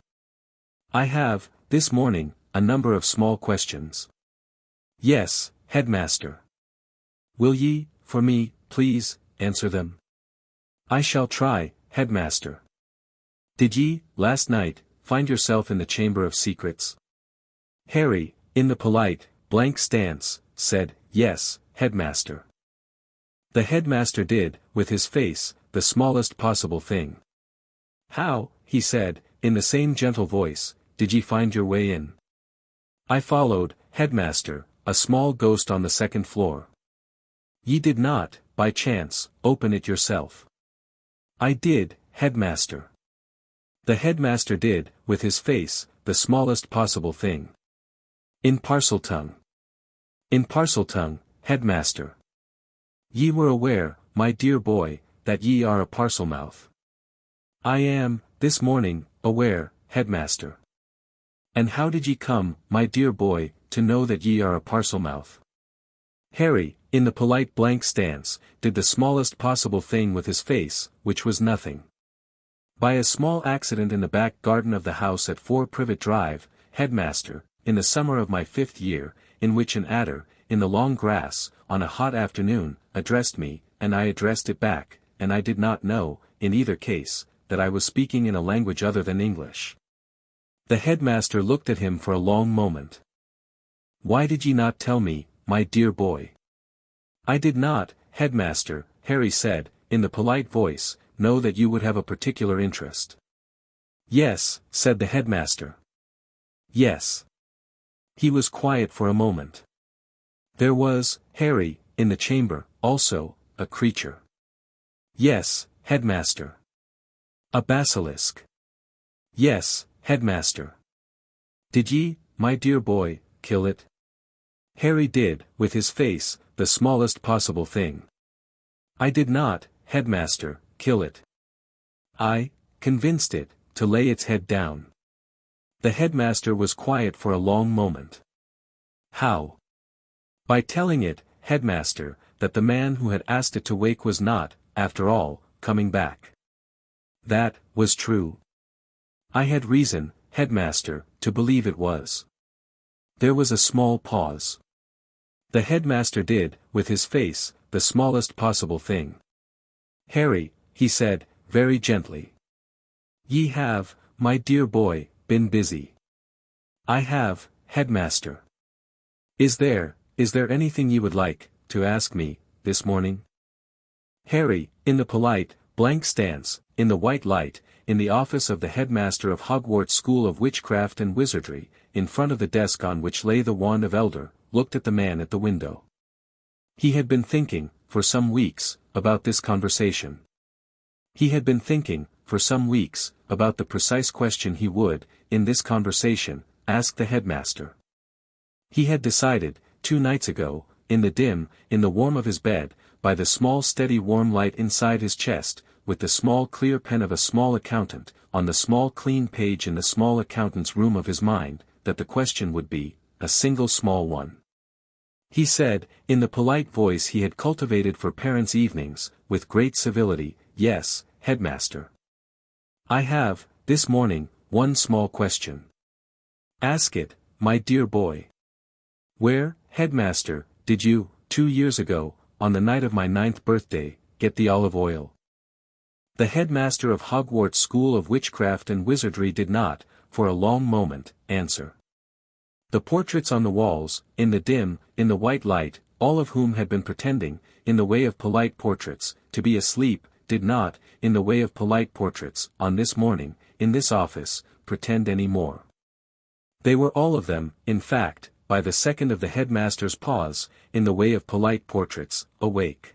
A: I have, this morning, a number of small questions. Yes, headmaster. Will ye, for me, please, answer them? I shall try, headmaster. Did ye, last night, find yourself in the Chamber of Secrets? Harry, in the polite, blank stance, said, yes, headmaster. The headmaster did, with his face, the smallest possible thing. How, he said, in the same gentle voice, did ye find your way in? I followed, headmaster, a small ghost on the second floor. Ye did not, by chance, open it yourself. I did, headmaster. The headmaster did, with his face, the smallest possible thing. In Parseltongue. In Parseltongue, headmaster. Ye were aware, my dear boy, that ye are a Parselmouth. I am, this morning, aware, headmaster. And how did ye come, my dear boy, to know that ye are a Parselmouth? Harry, in the polite blank stance, did the smallest possible thing with his face, which was nothing. By a small accident in the back garden of the house at 4 Privet Drive, headmaster, in the summer of my 5th year, in which an adder, in the long grass, on a hot afternoon, addressed me, and I addressed it back, and I did not know, in either case, that I was speaking in a language other than English. The headmaster looked at him for a long moment. Why did ye not tell me, my dear boy? I did not, headmaster, Harry said, in the polite voice, know that you would have a particular interest. Yes, said the headmaster. Yes. He was quiet for a moment. There was, Harry, in the chamber, also, a creature. Yes, headmaster. A basilisk. Yes, headmaster. Did ye, my dear boy, kill it? Harry did, with his face, the smallest possible thing. I did not, headmaster, kill it. I convinced it, to lay its head down. The headmaster was quiet for a long moment. How? By telling it, headmaster, that the man who had asked it to wake was not, after all, coming back. That was true. I had reason, headmaster, to believe it was. There was a small pause. The headmaster did, with his face, the smallest possible thing. Harry, he said, very gently. Ye have, my dear boy, been busy. I have, headmaster. Is there anything ye would like, to ask me, this morning? Harry, in the polite, blank stance, in the white light, in the office of the headmaster of Hogwarts School of Witchcraft and Wizardry, in front of the desk on which lay the wand of Elder, looked at the man at the window. He had been thinking, for some weeks, about this conversation. He had been thinking, for some weeks, about the precise question he would, in this conversation, ask the headmaster. He had decided, 2 nights ago, in the warm of his bed, by the small steady warm light inside his chest, with the small clear pen of a small accountant, on the small clean page in the small accountant's room of his mind, that the question would be, a single small one. He said, in the polite voice he had cultivated for parents' evenings, with great civility, yes, headmaster. I have, this morning, one small question. Ask it, my dear boy. Where, headmaster, did you, 2 years ago, on the night of my 9th birthday, get the olive oil? The headmaster of Hogwarts School of Witchcraft and Wizardry did not, for a long moment, answer. The portraits on the walls, in the white light, all of whom had been pretending, in the way of polite portraits, to be asleep, did not, in the way of polite portraits, on this morning, in this office, pretend any more. They were all of them, in fact, by the second of the headmaster's pause, in the way of polite portraits, awake.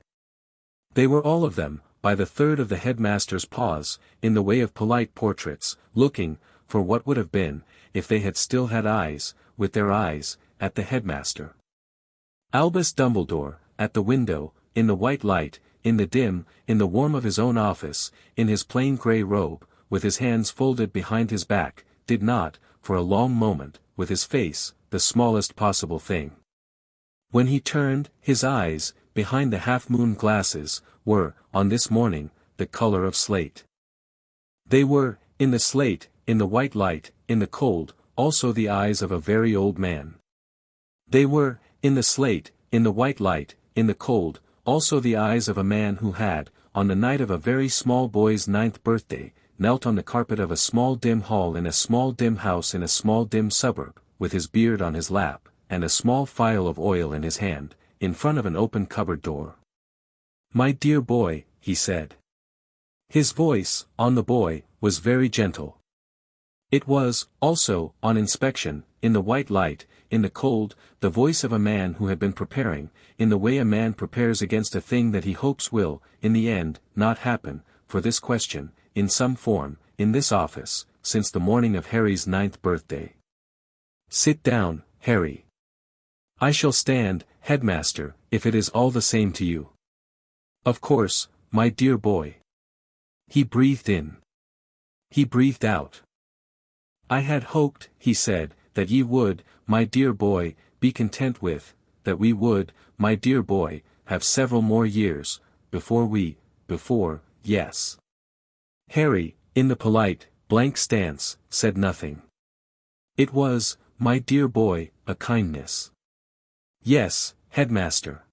A: They were all of them, by the third of the headmaster's pause, in the way of polite portraits, looking, for what would have been, if they had still had eyes, with their eyes, at the headmaster. Albus Dumbledore, at the window, in the white light, in the warm of his own office, in his plain grey robe, with his hands folded behind his back, did not, for a long moment, with his face, the smallest possible thing. When he turned, his eyes, behind the half-moon glasses, were, on this morning, the color of slate. They were, in the slate, in the white light, in the cold, also the eyes of a very old man. They were, in the slate, in the white light, in the cold, also the eyes of a man who had, on the night of a very small boy's 9th birthday, knelt on the carpet of a small dim hall in a small dim house in a small dim suburb, with his beard on his lap, and a small phial of oil in his hand, in front of an open cupboard door. My dear boy, he said. His voice, on the boy, was very gentle. It was, also, on inspection, in the white light, in the cold, the voice of a man who had been preparing, in the way a man prepares against a thing that he hopes will, in the end, not happen, for this question, in some form, in this office, since the morning of Harry's 9th birthday. "Sit down, Harry. I shall stand, headmaster, if it is all the same to you." "Of course, my dear boy." He breathed in. He breathed out. "I had hoped," he said, "that ye would, my dear boy, be content with, that we would, my dear boy, have several more years, yes." Harry, in the polite, blank stance, said nothing. "It was, my dear boy, a kindness." "Yes, headmaster.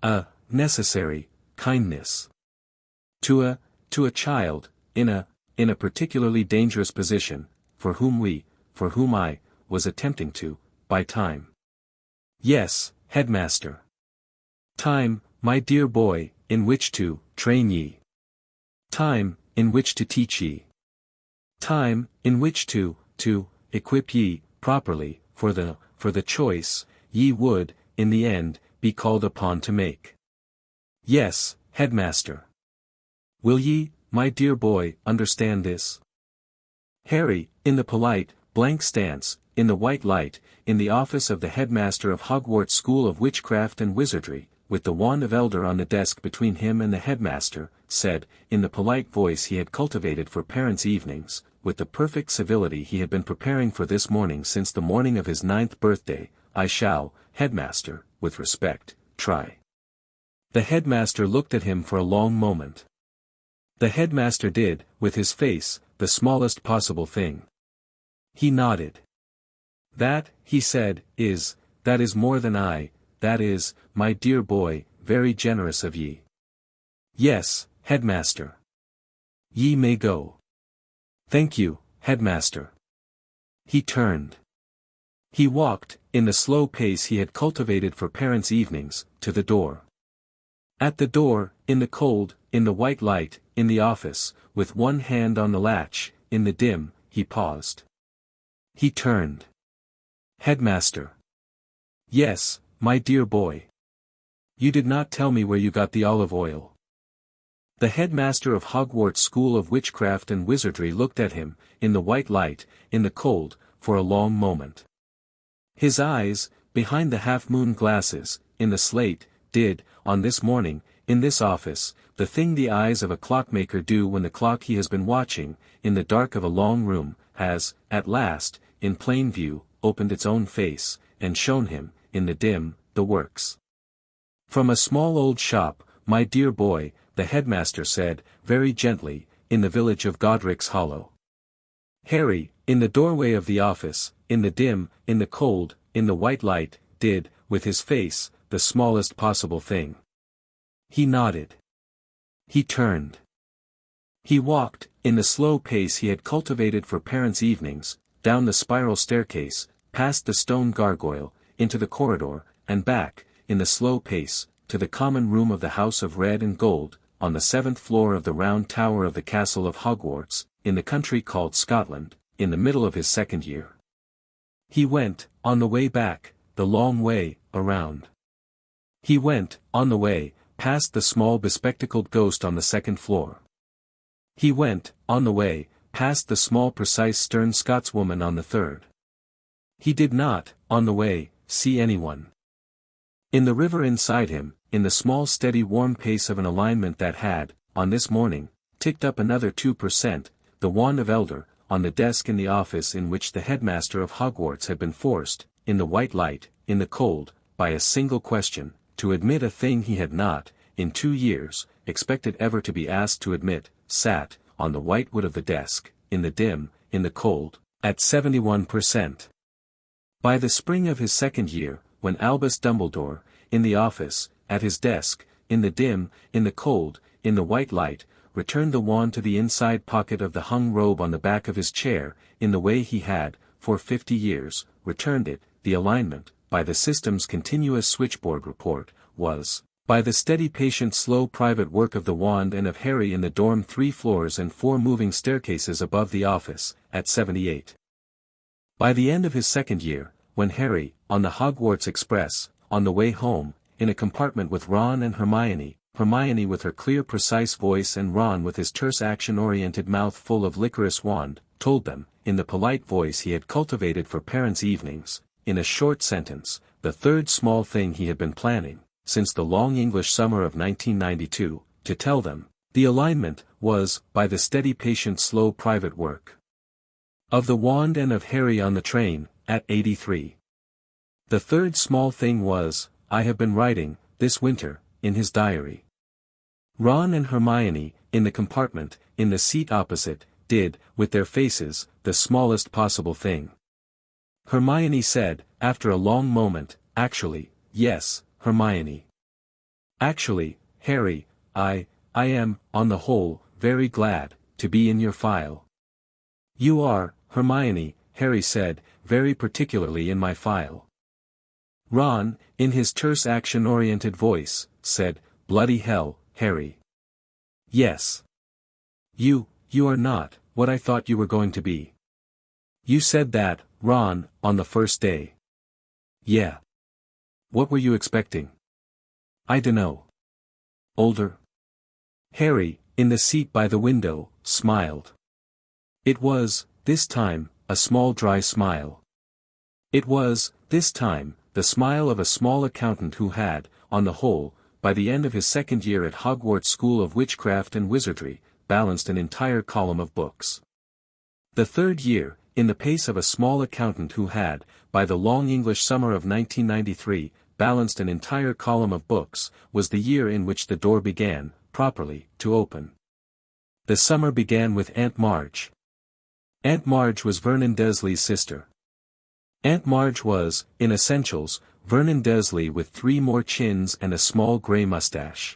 A: A necessary kindness. To a child, in a particularly dangerous position, for whom I, was attempting to, buy time." "Yes, headmaster. Time, my dear boy, in which to, train ye. Time, in which to teach ye. Time, in which to equip ye, properly, for the choice, ye would, in the end, be called upon to make." "Yes, headmaster. Will ye, my dear boy, understand this?" Harry, in the polite, blank stance, in the white light, in the office of the headmaster of Hogwarts School of Witchcraft and Wizardry, with the wand of Elder on the desk between him and the headmaster, said, in the polite voice he had cultivated for parents' evenings, with the perfect civility he had been preparing for this morning since the morning of his 9th birthday, "I shall, headmaster, with respect, try." The headmaster looked at him for a long moment. The headmaster did, with his face, the smallest possible thing. He nodded. "That," he said, that is more than that is, my dear boy, very generous of ye." "Yes, headmaster. Ye may go." "Thank you, headmaster." He turned. He walked, in the slow pace he had cultivated for parents' evenings, to the door. At the door, in the cold, in the white light, in the office, with one hand on the latch, in the dim, he paused. He turned. "Headmaster." "Yes, my dear boy. You did not tell me where you got the olive oil." The headmaster of Hogwarts School of Witchcraft and Wizardry looked at him, in the white light, in the cold, for a long moment. His eyes, behind the half-moon glasses, in the slate, did, on this morning, in this office, the thing the eyes of a clockmaker do when the clock he has been watching, in the dark of a long room, has, at last, in plain view, opened its own face, and shown him, in the dim, the works. "From a small old shop, my dear boy," the headmaster said, very gently, "in the village of Godric's Hollow." Harry, in the doorway of the office, in the dim, in the cold, in the white light, did, with his face, the smallest possible thing. He nodded. He turned. He walked, in the slow pace he had cultivated for parents' evenings, down the spiral staircase, past the stone gargoyle, into the corridor, and back, in the slow pace, to the common room of the House of Red and Gold, on the 7th floor of the round tower of the castle of Hogwarts, in the country called Scotland, in the middle of his 2nd year. He went, on the way back, the long way, around. He went, on the way, past the small bespectacled ghost on the 2nd floor. He went, on the way, past the small precise stern Scotswoman on the 3rd. He did not, on the way, see anyone. In the river inside him, in the small steady warm pace of an alignment that had, on this morning, ticked up another 2%, the wand of Elder, on the desk in the office in which the headmaster of Hogwarts had been forced, in the white light, in the cold, by a single question, to admit a thing he had not, in 2 years, expected ever to be asked to admit, sat, on the white wood of the desk, in the dim, in the cold, at 71%. By the spring of his 2nd year, when Albus Dumbledore, in the office, at his desk, in the dim, in the cold, in the white light, returned the wand to the inside pocket of the hung robe on the back of his chair, in the way he had, for 50 years, returned it, the alignment, by the system's continuous switchboard report, was, By the steady patient slow private work of the wand and of Harry in the dorm 3 floors and 4 moving staircases above the office, at 78. By the end of his second year, when Harry, on the Hogwarts Express, on the way home, in a compartment with Ron and Hermione with her clear precise voice and Ron with his terse action-oriented mouth full of licorice wand, told them, in the polite voice he had cultivated for parents' evenings, in a short sentence, the third small thing he had been planning, since the long English summer of 1992, to tell them, the alignment, was, by the steady patient slow private work of the wand and of Harry on the train, at 83. The third small thing was, I have been writing, this winter, in his diary. Ron and Hermione, in the compartment, in the seat opposite, did, with their faces, the smallest possible thing. Hermione said, after a long moment, actually, yes, Hermione. Actually, Harry, I am, on the whole, very glad, to be in your file. You are, Hermione, Harry said, very particularly in my file. Ron, in his terse action-oriented voice, said, bloody hell, Harry. Yes. You are not, what I thought you were going to be. You said that, Ron, on the first day. Yeah. What were you expecting? I dunno. Older? Harry, in the seat by the window, smiled. It was, this time, a small dry smile. It was, this time, the smile of a small accountant who had, on the whole, by the end of his second year at Hogwarts School of Witchcraft and Wizardry, balanced an entire column of books. The third year, in the pace of a small accountant who had, by the long English summer of 1993, balanced an entire column of books, was the year in which the door began, properly, to open. The summer began with Aunt Marge. Aunt Marge was Vernon Dursley's sister. Aunt Marge was, in essentials, Vernon Dursley with 3 more chins and a small grey mustache.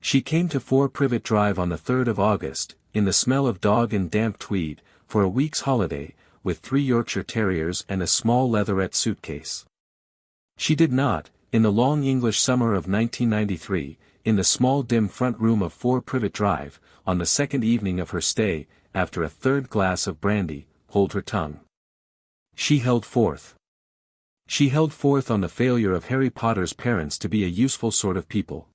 A: She came to 4 Privet Drive on the 3rd of August, in the smell of dog and damp tweed, for a week's holiday, with 3 Yorkshire Terriers and a small leatherette suitcase. She did not, in the long English summer of 1993, in the small dim front room of 4 Privet Drive, on the second evening of her stay, after a 3rd glass of brandy, hold her tongue. She held forth. She held forth on the failure of Harry Potter's parents to be a useful sort of people.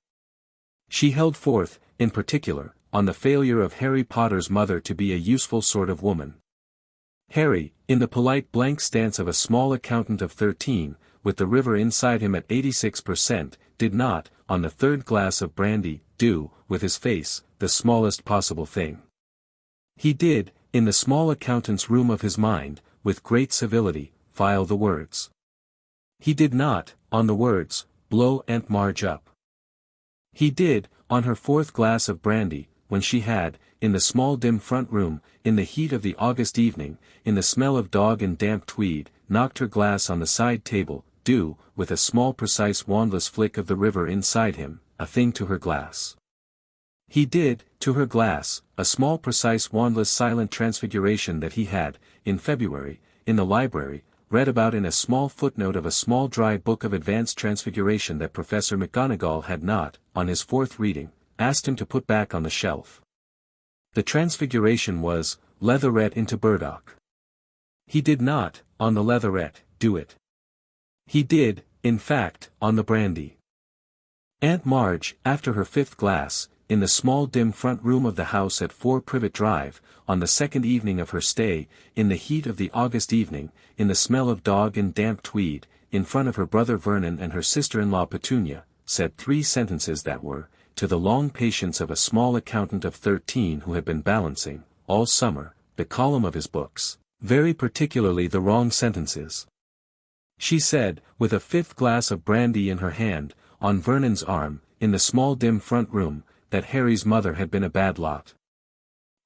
A: She held forth, in particular, on the failure of Harry Potter's mother to be a useful sort of woman. Harry, in the polite blank stance of a small accountant of 13, with the river inside him at 86%, did not, on the 3rd glass of brandy, do, with his face, the smallest possible thing. He did, in the small accountant's room of his mind, with great civility, file the words. He did not, on the words, blow Aunt Marge up. He did, on her 4th glass of brandy, when she had, in the small dim front room, in the heat of the August evening, in the smell of dog and damp tweed, knocked her glass on the side table, do, with a small precise wandless flick of the river inside him, a thing to her glass. He did, to her glass, a small precise wandless silent transfiguration that he had, in February, in the library, read about in a small footnote of a small dry book of advanced transfiguration that Professor McGonagall had not, on his 4th reading, asked him to put back on the shelf. The transfiguration was, leatherette into burdock. He did not, on the leatherette, do it. He did, in fact, on the brandy. Aunt Marge, after her 5th glass, in the small dim front room of the house at 4 Privet Drive, on the second evening of her stay, in the heat of the August evening, in the smell of dog and damp tweed, in front of her brother Vernon and her sister-in-law Petunia, said 3 sentences that were, to the long patience of a small accountant of 13 who had been balancing, all summer, the column of his books, very particularly the wrong sentences. She said, with a 5th glass of brandy in her hand, on Vernon's arm, in the small dim front room, that Harry's mother had been a bad lot.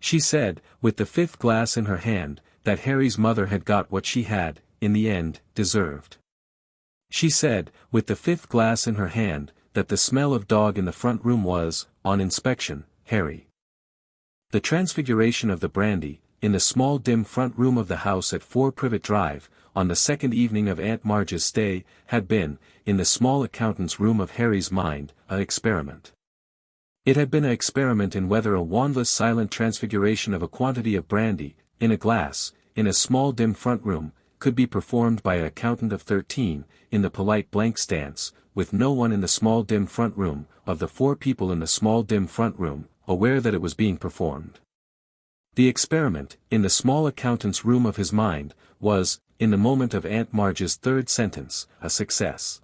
A: She said, with the 5th glass in her hand, that Harry's mother had got what she had, in the end, deserved. She said, with the 5th glass in her hand, that the smell of dog in the front room was, on inspection, Harry. The transfiguration of the brandy, in the small dim front room of the house at 4 Privet Drive, on the second evening of Aunt Marge's stay, had been, in the small accountant's room of Harry's mind, an experiment. It had been an experiment in whether a wandless silent transfiguration of a quantity of brandy, in a glass, in a small dim front room, could be performed by an accountant of 13, in the polite blank stance, with no one in the small dim front room, of the 4 people in the small dim front room, aware that it was being performed. The experiment, in the small accountant's room of his mind, was, in the moment of Aunt Marge's third sentence, a success.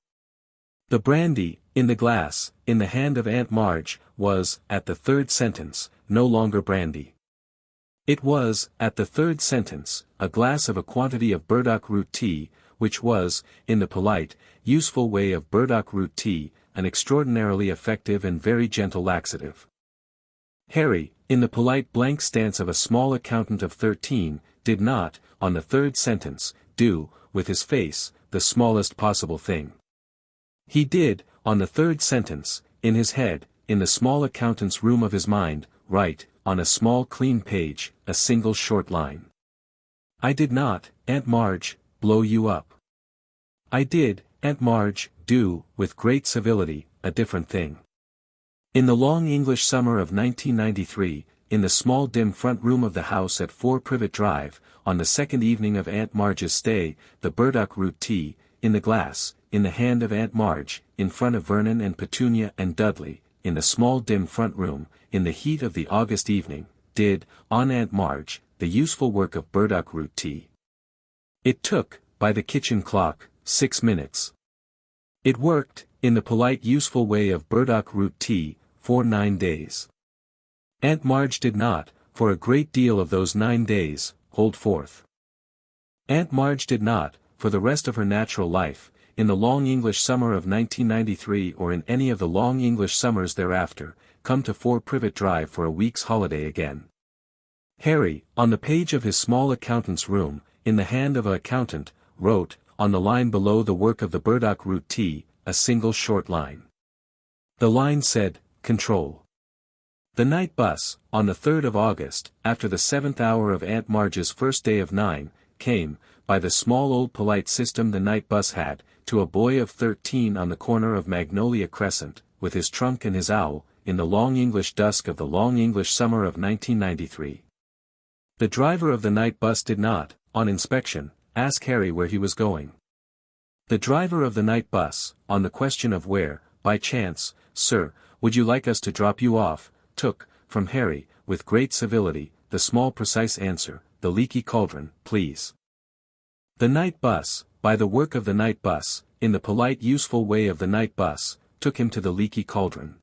A: The brandy, in the glass, in the hand of Aunt Marge, was, at the third sentence, no longer brandy. It was, at the third sentence, a glass of a quantity of burdock root tea, which was, in the polite, useful way of burdock root tea, an extraordinarily effective and very gentle laxative. Harry, in the polite blank stance of a small accountant of 13, did not, on the third sentence, do, with his face, the smallest possible thing. He did, on the third sentence, in his head, in the small accountant's room of his mind, write, on a small clean page, a single short line. I did not, Aunt Marge, blow you up. I did, Aunt Marge, do, with great civility, a different thing. In the long English summer of 1993, in the small dim front room of the house at 4 Privet Drive, on the second evening of Aunt Marge's stay, the burdock root tea, in the glass, in the hand of Aunt Marge, in front of Vernon and Petunia and Dudley, in the small dim front room, in the heat of the August evening, did, on Aunt Marge, the useful work of burdock root tea. It took, by the kitchen clock, 6 minutes. It worked, in the polite useful way of burdock root tea, for 9 days. Aunt Marge did not, for a great deal of those 9 days, hold forth. Aunt Marge did not, for the rest of her natural life, in the long English summer of 1993 or in any of the long English summers thereafter, come to 4 Privet Drive for a week's holiday again. Harry, on the page of his small accountant's room, in the hand of an accountant, wrote, on the line below the work of the burdock root tea, a single short line. The line said, Control. The night bus, on the 3rd of August, after the 7th hour of Aunt Marge's first day of 9, came, by the small old polite system the night bus had, to a boy of 13 on the corner of Magnolia Crescent, with his trunk and his owl, in the long English dusk of the long English summer of 1993. The driver of the night bus did not, on inspection, ask Harry where he was going. The driver of the night bus, on the question of where, by chance, sir, would you like us to drop you off, took, from Harry, with great civility, the small precise answer, the Leaky Cauldron, please. The night bus, by the work of the night bus, in the polite useful way of the night bus, took him to the Leaky Cauldron.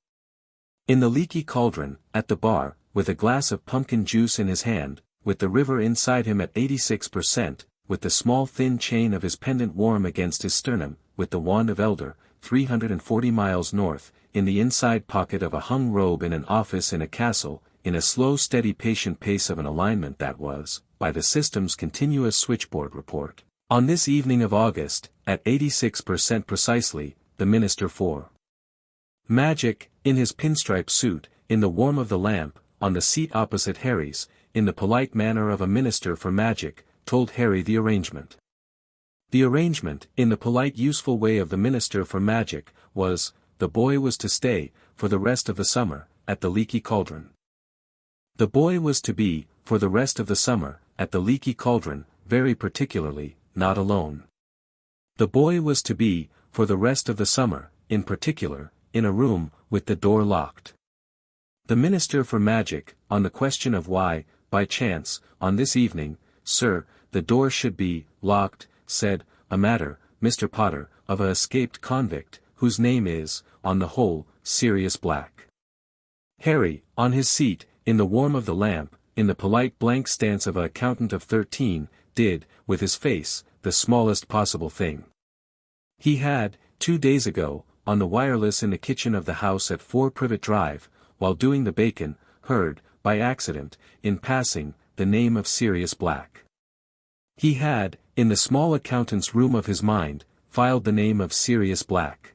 A: In the Leaky Cauldron, at the bar, with a glass of pumpkin juice in his hand, with the river inside him at 86%, with the small thin chain of his pendant warm against his sternum, with the wand of elder, 340 miles north, in the inside pocket of a hung robe in an office in a castle, in a slow steady patient pace of an alignment that was, by the system's continuous switchboard report, on this evening of August, at 86% precisely, the Minister for Magic, in his pinstripe suit, in the warm of the lamp, on the seat opposite Harry's, in the polite manner of a Minister for Magic, told Harry the arrangement. The arrangement, in the polite useful way of the Minister for Magic, was, the boy was to stay, for the rest of the summer, at the Leaky Cauldron. The boy was to be, for the rest of the summer, at the Leaky Cauldron, very particularly, not alone. The boy was to be, for the rest of the summer, in particular, in a room, with the door locked. The Minister for Magic, on the question of why, by chance, on this evening, sir, the door should be locked, said, a matter, Mr. Potter, of a escaped convict, whose name is, on the whole, Sirius Black. Harry, on his seat, in the warm of the lamp, in the polite blank stance of an accountant of 13, did, with his face, the smallest possible thing. He had, 2 days ago, on the wireless in the kitchen of the house at 4 Privet Drive, while doing the bacon, heard, by accident, in passing, the name of Sirius Black. He had, in the small accountant's room of his mind, filed the name of Sirius Black.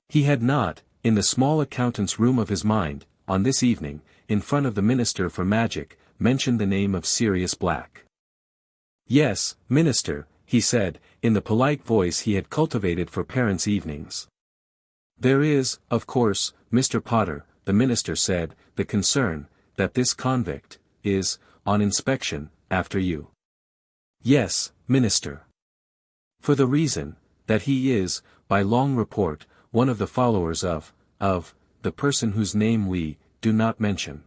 A: He had not, in the small accountant's room of his mind, on this evening, in front of the Minister for Magic, mentioned the name of Sirius Black. Yes, Minister, he said, in the polite voice he had cultivated for parents' evenings. There is, of course, Mr. Potter, the minister said, the concern, that this convict, is, on inspection, after you. Yes, minister. For the reason, that he is, by long report, one of the followers of, the person whose name we, do not mention.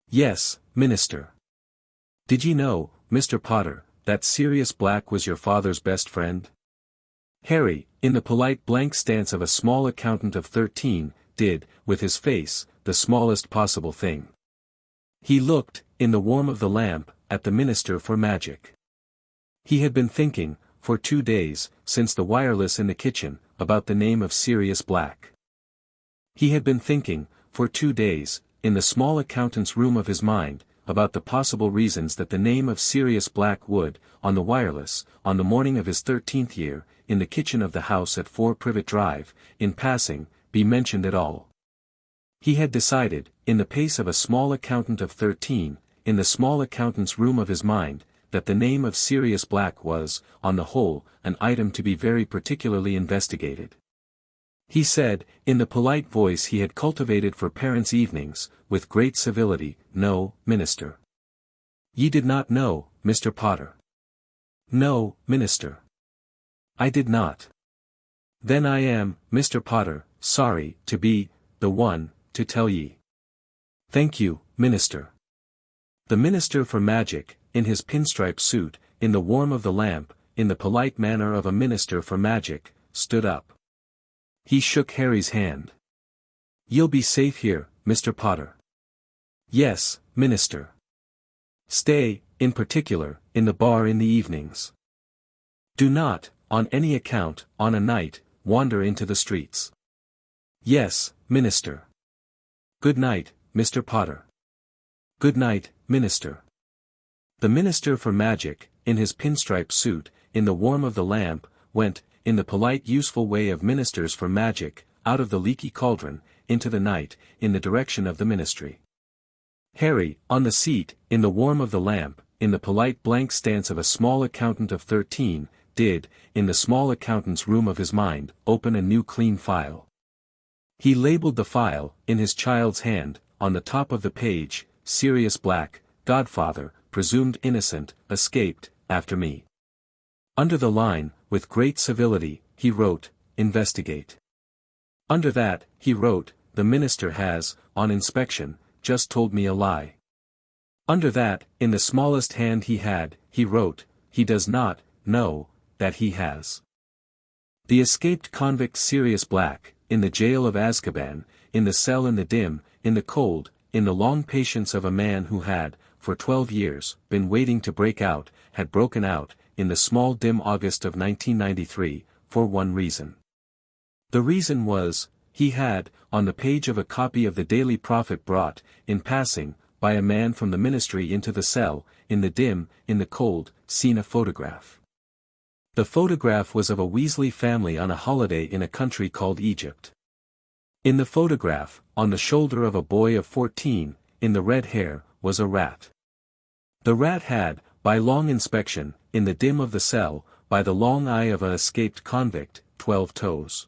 A: Yes, minister. Did ye know, Mr. Potter, that Sirius Black was your father's best friend? Harry, in the polite blank stance of a small accountant of 13, did, with his face, the smallest possible thing. He looked, in the warmth of the lamp, at the Minister for Magic. He had been thinking, for 2 days, since the wireless in the kitchen, about the name of Sirius Black. He had been thinking, for 2 days, in the small accountant's room of his mind, about the possible reasons that the name of Sirius Black would, on the wireless, on the morning of his 13th year, in the kitchen of the house at 4 Privet Drive, in passing, be mentioned at all. He had decided, in the pace of a small accountant of 13, in the small accountant's room of his mind, that the name of Sirius Black was, on the whole, an item to be very particularly investigated. He said, in the polite voice he had cultivated for parents' evenings, with great civility, "No, minister. Ye did not know, Mr. Potter." "No, minister. I did not." "Then I am, Mr. Potter, sorry, to be, the one, to tell ye." "Thank you, minister." The Minister for Magic, in his pinstripe suit, in the warmth of the lamp, in the polite manner of a Minister for Magic, stood up. He shook Harry's hand. "You'll be safe here, Mr. Potter." "Yes, minister." "Stay, in particular, in the bar in the evenings. Do not, on any account, on a night, wander into the streets." "Yes, minister." "Good night, Mr. Potter." "Good night, minister." The Minister for Magic, in his pinstripe suit, in the warmth of the lamp, went, in the polite useful way of Ministers for Magic, out of the leaky cauldron, into the night, in the direction of the ministry. Harry, on the seat, in the warmth of the lamp, in the polite blank stance of a small accountant of 13, did, in the small accountant's room of his mind, open a new clean file. He labeled the file, in his child's hand, on the top of the page, "Sirius Black, Godfather, presumed innocent, escaped, after me." Under the line, with great civility, he wrote, "Investigate." Under that, he wrote, "The minister has, on inspection, just told me a lie." Under that, in the smallest hand he had, he wrote, "He does not, know, that he has." The escaped convict Sirius Black, in the jail of Azkaban, in the cell in the dim, in the cold, in the long patience of a man who had, for 12 years, been waiting to break out, had broken out, in the small dim August of 1993, for one reason. The reason was, he had, on the page of a copy of the Daily Prophet brought, in passing, by a man from the ministry into the cell, in the dim, in the cold, seen a photograph. The photograph was of a Weasley family on a holiday in a country called Egypt. In the photograph, on the shoulder of a boy of 14, in the red hair, was a rat. The rat had, by long inspection, in the dim of the cell, by the long eye of an escaped convict, 12 toes.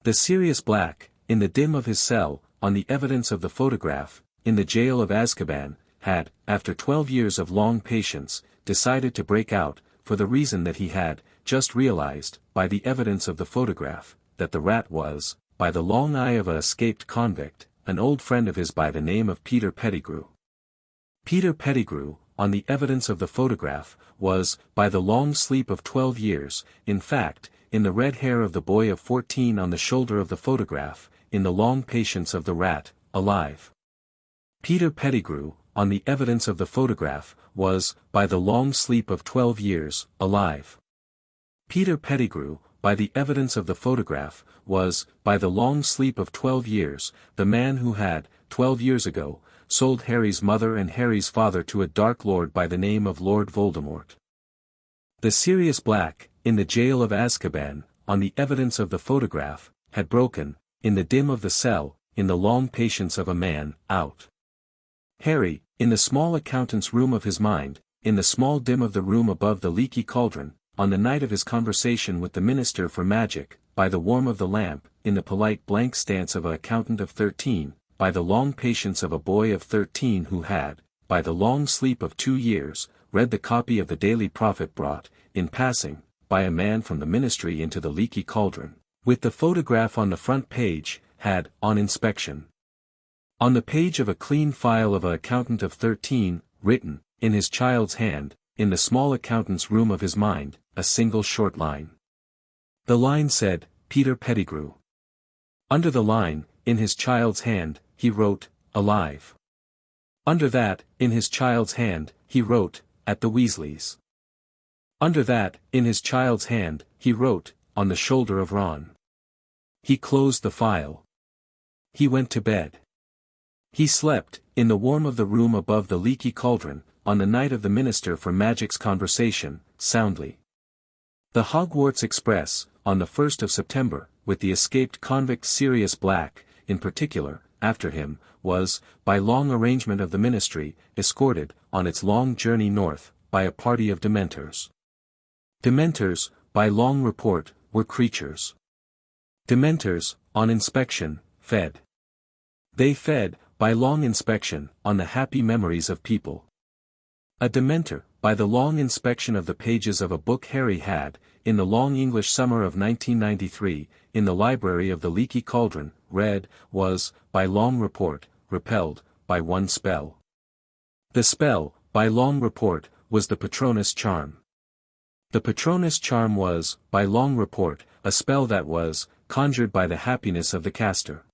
A: The Sirius Black, in the dim of his cell, on the evidence of the photograph, in the jail of Azkaban, had, after 12 years of long patience, decided to break out, for the reason that he had, just realized, by the evidence of the photograph, that the rat was, by the long eye of an escaped convict, an old friend of his by the name of Peter Pettigrew. Peter Pettigrew, on the evidence of the photograph, was, by the long sleep of 12 years, in fact, in the red hair of the boy of 14 on the shoulder of the photograph, in the long patience of the rat, alive. Peter Pettigrew, on the evidence of the photograph, was, by the long sleep of 12 years, alive. Peter Pettigrew, by the evidence of the photograph, was, by the long sleep of 12 years, the man who had, 12 years ago, sold Harry's mother and Harry's father to a dark lord by the name of Lord Voldemort. The Sirius Black, in the jail of Azkaban, on the evidence of the photograph, had broken, in the dim of the cell, in the long patience of a man, out. Harry, in the small accountant's room of his mind, in the small dim of the room above the leaky cauldron, on the night of his conversation with the Minister for Magic, by the warmth of the lamp, in the polite blank stance of an accountant of 13, by the long patience of a boy of 13 who had, by the long sleep of 2 years, read the copy of the Daily Prophet brought, in passing, by a man from the ministry into the leaky cauldron, with the photograph on the front page, had, on inspection, on the page of a clean file of an accountant of 13, written, in his child's hand, in the small accountant's room of his mind, a single short line. The line said, Peter Pettigrew. Under the line, in his child's hand, he wrote, alive. Under that, in his child's hand, he wrote, at the Weasleys. Under that, in his child's hand, he wrote, on the shoulder of Ron. He closed the file. He went to bed. He slept, in the warmth of the room above the leaky cauldron, on the night of the Minister for Magic's conversation, soundly. The Hogwarts Express, on the 1st of September, with the escaped convict Sirius Black, in particular, after him, was, by long arrangement of the Ministry, escorted, on its long journey north, by a party of Dementors. Dementors, by long report, were creatures. Dementors, on inspection, fed. They fed, by long inspection, on the happy memories of people. A Dementor, by the long inspection of the pages of a book Harry had, in the long English summer of 1993, in the library of the Leaky Cauldron, read, was, by long report, repelled, by one spell. The spell, by long report, was the Patronus charm. The Patronus charm was, by long report, a spell that was, conjured by the happiness of the caster.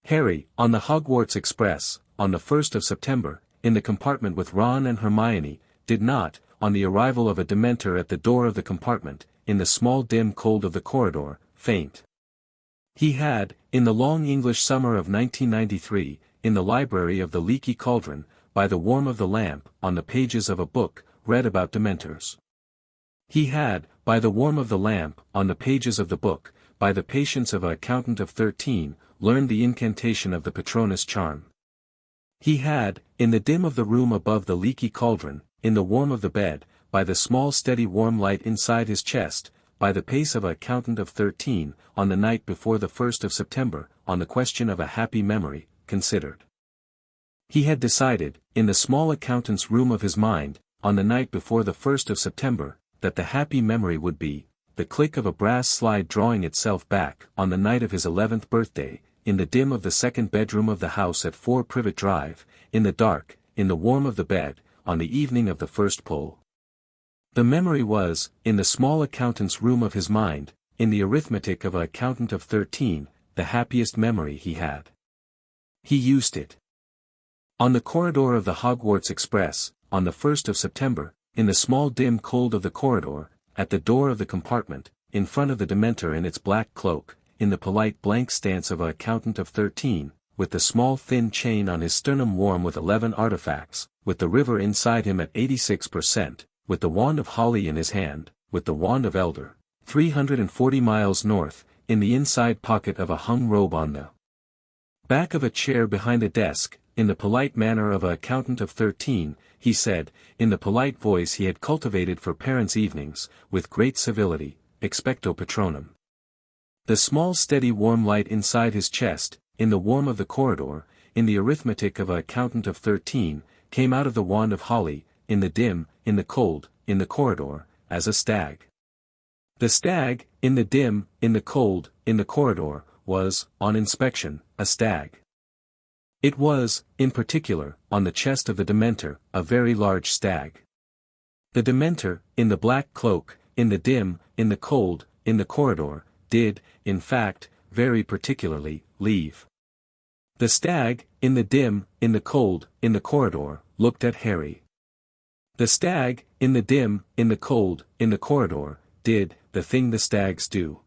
A: Harry, on the Hogwarts Express, on the 1st of September, in the compartment with Ron and Hermione, did not, on the arrival of a Dementor at the door of the compartment, in the small dim cold of the corridor, faint. He had, in the long English summer of 1993, in the library of the Leaky Cauldron, by the warmth of the lamp, on the pages of a book, read about Dementors. He had, by the warmth of the lamp, on the pages of the book, by the patience of an accountant of 13, learned the incantation of the Patronus charm. He had, in the dim of the room above the leaky cauldron, in the warmth of the bed, by the small steady warm light inside his chest, by the pace of an accountant of 13, on the night before the 1st of September, on the question of a happy memory, considered. He had decided, in the small accountant's room of his mind, on the night before the 1st of September, that the happy memory would be, the click of a brass slide drawing itself back, on the night of his 11th birthday, in the dim of the second bedroom of the house at 4 Privet Drive, in the dark, in the warmth of the bed, on the evening of the first pull. The memory was, in the small accountant's room of his mind, in the arithmetic of an accountant of 13, the happiest memory he had. He used it. On the corridor of the Hogwarts Express, on the 1st of September, in the small dim cold of the corridor, at the door of the compartment, in front of the Dementor in its black cloak, in the polite blank stance of an accountant of 13, with the small thin chain on his sternum warm with 11 artifacts, with the river inside him at 86%, with the wand of holly in his hand, with the wand of elder, 340 miles north, in the inside pocket of a hung robe on the back of a chair behind a desk, in the polite manner of an accountant of 13, he said, in the polite voice he had cultivated for parents' evenings, with great civility, expecto patronum. The small steady warm light inside his chest, in the warmth of the corridor, in the arithmetic of an accountant of 13, came out of the wand of holly, in the dim, in the cold, in the corridor, as a stag. The stag, in the dim, in the cold, in the corridor, was, on inspection, a stag. It was, in particular, on the chest of the Dementor, a very large stag. The Dementor, in the black cloak, in the dim, in the cold, in the corridor, did, in fact, very particularly, leave. The stag, in the dim, in the cold, in the corridor, looked at Harry. The stag, in the dim, in the cold, in the corridor, did, the thing the stags do.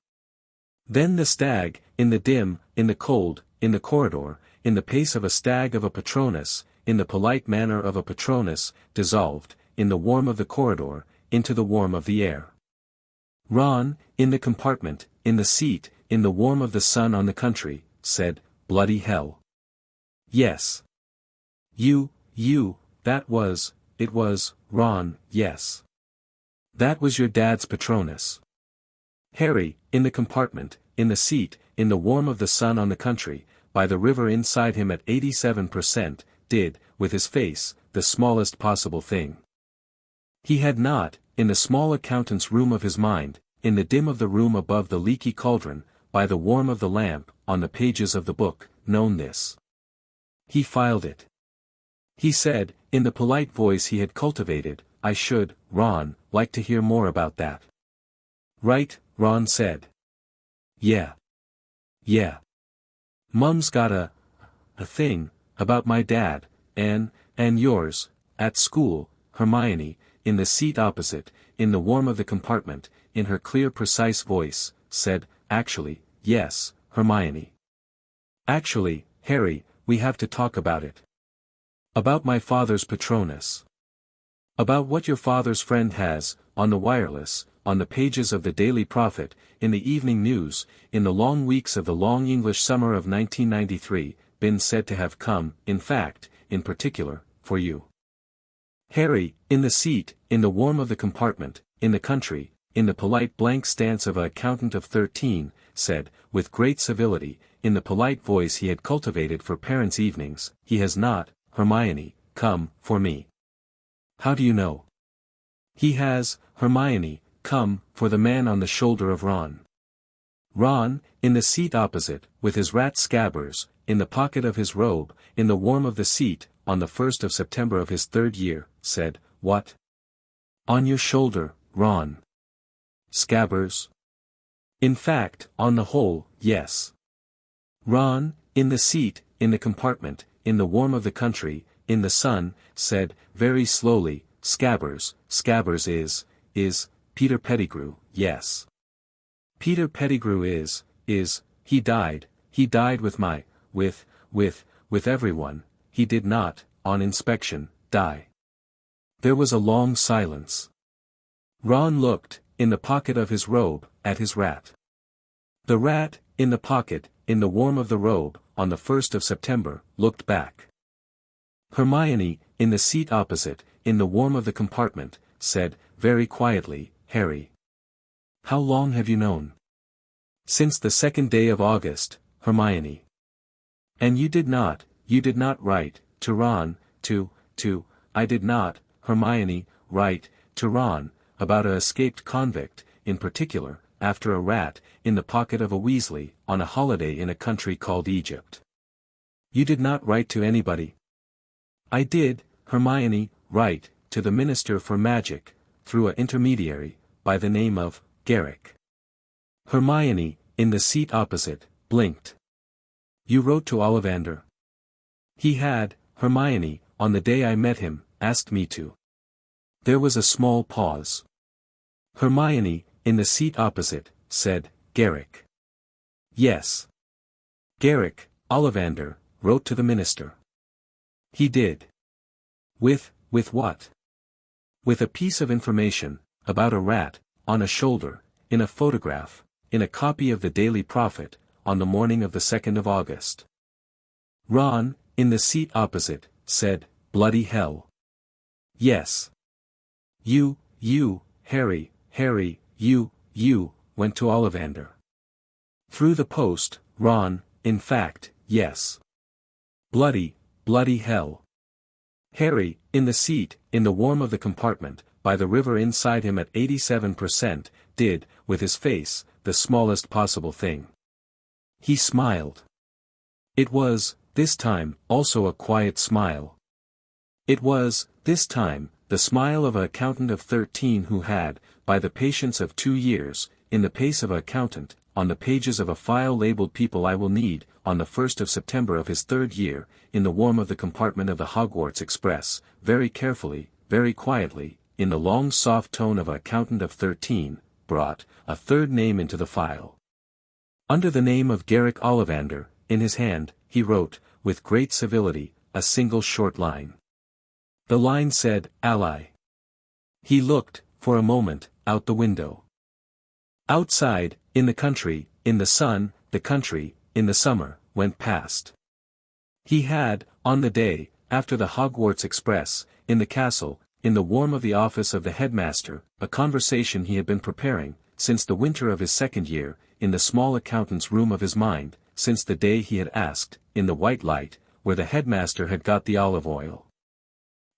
A: Then the stag, in the dim, in the cold, in the corridor, in the pace of a stag of a Patronus, in the polite manner of a Patronus, dissolved, in the warmth of the corridor, into the warmth of the air. Ron, in the compartment, in the seat, in the warmth of the sun on the country, said, "Bloody hell." Yes. It was, Ron, yes. That was your dad's Patronus. Harry, in the compartment, in the seat, in the warm of the sun on the country, by the river inside him at 87%, did, with his face, the smallest possible thing. He had not, in the small accountant's room of his mind, in the dim of the room above the leaky cauldron, by the warm of the lamp, on the pages of the book, known this. He filed it. He said, in the polite voice he had cultivated, I should, Ron, like to hear more about that. Right, Ron said. Yeah. Mum's got a thing, about my dad, and yours, at school, Hermione, in the seat opposite, in the warm of the compartment, in her clear precise voice, said, actually, yes, Hermione. Actually, Harry, we have to talk about it. About my father's Patronus. About what your father's friend has, on the wireless, on the pages of the Daily Prophet, in the evening news, in the long weeks of the long English summer of 1993, been said to have come, in fact, in particular, for you. Harry, in the seat, in the warm of the compartment, in the country, in the polite blank stance of an accountant of 13, said, with great civility, in the polite voice he had cultivated for parents' evenings, he has not, Hermione, come, for me. How do you know? He has, Hermione, come, for the man on the shoulder of Ron. Ron, in the seat opposite, with his rat scabbers, in the pocket of his robe, in the warm of the seat, on the 1st of September of his 3rd year, said, what? On your shoulder, Ron. Scabbers? In fact, on the whole, yes. Ron, in the seat, in the compartment, in the warm of the country, in the sun, said, very slowly, Scabbers is, Peter Pettigrew, yes. Peter Pettigrew is, he died with everyone, he did not, on inspection, die. There was a long silence. Ron looked, in the pocket of his robe, at his rat. The rat, in the pocket, in the warm of the robe, on the 1st of September, looked back. Hermione, in the seat opposite, in the warm of the compartment, said, very quietly, Harry. How long have you known? Since the 2nd day of August, Hermione. And you did not write, to Ron, I did not, Hermione, write, to Ron, about a escaped convict, in particular, after a rat, in the pocket of a Weasley, on a holiday in a country called Egypt. You did not write to anybody? I did, Hermione, write, to the Minister for Magic, through an intermediary, by the name of, Garrick. Hermione, in the seat opposite, blinked. You wrote to Ollivander? He had, Hermione, on the day I met him, asked me to. There was a small pause. Hermione, in the seat opposite, said, Garrick. Yes. Garrick, Ollivander, wrote to the minister. He did. With what? With a piece of information, about a rat, on a shoulder, in a photograph, in a copy of the Daily Prophet, on the morning of the 2nd of August. Ron, in the seat opposite, said, bloody hell. Yes. You, Harry, you, went to Ollivander. Through the post, Ron, in fact, yes. Bloody hell. Harry, in the seat, in the warm of the compartment, by the river inside him at 87%, did, with his face, the smallest possible thing. He smiled. It was, this time, also a quiet smile. It was, this time, the smile of an accountant of 13 who had, by the patience of 2 years, in the pace of an accountant, on the pages of a file labeled People I Will Need, on the 1st of September of his 3rd year, in the warm of the compartment of the Hogwarts Express, very carefully, very quietly, in the long soft tone of an accountant of 13, brought, a 3rd name into the file. Under the name of Garrick Ollivander, in his hand, he wrote, with great civility, a single short line. The line said, Ally. He looked, for a moment, out the window. Outside, in the country, in the sun, the country, in the summer, went past. He had, on the day, after the Hogwarts Express, in the castle, in the warm of the office of the headmaster, a conversation he had been preparing, since the winter of his second year, in the small accountant's room of his mind, since the day he had asked, in the white light, where the headmaster had got the olive oil.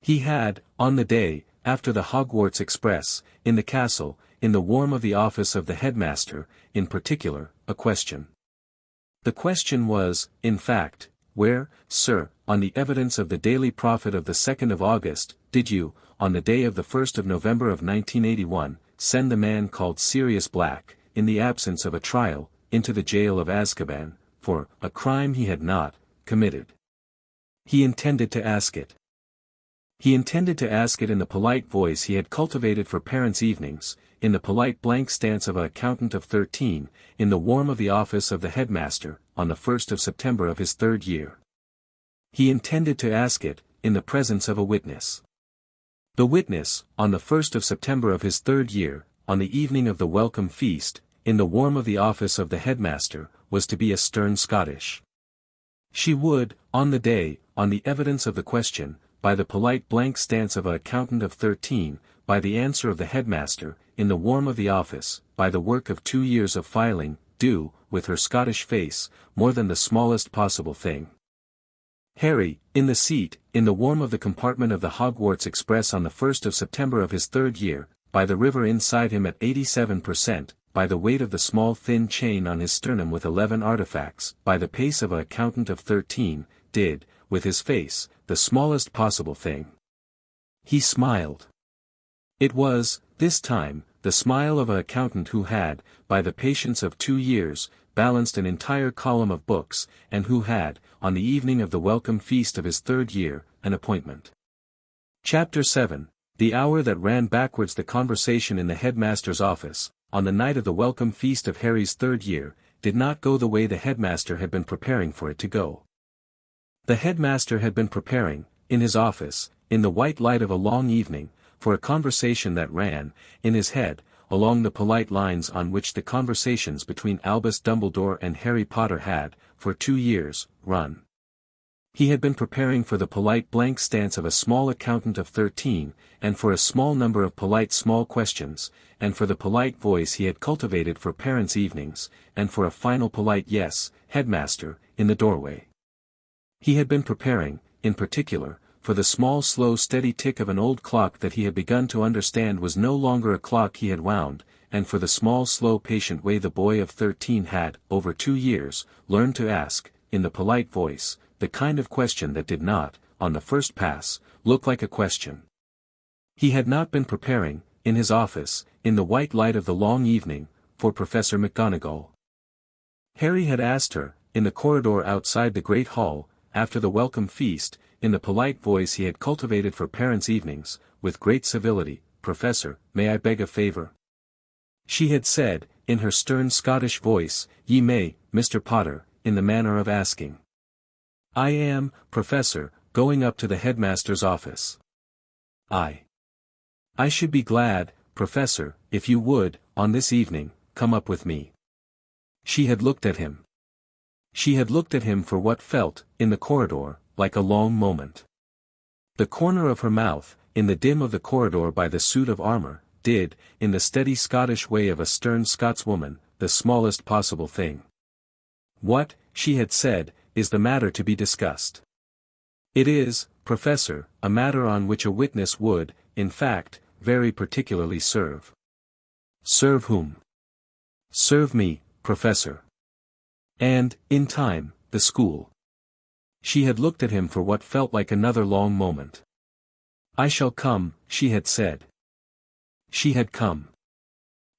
A: He had, on the day, after the Hogwarts Express, in the castle, in the warm of the office of the headmaster, in particular, a question. The question was, in fact, where, sir, on the evidence of the Daily Prophet of the 2nd of August, did you, on the day of the 1st of November of 1981, send the man called Sirius Black, in the absence of a trial, into the jail of Azkaban, for a crime he had not committed? He intended to ask it. He intended to ask it in the polite voice he had cultivated for parents' evenings, in the polite blank stance of an accountant of 13, in the warm of the office of the headmaster, on the 1st of September of his 3rd year. He intended to ask it, in the presence of a witness. The witness, on the 1st of September of his 3rd year, on the evening of the welcome feast, in the warm of the office of the headmaster, was to be a stern Scottish. She would, on the day, on the evidence of the question, by the polite blank stance of an accountant of 13, by the answer of the headmaster, in the warm of the office, by the work of 2 years of filing, do, with her Scottish face, more than the smallest possible thing. Harry, in the seat, in the warm of the compartment of the Hogwarts Express on the 1st of September of his 3rd year, by the river inside him at 87%, by the weight of the small thin chain on his sternum with 11 artifacts, by the pace of an accountant of 13, did, with his face, the smallest possible thing. He smiled. It was, this time, the smile of an accountant who had, by the patience of 2 years, balanced an entire column of books, and who had, on the evening of the welcome feast of his 3rd year, an appointment. Chapter 7, The hour that ran backwards. The conversation in the headmaster's office, on the night of the welcome feast of Harry's 3rd year, did not go the way the headmaster had been preparing for it to go. The headmaster had been preparing, in his office, in the white light of a long evening, for a conversation that ran, in his head, along the polite lines on which the conversations between Albus Dumbledore and Harry Potter had, for 2 years, run. He had been preparing for the polite blank stance of a small accountant of 13, and for a small number of polite small questions, and for the polite voice he had cultivated for parents' evenings, and for a final polite yes, headmaster, in the doorway. He had been preparing, in particular, for the small slow steady tick of an old clock that he had begun to understand was no longer a clock he had wound, and for the small slow patient way the boy of 13 had, over 2 years, learned to ask, in the polite voice, the kind of question that did not, on the first pass, look like a question. He had not been preparing, in his office, in the white light of the long evening, for Professor McGonagall. Harry had asked her, in the corridor outside the great hall, after the welcome feast, in the polite voice he had cultivated for parents' evenings, with great civility, "Professor, may I beg a favor?" She had said, in her stern Scottish voice, "Ye may, Mr. Potter," in the manner of asking. "I am, Professor, going up to the headmaster's office. I should be glad, Professor, if you would, on this evening, come up with me." She had looked at him. She had looked at him for what felt, in the corridor, like a long moment. The corner of her mouth, in the dim of the corridor by the suit of armor, did, in the steady Scottish way of a stern Scotswoman, the smallest possible thing. "What," she had said, "is the matter to be discussed?" "It is, Professor, a matter on which a witness would, in fact, very particularly serve." "Serve whom?" "Serve me, Professor. And, in time, the school." She had looked at him for what felt like another long moment. "I shall come," she had said. She had come.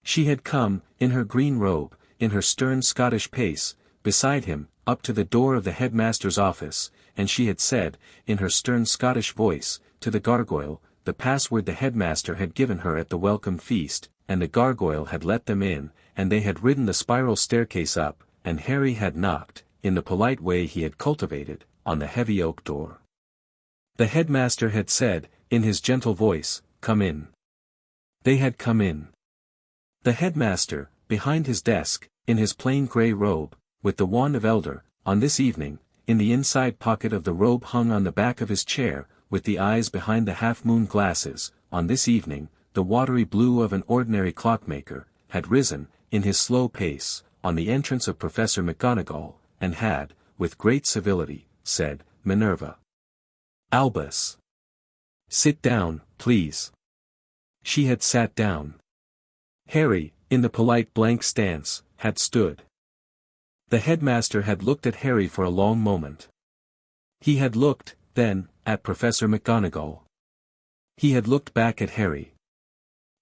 A: She had come, in her green robe, in her stern Scottish pace, beside him, up to the door of the headmaster's office, and she had said, in her stern Scottish voice, to the gargoyle, the password the headmaster had given her at the welcome feast, and the gargoyle had let them in, and they had ridden the spiral staircase up, and Harry had knocked, in the polite way he had cultivated, on the heavy oak door. The headmaster had said, in his gentle voice, "Come in." They had come in. The headmaster, behind his desk, in his plain grey robe, with the wand of elder, on this evening, in the inside pocket of the robe hung on the back of his chair, with the eyes behind the half-moon glasses, on this evening, the watery blue of an ordinary clockmaker, had risen, in his slow pace, on the entrance of Professor McGonagall, and had, with great civility, said, "Minerva. Albus. Sit down, please." She had sat down. Harry, in the polite blank stance, had stood. The headmaster had looked at Harry for a long moment. He had looked, then, at Professor McGonagall. He had looked back at Harry.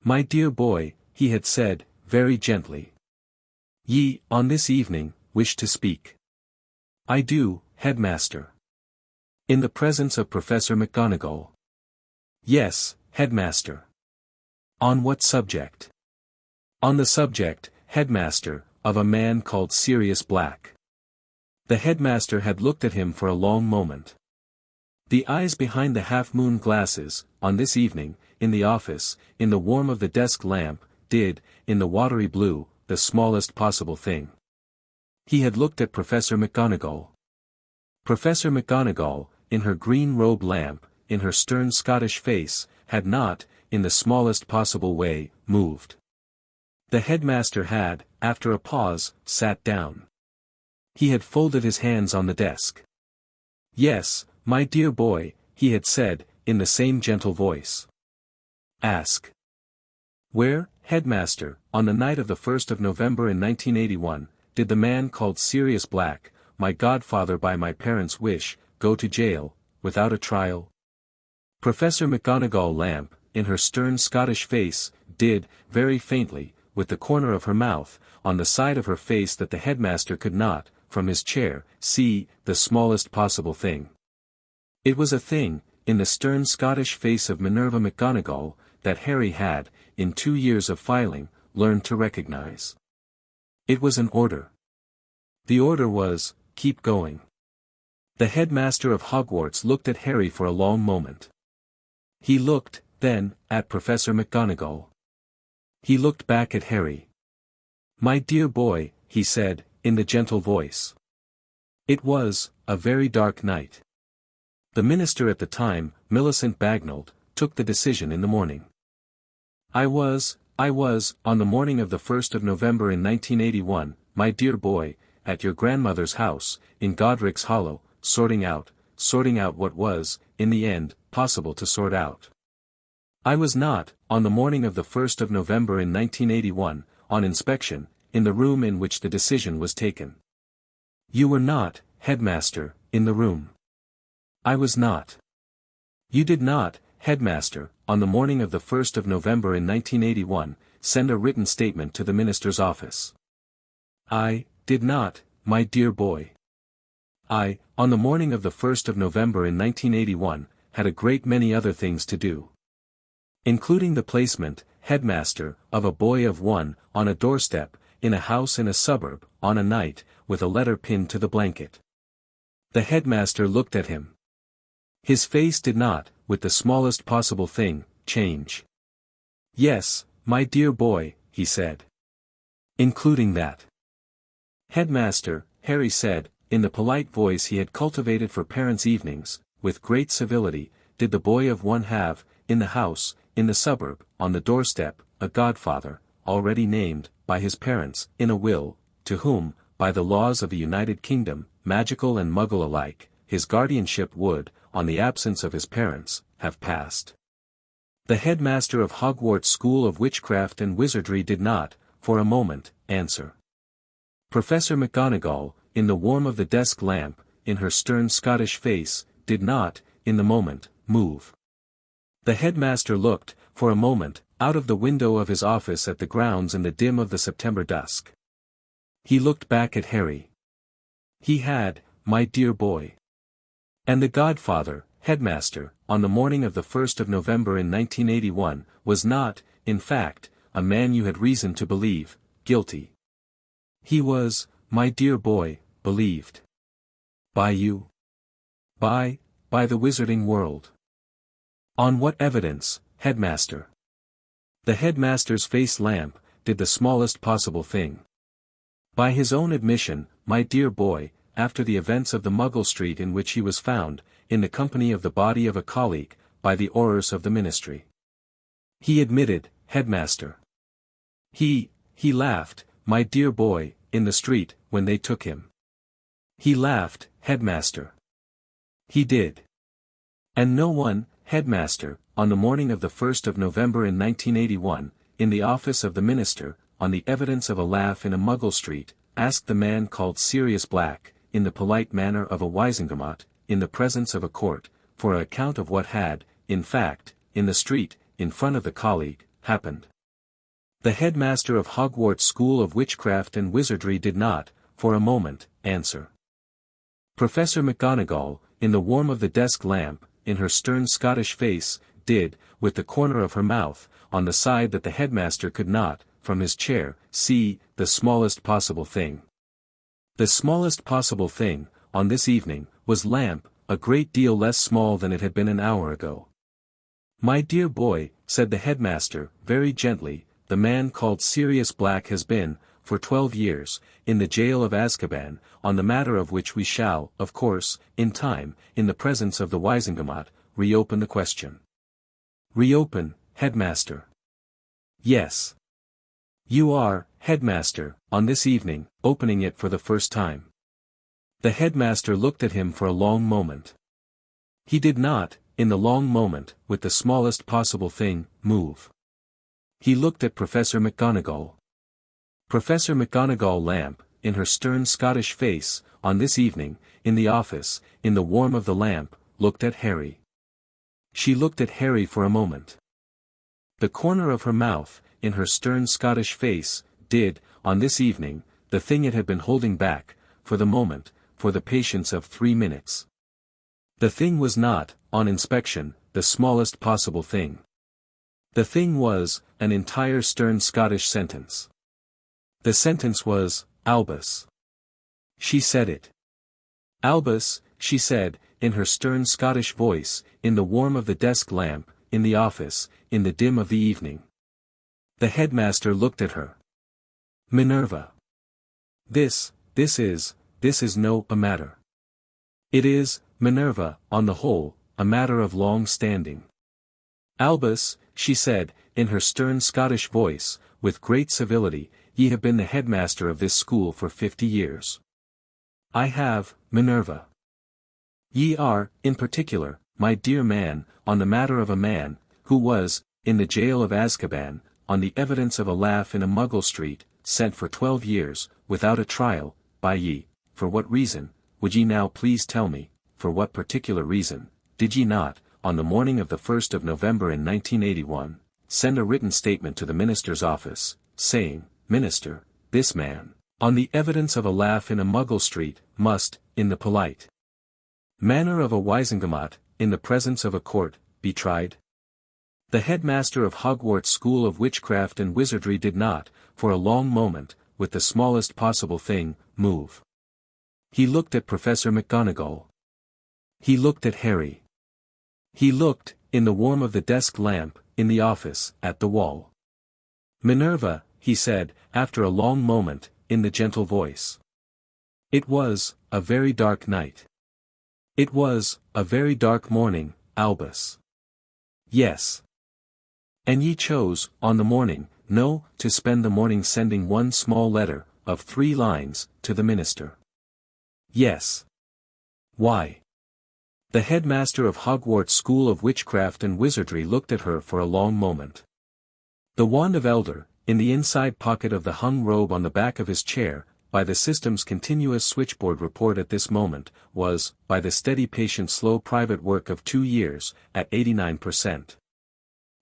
A: "My dear boy," he had said, very gently. "Ye, on this evening, wish to speak." "I do, headmaster." "In the presence of Professor McGonagall?" "Yes, headmaster." "On what subject?" "On the subject, headmaster, of a man called Sirius Black." The headmaster had looked at him for a long moment. The eyes behind the half-moon glasses, on this evening, in the office, in the warmth of the desk lamp, did, in the watery blue, the smallest possible thing. He had looked at Professor McGonagall. Professor McGonagall, in her green robe lamp, in her stern Scottish face, had not, in the smallest possible way, moved. The headmaster had, after a pause, sat down. He had folded his hands on the desk. "Yes, my dear boy," he had said, in the same gentle voice. "Ask." "Where, headmaster, on the night of the 1st of November in 1981, did the man called Sirius Black, my godfather by my parents' wish, go to jail, without a trial?" Professor McGonagall lamp, in her stern Scottish face, did, very faintly, with the corner of her mouth, on the side of her face that the headmaster could not, from his chair, see, the smallest possible thing. It was a thing, in the stern Scottish face of Minerva McGonagall, that Harry had, in 2 years of filing, learned to recognize. It was an order. The order was, "Keep going." The headmaster of Hogwarts looked at Harry for a long moment. He looked, then, at Professor McGonagall. He looked back at Harry. "My dear boy," he said, in the gentle voice. It was, a very dark night. The minister at the time, Millicent Bagnold, took the decision in the morning. I was, on the morning of the 1st of November in 1981, my dear boy, at your grandmother's house, in Godric's Hollow, sorting out what was, in the end, possible to sort out. I was not, on the morning of the 1st of November in 1981, on inspection, in the room in which the decision was taken. You were not, headmaster, in the room. I was not. You did not, headmaster, on the morning of the 1st of November in 1981, send a written statement to the minister's office. I did not, my dear boy. I, on the morning of the 1st of November in 1981, had a great many other things to do. Including the placement, headmaster, of a boy of 1, on a doorstep, in a house in a suburb, on a night, with a letter pinned to the blanket. The headmaster looked at him. His face did not, with the smallest possible thing, change. Yes, my dear boy, he said. Including that. Headmaster, Harry said, in the polite voice he had cultivated for parents' evenings, with great civility, did the boy of 1 have, in the house, in the suburb, on the doorstep, a godfather, already named, by his parents, in a will, to whom, by the laws of the United Kingdom, magical and muggle alike, his guardianship would, on the absence of his parents, have passed. The headmaster of Hogwarts School of Witchcraft and Wizardry did not, for a moment, answer. Professor McGonagall, in the warmth of the desk lamp, in her stern Scottish face, did not, in the moment, move. The headmaster looked, for a moment, out of the window of his office at the grounds in the dim of the September dusk. He looked back at Harry. He had, my dear boy. And the godfather, headmaster, on the morning of the 1st of November in 1981, was not, in fact, a man you had reason to believe, guilty. He was, my dear boy, believed. By you. By the wizarding world. On what evidence, headmaster? The headmaster's face lamp, did the smallest possible thing. By his own admission, my dear boy, after the events of the Muggle Street in which he was found, in the company of the body of a colleague, by the orders of the ministry. He admitted, headmaster. He laughed, my dear boy, in the street, when they took him. He laughed, headmaster. He did. And no one, headmaster, on the morning of the 1st of November in 1981, in the office of the minister, on the evidence of a laugh in a Muggle street, asked the man called Sirius Black, in the polite manner of a Wisengamot, in the presence of a court, for an account of what had, in fact, in the street, in front of the colleague, happened. The headmaster of Hogwarts School of Witchcraft and Wizardry did not, for a moment, answer. Professor McGonagall, in the warmth of the desk lamp, in her stern Scottish face, did, with the corner of her mouth, on the side that the headmaster could not, from his chair, see, the smallest possible thing. The smallest possible thing, on this evening, was lamp, a great deal less small than it had been an hour ago. My dear boy, said the headmaster, very gently, the man called Sirius Black has been, for 12 years, in the jail of Azkaban, on the matter of which we shall, of course, in time, in the presence of the Wisengamot, reopen the question. Reopen, headmaster. Yes. You are, headmaster, on this evening, opening it for the first time. The headmaster looked at him for a long moment. He did not, in the long moment, with the smallest possible thing, move. He looked at Professor McGonagall. Professor McGonagall lamp, in her stern Scottish face, on this evening, in the office, in the warmth of the lamp, looked at Harry. She looked at Harry for a moment. The corner of her mouth, in her stern Scottish face, did, on this evening, the thing it had been holding back, for the moment, for the patience of 3 minutes. The thing was not, on inspection, the smallest possible thing. The thing was, an entire stern Scottish sentence. The sentence was, Albus. She said it. Albus, she said, in her stern Scottish voice, in the warmth of the desk lamp, in the office, in the dim of the evening. The headmaster looked at her. Minerva. This is no a matter. It is, Minerva, on the whole, a matter of long standing. Albus, she said, in her stern Scottish voice, with great civility, ye have been the headmaster of this school for 50 years. I have, Minerva. Ye are, in particular, my dear man, on the matter of a man, who was, in the jail of Azkaban, on the evidence of a laugh in a Muggle street, sent for 12 years, without a trial, by ye. For what reason, would ye now please tell me, for what particular reason, did ye not, on the morning of the 1st of November in 1981, send a written statement to the minister's office, saying, Minister, this man, on the evidence of a laugh in a Muggle street, must, in the polite manner of a Wisengamot, in the presence of a court, be tried? The headmaster of Hogwarts School of Witchcraft and Wizardry did not, for a long moment, with the smallest possible thing, move. He looked at Professor McGonagall. He looked at Harry. He looked, in the warmth of the desk lamp, in the office, at the wall. Minerva, he said, after a long moment, in the gentle voice. It was, a very dark night. It was, a very dark morning, Albus. Yes. And ye chose, on the morning, to spend the morning sending one small letter, of 3 lines, to the minister. Yes. Why? The headmaster of Hogwarts School of Witchcraft and Wizardry looked at her for a long moment. The wand of Elder, in the inside pocket of the hung robe on the back of his chair, by the system's continuous switchboard report at this moment, was, by the steady patient slow private work of 2 years, at 89%.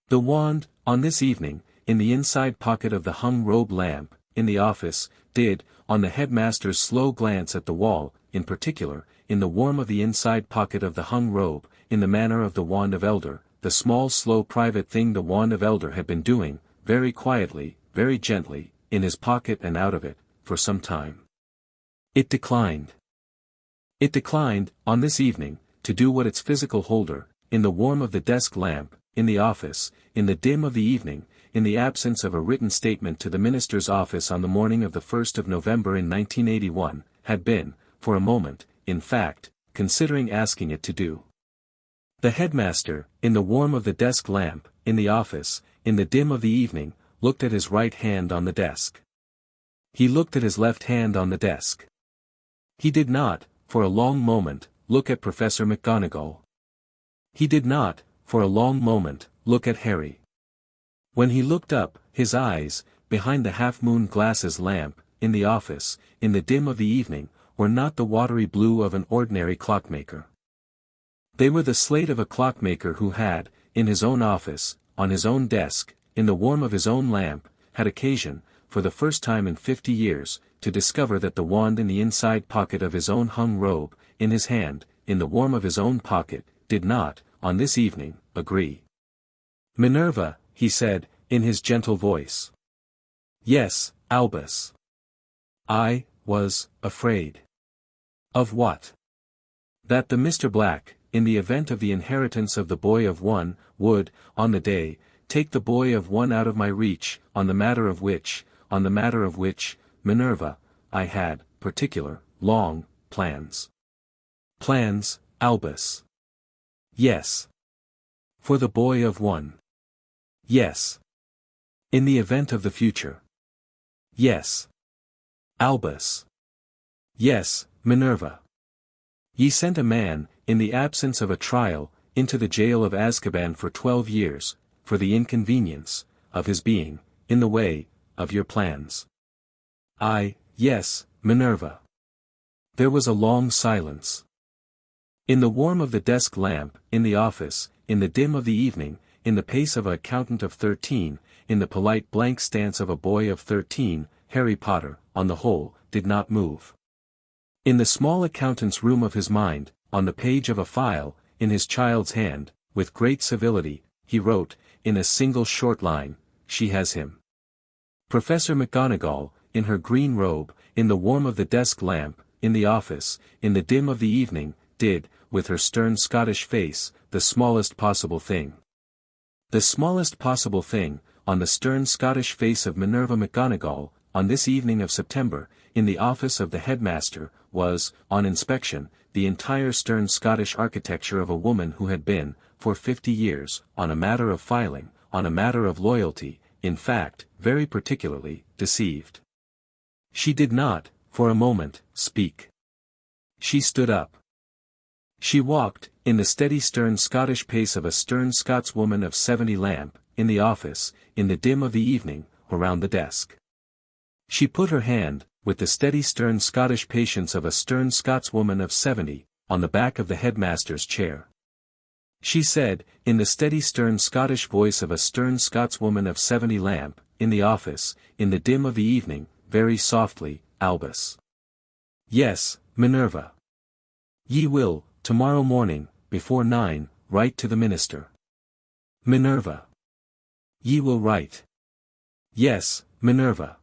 A: The wand, on this evening, in the inside pocket of the hung robe lamp, in the office, did, on the headmaster's slow glance at the wall, in particular, in the warmth of the inside pocket of the hung robe, in the manner of the wand of Elder, the small slow private thing the wand of Elder had been doing, very quietly, very gently, in his pocket and out of it, for some time. It declined. It declined, on this evening, to do what its physical holder, in the warmth of the desk lamp, in the office, in the dim of the evening, in the absence of a written statement to the minister's office on the morning of the 1st of November in 1981, had been, for a moment, in fact, considering asking it to do. The headmaster, in the warmth of the desk lamp, in the office, in the dim of the evening, looked at his right hand on the desk. He looked at his left hand on the desk. He did not, for a long moment, look at Professor McGonagall. He did not, for a long moment, look at Harry. When he looked up, his eyes, behind the half-moon glasses lamp, in the office, in the dim of the evening, were not the watery blue of an ordinary clockmaker. They were the slate of a clockmaker who had, in his own office, on his own desk, in the warmth of his own lamp, had occasion, for the first time in 50 years, to discover that the wand in the inside pocket of his own hung robe, in his hand, in the warmth of his own pocket, did not, on this evening, agree. "Minerva," he said, in his gentle voice. "Yes, Albus. I was afraid." "Of what?" "That the Mr. Black, in the event of the inheritance of the boy of one, would, on the day, take the boy of one out of my reach, on the matter of which, Minerva, I had, particular, long, plans." "Plans, Albus?" "Yes." "For the boy of one?" "Yes." "In the event of the future?" "Yes." "Albus?" "Yes, Minerva." "Ye sent a man, in the absence of a trial, into the jail of Azkaban for 12 years, for the inconvenience, of his being, in the way, of your plans." Yes, Minerva." There was a long silence. In the warmth of the desk lamp, in the office, in the dim of the evening, in the pace of an accountant of 13, in the polite blank stance of a boy of 13, Harry Potter, on the whole, did not move. In the small accountant's room of his mind, on the page of a file, in his child's hand, with great civility, he wrote, in a single short line, "She has him." Professor McGonagall, in her green robe, in the warmth of the desk lamp, in the office, in the dim of the evening, did, with her stern Scottish face, the smallest possible thing. The smallest possible thing, on the stern Scottish face of Minerva McGonagall, on this evening of September, in the office of the headmaster, was, on inspection, the entire stern Scottish architecture of a woman who had been, for 50 years, on a matter of filing, on a matter of loyalty, in fact, very particularly, deceived. She did not, for a moment, speak. She stood up. She walked, in the steady stern Scottish pace of a stern Scotswoman of 70 lamp, in the office, in the dim of the evening, around the desk. She put her hand, with the steady stern Scottish patience of a stern Scotswoman of 70, on the back of the headmaster's chair. She said, in the steady stern Scottish voice of a stern Scotswoman of 70 lamp, in the office, in the dim of the evening, very softly, "Albus." "Yes, Minerva." "Ye will, tomorrow morning, before 9, write to the minister." "Minerva." "Ye will write." "Yes, Minerva."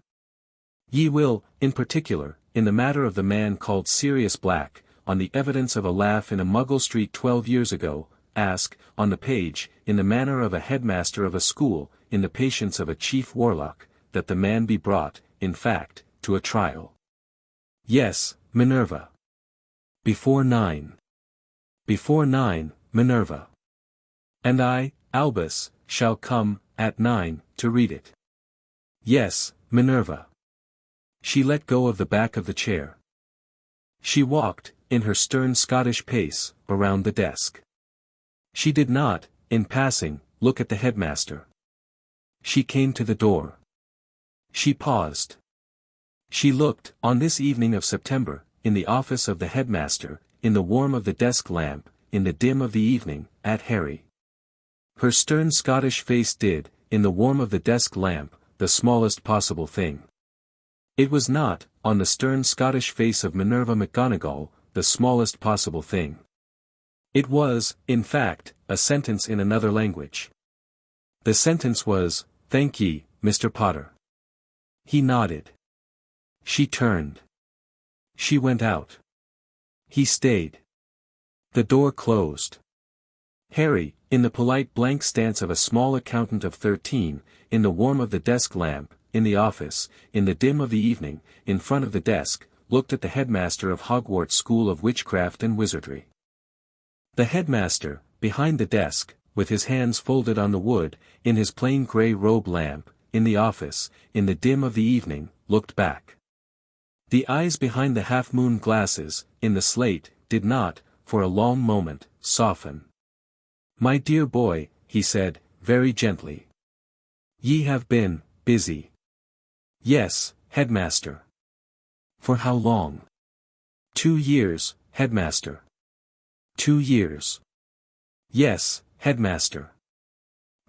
A: "Ye will, in particular, in the matter of the man called Sirius Black, on the evidence of a laugh in a Muggle Street 12 years ago, ask, on the page, in the manner of a headmaster of a school, in the patience of a chief warlock, that the man be brought, in fact, to a trial." "Yes, Minerva." "Before 9. "Before 9, Minerva." "And I, Albus, shall come, at 9, to read it." "Yes, Minerva." She let go of the back of the chair. She walked, in her stern Scottish pace, around the desk. She did not, in passing, look at the headmaster. She came to the door. She paused. She looked, on this evening of September, in the office of the headmaster, in the warmth of the desk lamp, in the dim of the evening, at Harry. Her stern Scottish face did, in the warmth of the desk lamp, the smallest possible thing. It was not, on the stern Scottish face of Minerva McGonagall, the smallest possible thing. It was, in fact, a sentence in another language. The sentence was, "Thank ye, Mr. Potter." He nodded. She turned. She went out. He stayed. The door closed. Harry, in the polite blank stance of a small accountant of 13, in the warmth of the desk lamp, in the office, in the dim of the evening, in front of the desk, looked at the headmaster of Hogwarts School of Witchcraft and Wizardry. The headmaster, behind the desk, with his hands folded on the wood, in his plain grey robe lamp, in the office, in the dim of the evening, looked back. The eyes behind the half-moon glasses, in the slate, did not, for a long moment, soften. "My dear boy," he said, very gently. "Ye have been busy." "Yes, headmaster." "For how long?" 2 years, headmaster." 2 years. "Yes, headmaster."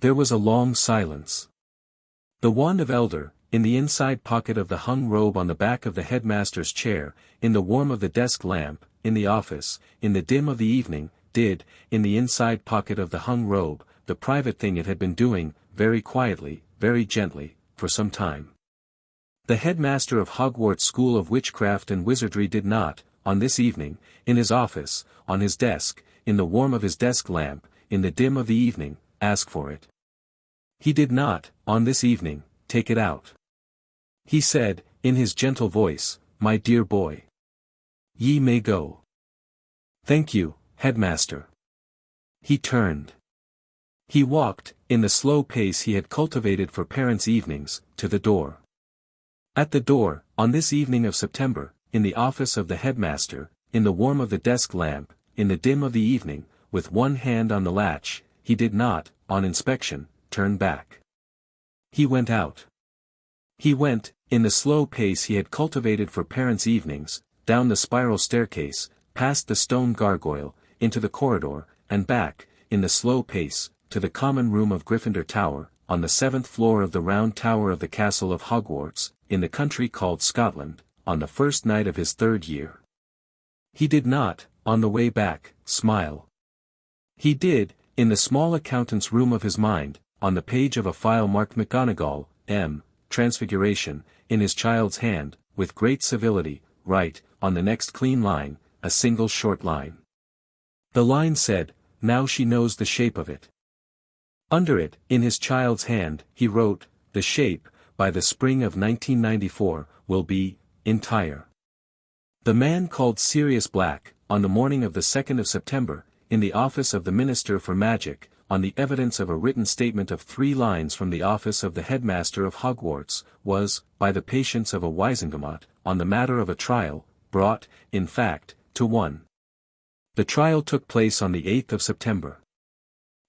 A: There was a long silence. The wand of elder, in the inside pocket of the hung robe on the back of the headmaster's chair, in the warmth of the desk lamp, in the office, in the dim of the evening, did, in the inside pocket of the hung robe, the private thing it had been doing, very quietly, very gently, for some time. The headmaster of Hogwarts School of Witchcraft and Wizardry did not, on this evening, in his office, on his desk, in the warmth of his desk lamp, in the dim of the evening, ask for it. He did not, on this evening, take it out. He said, in his gentle voice, "My dear boy. Ye may go." "Thank you, headmaster." He turned. He walked, in the slow pace he had cultivated for parents' evenings, to the door. At the door, on this evening of September, in the office of the headmaster, in the warmth of the desk lamp, in the dim of the evening, with one hand on the latch, he did not, on inspection, turn back. He went out. He went, in the slow pace he had cultivated for parents' evenings, down the spiral staircase, past the stone gargoyle, into the corridor, and back, in the slow pace, to the common room of Gryffindor Tower, on the 7th floor of the round tower of the castle of Hogwarts, in the country called Scotland, on the first night of his 3rd year. He did not, on the way back, smile. He did, in the small accountant's room of his mind, on the page of a file marked McGonagall, M. Transfiguration, in his child's hand, with great civility, write, on the next clean line, a single short line. The line said, "Now she knows the shape of it." Under it, in his child's hand, he wrote, "The shape, by the spring of 1994, will be, entire." The man called Sirius Black, on the morning of the 2nd of September, in the office of the Minister for Magic, on the evidence of a written statement of 3 lines from the office of the headmaster of Hogwarts, was, by the patience of a Wisengamot, on the matter of a trial, brought, in fact, to one. The trial took place on the 8th of September.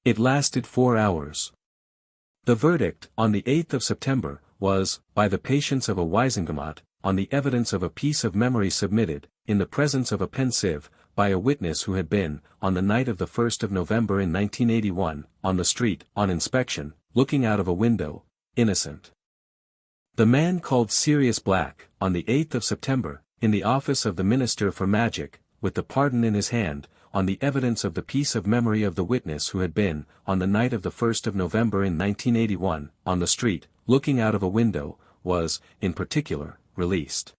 A: It lasted 4 hours. The verdict, on the 8th of September, was, by the patience of a Wisengamot, on the evidence of a piece of memory submitted, in the presence of a pensieve, by a witness who had been, on the night of the 1st of November in 1981, on the street, on inspection, looking out of a window, innocent. The man called Sirius Black, on the 8th of September, in the office of the Minister for Magic, with the pardon in his hand, on the evidence of the piece of memory of the witness who had been, on the night of the 1st of November in 1981, on the street, looking out of a window, was, in particular, released.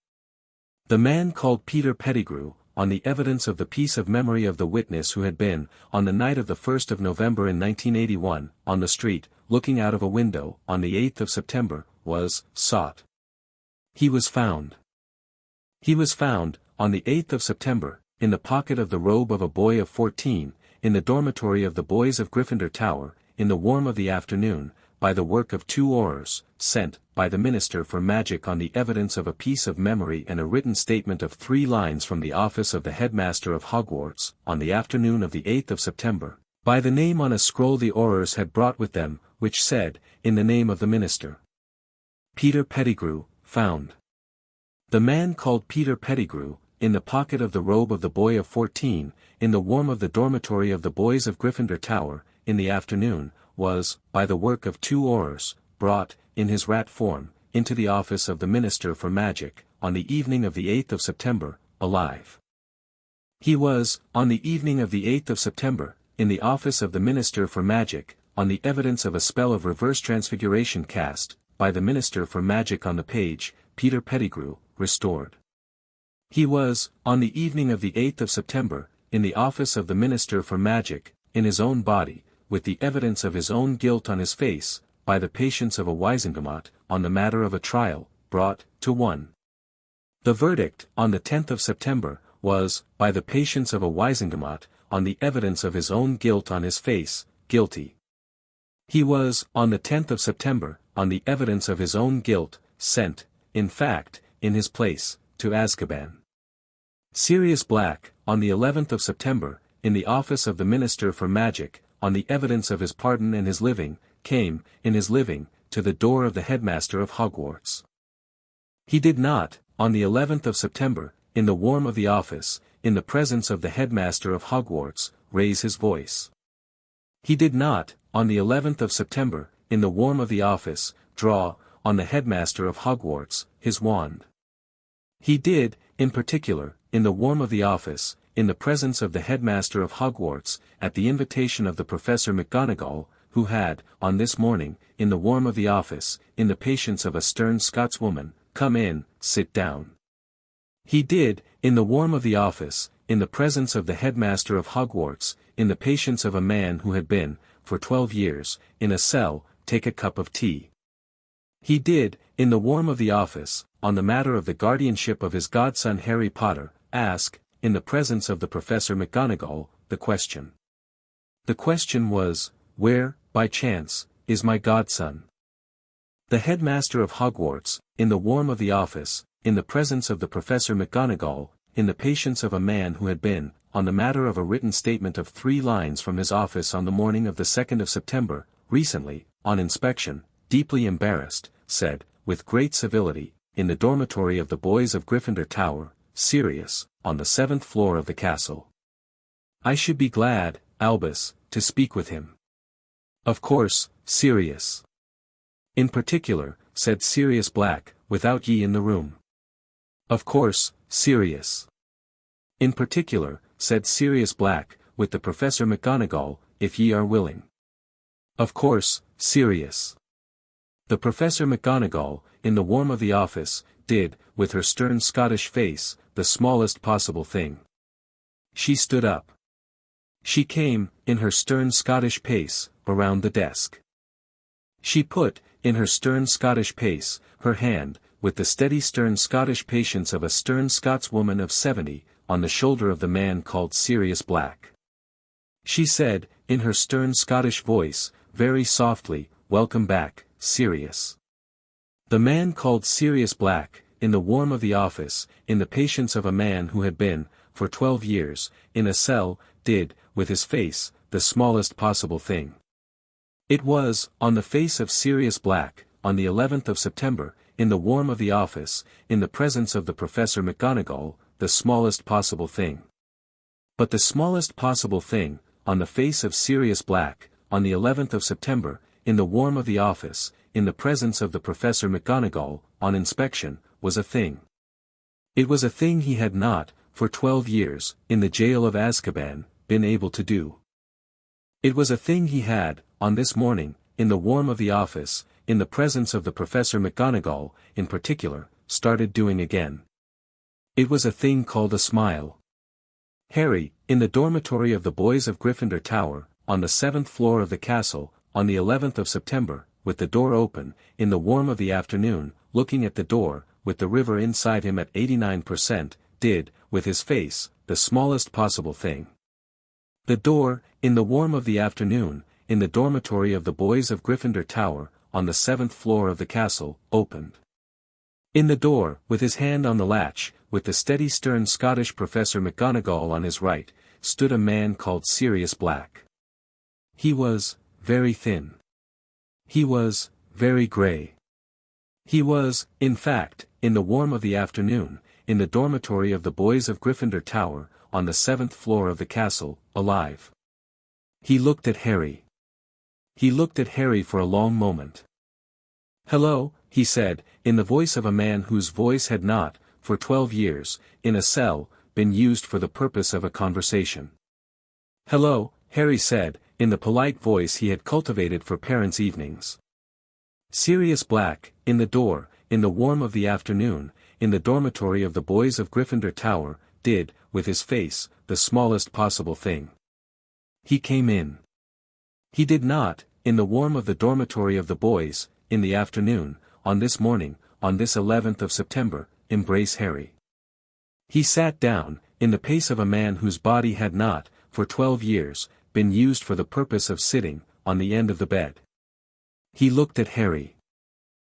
A: The man called Peter Pettigrew, on the evidence of the piece of memory of the witness who had been, on the night of the 1st of November in 1981, on the street, looking out of a window, on the 8th of September, was, sought. He was found. He was found, on the 8th of September, in the pocket of the robe of a boy of 14, in the dormitory of the boys of Gryffindor Tower, in the warmth of the afternoon, by the work of 2 Aurors, sent, by the Minister for Magic on the evidence of a piece of memory and a written statement of 3 lines from the office of the headmaster of Hogwarts, on the afternoon of the 8th of September, by the name on a scroll the Aurors had brought with them, which said, in the name of the Minister. Peter Pettigrew, found. The man called Peter Pettigrew, in the pocket of the robe of the boy of 14, in the warmth of the dormitory of the boys of Gryffindor Tower, in the afternoon, was, by the work of 2 Aurors, brought, in his rat form, into the office of the Minister for Magic, on the evening of the 8th of September, alive. He was, on the evening of the 8th of September, in the office of the Minister for Magic, on the evidence of a spell of reverse transfiguration cast, by the Minister for Magic on the page, Peter Pettigrew, restored. He was, on the evening of the 8th of September, in the office of the Minister for Magic, in his own body, with the evidence of his own guilt on his face, by the patience of a Wisengamot, on the matter of a trial, brought, to one. The verdict, on the 10th of September, was, by the patience of a Wisengamot, on the evidence of his own guilt on his face, guilty. He was, on the 10th of September, on the evidence of his own guilt, sent, in fact, in his place, to Azkaban. Sirius Black, on the 11th of September, in the office of the Minister for Magic, on the evidence of his pardon and his living, came, in his living, to the door of the headmaster of Hogwarts. He did not, on the 11th of September, in the warm of the office, in the presence of the headmaster of Hogwarts, raise his voice. He did not, on the 11th of September, in the warm of the office, draw, on the headmaster of Hogwarts, his wand. He did, in particular, in the warm of the office, in the presence of the headmaster of Hogwarts, at the invitation of the Professor McGonagall, who had, on this morning, in the warm of the office, in the patience of a stern Scotswoman, come in, sit down. He did, in the warm of the office, in the presence of the headmaster of Hogwarts, in the patience of a man who had been, for 12 years, in a cell, take a cup of tea. He did, in the warm of the office, on the matter of the guardianship of his godson Harry Potter, ask, in the presence of the Professor McGonagall, the question. The question was, where, by chance, is my godson? The headmaster of Hogwarts, in the warm of the office, in the presence of the Professor McGonagall, in the patience of a man who had been, on the matter of a written statement of 3 lines from his office on the morning of the 2nd of September, recently, on inspection, deeply embarrassed, said, with great civility, in the dormitory of the boys of Gryffindor Tower, Sirius, on the 7th floor of the castle. I should be glad, Albus, to speak with him. Of course, Sirius. In particular, said Sirius Black, without ye in the room. Of course, Sirius. In particular, said Sirius Black, with the Professor McGonagall, if ye are willing. Of course, Sirius. The Professor McGonagall, in the warm of the office, did, with her stern Scottish face, the smallest possible thing. She stood up. She came, in her stern Scottish pace, around the desk. She put, in her stern Scottish pace, her hand, with the steady stern Scottish patience of a stern Scotswoman of 70, on the shoulder of the man called Sirius Black. She said, in her stern Scottish voice, very softly, welcome back, Sirius. The man called Sirius Black, in the warm of the office, in the patience of a man who had been, for 12 years, in a cell, did, with his face, the smallest possible thing. It was, on the face of Sirius Black, on the 11th of September, in the warm of the office, in the presence of the Professor McGonagall, the smallest possible thing. But the smallest possible thing, on the face of Sirius Black, on the 11th of September, in the warm of the office, in the presence of the Professor McGonagall, on inspection, was a thing. It was a thing he had not, for 12 years, in the jail of Azkaban, been able to do. It was a thing he had, on this morning, in the warm of the office, in the presence of the Professor McGonagall, in particular, started doing again. It was a thing called a smile. Harry, in the dormitory of the boys of Gryffindor Tower, on the 7th floor of the castle, on the 11th of September, with the door open, in the warm of the afternoon, looking at the door, with the river inside him at 89%, did, with his face, the smallest possible thing. The door, in the warm of the afternoon, in the dormitory of the boys of Gryffindor Tower, on the 7th floor of the castle, opened. In the door, with his hand on the latch, with the steady stern Scottish Professor McGonagall on his right, stood a man called Sirius Black. He was, very thin. He was, very grey. He was, in fact, in the warm of the afternoon, in the dormitory of the boys of Gryffindor Tower, on the 7th floor of the castle, alive. He looked at Harry. He looked at Harry for a long moment. Hello, he said, in the voice of a man whose voice had not, for 12 years, in a cell, been used for the purpose of a conversation. Hello, Harry said, in the polite voice he had cultivated for parents' evenings. Sirius Black, in the door, in the warm of the afternoon, in the dormitory of the boys of Gryffindor Tower, did, with his face, the smallest possible thing. He came in. He did not, in the warm of the dormitory of the boys, in the afternoon, on this morning, on this 11th of September, embrace Harry. He sat down, in the pace of a man whose body had not, for 12 years, been used for the purpose of sitting, on the end of the bed. He looked at Harry.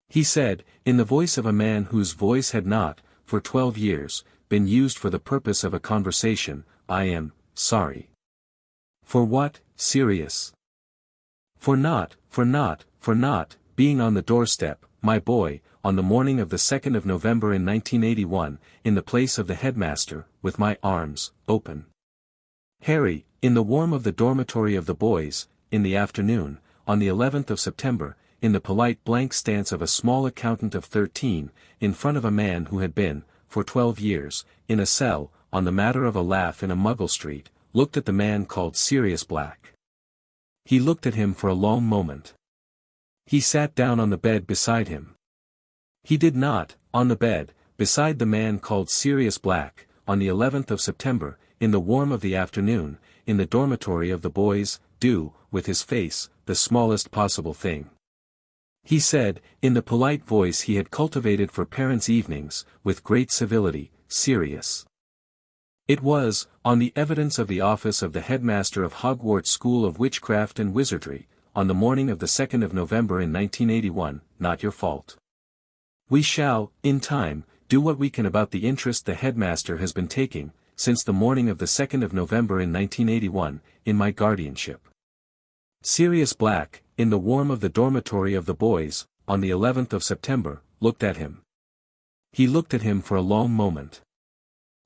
A: He said, in the voice of a man whose voice had not, for 12 years, been used for the purpose of a conversation, I am sorry. For what, Sirius? For not, being on the doorstep, my boy, on the morning of the 2nd of November in 1981, in the place of the headmaster, with my arms, open. Harry, in the warm of the dormitory of the boys, in the afternoon, on the 11th of September, in the polite blank stance of a small accountant of 13, in front of a man who had been, for 12 years, in a cell, on the matter of a laugh in a Muggle street, looked at the man called Sirius Black. He looked at him for a long moment. He sat down on the bed beside him. He did not, on the bed, beside the man called Sirius Black, on the 11th of September, in the warm of the afternoon, in the dormitory of the boys, do, with his face, the smallest possible thing. He said, in the polite voice he had cultivated for parents' evenings, with great civility, Sirius. It was, on the evidence of the office of the headmaster of Hogwarts School of Witchcraft and Wizardry, on the morning of the 2nd of November in 1981, not your fault. We shall, in time, do what we can about the interest the headmaster has been taking, since the morning of the 2nd of November in 1981, in my guardianship. Sirius Black, in the warm of the dormitory of the boys, on the 11th of September, looked at him. He looked at him for a long moment.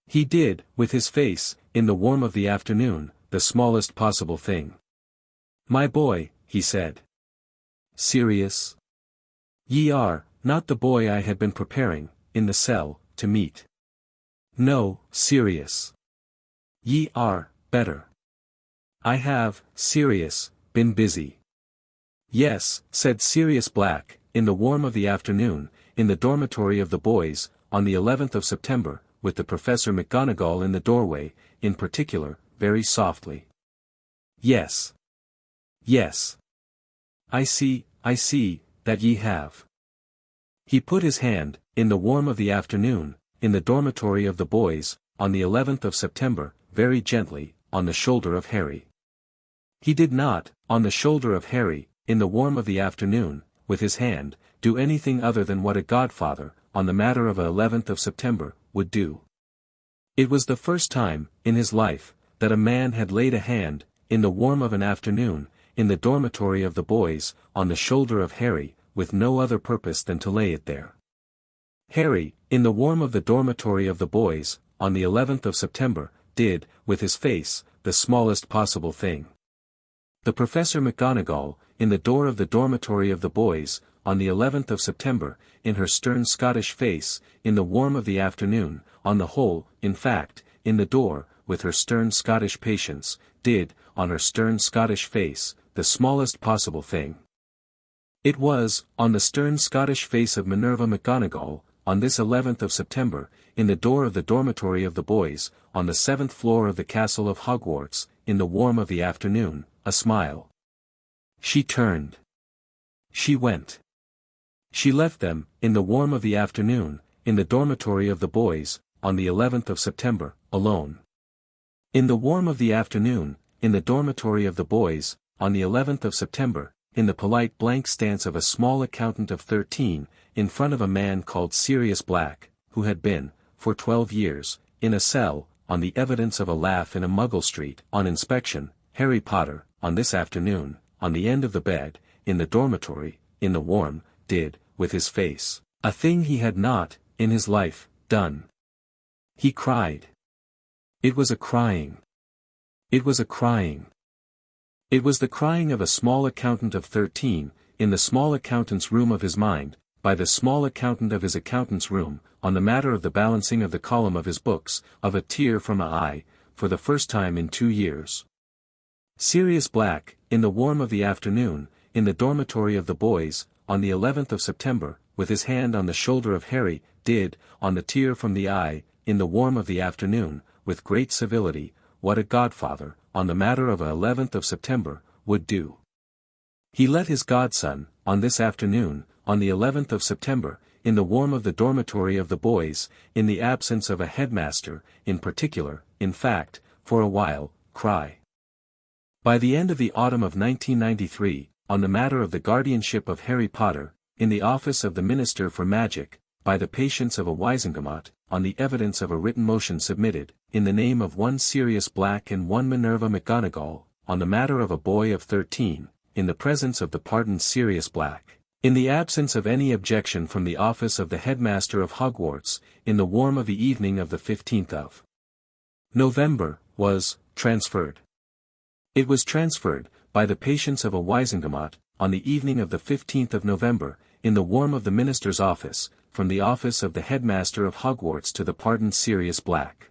A: He did, with his face, in the warm of the afternoon, the smallest possible thing. My boy, he said. Sirius? Ye are, not the boy I had been preparing, in the cell, to meet. No, Sirius. Ye are, better. I have, Sirius, been busy. Yes, said Sirius Black, in the warm of the afternoon, in the dormitory of the boys, on the 11th of September, with the Professor McGonagall in the doorway, in particular, very softly. Yes. Yes. I see, that ye have. He put his hand, in the warm of the afternoon, in the dormitory of the boys, on the 11th of September, very gently, on the shoulder of Harry. He did not, on the shoulder of Harry, in the warm of the afternoon, with his hand, do anything other than what a godfather, on the matter of a 11th of September, would do. It was the first time, in his life, that a man had laid a hand, in the warm of an afternoon, in the dormitory of the boys, on the shoulder of Harry, with no other purpose than to lay it there. Harry, in the warm of the dormitory of the boys, on the 11th of September, did, with his face, the smallest possible thing. The Professor McGonagall, in the door of the dormitory of the boys, on the 11th of September, in her stern Scottish face, in the warm of the afternoon, on the whole, in fact, in the door, with her stern Scottish patience, did, on her stern Scottish face, the smallest possible thing. It was, on the stern Scottish face of Minerva McGonagall, on this 11th of September, in the door of the dormitory of the boys, on the 7th floor of the castle of Hogwarts, in the warm of the afternoon, a smile. She turned. She went. She left them, in the warm of the afternoon, in the dormitory of the boys, on the 11th of September, alone. In the warm of the afternoon, in the dormitory of the boys, on the 11th of September, in the polite blank stance of a small accountant of 13, in front of a man called Sirius Black, who had been, for 12 years, in a cell, on the evidence of a laugh in a Muggle street, on inspection, Harry Potter, on this afternoon, on the end of the bed, in the dormitory, in the warm, did, with his face, a thing he had not, in his life, done. He cried. It was a crying. It was a crying. It was the crying of a small accountant of 13, in the small accountant's room of his mind, by the small accountant of his accountant's room, on the matter of the balancing of the column of his books, of a tear from an eye, for the first time in 2 years. Sirius Black, in the warm of the afternoon, in the dormitory of the boys, on the 11th of September, with his hand on the shoulder of Harry, did, on the tear from the eye, in the warm of the afternoon, with great civility, what a godfather, on the matter of a 11th of September, would do. He let his godson, on this afternoon, on the 11th of September, in the warm of the dormitory of the boys, in the absence of a headmaster, in particular, in fact, for a while, cry. By the end of the autumn of 1993, on the matter of the guardianship of Harry Potter, in the office of the Minister for Magic, by the patience of a Wisengamot, on the evidence of a written motion submitted, in the name of one Sirius Black and one Minerva McGonagall, on the matter of a boy of 13, in the presence of the pardoned Sirius Black, in the absence of any objection from the office of the headmaster of Hogwarts, in the warm of the evening of the 15th of November, was transferred. It was transferred, by the patience of a Wisengamot, on the evening of the 15th of November, in the warm of the minister's office, from the office of the headmaster of Hogwarts to the pardoned Sirius Black.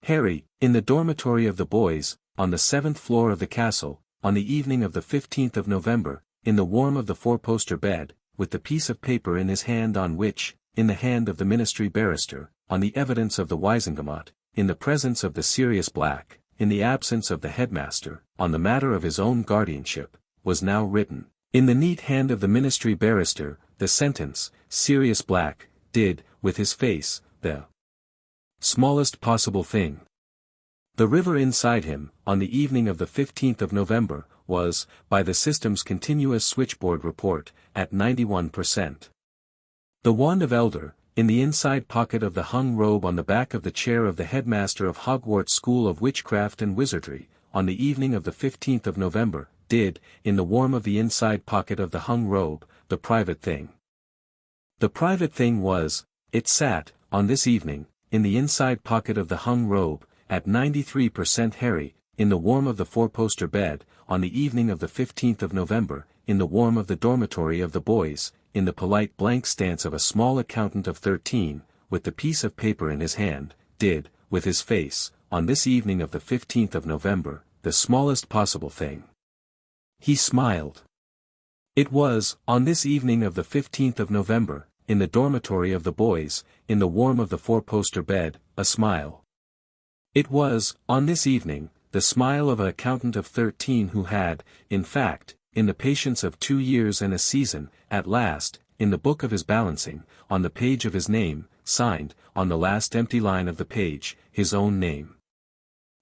A: Harry, in the dormitory of the boys, on the 7th floor of the castle, on the evening of the 15th of November, in the warm of the four-poster bed, with the piece of paper in his hand on which, in the hand of the ministry barrister, on the evidence of the Wisengamot, in the presence of the Sirius Black, in the absence of the headmaster, on the matter of his own guardianship, was now written, in the neat hand of the ministry barrister, the sentence, Sirius Black, did, with his face, the smallest possible thing. The river inside him, on the evening of the 15th of November, was, by the system's continuous switchboard report, at 91%. The wand of Elder, in the inside pocket of the hung robe on the back of the chair of the headmaster of Hogwarts School of Witchcraft and Wizardry, on the evening of the 15th of November, did, in the warm of the inside pocket of the hung robe, the private thing. The private thing was, it sat, on this evening, in the inside pocket of the hung robe, at 93% Harry, in the warm of the four-poster bed, on the evening of the 15th of November, in the warm of the dormitory of the boys, in the polite blank stance of a small accountant of 13, with the piece of paper in his hand, did, with his face, on this evening of the 15th of November, the smallest possible thing. He smiled. It was, on this evening of the 15th of November, in the dormitory of the boys, in the warm of the four-poster bed, a smile. It was, on this evening, the smile of an accountant of 13 who had, in fact, in the patience of 2 years and a season, at last, in the book of his balancing, on the page of his name, signed, on the last empty line of the page, his own name.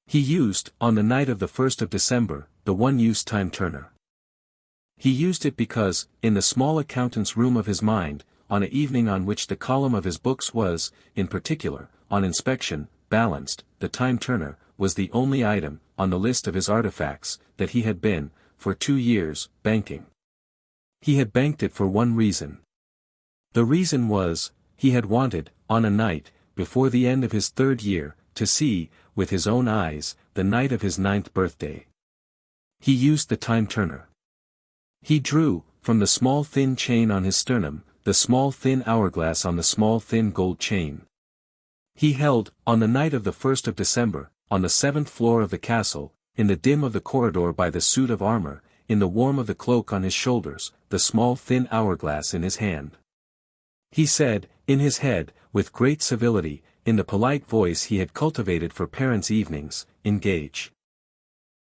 A: He used, on the night of the 1st of December, the one-use time-turner. He used it because, in the small accountant's room of his mind, on an evening on which the column of his books was, in particular, on inspection, balanced, the time-turner, was the only item, on the list of his artifacts, that he had been, for 2 years, banking. He had banked it for one reason. The reason was, he had wanted, on a night, before the end of his 3rd year, to see, with his own eyes, the night of his 9th birthday. He used the time-turner. He drew, from the small thin chain on his sternum, the small thin hourglass on the small thin gold chain. He held, on the night of the 1st of December, on the 7th floor of the castle, in the dim of the corridor by the suit of armor, in the warm of the cloak on his shoulders, the small thin hourglass in his hand. He said, in his head, with great civility, in the polite voice he had cultivated for parents' evenings, engage.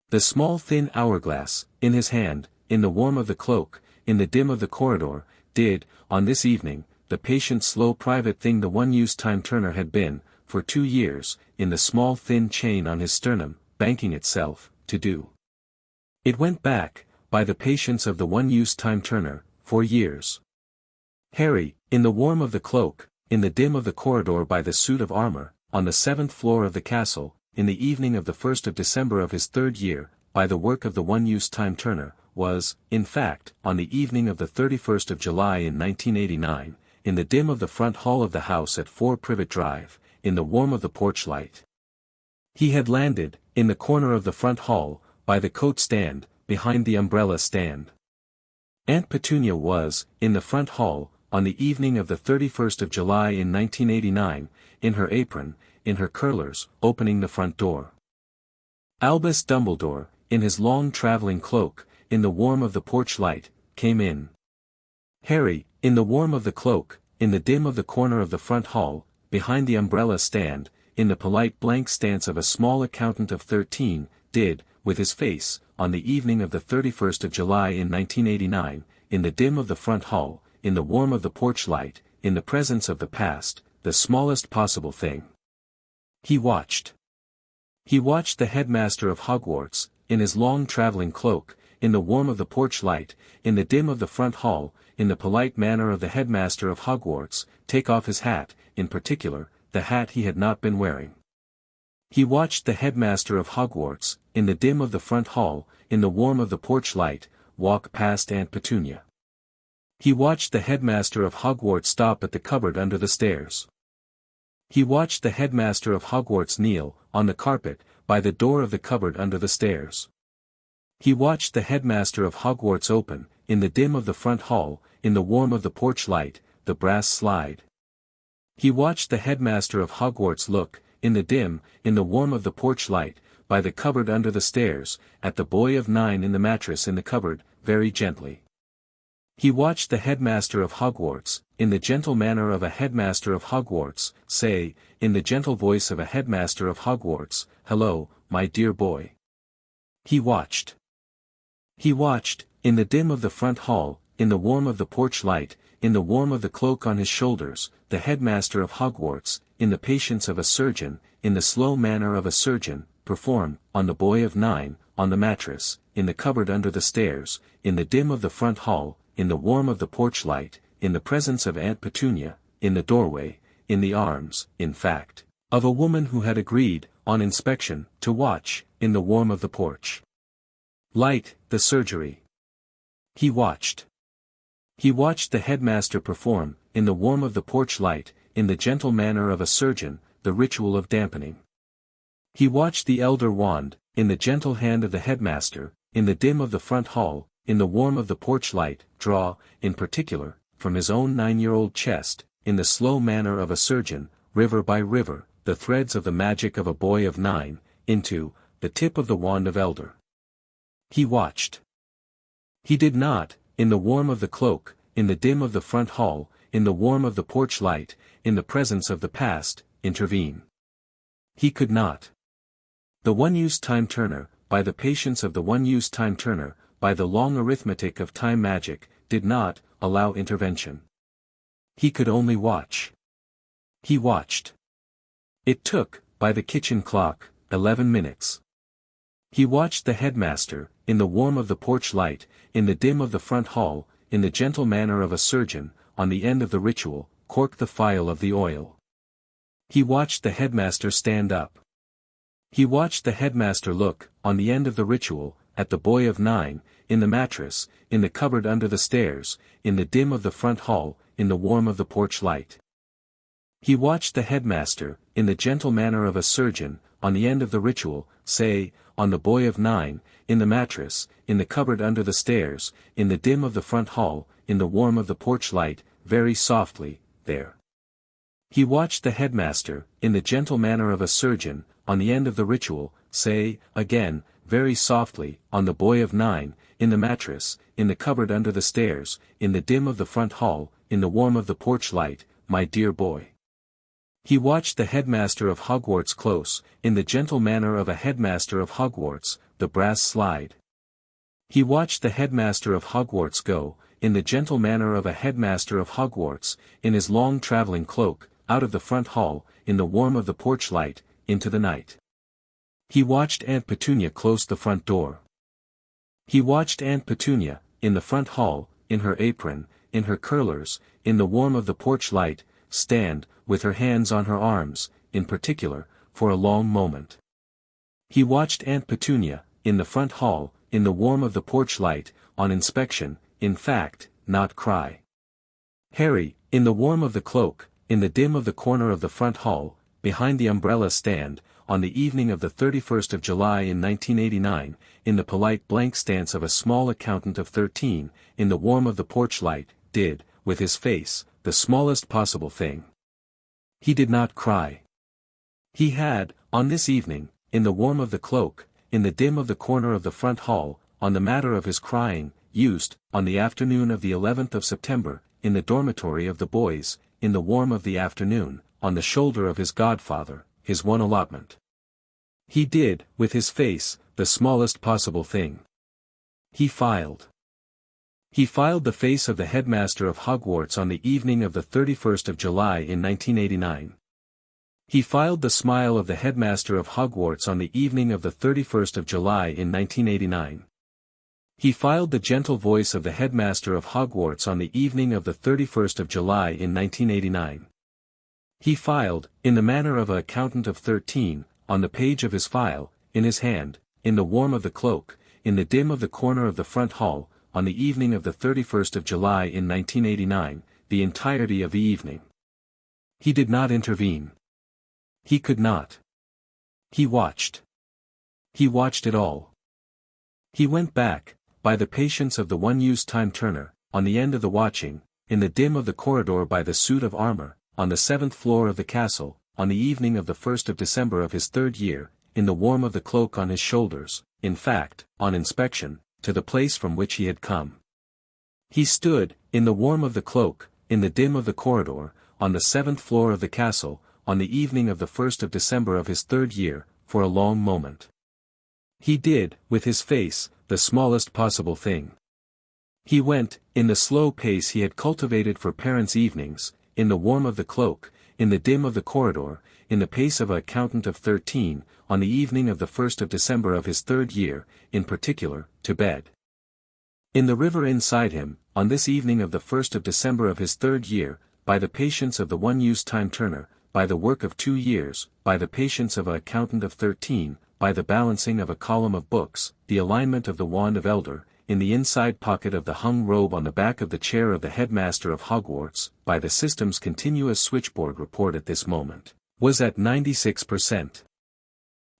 A: The small thin hourglass, in his hand, in the warm of the cloak, in the dim of the corridor, did, on this evening, the patient slow private thing the one-use time-turner had been, for 2 years, in the small thin chain on his sternum, banking itself, to do. It went back, by the patience of the one-use time-turner, for years. Harry, in the warm of the cloak, in the dim of the corridor by the suit of armor, on the 7th floor of the castle, in the evening of the 1st of December of his 3rd year, by the work of the one-use time-turner, was, in fact, on the evening of the 31st of July in 1989, in the dim of the front hall of the house at 4 Privet Drive, in the warm of the porch light. He had landed, in the corner of the front hall, by the coat stand, behind the umbrella stand. Aunt Petunia was, in the front hall, on the evening of the 31st of July in 1989, in her apron, in her curlers, opening the front door. Albus Dumbledore, in his long traveling cloak, in the warm of the porch light, came in. Harry, in the warm of the cloak, in the dim of the corner of the front hall, behind the umbrella stand, in the polite blank stance of a small accountant of 13, did, with his face, on the evening of the 31st of July in 1989, in the dim of the front hall, in the warm of the porch light, in the presence of the past, the smallest possible thing. He watched. He watched the headmaster of Hogwarts, in his long traveling cloak, in the warm of the porch light, in the dim of the front hall, in the polite manner of the headmaster of Hogwarts, take off his hat, in particular, the hat he had not been wearing. He watched the headmaster of Hogwarts, in the dim of the front hall, in the warm of the porch light, walk past Aunt Petunia. He watched the headmaster of Hogwarts stop at the cupboard under the stairs. He watched the headmaster of Hogwarts kneel, on the carpet, by the door of the cupboard under the stairs. He watched the headmaster of Hogwarts open, in the dim of the front hall, in the warm of the porch light, the brass slide. He watched the headmaster of Hogwarts look, in the dim, in the warm of the porch light, by the cupboard under the stairs, at the boy of 9 in the mattress in the cupboard, very gently. He watched the headmaster of Hogwarts, in the gentle manner of a headmaster of Hogwarts, say, in the gentle voice of a headmaster of Hogwarts, "Hello, my dear boy." He watched. He watched, in the dim of the front hall, in the warm of the porch light, in the warm of the cloak on his shoulders, the headmaster of Hogwarts, in the patience of a surgeon, in the slow manner of a surgeon, perform, on the boy of 9, on the mattress, in the cupboard under the stairs, in the dim of the front hall, in the warm of the porch light, in the presence of Aunt Petunia, in the doorway, in the arms, in fact, of a woman who had agreed, on inspection, to watch, in the warm of the porch light, the surgery. He watched. He watched the headmaster perform, in the warm of the porch light, in the gentle manner of a surgeon, the ritual of dampening. He watched the elder wand, in the gentle hand of the headmaster, in the dim of the front hall, in the warm of the porch light, draw, in particular, from his own 9-year-old chest, in the slow manner of a surgeon, river by river, the threads of the magic of a boy of 9, into, the tip of the wand of elder. He watched. He did not, in the warm of the cloak, in the dim of the front hall, in the warm of the porch light, in the presence of the past, intervene. He could not. The one-use time-turner, by the patience of the one-use time-turner, by the long arithmetic of time magic, did not, allow intervention. He could only watch. He watched. It took, by the kitchen clock, 11 minutes. He watched the headmaster, in the warm of the porch light, in the dim of the front hall, in the gentle manner of a surgeon, on the end of the ritual, cork the phial of the oil. He watched the headmaster stand up. He watched the headmaster look, on the end of the ritual, at the boy of 9, in the mattress, in the cupboard under the stairs, in the dim of the front hall, in the warm of the porch light. He watched the headmaster, in the gentle manner of a surgeon, on the end of the ritual, say, on the boy of 9, in the mattress, in the cupboard under the stairs, in the dim of the front hall, in the warm of the porch light, very softly, there. He watched the headmaster, in the gentle manner of a surgeon, on the end of the ritual, say, again, very softly, on the boy of 9, in the mattress, in the cupboard under the stairs, in the dim of the front hall, in the warm of the porch light, my dear boy. He watched the headmaster of Hogwarts close, in the gentle manner of a headmaster of Hogwarts, the brass slide. He watched the headmaster of Hogwarts go, in the gentle manner of a headmaster of Hogwarts, in his long traveling cloak, out of the front hall, in the warm of the porch light, into the night. He watched Aunt Petunia close the front door. He watched Aunt Petunia, in the front hall, in her apron, in her curlers, in the warm of the porch light, stand, with her hands on her arms, in particular, for a long moment. He watched Aunt Petunia, in the front hall, in the warm of the porch light, on inspection, in fact, not cry. Harry, in the warm of the cloak, in the dim of the corner of the front hall, behind the umbrella stand, on the evening of the 31st of July in 1989, in the polite blank stance of a small accountant of 13, in the warm of the porch light, did, with his face, the smallest possible thing. He did not cry. He had, on this evening, in the warm of the cloak, in the dim of the corner of the front hall, on the matter of his crying, used, on the afternoon of the 11th of September, in the dormitory of the boys, in the warm of the afternoon, on the shoulder of his godfather, his one allotment. He did, with his face, the smallest possible thing. He filed. He filed the face of the headmaster of Hogwarts on the evening of the 31st of July in 1989. He filed the smile of the headmaster of Hogwarts on the evening of the 31st of July in 1989. He filed the gentle voice of the headmaster of Hogwarts on the evening of the 31st of July in 1989. He filed, in the manner of an accountant of 13, on the page of his file, in his hand, in the warm of the cloak, in the dim of the corner of the front hall, on the evening of the 31st of July in 1989, the entirety of the evening. He did not intervene. He could not. He watched. He watched it all. He went back, by the patience of the one-used time-turner, on the end of the watching, in the dim of the corridor by the suit of armor, on the 7th floor of the castle, on the evening of the 1st of December of his 3rd year, in the warm of the cloak on his shoulders, in fact, on inspection, to the place from which he had come. He stood, in the warm of the cloak, in the dim of the corridor, on the 7th floor of the castle, on the evening of the 1st of December of his 3rd year, for a long moment. He did, with his face, the smallest possible thing. He went, in the slow pace he had cultivated for parents' evenings, in the warm of the cloak, in the dim of the corridor, in the pace of an accountant of 13, on the evening of the 1st of December of his 3rd year, in particular, to bed. In the river inside him, on this evening of the 1st of December of his 3rd year, by the patience of the one-used time-turner, by the work of 2 years, by the patience of an accountant of 13, by the balancing of a column of books, the alignment of the wand of Elder, in the inside pocket of the hung robe on the back of the chair of the headmaster of Hogwarts, by the system's continuous switchboard report at this moment, was at 96%.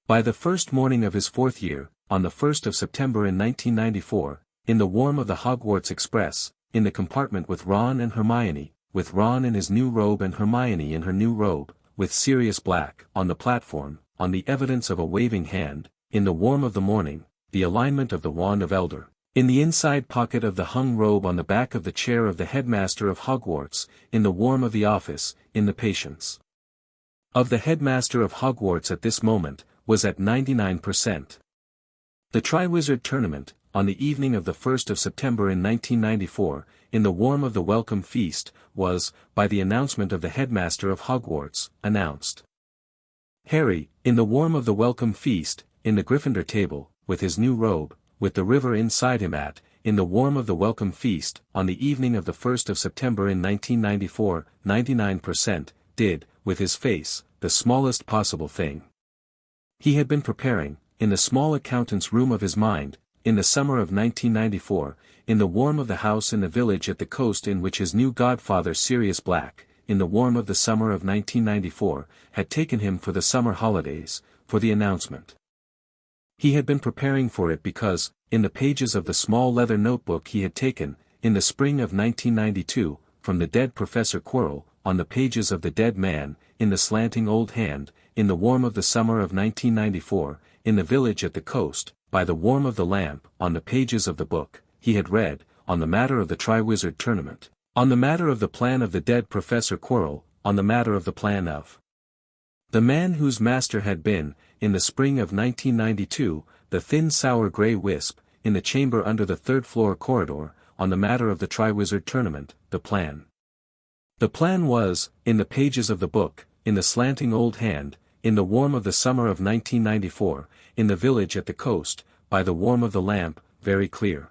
A: By the first morning of his 4th year, on the 1st of September in 1994, in the warm of the Hogwarts Express, in the compartment with Ron and Hermione, with Ron in his new robe and Hermione in her new robe, with Sirius Black, on the platform, on the evidence of a waving hand, in the warm of the morning, the alignment of the wand of Elder, in the inside pocket of the hung robe on the back of the chair of the headmaster of Hogwarts, in the warm of the office, in the patience of the headmaster of Hogwarts at this moment, was at 99%. The Triwizard Tournament, on the evening of the 1st of September in 1994, in the warm of the welcome feast, was, by the announcement of the headmaster of Hogwarts, announced. Harry, in the warm of the welcome feast, in the Gryffindor table, with his new robe, with the river inside him in the warm of the welcome feast, on the evening of the 1st of September in 1994, 99%, did, with his face, the smallest possible thing. He had been preparing, in the small accountant's room of his mind, in the summer of 1994, in the warm of the house in the village at the coast in which his new godfather Sirius Black, in the warm of the summer of 1994, had taken him for the summer holidays, for the announcement. He had been preparing for it because, in the pages of the small leather notebook he had taken, in the spring of 1992, from the dead Professor Quirrell, on the pages of the dead man, in the slanting old hand, in the warm of the summer of 1994, in the village at the coast, by the warm of the lamp, on the pages of the book, he had read, on the matter of the Triwizard Tournament, on the matter of the plan of the dead Professor Quirrell, on the matter of the plan of the man whose master had been, in the spring of 1992, the thin sour grey wisp, in the chamber under the 3rd floor corridor, on the matter of the Triwizard Tournament, the plan. The plan was, in the pages of the book, in the slanting old hand, in the warm of the summer of 1994, in the village at the coast, by the warm of the lamp, very clear.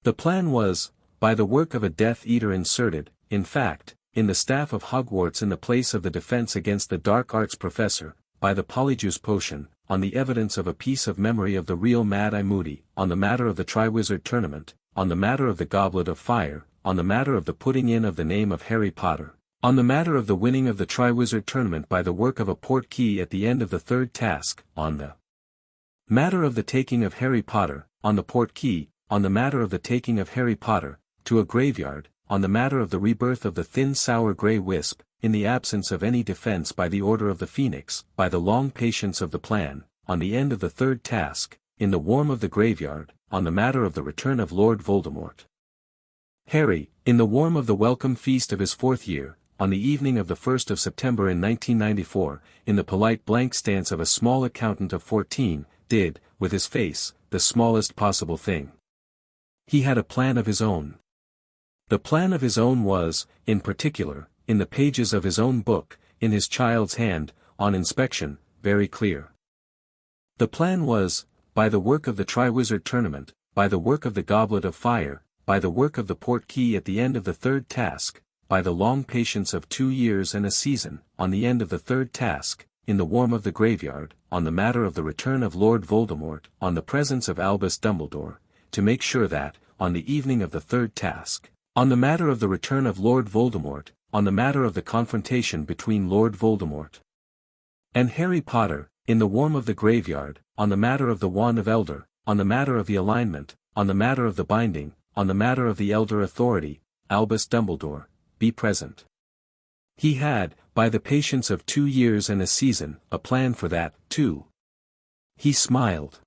A: The plan was, by the work of a Death Eater inserted, in fact, in the staff of Hogwarts in the place of the defense against the dark arts professor, by the Polyjuice potion, on the evidence of a piece of memory of the real Mad-Eye Moody, on the matter of the Triwizard Tournament, on the matter of the Goblet of Fire, on the matter of the putting in of the name of Harry Potter, on the matter of the winning of the Triwizard Tournament by the work of a portkey at the end of the 3rd task, on the matter of the taking of Harry Potter, on the portkey, on the matter of the taking of Harry Potter, to a graveyard, on the matter of the rebirth of the thin sour grey wisp, in the absence of any defense by the Order of the Phoenix, by the long patience of the plan, on the end of the 3rd task, in the warm of the graveyard, on the matter of the return of Lord Voldemort. Harry, in the warm of the welcome feast of his 4th year, on the evening of the 1st of September in 1994, in the polite blank stance of a small accountant of 14, did, with his face, the smallest possible thing. He had a plan of his own. The plan of his own was, in particular, in the pages of his own book, in his child's hand, on inspection, very clear. The plan was, by the work of the Triwizard Tournament, by the work of the Goblet of Fire, by the work of the Port Key at the end of the third task, by the long patience of 2 years and a season, on the end of the third task, in the warm of the graveyard, on the matter of the return of Lord Voldemort, on the presence of Albus Dumbledore, to make sure that, on the evening of the third task, on the matter of the return of Lord Voldemort, on the matter of the confrontation between Lord Voldemort and Harry Potter, in the warm of the graveyard, on the matter of the Wand of Elder, on the matter of the alignment, on the matter of the binding, on the matter of the elder authority, Albus Dumbledore, be present. He had, by the patience of 2 years and a season, a plan for that, too. He smiled.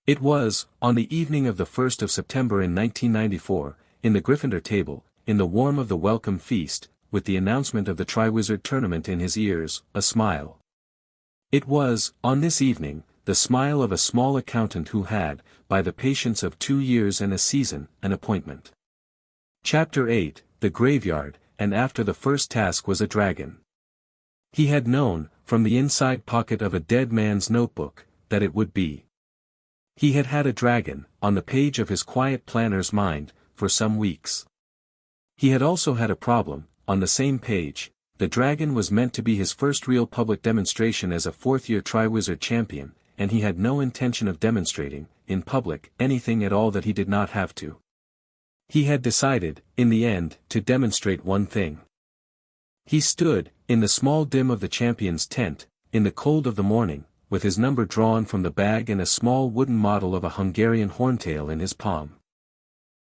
A: It was, on the evening of the 1st of September in 1994, in the Gryffindor table, in the warm of the welcome feast, with the announcement of the Triwizard Tournament in his ears, a smile. It was, on this evening, the smile of a small accountant who had, by the patience of 2 years and a season, an appointment. Chapter 8, The Graveyard, and after the first task was a dragon. He had known, from the inside pocket of a dead man's notebook, that it would be. He had had a dragon, on the page of his quiet planner's mind, for some weeks. He had also had a problem, on the same page. The dragon was meant to be his first real public demonstration as a fourth-year Triwizard champion, and he had no intention of demonstrating, in public, anything at all that he did not have to. He had decided, in the end, to demonstrate one thing. He stood, in the small dim of the champion's tent, in the cold of the morning, with his number drawn from the bag and a small wooden model of a Hungarian horntail in his palm.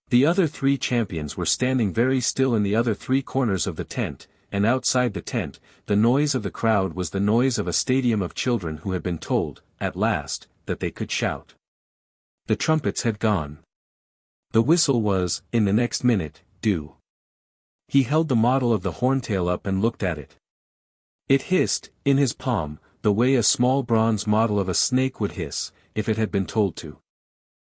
A: The other 3 champions were standing very still in the other 3 corners of the tent, and outside the tent, the noise of the crowd was the noise of a stadium of children who had been told, at last, that they could shout. The trumpets had gone. The whistle was, in the next minute, due. He held the model of the horntail up and looked at it. It hissed, in his palm, the way a small bronze model of a snake would hiss, if it had been told to.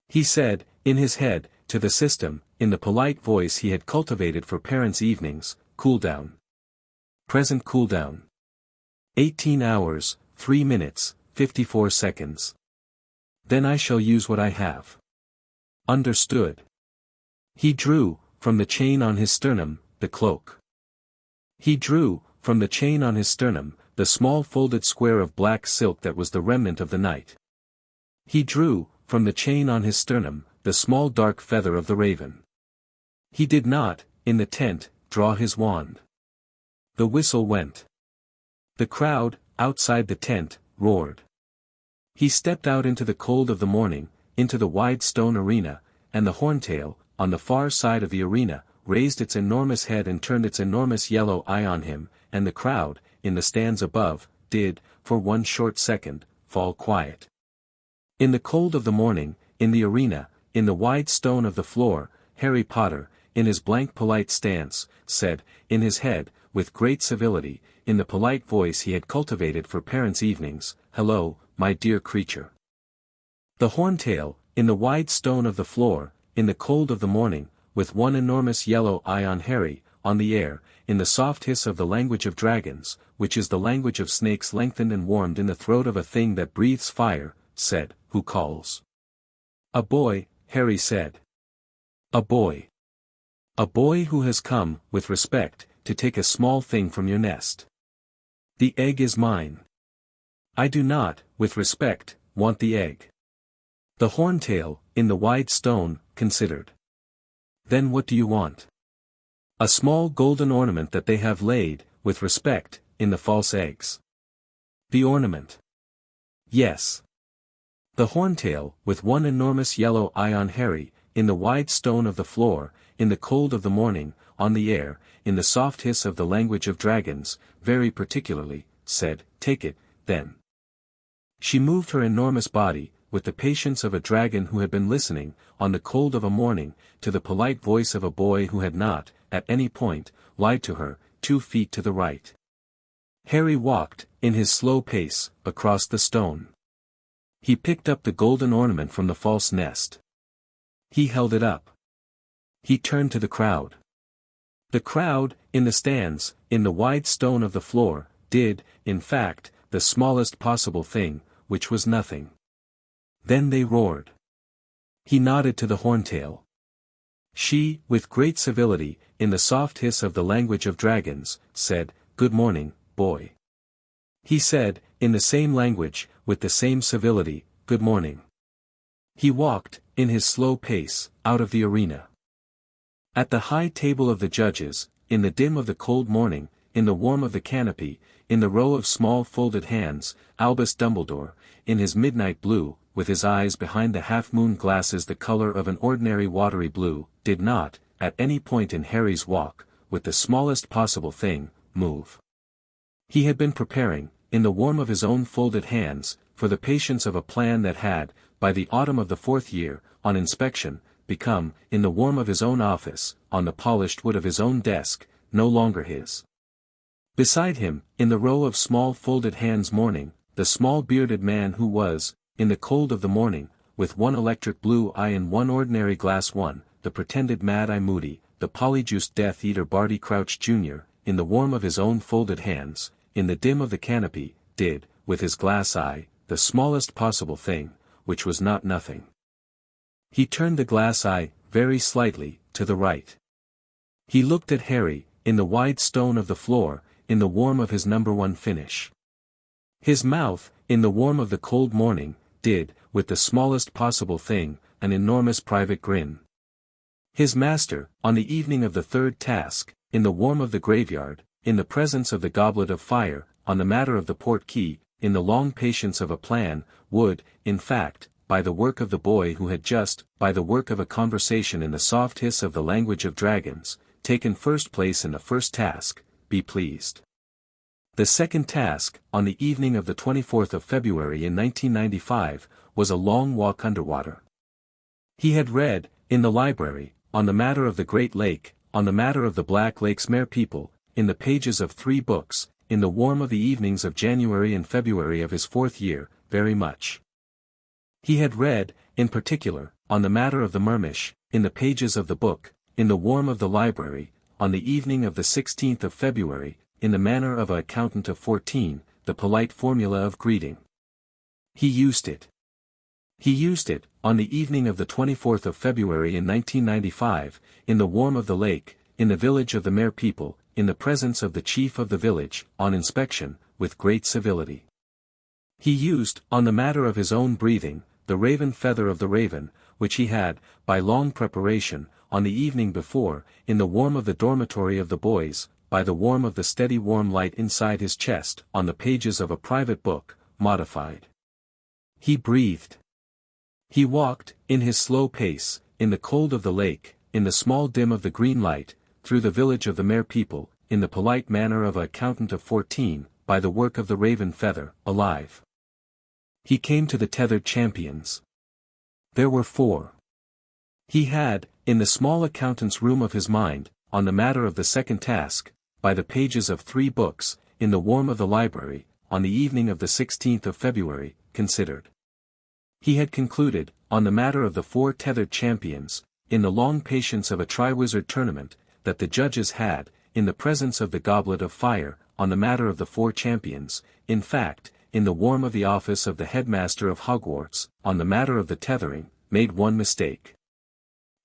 A: He said, in his head, to the system, in the polite voice he had cultivated for parents' evenings, cool down. Present cooldown. 18 hours, 3 minutes, 54 seconds. Then I shall use what I have. Understood. He drew, from the chain on his sternum, the cloak. He drew, from the chain on his sternum, the small folded square of black silk that was the remnant of the night. He drew, from the chain on his sternum, the small dark feather of the raven. He did not, in the tent, draw his wand. The whistle went. The crowd, outside the tent, roared. He stepped out into the cold of the morning, into the wide stone arena, and the horntail, on the far side of the arena, raised its enormous head and turned its enormous yellow eye on him, and the crowd, in the stands above, did, for one short second, fall quiet. In the cold of the morning, in the arena, in the wide stone of the floor, Harry Potter, in his blank polite stance, said, in his head, with great civility, in the polite voice he had cultivated for parents' evenings, "Hello, my dear creature." The horntail, in the wide stone of the floor, in the cold of the morning, with one enormous yellow eye on Harry, on the air, in the soft hiss of the language of dragons, which is the language of snakes lengthened and warmed in the throat of a thing that breathes fire, said, "Who calls?" "A boy," Harry said. "A boy. A boy who has come, with respect, to take a small thing from your nest. The egg is mine. I do not, with respect, want the egg." The horntail, in the wide stone, considered. "Then what do you want?" "A small golden ornament that they have laid, with respect, in the false eggs." "The ornament?" "Yes." The horntail, with one enormous yellow eye on Harry, in the wide stone of the floor, in the cold of the morning, on the air, in the soft hiss of the language of dragons, very particularly, said, "Take it, then." She moved her enormous body, with the patience of a dragon who had been listening, on the cold of a morning, to the polite voice of a boy who had not, at any point, lied to her, 2 feet to the right. Harry walked, in his slow pace, across the stone. He picked up the golden ornament from the false nest. He held it up. He turned to the crowd. The crowd, in the stands, in the wide stone of the floor, did, in fact, the smallest possible thing, which was nothing. Then they roared. He nodded to the horntail. She, with great civility, in the soft hiss of the language of dragons, said, "Good morning, boy." He said, in the same language, with the same civility, "Good morning." He walked, in his slow pace, out of the arena. At the high table of the judges, in the dim of the cold morning, in the warm of the canopy, in the row of small folded hands, Albus Dumbledore, in his midnight blue, with his eyes behind the half-moon glasses the color of an ordinary watery blue, did not, at any point in Harry's walk, with the smallest possible thing, move. He had been preparing, in the warm of his own folded hands, for the patience of a plan that had, by the autumn of the 4th year, on inspection, become, in the warm of his own office, on the polished wood of his own desk, no longer his. Beside him, in the row of small folded hands mourning, the small bearded man who was, in the cold of the morning, with one electric blue eye and one ordinary glass one, the pretended Mad-Eye Moody, the polyjuiced Death-Eater Barty Crouch Jr., in the warm of his own folded hands, in the dim of the canopy, did, with his glass eye, the smallest possible thing, which was not nothing. He turned the glass eye, very slightly, to the right. He looked at Harry, in the wide stone of the floor, in the warm of his number 1 finish. His mouth, in the warm of the cold morning, did, with the smallest possible thing, an enormous private grin. His master, on the evening of the 3rd task, in the warm of the graveyard, in the presence of the goblet of fire, on the matter of the port key, in the long patience of a plan, would, in fact, by the work of the boy who had just, by the work of a conversation in the soft hiss of the language of dragons, taken first place in the first task, be pleased. The 2nd task, on the evening of the 24th of February in 1995, was a long walk underwater. He had read, in the library, on the matter of the Great Lake, on the matter of the Black Lake's mere people, in the pages of 3 books, in the warm of the evenings of January and February of his 4th year, very much. He had read, in particular, on the matter of the Mermish, in the pages of the book, in the warm of the library, on the evening of the 16th of February, in the manner of an accountant of 14, the polite formula of greeting. He used it. He used it, on the evening of the 24th of February in 1995, in the warm of the lake, in the village of the mere people, in the presence of the chief of the village, on inspection, with great civility. He used, on the matter of his own breathing, the raven feather of the raven, which he had, by long preparation, on the evening before, in the warm of the dormitory of the boys, by the warm of the steady warm light inside his chest, on the pages of a private book, modified. He breathed. He walked, in his slow pace, in the cold of the lake, in the small dim of the green light, through the village of the mere people, in the polite manner of an accountant of 14, by the work of the raven feather, alive. He came to the tethered champions. There were 4. He had, in the small accountant's room of his mind, on the matter of the 2nd task, by the pages of 3 books, in the warm of the library, on the evening of the 16th of February, considered. He had concluded, on the matter of the 4 tethered champions, in the long patience of a Triwizard tournament, that the judges had, in the presence of the goblet of fire, on the matter of the 4 champions, in fact, in the warm of the office of the headmaster of Hogwarts, on the matter of the tethering, made one mistake.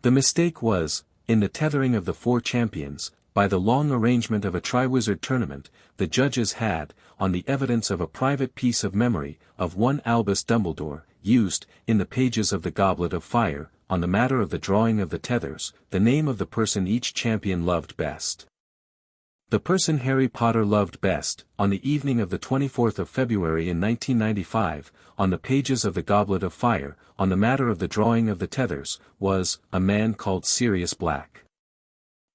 A: The mistake was, in the tethering of the 4 champions, by the long arrangement of a Triwizard tournament, the judges had, on the evidence of a private piece of memory, of one Albus Dumbledore, used, in the pages of the Goblet of Fire, on the matter of the drawing of the tethers, the name of the person each champion loved best. The person Harry Potter loved best, on the evening of the 24th of February in 1995, on the pages of the Goblet of Fire, on the matter of the drawing of the tethers, was, a man called Sirius Black.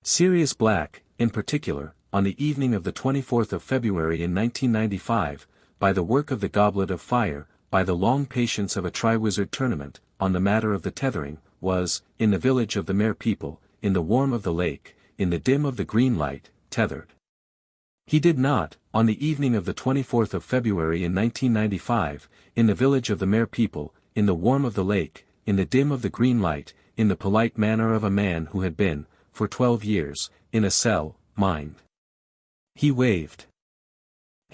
A: Sirius Black, in particular, on the evening of the 24th of February in 1995, by the work of the Goblet of Fire, by the long patience of a Triwizard tournament, on the matter of the tethering, was, in the village of the mere people, in the warm of the lake, in the dim of the green light, tethered. He did not, on the evening of the 24th of February in 1995, in the village of the mere people, in the warm of the lake, in the dim of the green light, in the polite manner of a man who had been, for 12 years, in a cell, mind. He waved.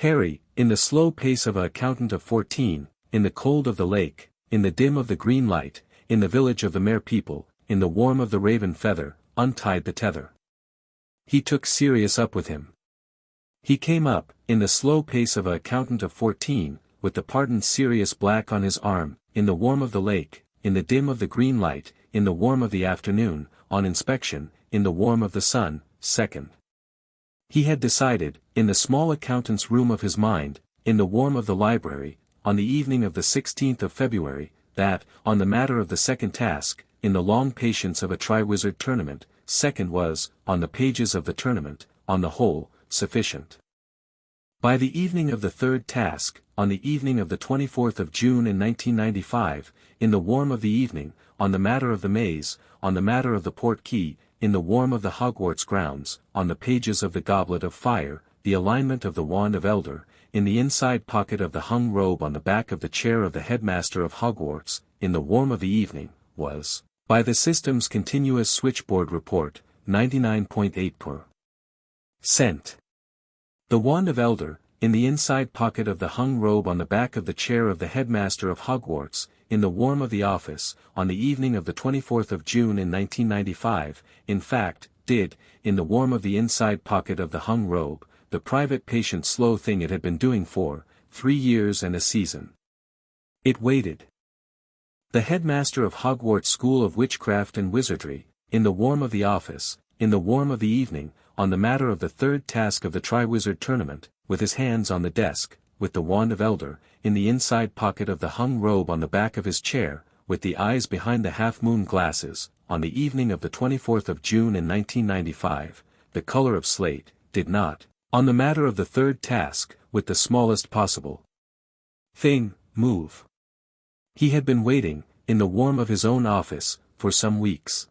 A: Harry, in the slow pace of an accountant of 14, in the cold of the lake, in the dim of the green light, in the village of the mere people, in the warm of the raven feather, untied the tether. He took Sirius up with him. He came up, in the slow pace of an accountant of 14, with the pardoned Sirius Black on his arm, in the warm of the lake, in the dim of the green light, in the warm of the afternoon, on inspection, in the warm of the sun, second. He had decided, in the small accountant's room of his mind, in the warm of the library, on the evening of the 16th of February, that, on the matter of the second task, in the long patience of a Triwizard Tournament, second was, on the pages of the tournament, on the whole, sufficient. By the evening of the third task, on the evening of the 24th of June in 1995, in the warm of the evening, on the matter of the maze, on the matter of the port key, in the warm of the Hogwarts grounds, on the pages of the Goblet of Fire, the alignment of the Wand of Elder, in the inside pocket of the hung robe on the back of the chair of the headmaster of Hogwarts, in the warm of the evening, was, by the system's continuous switchboard report, 99.8%. The Wand of Elder, in the inside pocket of the hung robe on the back of the chair of the headmaster of Hogwarts, in the warm of the office, on the evening of the 24th of June in 1995, in fact, did, in the warm of the inside pocket of the hung robe, the private patient slow thing it had been doing for 3 years and a season. It waited. The headmaster of Hogwarts School of Witchcraft and Wizardry, in the warm of the office, in the warm of the evening, on the matter of the third task of the Triwizard Tournament, with his hands on the desk, with the Wand of Elder, in the inside pocket of the hung robe on the back of his chair, with the eyes behind the half-moon glasses, on the evening of the 24th of June in 1995, the color of slate, did not, on the matter of the third task, with the smallest possible thing, move. He had been waiting, in the warm of his own office, for some weeks.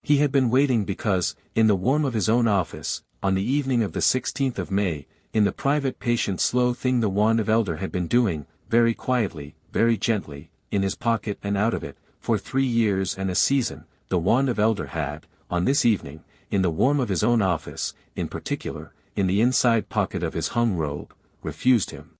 A: He had been waiting because, in the warm of his own office, on the evening of the 16th of May, in the private patient slow thing the Wand of Elder had been doing, very quietly, very gently, in his pocket and out of it, for 3 years and a season, the Wand of Elder had, on this evening, in the warm of his own office, in particular, in the inside pocket of his hung robe, refused him.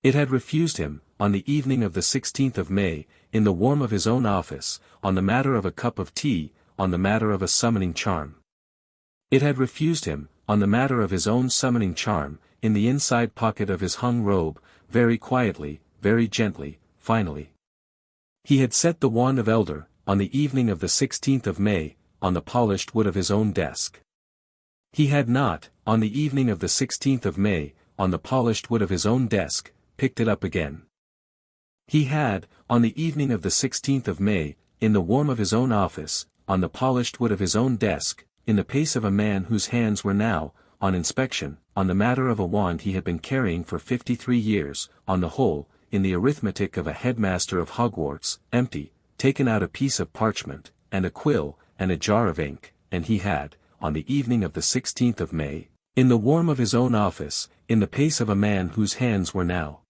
A: It had refused him, on the evening of the 16th of May, in the warm of his own office, on the matter of a cup of tea, on the matter of a summoning charm. It had refused him, on the matter of his own summoning charm, in the inside pocket of his hung robe, very quietly, very gently, finally. He had set the Wand of Elder, on the evening of the 16th of May, on the polished wood of his own desk. He had not, on the evening of the 16th of May, on the polished wood of his own desk, picked it up again. He had, on the evening of the 16th of May, in the warm of his own office, on the polished wood of his own desk, in the pace of a man whose hands were now, on inspection, on the matter of a wand he had been carrying for 53 years, on the whole, in the arithmetic of a headmaster of Hogwarts, empty, taken out a piece of parchment, and a quill, and a jar of ink, and he had, on the evening of the 16th of May, in the warm of his own office, in the pace of a man whose hands were now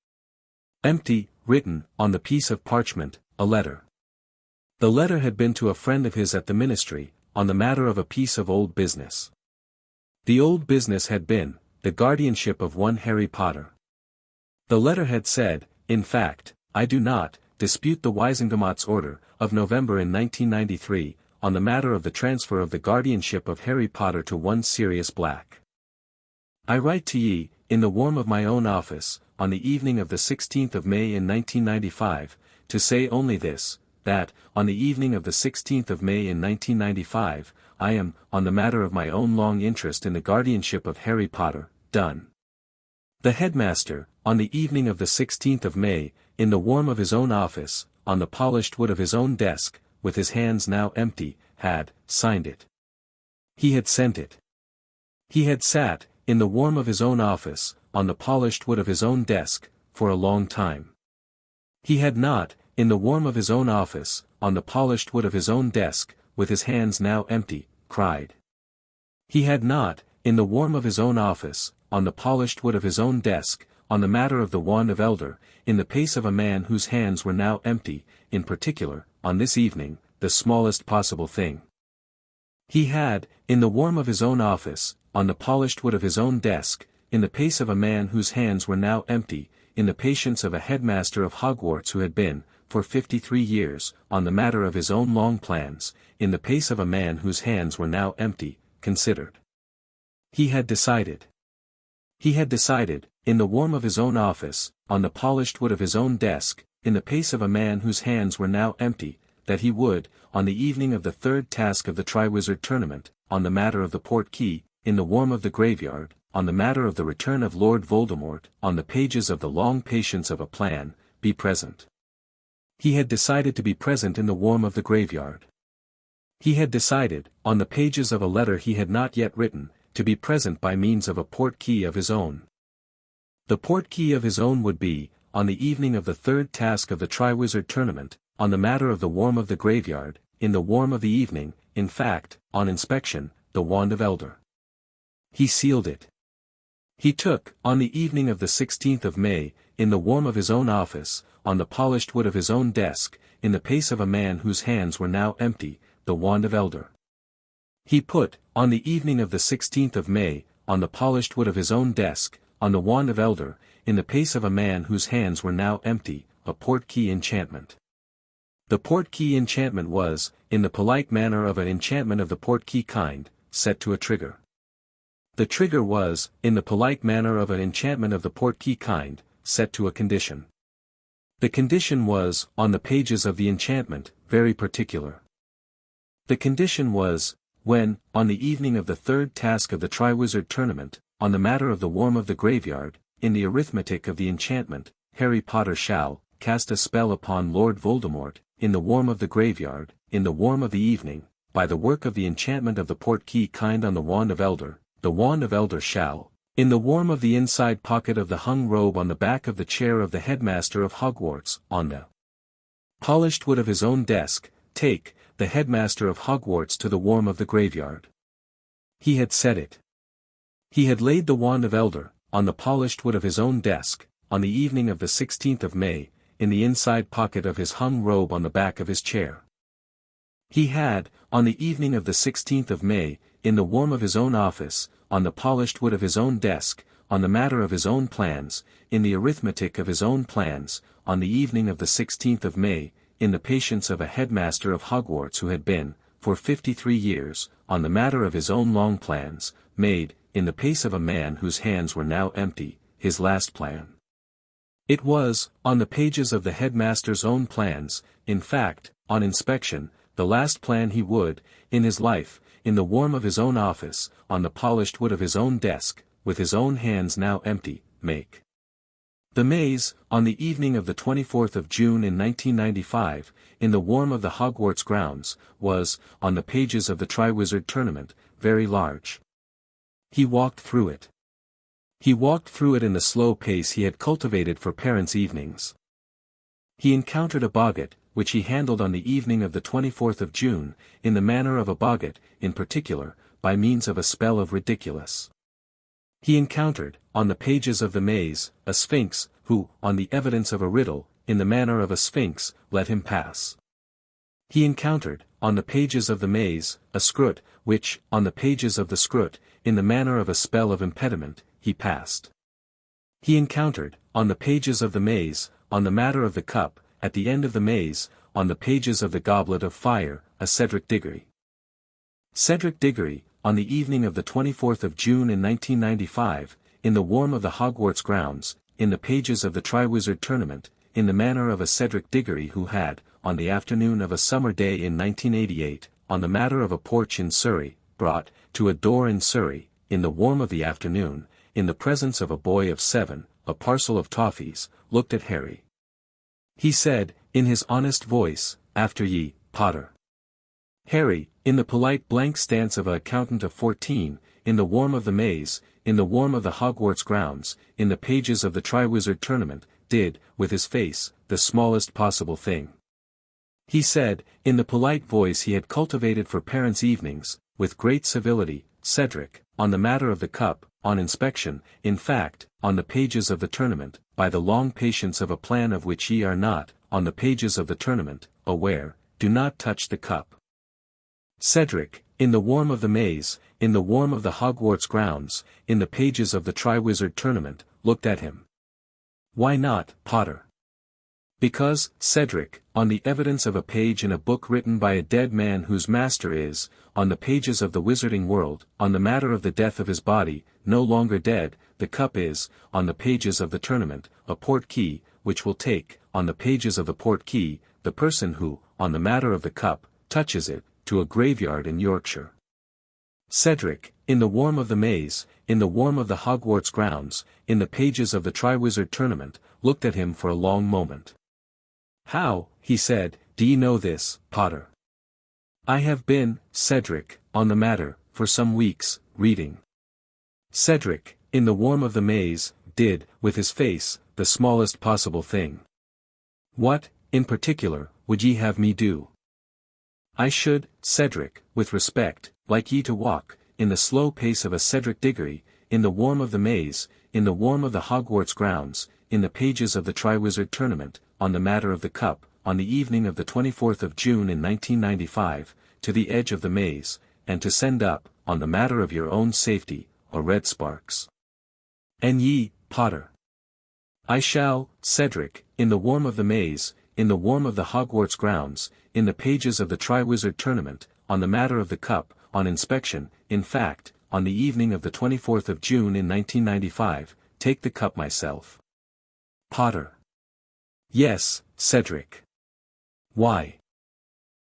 A: empty, written, on the piece of parchment, a letter. The letter had been to a friend of his at the ministry, on the matter of a piece of old business. The old business had been, the guardianship of one Harry Potter. The letter had said, in fact, I do not, dispute the Wisingamott's order, of November in 1993, on the matter of the transfer of the guardianship of Harry Potter to one Sirius Black. I write to ye, in the warm of my own office, on the evening of the 16th of May in 1995, to say only this, that, on the evening of the 16th of May in 1995, I am, on the matter of my own long interest in the guardianship of Harry Potter, done. The headmaster, on the evening of the 16th of May, in the warm of his own office, on the polished wood of his own desk, with his hands now empty, had, signed it. He had sent it. He had sat, in the warm of his own office, on the polished wood of his own desk, for a long time. He had not, in the warm of his own office, on the polished wood of his own desk, with his hands now empty, cried. He had not, in the warm of his own office, on the polished wood of his own desk, on the matter of the Wand of Elder, in the pace of a man whose hands were now empty, in particular, on this evening, the smallest possible thing. He had, in the warm of his own office, on the polished wood of his own desk, in the pace of a man whose hands were now empty, in the patience of a headmaster of Hogwarts who had been, for 53 years, on the matter of his own long plans, in the pace of a man whose hands were now empty, considered. He had decided. He had decided, in the warmth of his own office, on the polished wood of his own desk, in the pace of a man whose hands were now empty, that he would, on the evening of the third task of the Triwizard Tournament, on the matter of the Portkey, in the warmth of the graveyard, on the matter of the return of Lord Voldemort, on the pages of the long patience of a plan, be present. He had decided to be present in the warmth of the graveyard. He had decided, on the pages of a letter he had not yet written, to be present by means of a Portkey of his own. The Portkey of his own would be, on the evening of the third task of the Triwizard Tournament, on the matter of the warmth of the graveyard, in the warmth of the evening, in fact, on inspection, the wand of Elder. He sealed it. He took, on the evening of the 16th of May, in the warmth of his own office, on the polished wood of his own desk, in the pace of a man whose hands were now empty, the wand of Elder. He put, on the evening of the 16th of May, on the polished wood of his own desk, on the wand of Elder, in the pace of a man whose hands were now empty, a Portkey enchantment. The Portkey enchantment was, in the polite manner of an enchantment of the Portkey kind, set to a trigger. The trigger was, in the polite manner of an enchantment of the Portkey kind, set to a condition. The condition was, on the pages of the enchantment, very particular. The condition was, when, on the evening of the third task of the Triwizard Tournament, on the matter of the warmth of the graveyard, in the arithmetic of the enchantment, Harry Potter shall cast a spell upon Lord Voldemort, in the warmth of the graveyard, in the warmth of the evening, by the work of the enchantment of the Portkey kind on the wand of Elder, the wand of Elder shall, in the warmth of the inside pocket of the hung robe on the back of the chair of the headmaster of Hogwarts, on the polished wood of his own desk, take, the headmaster of Hogwarts to the warmth of the graveyard. He had said it. He had laid the wand of Elder, on the polished wood of his own desk, on the evening of the 16th of May, in the inside pocket of his hung robe on the back of his chair. He had, on the evening of the 16th of May, in the warmth of his own office, on the polished wood of his own desk, on the matter of his own plans, in the arithmetic of his own plans, on the evening of the 16th of May, in the patience of a headmaster of Hogwarts who had been, for 53 years, on the matter of his own long plans, made, in the pace of a man whose hands were now empty, his last plan. It was, on the pages of the headmaster's own plans, in fact, on inspection, the last plan he would, in his life, in the warmth of his own office, on the polished wood of his own desk, with his own hands now empty, make. The maze, on the evening of the 24th of June in 1995, in the warmth of the Hogwarts grounds, was, on the pages of the Triwizard Tournament, very large. He walked through it. He walked through it in the slow pace he had cultivated for parents' evenings. He encountered a boggart, which he handled on the evening of the 24th of June, in the manner of a boggart, in particular, by means of a spell of ridiculous. He encountered, on the pages of the maze, a sphinx, who, on the evidence of a riddle, in the manner of a sphinx, let him pass. He encountered, on the pages of the maze, a scrut, which, on the pages of the scrut, in the manner of a spell of impediment, he passed. He encountered, on the pages of the maze, on the matter of the cup, at the end of the maze, on the pages of the goblet of fire, a Cedric Diggory. Cedric Diggory, on the evening of the 24th of June in 1995, in the warmth of the Hogwarts grounds, in the pages of the Triwizard Tournament, in the manner of a Cedric Diggory who had, on the afternoon of a summer day in 1988, on the matter of a porch in Surrey, brought, to a door in Surrey, in the warmth of the afternoon, in the presence of a boy of 7, a parcel of toffees, looked at Harry. He said, in his honest voice, "After ye, Potter." Harry, in the polite blank stance of an accountant of 14, in the warmth of the maze, in the warmth of the Hogwarts grounds, in the pages of the Triwizard Tournament, did, with his face, the smallest possible thing. He said, in the polite voice he had cultivated for parents' evenings, with great civility, "Cedric, on the matter of the cup, on inspection, in fact, on the pages of the tournament, by the long patience of a plan of which ye are not, on the pages of the tournament, aware, do not touch the cup." Cedric, in the warm of the maze, in the warm of the Hogwarts grounds, in the pages of the Triwizard Tournament, looked at him. Why not, Potter? Because, Cedric, on the evidence of a page in a book written by a dead man whose master is, on the pages of the wizarding world, on the matter of the death of his body, no longer dead, the cup is, on the pages of the tournament, a port key, which will take, on the pages of the port key, the person who, on the matter of the cup, touches it, to a graveyard in Yorkshire. Cedric, in the warm of the maze, in the warm of the Hogwarts grounds, in the pages of the Triwizard Tournament, looked at him for a long moment. How, he said, do you know this, Potter? I have been, Cedric, on the matter, for some weeks, reading. Cedric, in the warm of the maze, did, with his face, the smallest possible thing. What, in particular, would ye have me do? I should, Cedric, with respect, like ye to walk, in the slow pace of a Cedric Diggory, in the warm of the maze, in the warm of the Hogwarts grounds, in the pages of the Triwizard Tournament, on the matter of the cup, on the evening of the 24th of June in 1995, to the edge of the maze, and to send up, on the matter of your own safety, a red sparks. And ye, Potter? I shall, Cedric, in the warm of the maze, in the warm of the Hogwarts grounds, in the pages of the Triwizard Tournament, on the matter of the cup, on inspection, in fact, on the evening of the 24th of June in 1995, take the cup myself. Potter. Yes, Cedric. Why?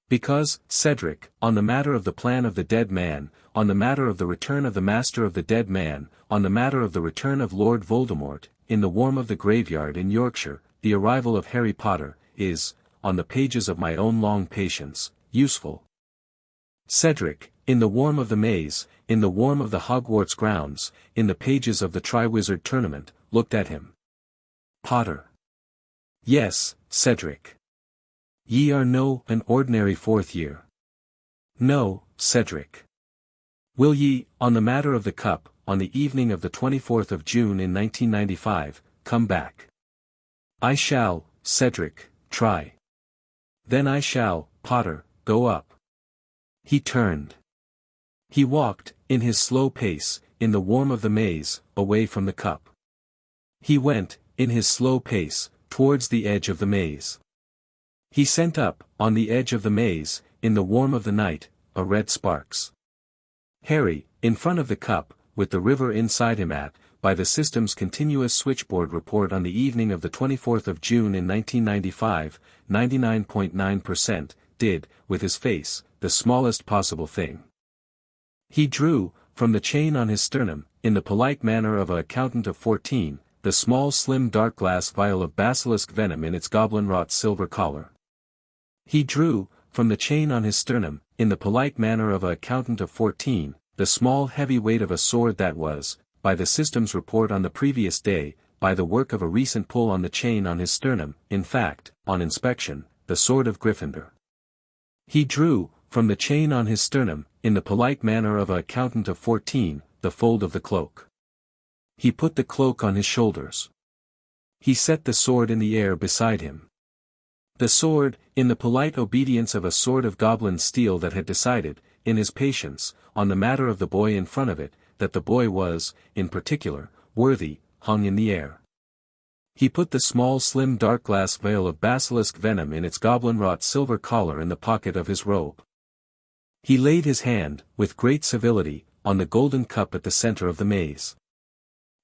A: Because, Cedric, on the matter of the plan of the dead man, on the matter of the return of the master of the dead man, on the matter of the return of Lord Voldemort, in the warm of the graveyard in Yorkshire, the arrival of Harry Potter, is, on the pages of my own long patience, useful. Cedric, in the warm of the maze, in the warm of the Hogwarts grounds, in the pages of the Triwizard Tournament, looked at him. Potter. Yes, Cedric. Ye are no an ordinary fourth year. No, Cedric. Will ye, on the matter of the cup, on the evening of the 24th of June in 1995, come back? I shall, Cedric, try. Then I shall, Potter, go up. He turned. He walked, in his slow pace, in the warm of the maze, away from the cup. He went, in his slow pace, towards the edge of the maze. He sent up, on the edge of the maze, in the warm of the night, a red sparks. Harry, in front of the cup, with the river inside him by the system's continuous switchboard report on the evening of the 24th of June in 1995, 99.9%, did, with his face, the smallest possible thing. He drew, from the chain on his sternum, in the polite manner of an accountant of 14, the small slim dark glass vial of basilisk venom in its goblin-wrought silver collar. He drew, from the chain on his sternum, in the polite manner of an accountant of 14, the small heavy weight of a sword that was, by the system's report on the previous day, by the work of a recent pull on the chain on his sternum, in fact, on inspection, the sword of Gryffindor. He drew, from the chain on his sternum, in the polite manner of an accountant of 14, the fold of the cloak. He put the cloak on his shoulders. He set the sword in the air beside him. The sword, in the polite obedience of a sword of goblin steel that had decided, in his patience, on the matter of the boy in front of it, that the boy was, in particular, worthy, hung in the air. He put the small slim dark glass vial of basilisk venom in its goblin-wrought silver collar in the pocket of his robe. He laid his hand, with great civility, on the golden cup at the center of the maze.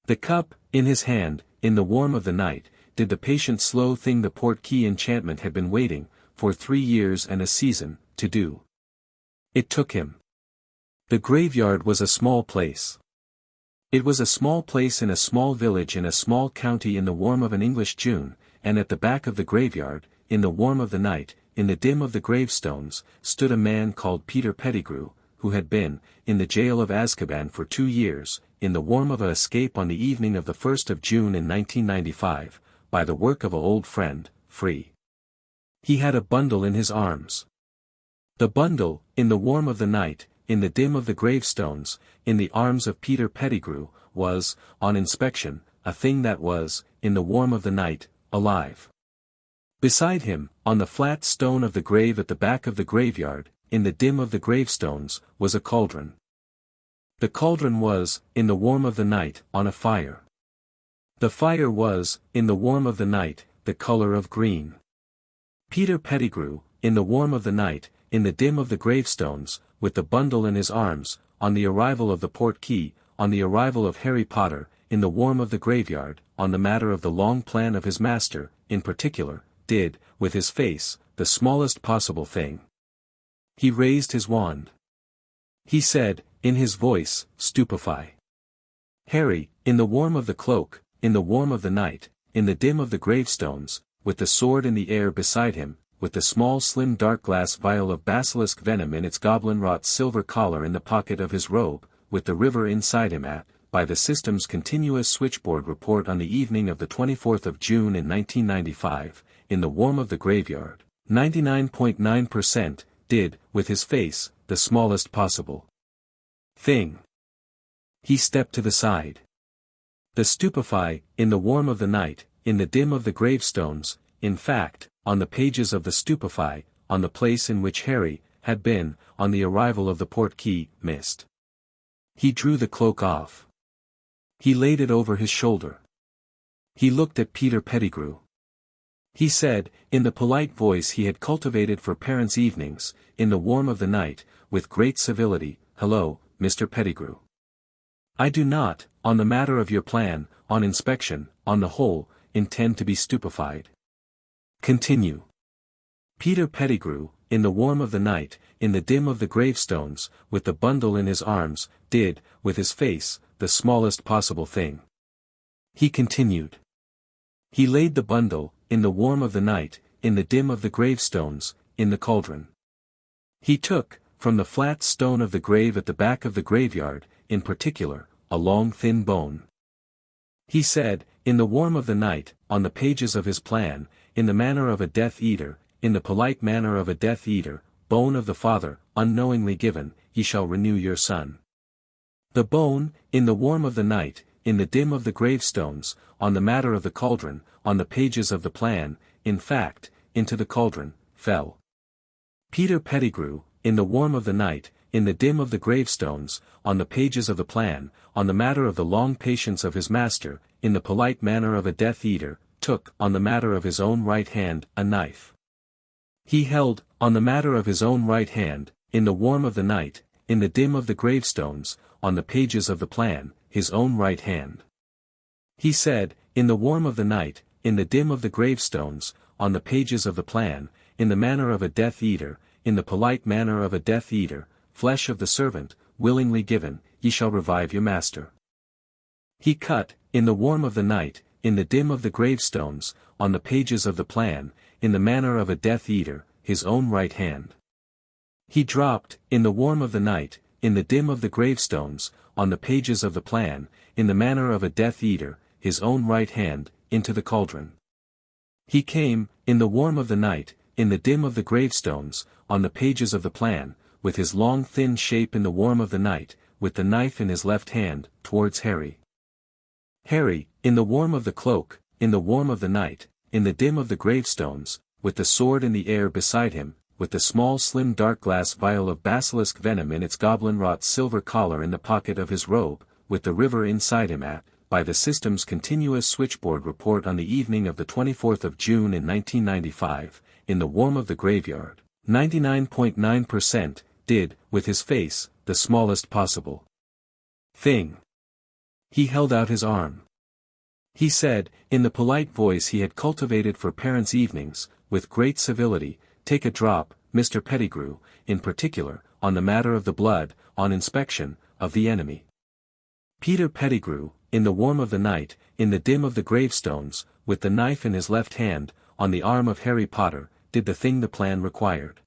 A: The cup, in his hand, in the warm of the night, did the patient slow thing the port key enchantment had been waiting, for 3 years and a season, to do. It took him. The graveyard was a small place. It was a small place in a small village in a small county in the warm of an English June, and at the back of the graveyard, in the warm of the night, in the dim of the gravestones, stood a man called Peter Pettigrew, who had been, in the jail of Azkaban for 2 years, in the warm of a escape on the evening of the 1st of June in 1995, by the work of a old friend, free. He had a bundle in his arms. The bundle, in the warm of the night, in the dim of the gravestones, in the arms of Peter Pettigrew, was, on inspection, a thing that was, in the warm of the night, alive. Beside him, on the flat stone of the grave at the back of the graveyard, in the dim of the gravestones, was a cauldron. The cauldron was, in the warm of the night, on a fire. The fire was, in the warm of the night, the color of green. Peter Pettigrew, in the warm of the night, in the dim of the gravestones, with the bundle in his arms, on the arrival of the portkey, on the arrival of Harry Potter, in the warm of the graveyard, on the matter of the long plan of his master, in particular, did, with his face, the smallest possible thing. He raised his wand. He said, in his voice, "Stupefy." Harry, in the warm of the cloak, in the warm of the night, in the dim of the gravestones, with the sword in the air beside him, with the small slim dark glass vial of basilisk venom in its goblin-wrought silver collar in the pocket of his robe, with the river inside him by the system's continuous switchboard report on the evening of the 24th of June in 1995, in the warm of the graveyard, 99.9% did, with his face, the smallest possible thing. He stepped to the side. The Stupefy, in the warm of the night, in the dim of the gravestones, in fact, on the pages of the Stupefy, on the place in which Harry had been, on the arrival of the portkey, missed. He drew the cloak off. He laid it over his shoulder. He looked at Peter Pettigrew. He said, in the polite voice he had cultivated for parents' evenings, in the warm of the night, with great civility, "Hello, Mr. Pettigrew. I do not, on the matter of your plan, on inspection, on the whole, intend to be stupefied. Continue." Peter Pettigrew, in the warm of the night, in the dim of the gravestones, with the bundle in his arms, did, with his face, the smallest possible thing. He continued. He laid the bundle, in the warm of the night, in the dim of the gravestones, in the cauldron. He took, from the flat stone of the grave at the back of the graveyard, in particular, a long thin bone. He said, in the warm of the night, on the pages of his plan, in the manner of a Death Eater, in the polite manner of a Death Eater, "Bone of the Father, unknowingly given, ye shall renew your son." The bone, in the warm of the night, in the dim of the gravestones, on the matter of the cauldron, on the pages of the plan, in fact, into the cauldron, fell. Peter Pettigrew, in the warm of the night, in the dim of the gravestones, on the pages of the plan, on the matter of the long patience of his master, in the polite manner of a Death Eater, took, on the matter of his own right hand, a knife. He held, on the matter of his own right hand, in the warm of the night, in the dim of the gravestones, on the pages of the plan, his own right hand. He said, in the warm of the night, in the dim of the gravestones, on the pages of the plan, in the manner of a Death Eater, in the polite manner of a Death Eater, "Flesh of the servant, willingly given, ye shall revive your master." He cut, in the warm of the night, in the dim of the gravestones, on the pages of the plan, in the manner of a Death Eater, his own right hand. He dropped, in the warm of the night, in the dim of the gravestones, on the pages of the plan, in the manner of a Death Eater, his own right hand, into the cauldron. He came, in the warm of the night, in the dim of the gravestones, on the pages of the plan, with his long thin shape in the warm of the night, with the knife in his left hand, towards Harry. Harry, in the warm of the cloak, in the warm of the night, in the dim of the gravestones, with the sword in the air beside him, with the small slim dark glass vial of basilisk venom in its goblin-wrought silver collar in the pocket of his robe, with the river inside him by the system's continuous switchboard report on the evening of the 24th of June in 1995, in the warm of the graveyard, 99.9% did, with his face, the smallest possible thing. He held out his arm. He said, in the polite voice he had cultivated for parents' evenings, with great civility, "Take a drop, Mr. Pettigrew, in particular, on the matter of the blood, on inspection, of the enemy." Peter Pettigrew, in the warm of the night, in the dim of the gravestones, with the knife in his left hand, on the arm of Harry Potter, did the thing the plan required.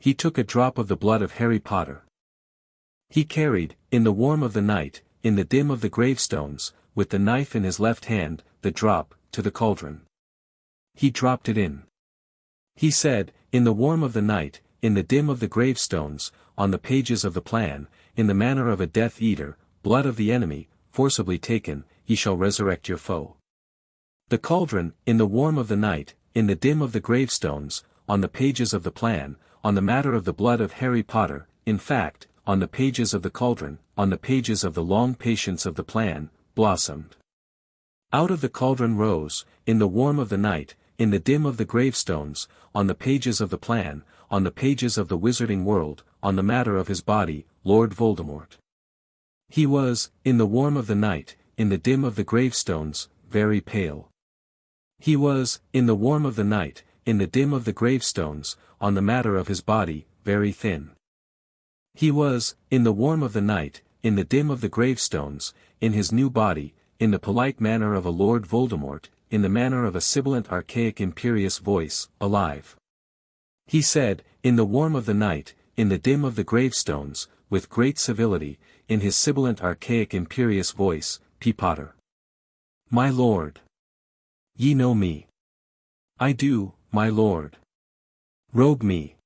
A: He took a drop of the blood of Harry Potter. He carried, in the warm of the night, in the dim of the gravestones, with the knife in his left hand, the drop, to the cauldron. He dropped it in. He said, in the warm of the night, in the dim of the gravestones, on the pages of the plan, in the manner of a Death Eater, "Blood of the enemy, forcibly taken, ye shall resurrect your foe." The cauldron, in the warm of the night, in the dim of the gravestones, on the pages of the plan, on the matter of the blood of Harry Potter, in fact, on the pages of the cauldron, on the pages of the long patience of the plan, blossomed. Out of the cauldron rose, in the warm of the night, in the dim of the gravestones, on the pages of the plan, on the pages of the wizarding world, on the matter of his body, Lord Voldemort. He was, in the warm of the night, in the dim of the gravestones, very pale. He was, in the warm of the night, in the dim of the gravestones, on the matter of his body, very thin. He was, in the warm of the night, in the dim of the gravestones, in his new body, in the polite manner of a Lord Voldemort, in the manner of a sibilant archaic imperious voice, alive. He said, in the warm of the night, in the dim of the gravestones, with great civility, in his sibilant archaic imperious voice, P. Potter. My lord. Ye know me. I do, my lord. Robe me.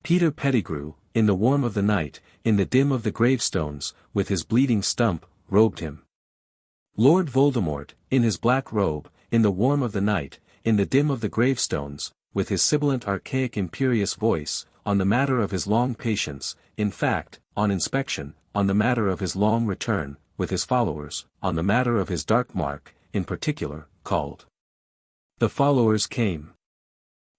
A: Peter Pettigrew, in the warm of the night, in the dim of the gravestones, with his bleeding stump, robed him. Lord Voldemort, in his black robe, in the warm of the night, in the dim of the gravestones, with his sibilant archaic imperious voice, on the matter of his long patience, in fact, on inspection, on the matter of his long return, with his followers, on the matter of his dark mark, in particular, called. The followers came.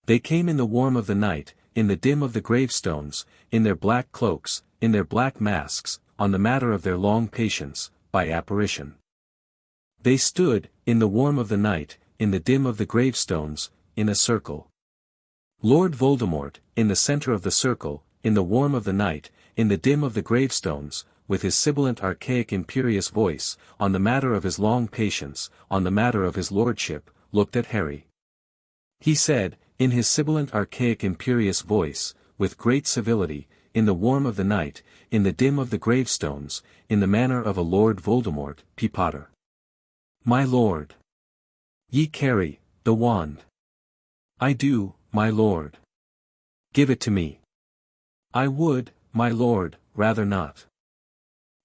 A: They came in the warm of the night, in the dim of the gravestones, in their black cloaks, in their black masks, on the matter of their long patience, by apparition. They stood, in the warm of the night, in the dim of the gravestones, in a circle. Lord Voldemort, in the center of the circle, in the warm of the night, in the dim of the gravestones, with his sibilant archaic imperious voice, on the matter of his long patience, on the matter of his lordship, looked at Harry. He said, in his sibilant archaic imperious voice, with great civility, in the warm of the night, in the dim of the gravestones, in the manner of a Lord Voldemort, P. Potter. My lord. Ye carry, the wand. I do, my lord. Give it to me. I would, my lord, rather not.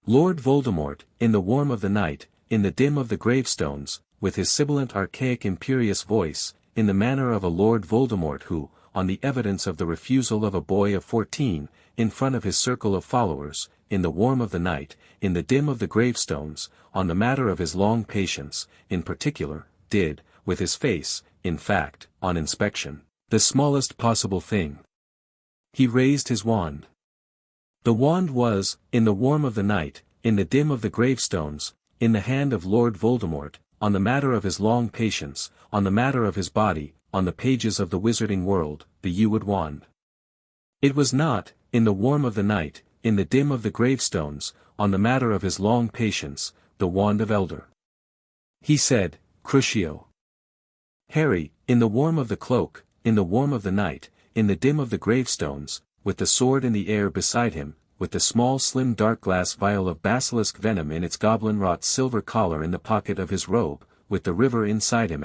A: Lord Voldemort, in the warm of the night, in the dim of the gravestones, with his sibilant archaic imperious voice, in the manner of a Lord Voldemort who, on the evidence of the refusal of a boy of 14, in front of his circle of followers, in the warm of the night, in the dim of the gravestones, on the matter of his long patience, in particular, did, with his face, in fact, on inspection, the smallest possible thing. He raised his wand. The wand was, in the warm of the night, in the dim of the gravestones, in the hand of Lord Voldemort, on the matter of his long patience, on the matter of his body, on the pages of the wizarding world, the Ewed wand. It was not, in the warm of the night, in the dim of the gravestones, on the matter of his long patience, the wand of Elder. He said, Crucio. Harry, in the warm of the cloak, in the warm of the night, in the dim of the gravestones, with the sword in the air beside him, with the small slim dark glass vial of basilisk venom in its goblin-wrought silver collar in the pocket of his robe, with the river inside him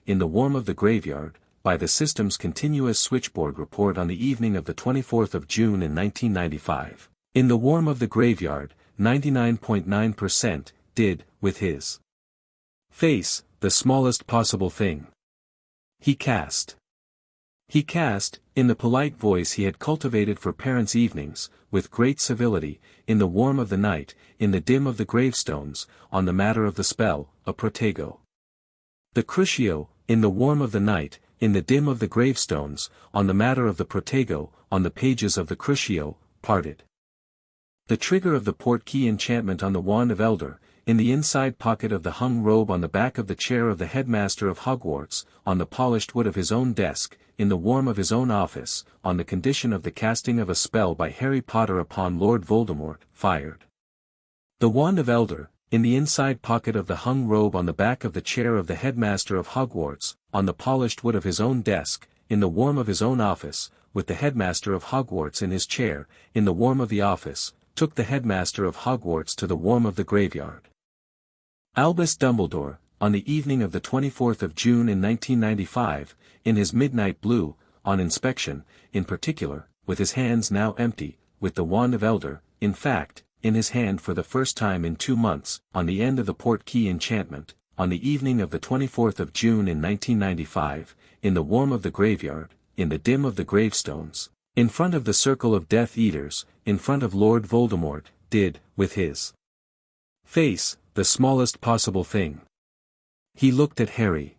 A: in the warm of the graveyard, by the system's continuous switchboard report on the evening of the 24th of June in 1995, in the warm of the graveyard, 99.9%, did, with his face, the smallest possible thing. He cast, in the polite voice he had cultivated for parents' evenings, with great civility, in the warm of the night, in the dim of the gravestones, on the matter of the spell, a protego. The Crucio, in the warm of the night, in the dim of the gravestones, on the matter of the protego, on the pages of the Crucio, parted. The trigger of the portkey enchantment on the wand of Elder, in the inside pocket of the hung robe on the back of the chair of the headmaster of Hogwarts, on the polished wood of his own desk, in the warm of his own office, on the condition of the casting of a spell by Harry Potter upon Lord Voldemort, fired. The wand of Elder, in the inside pocket of the hung robe on the back of the chair of the headmaster of Hogwarts, on the polished wood of his own desk, in the warm of his own office, with the headmaster of Hogwarts in his chair, in the warm of the office, took the headmaster of Hogwarts to the warm of the graveyard. Albus Dumbledore, on the evening of the 24th of June in 1995, in his midnight blue, on inspection, in particular, with his hands now empty, with the wand of Elder, in fact, in his hand for the first time in 2 months, on the end of the portkey enchantment, on the evening of the 24th of June in 1995, in the warm of the graveyard, in the dim of the gravestones, In front of the circle of Death Eaters, in front of Lord Voldemort, did, with his face, the smallest possible thing. He looked at Harry.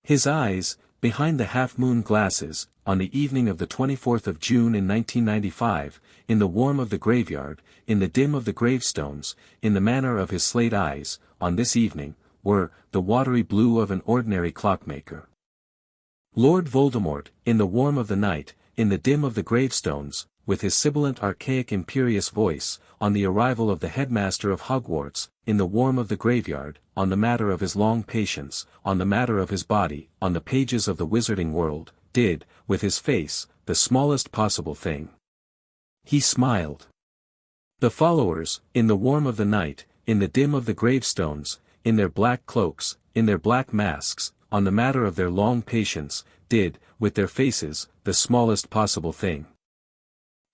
A: His eyes, behind the half-moon glasses, on the evening of the 24th of June in 1995, in the warm of the graveyard, in the dim of the gravestones, in the manner of his slate eyes, on this evening, were, the watery blue of an ordinary clockmaker. Lord Voldemort, in the warm of the night, in the dim of the gravestones, with his sibilant archaic imperious voice, on the arrival of the headmaster of Hogwarts, in the warm of the graveyard, on the matter of his long patience, on the matter of his body, on the pages of the Wizarding World, did, with his face, the smallest possible thing. He smiled. The followers, in the warm of the night, in the dim of the gravestones, in their black cloaks, in their black masks, on the matter of their long patience, did, with their faces, the smallest possible thing.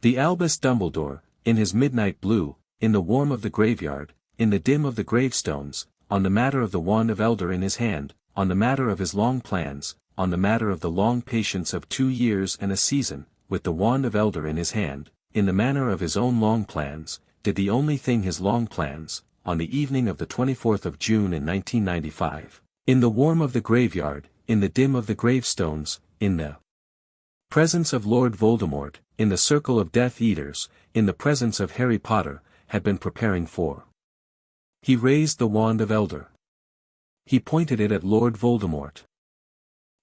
A: The Albus Dumbledore, in his midnight blue, in the warm of the graveyard, in the dim of the gravestones, on the matter of the wand of Elder in his hand, on the matter of his long plans, on the matter of the long patience of 2 years and a season, with the wand of Elder in his hand, in the manner of his own long plans, did the only thing his long plans, on the evening of the 24th of June in 1995, in the warm of the graveyard, in the dim of the gravestones, in the presence of Lord Voldemort, in the circle of Death Eaters, in the presence of Harry Potter, had been preparing for. He raised the wand of Elder. He pointed it at Lord Voldemort.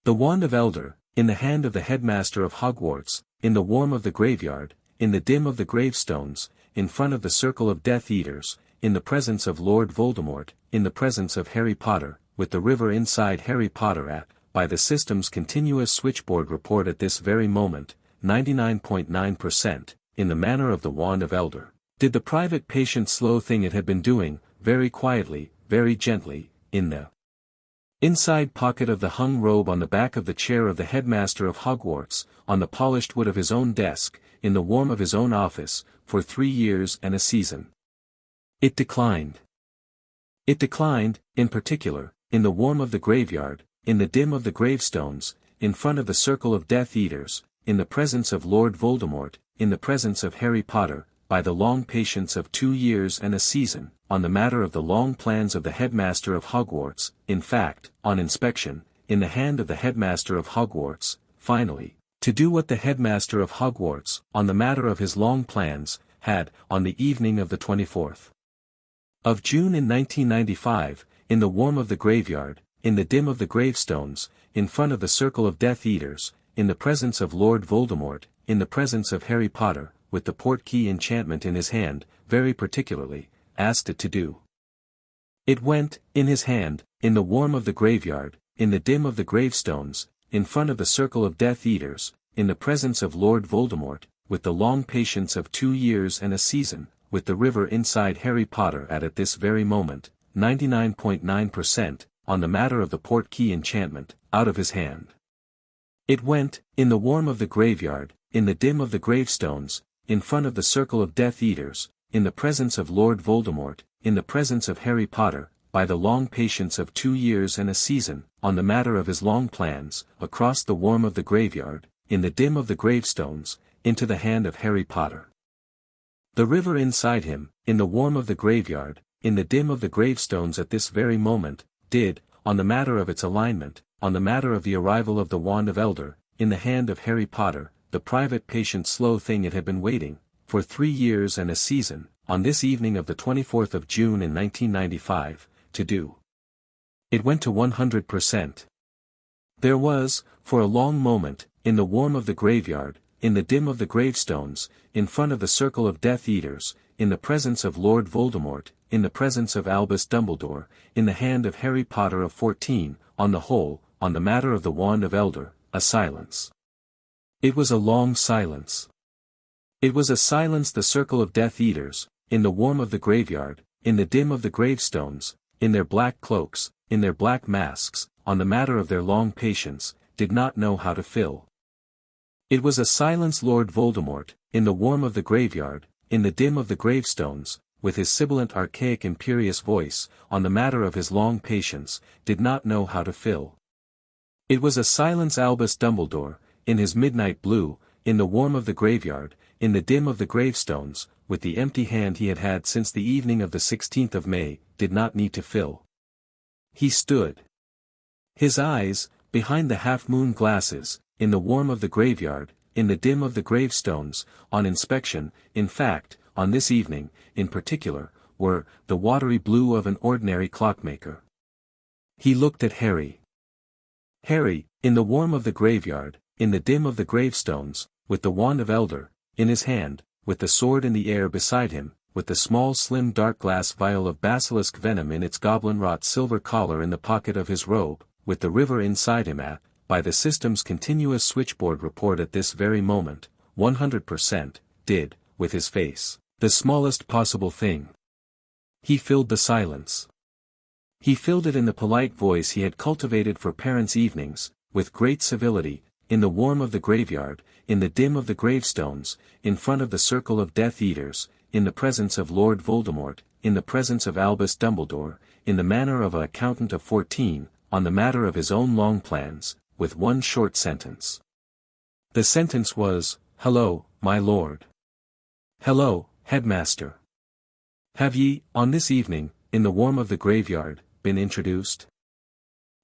A: The wand of Elder, in the hand of the headmaster of Hogwarts, in the warm of the graveyard, in the dim of the gravestones, in front of the circle of Death Eaters, in the presence of Lord Voldemort, in the presence of Harry Potter, with the river inside Harry Potter at, by the system's continuous switchboard report at this very moment, 99.9%, in the manner of the wand of Elder, did the private patient slow thing it had been doing, very quietly, very gently, in the inside pocket of the hung robe on the back of the chair of the headmaster of Hogwarts, on the polished wood of his own desk, in the warm of his own office, for 3 years and a season. It declined. It declined, in particular, in the warm of the graveyard, in the dim of the gravestones, in front of the circle of Death Eaters, in the presence of Lord Voldemort, in the presence of Harry Potter, by the long patience of 2 years and a season, on the matter of the long plans of the headmaster of Hogwarts, in fact, on inspection, in the hand of the headmaster of Hogwarts, finally, to do what the headmaster of Hogwarts, on the matter of his long plans, had, on the evening of the 24th of June in 1995, in the warm of the graveyard, in the dim of the gravestones, in front of the circle of Death Eaters, in the presence of Lord Voldemort, in the presence of Harry Potter, with the portkey enchantment in his hand, very particularly, asked it to do. It went, in his hand, in the warm of the graveyard, in the dim of the gravestones, in front of the circle of Death Eaters, in the presence of Lord Voldemort, with the long patience of 2 years and a season, with the river inside Harry Potter at this very moment, 99.9%, on the matter of the portkey enchantment, out of his hand. It went, in the warm of the graveyard, in the dim of the gravestones, in front of the circle of Death Eaters, in the presence of Lord Voldemort, in the presence of Harry Potter, by the long patience of 2 years and a season, on the matter of his long plans, across the warm of the graveyard, in the dim of the gravestones, into the hand of Harry Potter. The river inside him, in the warm of the graveyard, in the dim of the gravestones at this very moment, did, on the matter of its alignment, on the matter of the arrival of the wand of Elder, in the hand of Harry Potter, the private patient slow thing it had been waiting, for 3 years and a season, on this evening of the 24th of June in 1995, to do. It went to 100%. There was, for a long moment, in the warm of the graveyard, in the dim of the gravestones, in front of the circle of Death Eaters, in the presence of Lord Voldemort, in the presence of Albus Dumbledore, in the hand of Harry Potter of 14, on the whole, on the matter of the wand of Elder, a silence. It was a long silence. It was a silence the circle of Death Eaters, in the warm of the graveyard, in the dim of the gravestones, in their black cloaks, in their black masks, on the matter of their long patience, did not know how to fill. It was a silence Lord Voldemort, in the warm of the graveyard, in the dim of the gravestones, with his sibilant archaic imperious voice, on the matter of his long patience, did not know how to fill. It was a silence Albus Dumbledore, in his midnight blue, in the warm of the graveyard, in the dim of the gravestones, with the empty hand he had had since the evening of the 16th of May, did not need to fill. He stood. His eyes, behind the half-moon glasses, in the warm of the graveyard, in the dim of the gravestones, on inspection, in fact, on this evening, in particular, were the watery blue of an ordinary clockmaker. He looked at Harry. Harry, in the warm of the graveyard, in the dim of the gravestones, with the wand of elder, in his hand, with the sword in the air beside him, with the small slim dark glass vial of basilisk venom in its goblin-wrought silver collar in the pocket of his robe, with the river inside him at, by the system's continuous switchboard report at this very moment, 100%, did, with his face, the smallest possible thing. He filled the silence. He filled it in the polite voice he had cultivated for parents' evenings, with great civility, in the warm of the graveyard, in the dim of the gravestones, in front of the circle of Death Eaters, in the presence of Lord Voldemort, in the presence of Albus Dumbledore, in the manner of an accountant of 14, on the matter of his own long plans, with one short sentence. The sentence was, "Hello, my lord. Hello, headmaster. Have ye, on this evening, in the warm of the graveyard, been introduced?"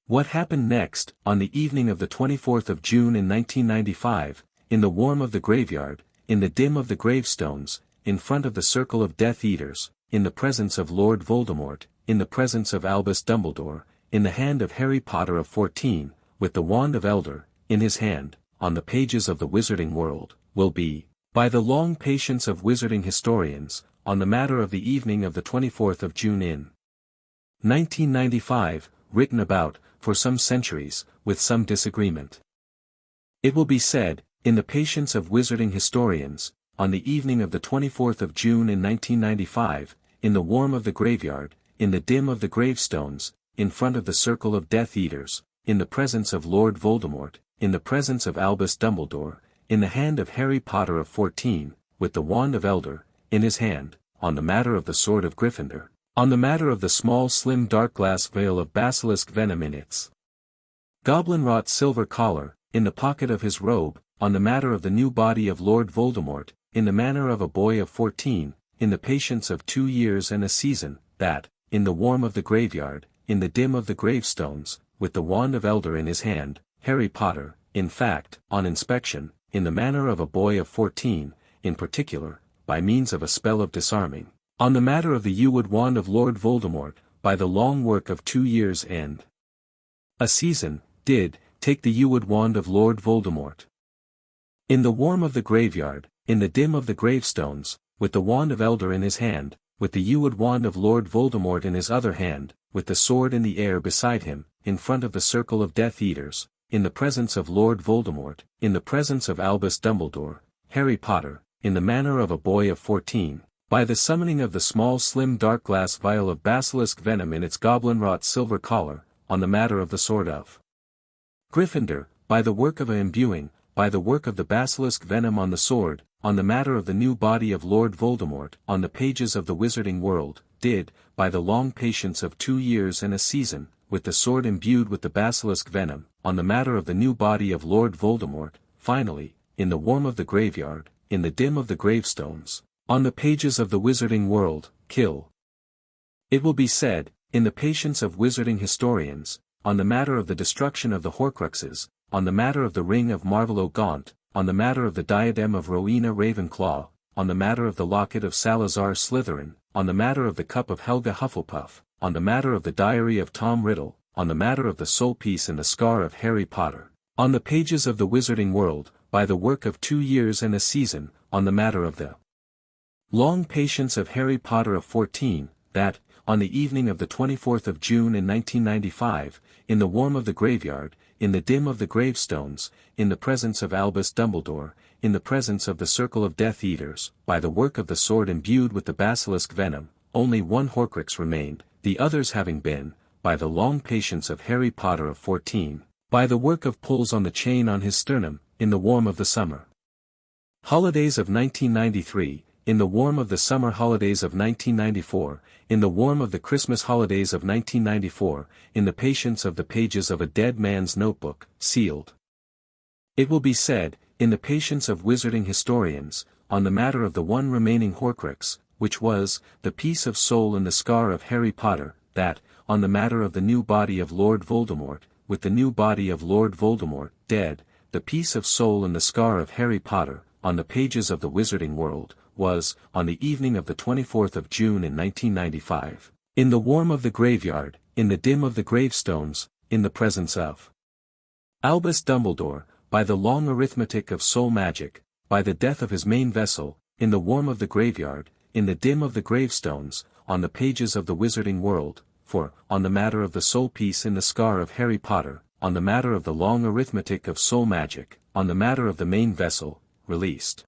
A: What happened next, on the evening of the 24th of June in 1995, in the warm of the graveyard, in the dim of the gravestones, in front of the circle of Death Eaters, in the presence of Lord Voldemort, in the presence of Albus Dumbledore, in the hand of Harry Potter of 14, with the wand of elder, in his hand, on the pages of the Wizarding World, will be, by the long patience of wizarding historians, on the matter of the evening of the 24th of June in 1995, written about, for some centuries, with some disagreement. It will be said, in the patience of wizarding historians, on the evening of the 24th of June in 1995, in the warm of the graveyard, in the dim of the gravestones, in front of the circle of Death Eaters, in the presence of Lord Voldemort, in the presence of Albus Dumbledore, in the hand of Harry Potter of 14, with the wand of elder, in his hand, on the matter of the sword of Gryffindor, on the matter of the small slim dark glass vial of basilisk venom in its goblin-wrought silver collar, in the pocket of his robe, on the matter of the new body of Lord Voldemort, in the manner of a boy of 14, in the patience of 2 years and a season, that, in the warm of the graveyard, in the dim of the gravestones, with the wand of elder in his hand, Harry Potter, in fact, on inspection, in the manner of a boy of 14, in particular, by means of a spell of disarming, on the matter of the yew-wood wand of Lord Voldemort, by the long work of 2 years and a season, did, take the yew-wood wand of Lord Voldemort. In the warm of the graveyard, in the dim of the gravestones, with the wand of elder in his hand, with the yew-wood wand of Lord Voldemort in his other hand, with the sword in the air beside him, in front of the circle of Death Eaters, in the presence of Lord Voldemort, in the presence of Albus Dumbledore, Harry Potter, in the manner of a boy of 14, by the summoning of the small slim dark glass vial of basilisk venom in its goblin-wrought silver collar, on the matter of the sword of Gryffindor, by the work of a imbuing, by the work of the basilisk venom on the sword, on the matter of the new body of Lord Voldemort, on the pages of the Wizarding World, did, by the long patience of 2 years and a season, with the sword imbued with the basilisk venom, on the matter of the new body of Lord Voldemort, finally, in the warm of the graveyard, in the dim of the gravestones, on the pages of the Wizarding World, kill. It will be said, in the patience of wizarding historians, on the matter of the destruction of the Horcruxes, on the matter of the ring of Marvolo Gaunt, on the matter of the diadem of Rowena Ravenclaw, on the matter of the locket of Salazar Slytherin, on the matter of the cup of Helga Hufflepuff, on the matter of the diary of Tom Riddle, on the matter of the soul piece and the scar of Harry Potter, on the pages of the Wizarding World, by the work of 2 years and a season, on the matter of the long patience of Harry Potter of 14, that, on the evening of the 24th of June in 1995, in the warm of the graveyard, in the dim of the gravestones, in the presence of Albus Dumbledore, in the presence of the circle of Death Eaters, by the work of the sword imbued with the basilisk venom, only one Horcrux remained, the others having been, by the long patience of Harry Potter of 14, by the work of pulls on the chain on his sternum, in the warm of the summer holidays of 1993, in the warm of the summer holidays of 1994, in the warm of the Christmas holidays of 1994, in the patience of the pages of a dead man's notebook, sealed. It will be said, in the patience of wizarding historians, on the matter of the one remaining Horcrux, which was, the piece of soul in the scar of Harry Potter, that, on the matter of the new body of Lord Voldemort, with the new body of Lord Voldemort, dead, the piece of soul in the scar of Harry Potter, on the pages of the Wizarding World, was, on the evening of the 24th of June in 1995, in the warm of the graveyard, in the dim of the gravestones, in the presence of Albus Dumbledore, by the long arithmetic of soul magic, by the death of his main vessel, in the warm of the graveyard, in the dim of the gravestones, on the pages of the Wizarding World, for, on the matter of the soul piece in the scar of Harry Potter, on the matter of the long arithmetic of soul magic, on the matter of the main vessel, released.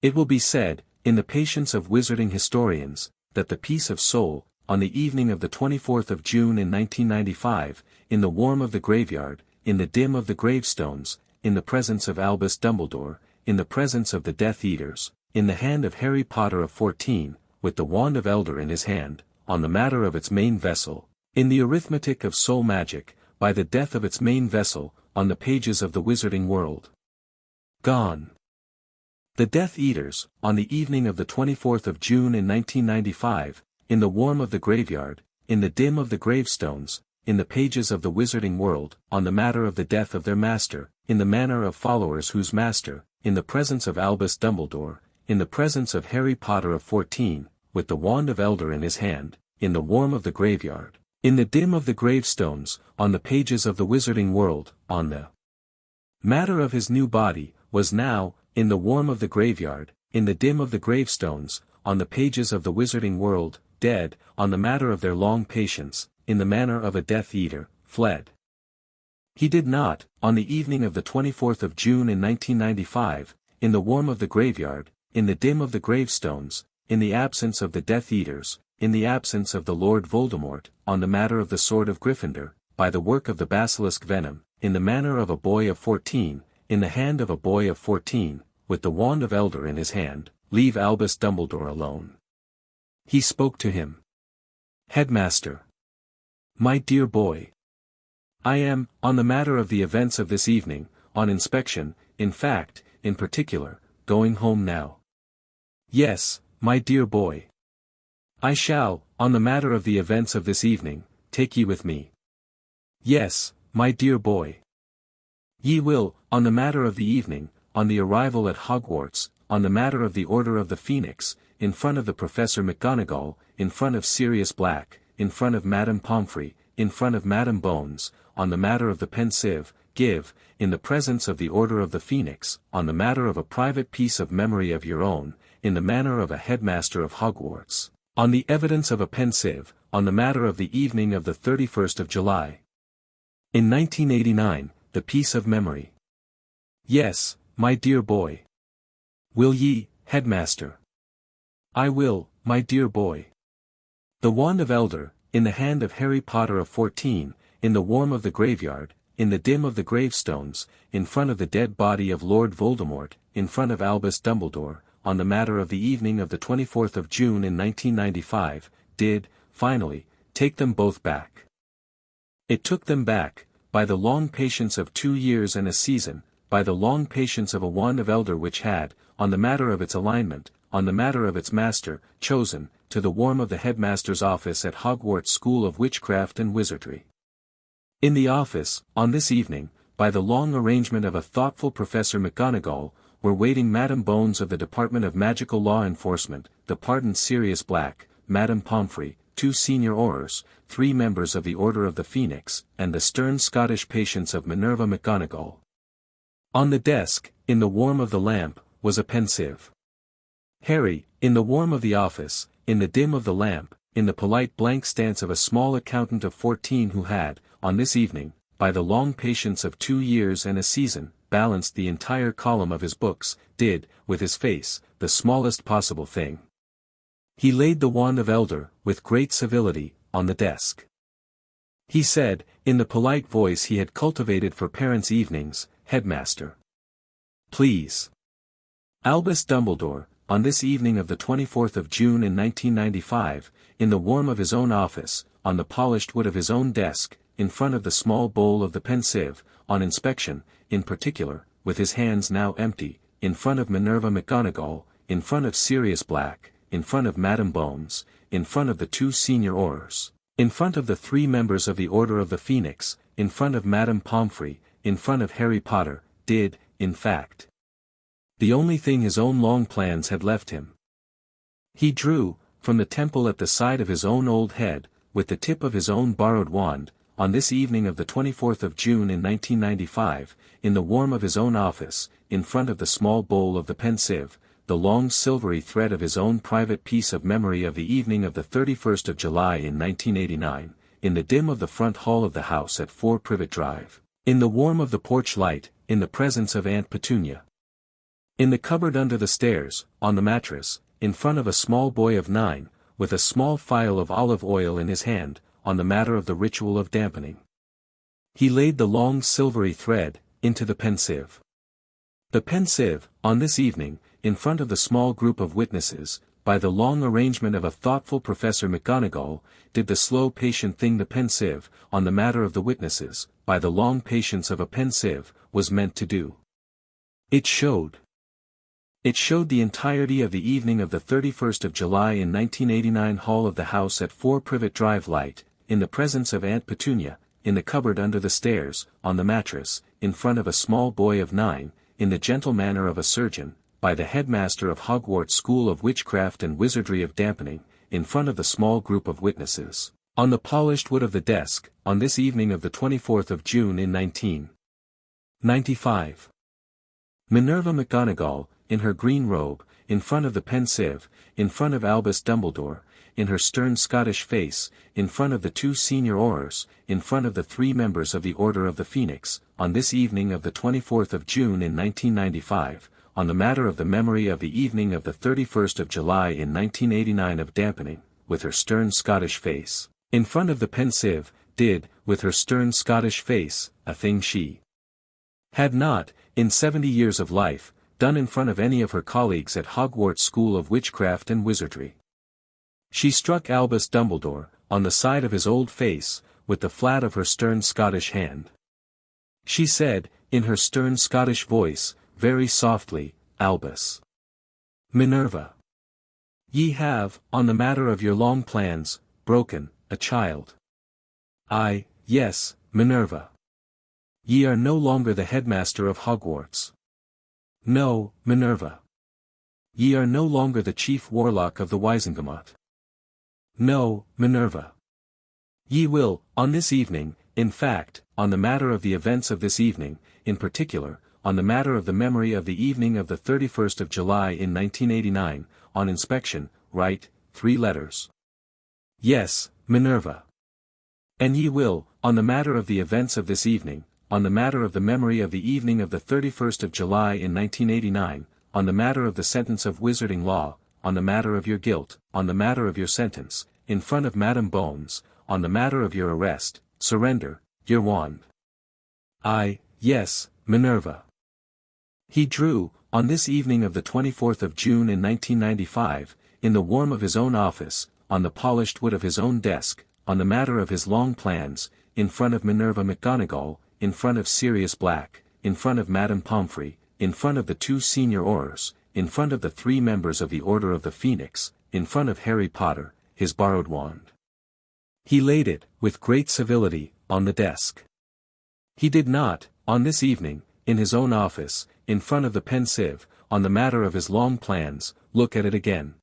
A: It will be said, in the patience of wizarding historians, that the piece of soul, on the evening of the 24th of June in 1995, in the warm of the graveyard, in the dim of the gravestones, in the presence of Albus Dumbledore, in the presence of the Death Eaters, in the hand of Harry Potter of 14, with the wand of Elder in his hand, on the matter of its main vessel, in the arithmetic of soul magic, by the death of its main vessel, on the pages of the Wizarding World. Gone. The Death Eaters, on the evening of the 24th of June in 1995, in the warm of the graveyard, in the dim of the gravestones, in the pages of the Wizarding World, on the matter of the death of their master, in the manner of followers whose master, in the presence of Albus Dumbledore, in the presence of Harry Potter of 14, with the wand of Elder in his hand, in the warm of the graveyard, in the dim of the gravestones, on the pages of the Wizarding World, on the matter of his new body, was now, in the warm of the graveyard, in the dim of the gravestones, on the pages of the Wizarding World, dead, on the matter of their long patience, in the manner of a Death Eater, fled. He did not, on the evening of the 24th of June in 1995, in the warm of the graveyard, in the dim of the gravestones, in the absence of the Death Eaters, in the absence of the Lord Voldemort, on the matter of the sword of Gryffindor, by the work of the basilisk venom, in the manner of a boy of 14, in the hand of a boy of 14, with the wand of Elder in his hand, leave Albus Dumbledore alone. He spoke to him. Headmaster. My dear boy. I am, on the matter of the events of this evening, on inspection, in fact, in particular, going home now. Yes, my dear boy. I shall, on the matter of the events of this evening, take ye with me. Yes, my dear boy. Ye will, on the matter of the evening, on the arrival at Hogwarts, on the matter of the Order of the Phoenix, in front of the Professor McGonagall, in front of Sirius Black, in front of Madame Pomfrey, in front of Madame Bones, on the matter of the pensive, give, in the presence of the Order of the Phoenix, on the matter of a private piece of memory of your own, in the manner of a headmaster of Hogwarts, on the evidence of a pensive, on the matter of the evening of the 31st of July. In 1989, the piece of memory. Yes, my dear boy. Will ye, headmaster? I will, my dear boy. The wand of Elder, in the hand of Harry Potter of 14, in the warm of the graveyard, in the dim of the gravestones, in front of the dead body of Lord Voldemort, in front of Albus Dumbledore, on the matter of the evening of the 24th of June in 1995, did, finally, take them both back. It took them back, by the long patience of 2 years and a season, by the long patience of a wand of Elder which had, on the matter of its alignment, on the matter of its master, chosen, to the warm of the headmaster's office at Hogwarts School of Witchcraft and Wizardry. In the office, on this evening, by the long arrangement of a thoughtful Professor McGonagall, were waiting Madame Bones of the Department of Magical Law Enforcement, the pardoned Sirius Black, Madame Pomfrey, 2 senior Aurors, 3 members of the Order of the Phoenix, and the stern Scottish patience of Minerva McGonagall. On the desk, in the warm of the lamp, was a pensive. Harry, in the warm of the office, in the dim of the lamp, in the polite blank stance of a small accountant of 14 who had, on this evening, by the long patience of 2 years and a season, balanced the entire column of his books, did, with his face, the smallest possible thing. He laid the wand of Elder, with great civility, on the desk. He said, in the polite voice he had cultivated for parents' evenings, Headmaster. Please. Albus Dumbledore, on this evening of the 24th of June in 1995, in the warm of his own office, on the polished wood of his own desk, in front of the small bowl of the pensive, on inspection, in particular, with his hands now empty, in front of Minerva McGonagall, in front of Sirius Black, in front of Madame Bones, in front of the 2 senior Aurors, in front of the 3 members of the Order of the Phoenix, in front of Madame Pomfrey, in front of Harry Potter, did, in fact, the only thing his own long plans had left him. He drew, from the temple at the side of his own old head, with the tip of his own borrowed wand, on this evening of the 24th of June in 1995, in the warm of his own office, in front of the small bowl of the pensieve, the long silvery thread of his own private piece of memory of the evening of the 31st of July in 1989, in the dim of the front hall of the house at 4 Privet Drive, in the warm of the porch light, in the presence of Aunt Petunia. In the cupboard under the stairs, on the mattress, in front of a small boy of 9, with a small phial of olive oil in his hand, on the matter of the ritual of dampening. He laid the long silvery thread, into the pensieve. The pensieve, on this evening, in front of the small group of witnesses, by the long arrangement of a thoughtful Professor McGonagall, did the slow patient thing the pensieve, on the matter of the witnesses, by the long patience of a pensieve, was meant to do. It showed the entirety of the evening of the 31st of July in 1989 hall of the house at 4 Privet Drive light, in the presence of Aunt Petunia, in the cupboard under the stairs, on the mattress, in front of a small boy of 9, in the gentle manner of a surgeon, by the headmaster of Hogwarts School of Witchcraft and Wizardry of Dampening, in front of the small group of witnesses, on the polished wood of the desk, on this evening of the 24th of June in 1995. Minerva McGonagall, in her green robe, in front of the pensieve, in front of Albus Dumbledore, in her stern Scottish face, in front of the 2 senior Aurors, in front of the 3 members of the Order of the Phoenix, on this evening of the 24th of June in 1995, on the matter of the memory of the evening of the 31st of July in 1989 of dampening, with her stern Scottish face, in front of the pensieve, did, with her stern Scottish face, a thing she had not, in 70 years of life, done in front of any of her colleagues at Hogwarts School of Witchcraft and Wizardry. She struck Albus Dumbledore, on the side of his old face, with the flat of her stern Scottish hand. She said, in her stern Scottish voice, very softly, Albus. Minerva. Ye have, on the matter of your long plans, broken, a child. Yes, Minerva. Ye are no longer the headmaster of Hogwarts. No, Minerva. Ye are no longer the chief warlock of the Wisengamot. No, Minerva. Ye will, on this evening, in fact, on the matter of the events of this evening, in particular, on the matter of the memory of the evening of the 31st of July in 1989, on inspection, write, 3 letters. Yes, Minerva. And ye will, on the matter of the events of this evening, on the matter of the memory of the evening of the 31st of July in 1989, on the matter of the sentence of wizarding law, on the matter of your guilt, on the matter of your sentence, in front of Madame Bones, on the matter of your arrest, surrender, your wand. Yes, Minerva. He drew, on this evening of the 24th of June in 1995, in the warm of his own office, on the polished wood of his own desk, on the matter of his long plans, in front of Minerva McGonagall, in front of Sirius Black, in front of Madame Pomfrey, in front of the 2 senior Aurors, in front of the 3 members of the Order of the Phoenix, in front of Harry Potter, his borrowed wand. He laid it, with great civility, on the desk. He did not, on this evening, in his own office, in front of the pensieve, on the matter of his long plans, look at it again.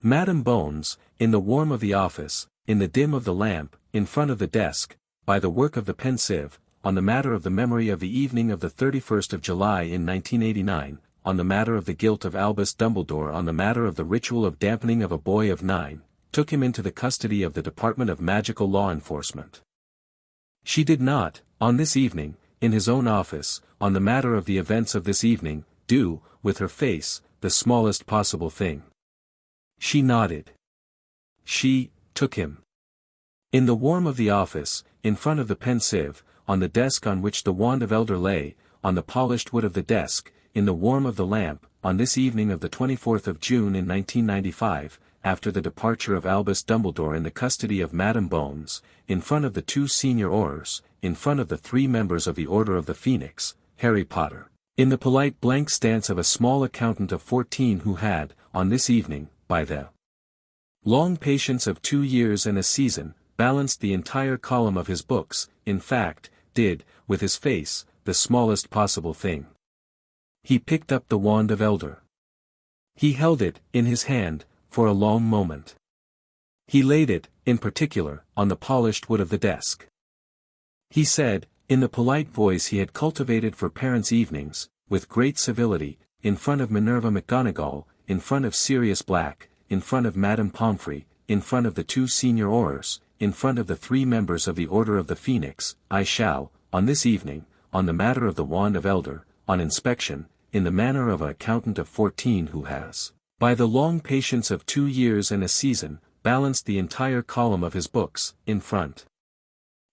A: Madame Bones, in the warm of the office, in the dim of the lamp, in front of the desk, by the work of the pensieve, on the matter of the memory of the evening of the 31st of July in 1989, on the matter of the guilt of Albus Dumbledore, on the matter of the ritual of dampening of a boy of 9, took him into the custody of the Department of Magical Law Enforcement. She did not, on this evening, in his own office, on the matter of the events of this evening, do, with her face, the smallest possible thing. She nodded. She took him. In the warm of the office, in front of the pensieve, on the desk on which the wand of Elder lay, on the polished wood of the desk, in the warm of the lamp, on this evening of the 24th of June in 1995, after the departure of Albus Dumbledore in the custody of Madame Bones, in front of the 2 senior Aurors, in front of the 3 members of the Order of the Phoenix, Harry Potter, In the polite blank stance of a small accountant of 14 who had, on this evening, by the long patience of 2 years and a season, balanced the entire column of his books, in fact, did, with his face, the smallest possible thing. He picked up the wand of elder. He held it, in his hand, for a long moment. He laid it, in particular, on the polished wood of the desk. He said, in the polite voice he had cultivated for parents' evenings, with great civility, in front of Minerva McGonagall, in front of Sirius Black, in front of Madame Pomfrey, in front of the 2 senior aurors, in front of the 3 members of the Order of the Phoenix, I shall, on this evening, on the matter of the wand of elder, on inspection, in the manner of an accountant of 14 who has, by the long patience of 2 years and a season, balanced the entire column of his books, in front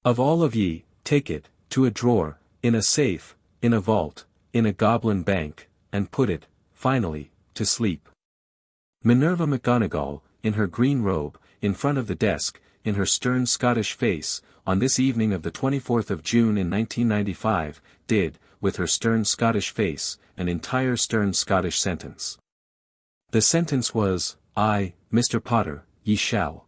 A: of all of ye, take it, to a drawer, in a safe, in a vault, in a goblin bank, and put it, finally, to sleep. Minerva McGonagall, in her green robe, in front of the desk, in her stern Scottish face, on this evening of the 24th of June in 1995, did, with her stern Scottish face, an entire stern Scottish sentence. The sentence was, I, Mr. Potter, ye shall.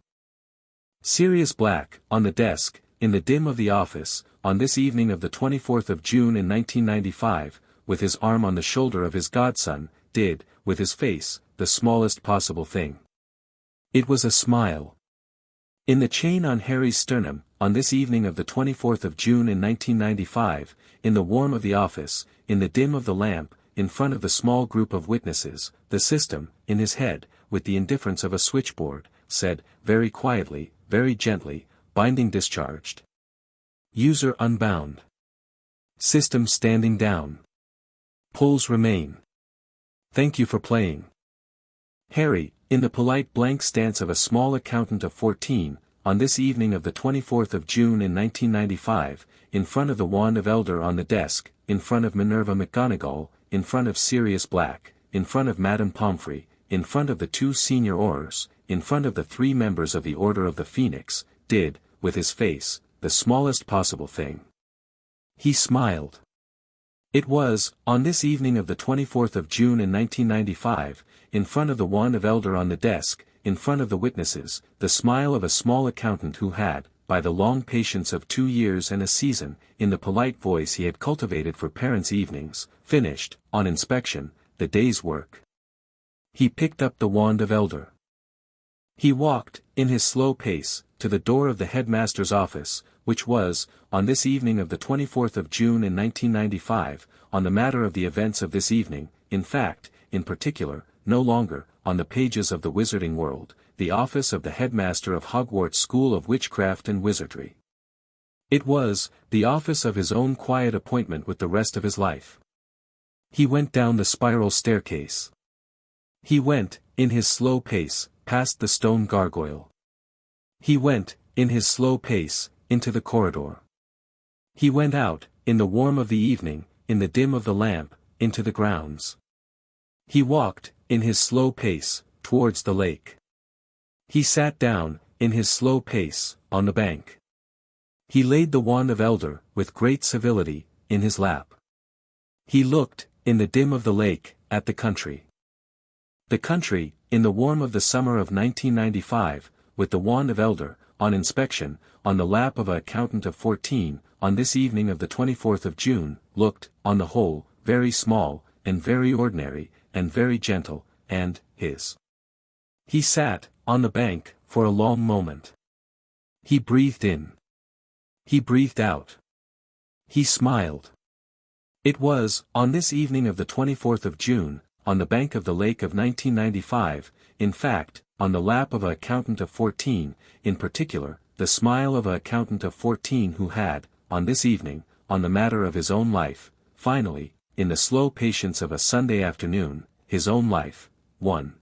A: Sirius Black, on the desk, in the dim of the office, on this evening of the 24th of June in 1995, with his arm on the shoulder of his godson, did, with his face, the smallest possible thing. It was a smile. In the chain on Harry's sternum, on this evening of the 24th of June in 1995, in the warm of the office, in the dim of the lamp, in front of the small group of witnesses, the system, in his head, with the indifference of a switchboard, said, very quietly, very gently, binding discharged. User unbound. System standing down. Pulls remain. Thank you for playing. Harry, in the polite blank stance of a small accountant of 14, on this evening of the 24th of June in 1995, in front of the wand of elder on the desk, in front of Minerva McGonagall, in front of Sirius Black, in front of Madame Pomfrey, in front of the 2 senior aurors, in front of the 3 members of the Order of the Phoenix, did, with his face, the smallest possible thing. He smiled. It was, on this evening of the 24th of June in 1995, in front of the wand of elder on the desk, in front of the witnesses, the smile of a small accountant who had, by the long patience of 2 years and a season, in the polite voice he had cultivated for parents' evenings, finished, on inspection, the day's work. He picked up the wand of elder. He walked, in his slow pace, to the door of the headmaster's office, which was, on this evening of the 24th of June in 1995, on the matter of the events of this evening, in fact, in particular, no longer, on the pages of the Wizarding World, the office of the headmaster of Hogwarts School of Witchcraft and Wizardry. It was, the office of his own quiet appointment with the rest of his life. He went down the spiral staircase. He went, in his slow pace, past the stone gargoyle. He went, in his slow pace, into the corridor. He went out, in the warm of the evening, in the dim of the lamp, into the grounds. He walked, in his slow pace, towards the lake. He sat down, in his slow pace, on the bank. He laid the wand of elder, with great civility, in his lap. He looked, in the dim of the lake, at the country. The country, in the warm of the summer of 1995, with the wand of elder, on inspection, on the lap of an accountant of 14, on this evening of the 24th of June, looked, on the whole, very small, and very ordinary, and very gentle, and, his. He sat, on the bank, for a long moment. He breathed in. He breathed out. He smiled. It was, on this evening of the 24th of June, on the bank of the lake of 1995, in fact, on the lap of an accountant of 14, in particular, the smile of an accountant of 14 who had, on this evening, on the matter of his own life, finally, in the slow patience of a Sunday afternoon, his own life, won.